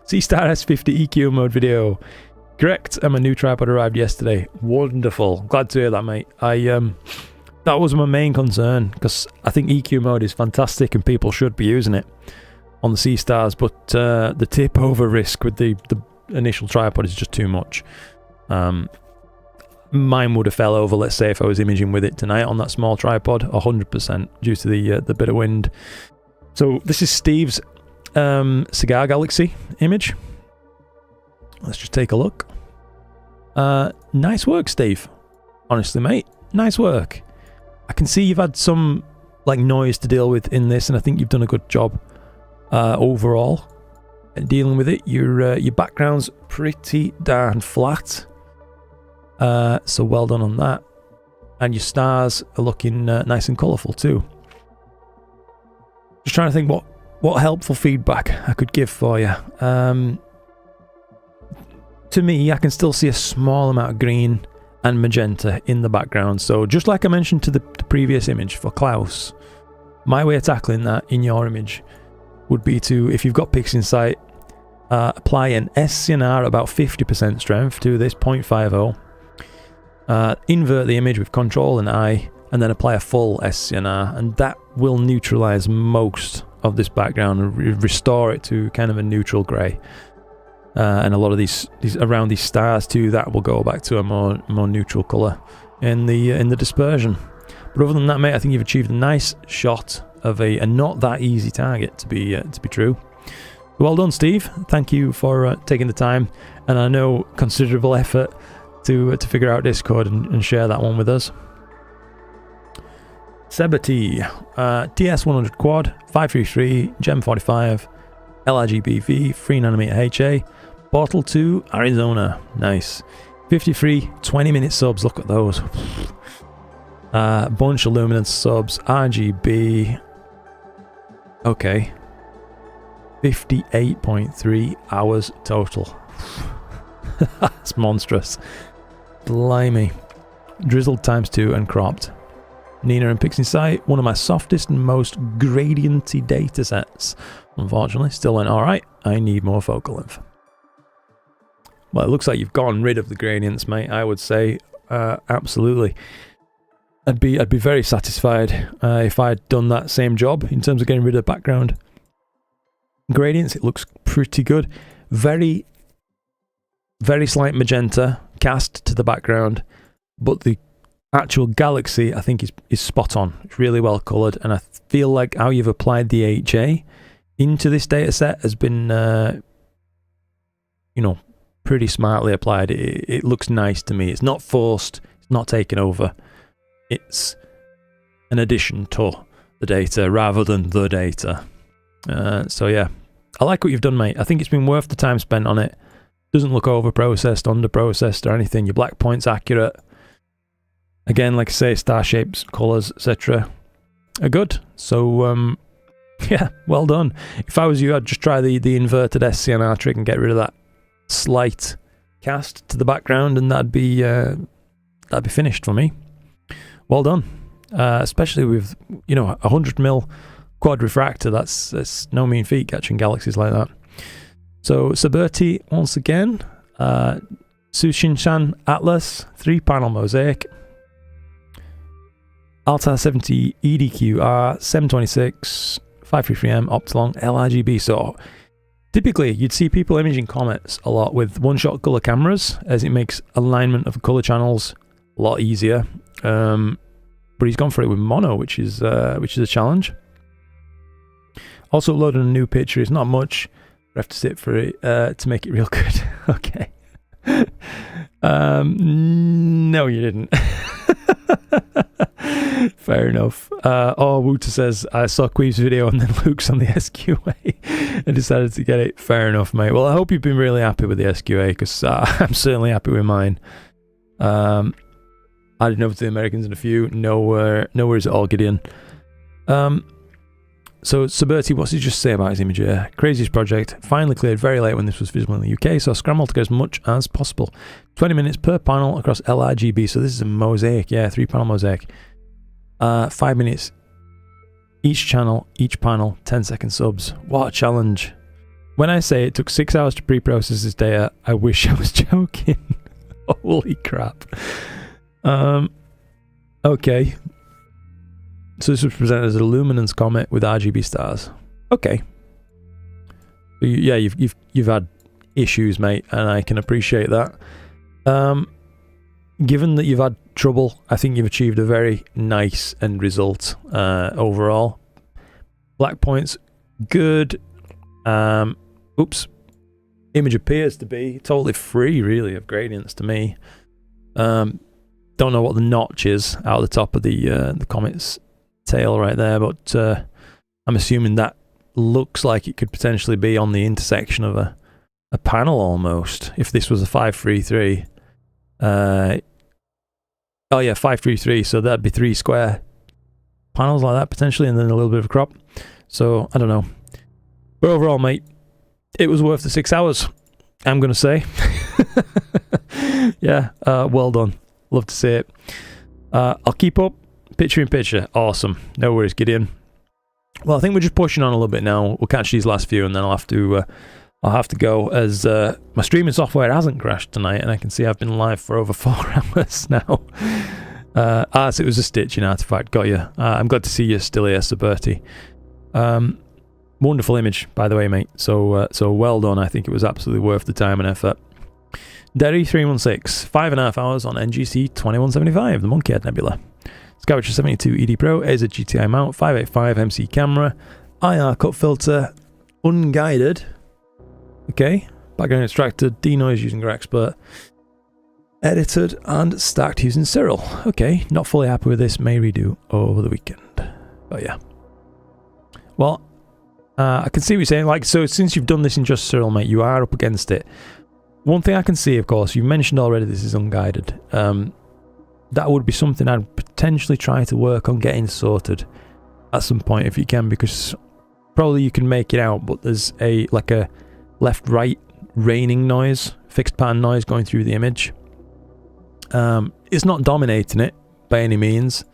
C-Star S50 EQ mode video. Correct, and my new tripod arrived yesterday. Wonderful. Glad to hear that, mate. That was my main concern, because I think EQ mode is fantastic and people should be using it on the C-Stars, but the tip over risk with the initial tripod is just too much. Mine would have fell over, let's say, if I was imaging with it tonight on that small tripod, 100%, due to the bit of wind. So this is Steve's Cigar Galaxy image. Let's just take a look. Nice work, Steve. Honestly, mate, nice work. I can see you've had some like noise to deal with in this, and I think you've done a good job overall at dealing with it. Your background's pretty darn flat. So well done on that, and your stars are looking nice and colourful too. Just trying to think what helpful feedback I could give for you. To me, I can still see a small amount of green and magenta in the background. So just like I mentioned to the previous image for Klaus, my way of tackling that in your image would be to, if you've got pics in sight, apply an SCNR about 50% strength to this 0.50. Invert the image with Control and I, and then apply a full SCNR, and that will neutralize most of this background and restore it to kind of a neutral grey. And a lot of these around these stars too, that will go back to a more neutral colour in the dispersion. But other than that, mate, I think you've achieved a nice shot of a not that easy target to be true. Well done, Steve. Thank you for taking the time, and I know considerable effort to figure out Discord and share that one with us. Sebati, TS100 quad, 533, Gem 45, LRGBV, 3nm HA, Portal 2, Arizona. Nice. 53 20-minute subs, look at those. Bunch of luminance subs, RGB. Okay. 58.3 hours total. That's monstrous. Blimey. Drizzled ×2 and cropped. Nina and Pixie Sight, one of my softest and most gradienty data sets. Unfortunately, still went alright. I need more focal length. Well, it looks like you've gotten rid of the gradients, mate. I would say, absolutely. I'd be very satisfied if I'd done that same job in terms of getting rid of the background. gradients, it looks pretty good. Very, very slight magenta cast to the background, but the actual galaxy, I think, is spot on. It's really well coloured, and I feel like how you've applied the HA into this data set has been, you know, pretty smartly applied. It looks nice to me. It's not forced. It's not taken over. It's an addition to the data rather than the data. So yeah, I like what you've done, mate. I think it's been worth the time spent on it. Doesn't look over-processed, under-processed or anything. Your black point's accurate. Again, like I say, star shapes, colours, etc. are good. So, yeah, well done. If I was you, I'd just try the inverted SCNR trick and get rid of that slight cast to the background, and that'd be finished for me. Well done. Especially with, you know, 100mm quad refractor. That's no mean feat, catching galaxies like that. So Saberti once again, Sushinshan Atlas 3-panel mosaic, Altar 70 EDQR 726 533M Optilong LRGB. So typically you'd see people imaging comets a lot with one-shot color cameras, as it makes alignment of color channels a lot easier. But he's gone for it with mono, which is a challenge. Also loaded a new picture. It's not much. I have to sit for it to make it real good. Okay. No, you didn't. Fair enough. Wouter says, I saw Queeve's video and then Luke's on the SQA and decided to get it. Fair enough, mate. Well, I hope you've been really happy with the SQA, because I'm certainly happy with mine. I didn't know to the Americans in a few. No worries at all, Gideon. So Saberti, what's he just say about his imager? Craziest project. Finally cleared very late when this was visible in the UK, so I scrambled to get as much as possible. 20 minutes per panel across LRGB. So this is a mosaic. Yeah, 3-panel mosaic. 5 minutes each channel, each panel, 10-second subs. What a challenge. When I say it took 6 hours to pre-process this data, I wish I was joking. Holy crap. Okay. So this was presented as a luminance comet with RGB stars. Okay. Yeah, you've had issues, mate, and I can appreciate that. Given that you've had trouble, I think you've achieved a very nice end result overall. Black points, good. Oops. Image appears to be totally free, really, of gradients to me. Don't know what the notch is out of the top of the comet's tail right there, but I'm assuming that looks like it could potentially be on the intersection of a panel almost. If this was a 533, oh yeah, 533, so that'd be 3 square panels like that potentially, and then a little bit of a crop. So I don't know, but overall, mate, it was worth the 6 hours, I'm gonna say. Yeah, well done. Love to see it. I'll keep up. Picture in picture. Awesome. No worries, Gideon. Well, I think we're just pushing on a little bit now. We'll catch these last few, and then I'll have to go, as my streaming software hasn't crashed tonight, and I can see I've been live for over 4 hours now. So it was a stitching artifact. Got you. I'm glad to see you still here, Saberti. Wonderful image, by the way, mate. So well done. I think it was absolutely worth the time and effort. Derry 316, 5.5 hours on NGC 2175, the Monkey Head Nebula. Scavenger 72 ED Pro, AZ GTI mount, 585 MC camera, IR cut filter, unguided. Okay, background extracted, denoise using GrAxpert, edited and stacked using Cyril. Okay, not fully happy with this, may redo over the weekend. But yeah. Well, I can see what you're saying. Like, so since you've done this in just Cyril, mate, you are up against it. One thing I can see, of course, you mentioned already this is unguided. That would be something I'd potentially try to work on getting sorted at some point if you can, because probably you can make it out, but there's a left-right raining noise, fixed pattern noise going through the image. It's not dominating it by any means,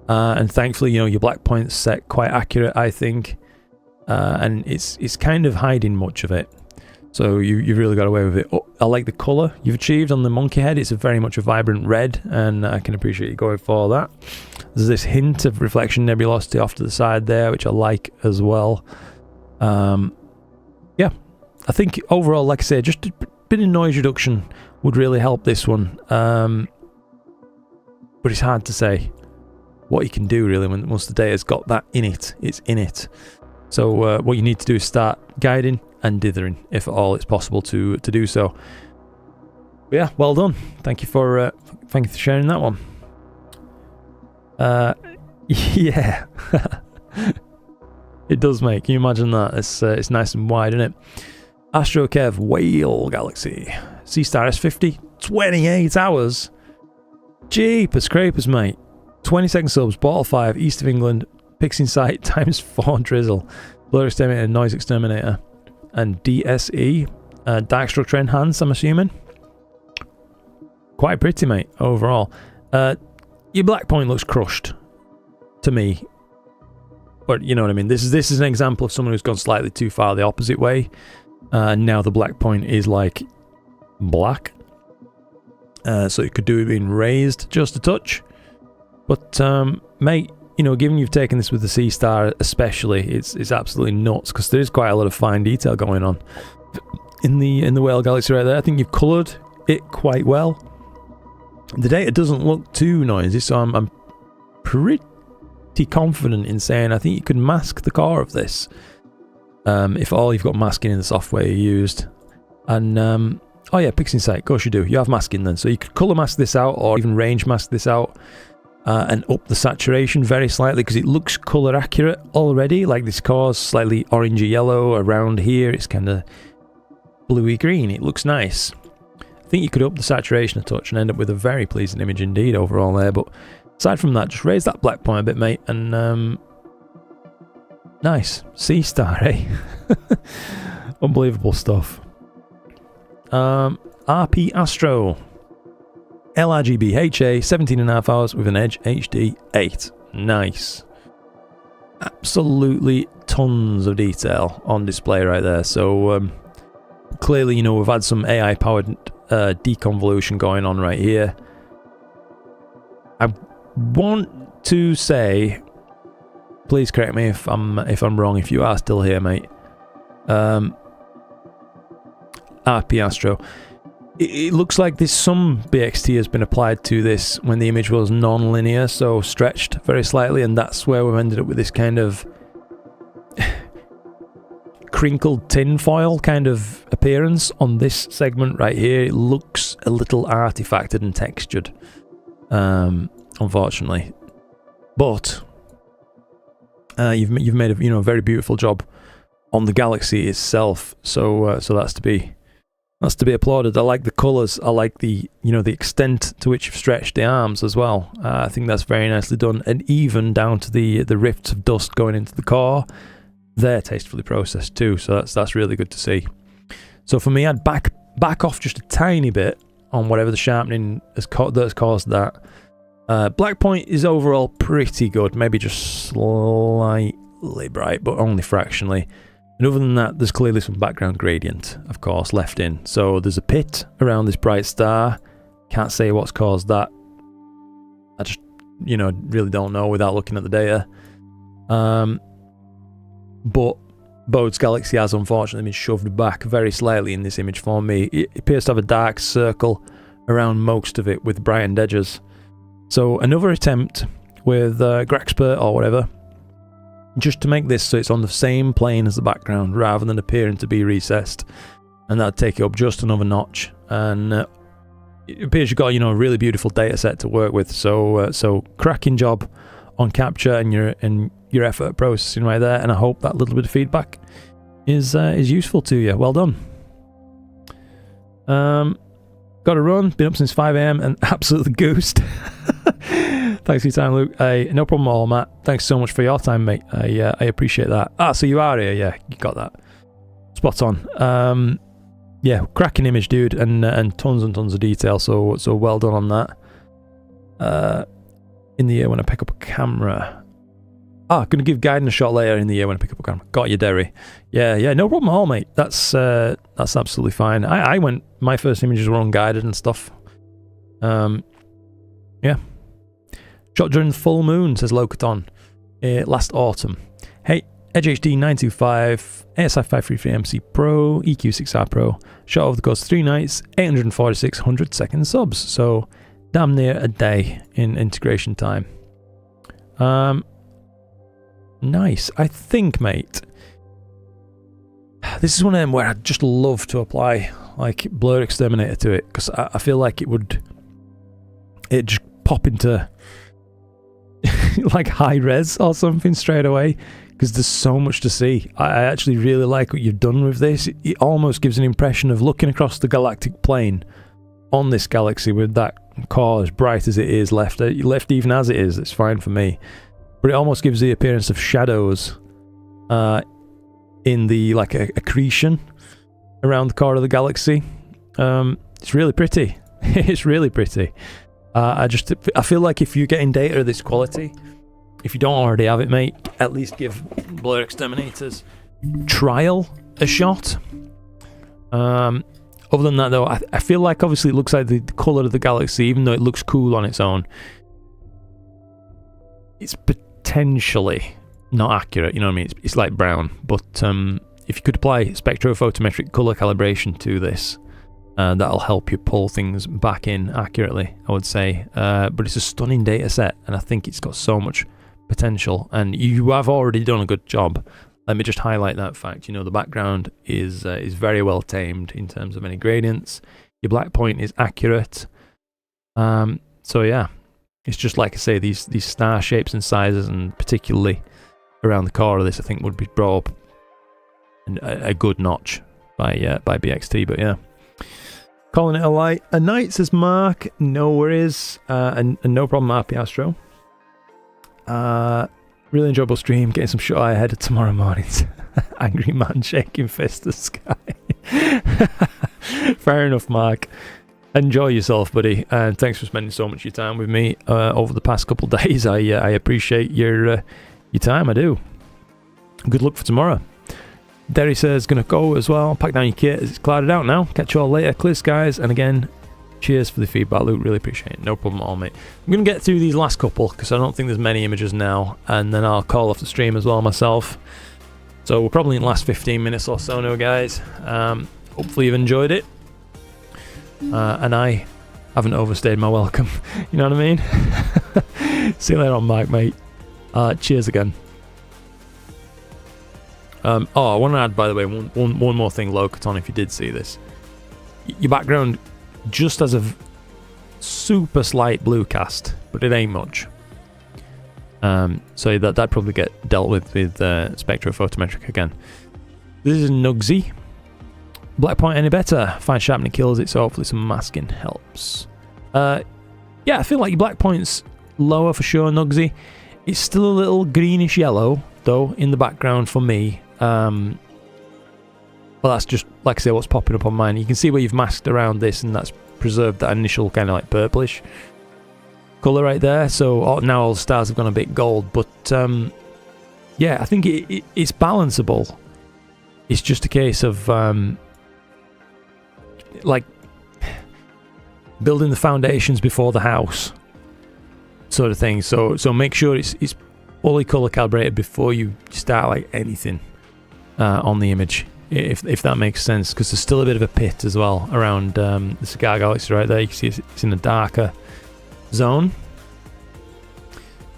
and thankfully, you know, your black point's set quite accurate, I think, and it's kind of hiding much of it. So you've really got away with it. Oh, I like the colour you've achieved on the monkey head. It's very much a vibrant red, and I can appreciate you going for that. There's this hint of reflection nebulosity off to the side there, which I like as well. yeah, I think overall, like I say, just a bit of noise reduction would really help this one. But it's hard to say what you can do really once the data's got that in it. It's in it. So what you need to do is start guiding and dithering, if at all it's possible to do so. But yeah, well done. Thank you for sharing that one. Yeah. It does, mate. Can you imagine that? It's nice and wide, isn't it? Astro Kev, Whale Galaxy. C-Star S50, 28 hours. Jeepers Crapers, mate. 22nd subs, Bottle 5, East of England, Pixing Sight times 4 drizzle, BlurXTerminator, NoiseXTerminator, and DSE, Dark Structure Enhanced, I'm assuming. Quite pretty, mate, overall. Your black point looks crushed, to me. But you know what I mean. This is an example of someone who's gone slightly too far the opposite way. Now the black point is like black. So it could do it being raised just a touch. But mate, you know, given you've taken this with the C-Star especially, it's absolutely nuts, because there is quite a lot of fine detail going on in the Whale Galaxy right there. I think you've coloured it quite well. The data doesn't look too noisy, so I'm pretty confident in saying I think you could mask the core of this. If all you've got masking in the software you used. And oh yeah, Pixing Sight, of course you do. You have masking then, so you could colour mask this out or even range mask this out. And up the saturation very slightly, because it looks colour accurate already. Like this core's slightly orangey yellow, around here it's kind of bluey green. It looks nice. I think you could up the saturation a touch and end up with a very pleasing image indeed overall there. But aside from that, just raise that black point a bit, mate, and nice. C-Star, eh? Unbelievable stuff. RP Astro. LRGB HA, 17.5 hours with an Edge HD 8. Nice. Absolutely tons of detail on display right there. So clearly, you know, we've had some AI powered deconvolution going on right here. I want to say, please correct me if I'm wrong, if you are still here, mate. RP Astro. It looks like there's some BXT has been applied to this when the image was non-linear, so stretched very slightly, and that's where we've ended up with this kind of crinkled tinfoil kind of appearance on this segment right here. It looks a little artifacted and textured, unfortunately. But you've made a very beautiful job on the Galaxy itself, so that's to be applauded. I like the colours. I like the extent to which you've stretched the arms as well. I think that's very nicely done, and even down to the rifts of dust going into the core, they're tastefully processed too. So that's really good to see. So for me, I'd back off just a tiny bit on whatever the sharpening that's caused that. Black point is overall pretty good, maybe just slightly bright, but only fractionally. And other than that, there's clearly some background gradient, of course, left in. So there's a pit around this bright star. Can't say what's caused that. I just, really don't know without looking at the data. But Bode's Galaxy has unfortunately been shoved back very slightly in this image for me. It appears to have a dark circle around most of it with brightened edges. So another attempt with Graxpert or whatever, just to make this so it's on the same plane as the background rather than appearing to be recessed, and that'd take it up just another notch. And it appears you've got a really beautiful data set to work with. So cracking job on capture and your effort at processing right there. And I hope that little bit of feedback is useful to you. Well done. Got to run. Been up since 5 AM and absolutely goosed. Thanks for your time, Luke. No problem at all, Matt. Thanks so much for your time, mate. I appreciate that. So you are here. Yeah, you got that. Spot on. Yeah, cracking image, dude, and tons and tons of detail. So well done on that. In the air when I pick up a camera. Gonna give Gaiden a shot later in the year when I pick up a camera. Got you, Derry. Yeah, no problem at all, mate. That's absolutely fine. My first images were unguided and stuff. Yeah. Shot during the full moon, says Locaton. Last autumn. Hey, Edge HD 925, ASI 533 MC Pro, EQ 6R Pro, shot over the course of 3 nights, 846 100-second subs. So damn near a day in integration time. Nice. I think, mate, this is one of them where I'd just love to apply like BlurXTerminator to it, because I feel like it'd just pop into like high res or something straight away, because there's so much to see. I actually really like what you've done with this. It almost gives an impression of looking across the galactic plane on this galaxy with that core as bright as it is, left even as it is. It's fine for me, but it almost gives the appearance of shadows in the like accretion around the core of the galaxy. It's really pretty. It's really pretty. I feel like if you're getting data of this quality, if you don't already have it, mate, at least give BlurXTerminator's trial a shot. Other than that, though, I feel like obviously it looks like the colour of the galaxy, even though it looks cool on its own, it's potentially not accurate. You know what I mean? It's like brown, but if you could apply spectrophotometric colour calibration to this, that'll help you pull things back in accurately, I would say. But it's a stunning data set, and I think it's got so much potential, and you have already done a good job. Let me just highlight that fact. You know, the background is very well tamed in terms of any gradients. Your black point is accurate. So yeah, it's just like I say, these star shapes and sizes, and particularly around the core of this, I think would be brought up a good notch by BXT. But yeah, calling it a night, says Mark. No worries, and no problem, RP Astro. Really enjoyable stream, getting some shot eye ahead of tomorrow morning's angry man shaking fist at the sky. Fair enough, Mark. Enjoy yourself, buddy, and thanks for spending so much of your time with me over the past couple of days. I appreciate your time, I do. Good luck for tomorrow. Derry says, gonna go as well. Pack down your kit as it's clouded out now. Catch you all later. Clear skies, and again, cheers for the feedback, Luke. Really appreciate it. No problem at all, mate. I'm going to get through these last couple because I don't think there's many images now, and then I'll call off the stream as well myself. So we're probably in the last 15 minutes or so now, guys. Hopefully you've enjoyed it. And I haven't overstayed my welcome. You know what I mean? See you later on, Mike, mate. Cheers again. I want to add, by the way, one more thing, Locaton, if you did see this. Your background just has a super slight blue cast, but it ain't much. So that'd probably get dealt with spectrophotometric again. This is Nugsy. Black point any better? Fine sharpening kills it, so hopefully some masking helps. Yeah, I feel like your black point's lower for sure, Nugsy. It's still a little greenish yellow, though, in the background for me. Well, that's just, like I say, what's popping up on mine. You can see where you've masked around this, and that's preserved that initial kind of like purplish colour right there. So now all the stars have gone a bit gold, but yeah, I think it's balanceable. It's just a case of like building the foundations before the house sort of thing. So make sure it's fully colour calibrated before you start like anything on the image, if that makes sense, because there's still a bit of a pit as well around the cigar galaxy right there. You can see it's in a darker zone,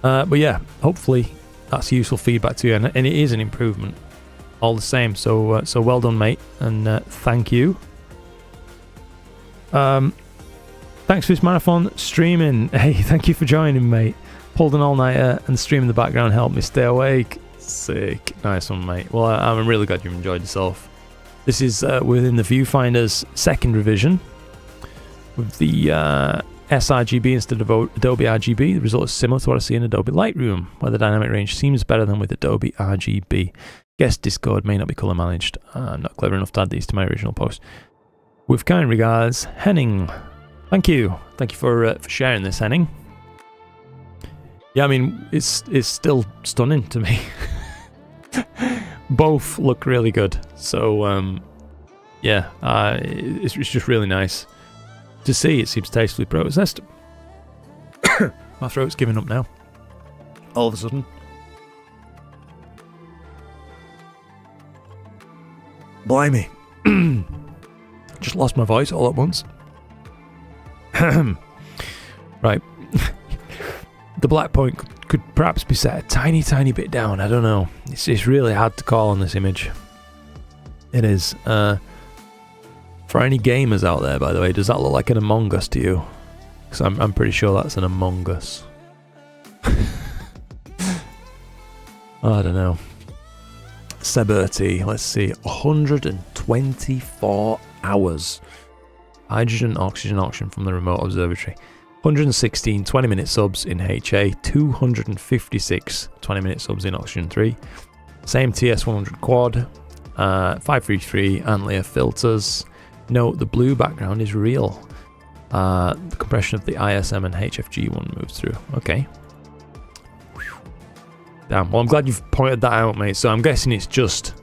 but yeah, hopefully that's useful feedback to you, and it is an improvement all the same. So well done, mate, and thank you. Thanks for this marathon streaming. Hey, thank you for joining, mate. Pulled an all-nighter, and the stream in the background helped me stay awake. Sick. Nice one, mate. Well, I'm really glad you've enjoyed yourself. This is within the Viewfinder's second revision with the sRGB instead of Adobe RGB. The result is similar to what I see in Adobe Lightroom, where the dynamic range seems better than with Adobe RGB. Guess Discord may not be color managed. I'm not clever enough to add these to my original post. With kind regards, Henning. Thank you. Thank you for sharing this, Henning. Yeah, I mean, it's still stunning to me. Both look really good. So, yeah, it's just really nice to see. It seems tastefully processed. My throat's giving up now. All of a sudden. Blimey. Just lost my voice all at once. Right. The black point could perhaps be set a tiny bit down. I don't know. It's really hard to call on this image. It is. For any gamers out there, by the way, does that look like an Among Us to you? Because I'm pretty sure that's an Among Us. I don't know. Seberty, let's see, 124 hours. Hydrogen, oxygen auction from the remote observatory. 116 20-minute subs in HA, 256 20-minute subs in Oxygen 3. Same TS100 quad, 533 Antlia filters. Note the blue background is real. The compression of the ISM and HFG one moves through. Okay. Damn, well I'm glad you've pointed that out, mate. So I'm guessing it's just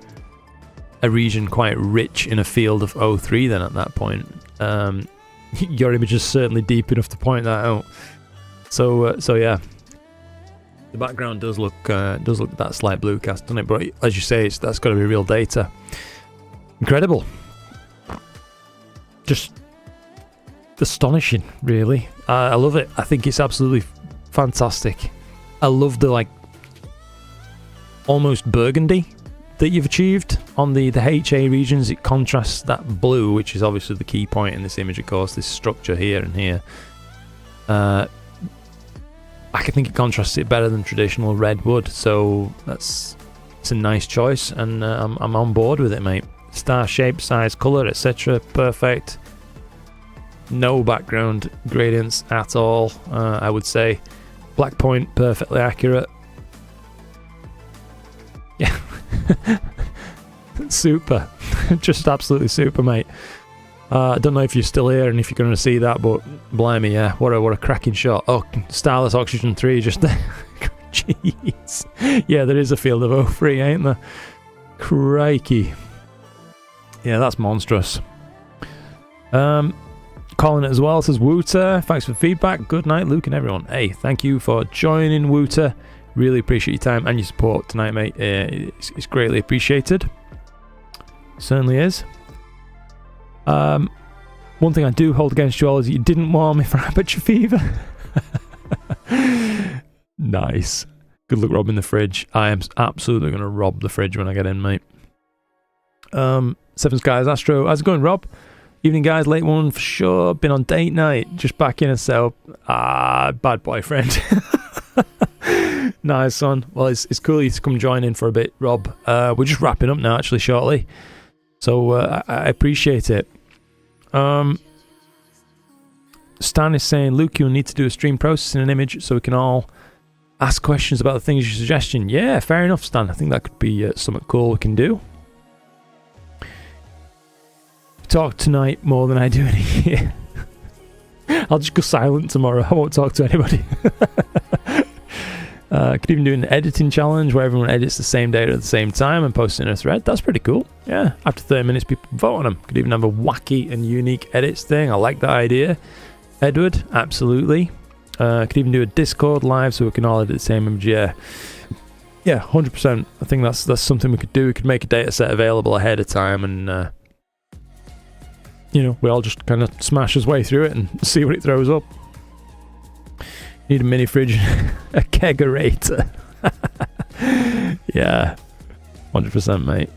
a region quite rich in a field of O3 then at that point. Your image is certainly deep enough to point that out. So yeah, the background does look that slight blue cast, doesn't it? But as you say, that's got to be real data. Incredible, just astonishing, really. I love it. I think it's absolutely fantastic. I love the like almost burgundy that you've achieved on the HA regions. It contrasts that blue, which is obviously the key point in this image, of course, this structure here and here. I think it contrasts it better than traditional red would, so it's a nice choice, and I'm on board with it, mate. Star shape, size, color, etc. perfect. No background gradients at all, I would say. Black point, perfectly accurate. Yeah. Super. Just absolutely super, mate. I don't know if you're still here and if you're going to see that, but blimey, yeah, what a cracking shot. Oh, Starless Oxygen 3 just there. Jeez. Yeah, there is a field of O3, ain't there? Crikey. Yeah, that's monstrous. Calling it as well, says Wooter. Thanks for feedback. Good night, Luke and everyone. Hey, thank you for joining, Wooter. Really appreciate your time and your support tonight, mate. It's greatly appreciated. Certainly is. One thing I do hold against you all is you didn't warn me for aperture fever. Nice. Good luck robbing the fridge. I am absolutely going to rob the fridge when I get in, mate. Seven Skies Astro. How's it going, Rob? Evening, guys. Late one for sure. Been on date night. Just back in a cell. Bad boyfriend. Nice, son. Well, it's cool you to come join in for a bit, Rob. We're just wrapping up now, actually, shortly. So I appreciate it. Stan is saying, Luke, you'll need to do a stream processing an image so we can all ask questions about the things you're suggesting. Yeah, fair enough, Stan. I think that could be something cool we can do. Talk tonight more than I do in a year. I'll just go silent tomorrow. I won't talk to anybody. Could even do an editing challenge where everyone edits the same data at the same time and posts it in a thread. That's pretty cool. Yeah, after 30 minutes, people vote on them. Could even have a wacky and unique edits thing. I like that idea. Edward, absolutely. Could even do a Discord live so we can all edit the same image. Yeah, 100%. I think that's something we could do. We could make a data set available ahead of time and, we all just kind of smash his way through it and see what it throws up. Need a mini fridge, a kegerator. Yeah, 100%, mate.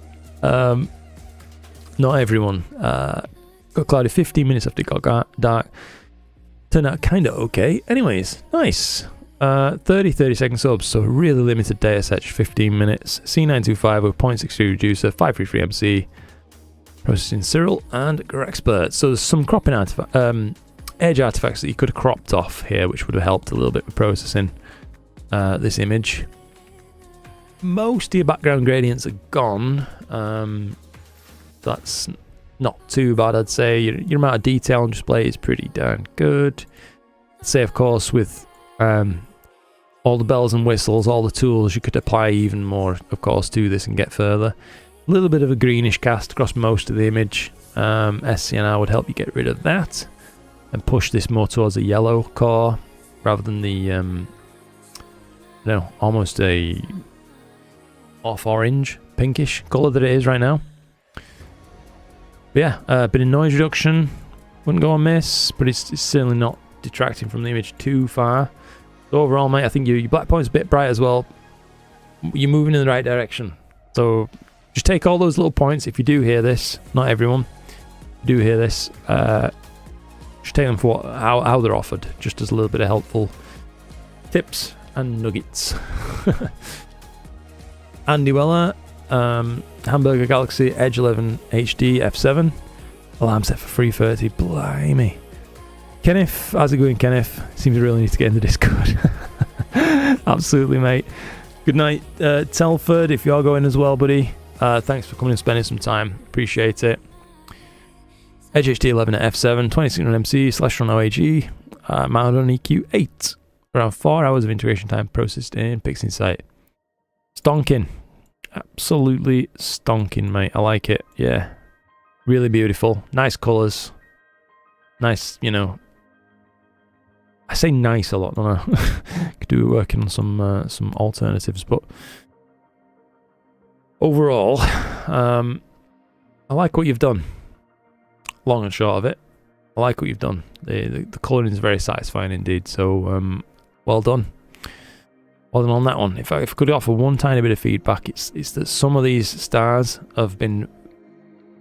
Not everyone. Got cloudy 15 minutes after it got dark. Turned out kind of okay. Anyways, nice. 30 second subs, so really limited data set, 15 minutes. C925 with 0.63 reducer, 533 MC, processing Cyril and GrexPert. So there's some cropping edge artifacts that you could have cropped off here, which would have helped a little bit with processing this image. Most of your background gradients are gone. That's not too bad, I'd say. Your amount of detail on display is pretty darn good. I'd say, of course, with all the bells and whistles, all the tools, you could apply even more, of course, to this and get further. A little bit of a greenish cast across most of the image. SCNR would help you get rid of that and push this more towards a yellow core rather than the almost a off orange pinkish color that it is right now. But yeah, a bit of noise reduction. Wouldn't go amiss, but it's certainly not detracting from the image too far. So overall, mate, I think your black point's a bit bright as well. You're moving in the right direction. So just take all those little points. If you do hear this, not everyone, do hear this, just take them for how they're offered, just as a little bit of helpful tips and nuggets. Andy Weller, Hamburger Galaxy Edge 11 HD F7, alarm set for 3:30. Blimey. Kenneth, how's it going, Kenneth? Seems we really need to get in the Discord. Absolutely, mate. Good night, Telford, if you're going as well, buddy. Thanks for coming and spending some time. Appreciate it. Edge HD 11 at F7, 26 on MC, /run OAG, mounted on EQ8. Around 4 hours of integration time processed in PixInsight. Stonking. Absolutely stonking, mate. I like it. Yeah. Really beautiful. Nice colours. Nice, you know. I say nice a lot, don't I? Could do working on some alternatives, but overall, I like what you've done. Long and short of it, I like what you've done. The colouring is very satisfying indeed. So well done. Well done on that one. If I could offer one tiny bit of feedback, it's that some of these stars have been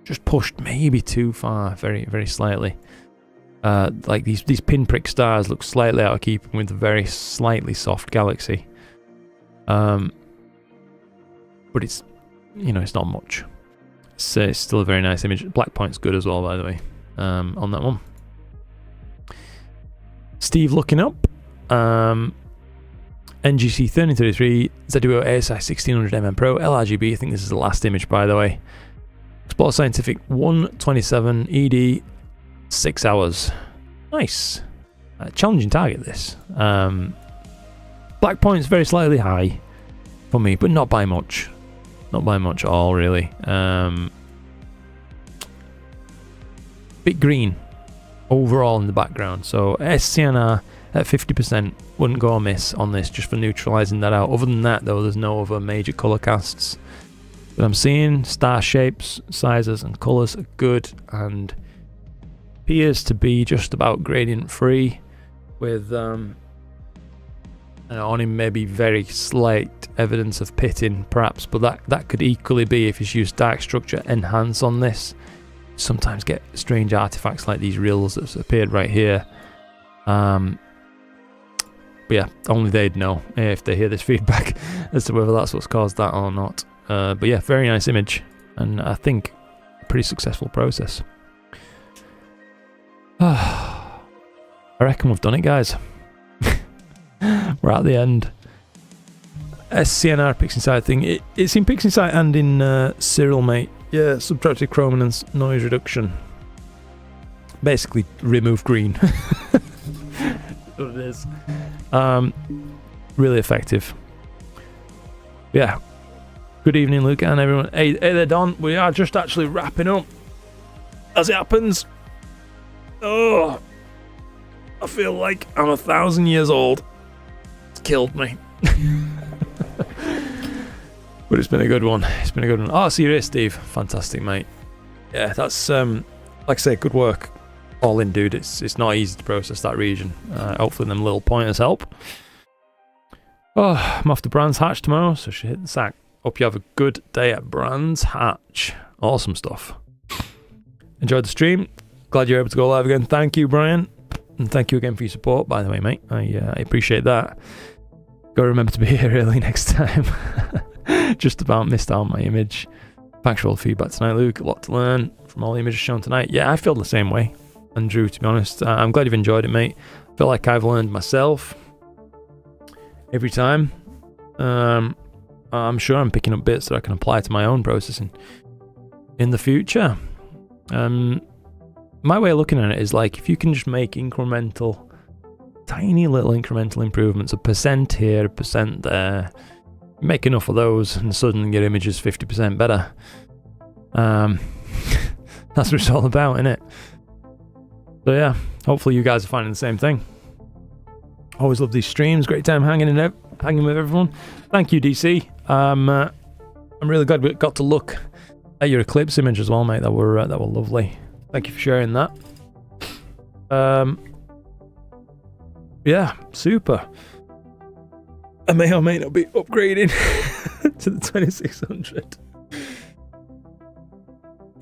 just pushed maybe too far, very, very slightly. Like these pinprick stars look slightly out of keeping with a very slightly soft galaxy. But it's, you know, it's not much. It's still a very nice image. Black point's good as well, by the way, on that one. Steve looking up. NGC 1333, ZWO ASI 1600mm Pro, LRGB. I think this is the last image, by the way. Explore Scientific 127 ED, 6 hours. Nice. Challenging target, this. Black point's very slightly high for me, but not by much. Not by much at all, really. Bit green overall in the background. So SCNR at 50% wouldn't go amiss on this, just for neutralising that out. Other than that, though, there's no other major colour casts that I'm seeing. Star shapes, sizes and colours are good, and appears to be just about gradient free, with only maybe very slight evidence of pitting perhaps, but that could equally be, if you use dark structure enhance on this, sometimes get strange artifacts like these rills that's appeared right here. But yeah, only they'd know if they hear this feedback as to whether that's what's caused that or not. But yeah, very nice image, and I think a pretty successful process. I reckon we've done it, guys. We're at the end. SCNR PixInsight thing. It's in PixInsight and in Cyril, mate. Yeah, subtracted chrominance, noise reduction. Basically, remove green. That's what it is. Really effective. Yeah. Good evening, Luke, and everyone. Hey there, Don. We are just actually wrapping up. As it happens. Oh, I feel like I'm 1,000 years old. It's killed me. But it's been a good one. It's been a good one. Oh, see you here, Steve. Fantastic, mate. Yeah, that's like I say, good work. All in, dude. It's not easy to process that region. Hopefully them little pointers help. Oh, I'm off to Brands Hatch tomorrow, so should hit the sack. Hope you have a good day at Brands Hatch. Awesome stuff. Enjoyed the stream. Glad you're able to go live again. Thank you, Brian. And thank you again for your support, by the way, mate. I appreciate that. Gotta remember to be here early next time. Just about missed out on my image. Thanks for all the feedback tonight, Luke. A lot to learn from all the images shown tonight. Yeah, I feel the same way. And Drew, to be honest. I'm glad you've enjoyed it, mate. I feel like I've learned myself every time. I'm sure I'm picking up bits that I can apply to my own processing in the future. My way of looking at it is like, if you can just make incremental, tiny little incremental improvements, a percent here, a percent there, make enough of those, and suddenly your image is 50% better. That's what it's all about, innit? So yeah, hopefully you guys are finding the same thing. Always love these streams. Great time hanging with everyone. Thank you, DC. I'm really glad we got to look Your eclipse image as well, mate. That were lovely. Thank you for sharing that. Yeah, super. I may or may not be upgrading to the 2600.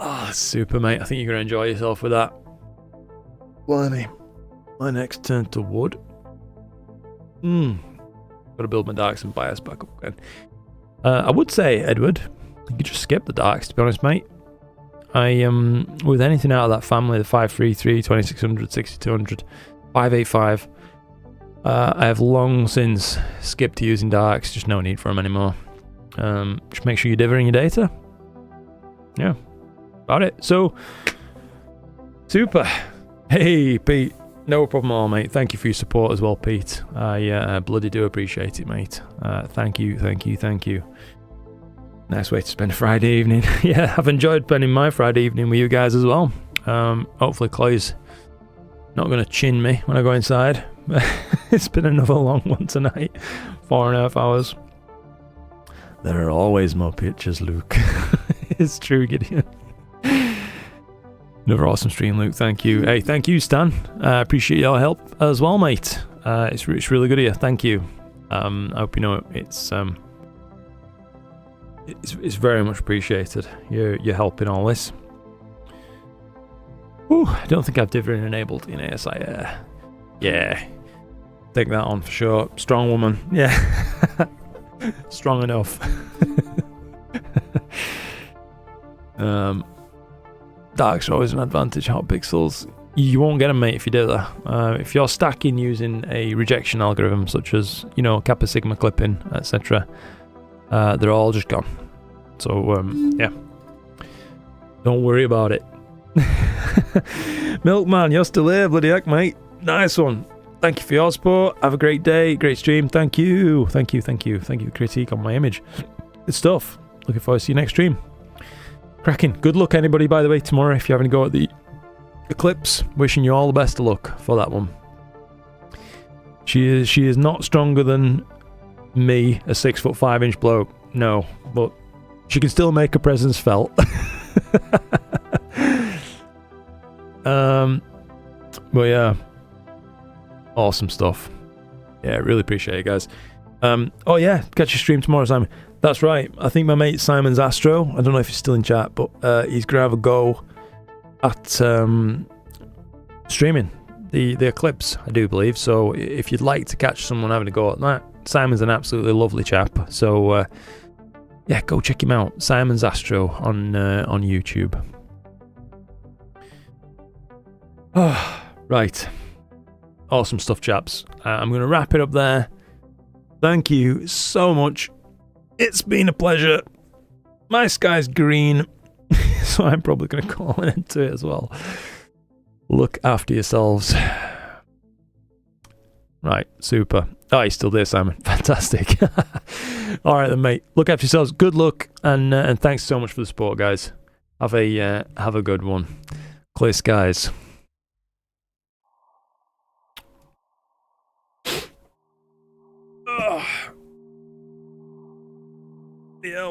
Ah, super, mate. I think you're gonna enjoy yourself with that. Blimey. My next turn to wood. Gotta build my darks and bias back up again. I would say, Edward, you could just skip the darks, to be honest, mate. With anything out of that family, the 533, 2600, 6200, 585, I have long since skipped to using darks. Just no need for them anymore. Just make sure you're divvying your data. Yeah, about it. So, super. Hey, Pete. No problem at all, mate. Thank you for your support as well, Pete. I bloody do appreciate it, mate. Thank you, thank you, thank you. Nice way to spend a Friday evening. Yeah, I've enjoyed spending my Friday evening with you guys as well. Hopefully Chloe's not going to chin me when I go inside. It's been another long one tonight. 4.5 hours. There are always more pictures, Luke. It's true, Gideon. Another awesome stream, Luke. Thank you. Hey, thank you, Stan. Appreciate your help as well, mate. It's really good of you. Thank you. I hope you know it's very much appreciated. Your help in all this. Ooh, I don't think I've different enabled in ASI. Yeah, take that on for sure. Strong woman. Yeah, strong enough. Darks are always an advantage. Hot pixels, you won't get them, mate, if you do that. If you're stacking using a rejection algorithm such as, you know, kappa sigma clipping, etc., they're all just gone. So yeah, don't worry about it. Milkman, you're still here, bloody heck, mate. Nice one. Thank you for your support. Have a great day, great stream. Thank you, thank you, thank you, thank you. Critique on my image. Good stuff. Looking forward to see you next stream. Cracking. Good luck, anybody, by the way, tomorrow if you're having a go at the eclipse. Wishing you all the best of luck for that one. She is not stronger than me, a 6'5" bloke. No, but she can still make her presence felt. But yeah, awesome stuff. Yeah, really appreciate it, guys. Oh yeah, catch your stream tomorrow, Simon. That's right. I think my mate Simon's Astro, I don't know if he's still in chat, but he's gonna have a go at streaming the eclipse, I do believe. So if you'd like to catch someone having a go at that, Simon's an absolutely lovely chap. So yeah, go check him out. Simon's Astro on YouTube. Right. Awesome stuff, chaps. I'm going to wrap it up there. Thank you so much. It's been a pleasure. My sky's green, so I'm probably going to call an end to it as well. Look after yourselves. Right, super. Oh, he's still there, Simon. Fantastic. All right then, mate. Look after yourselves. Good luck, and thanks so much for the support, guys. Have a good one. Clear skies. Yeah.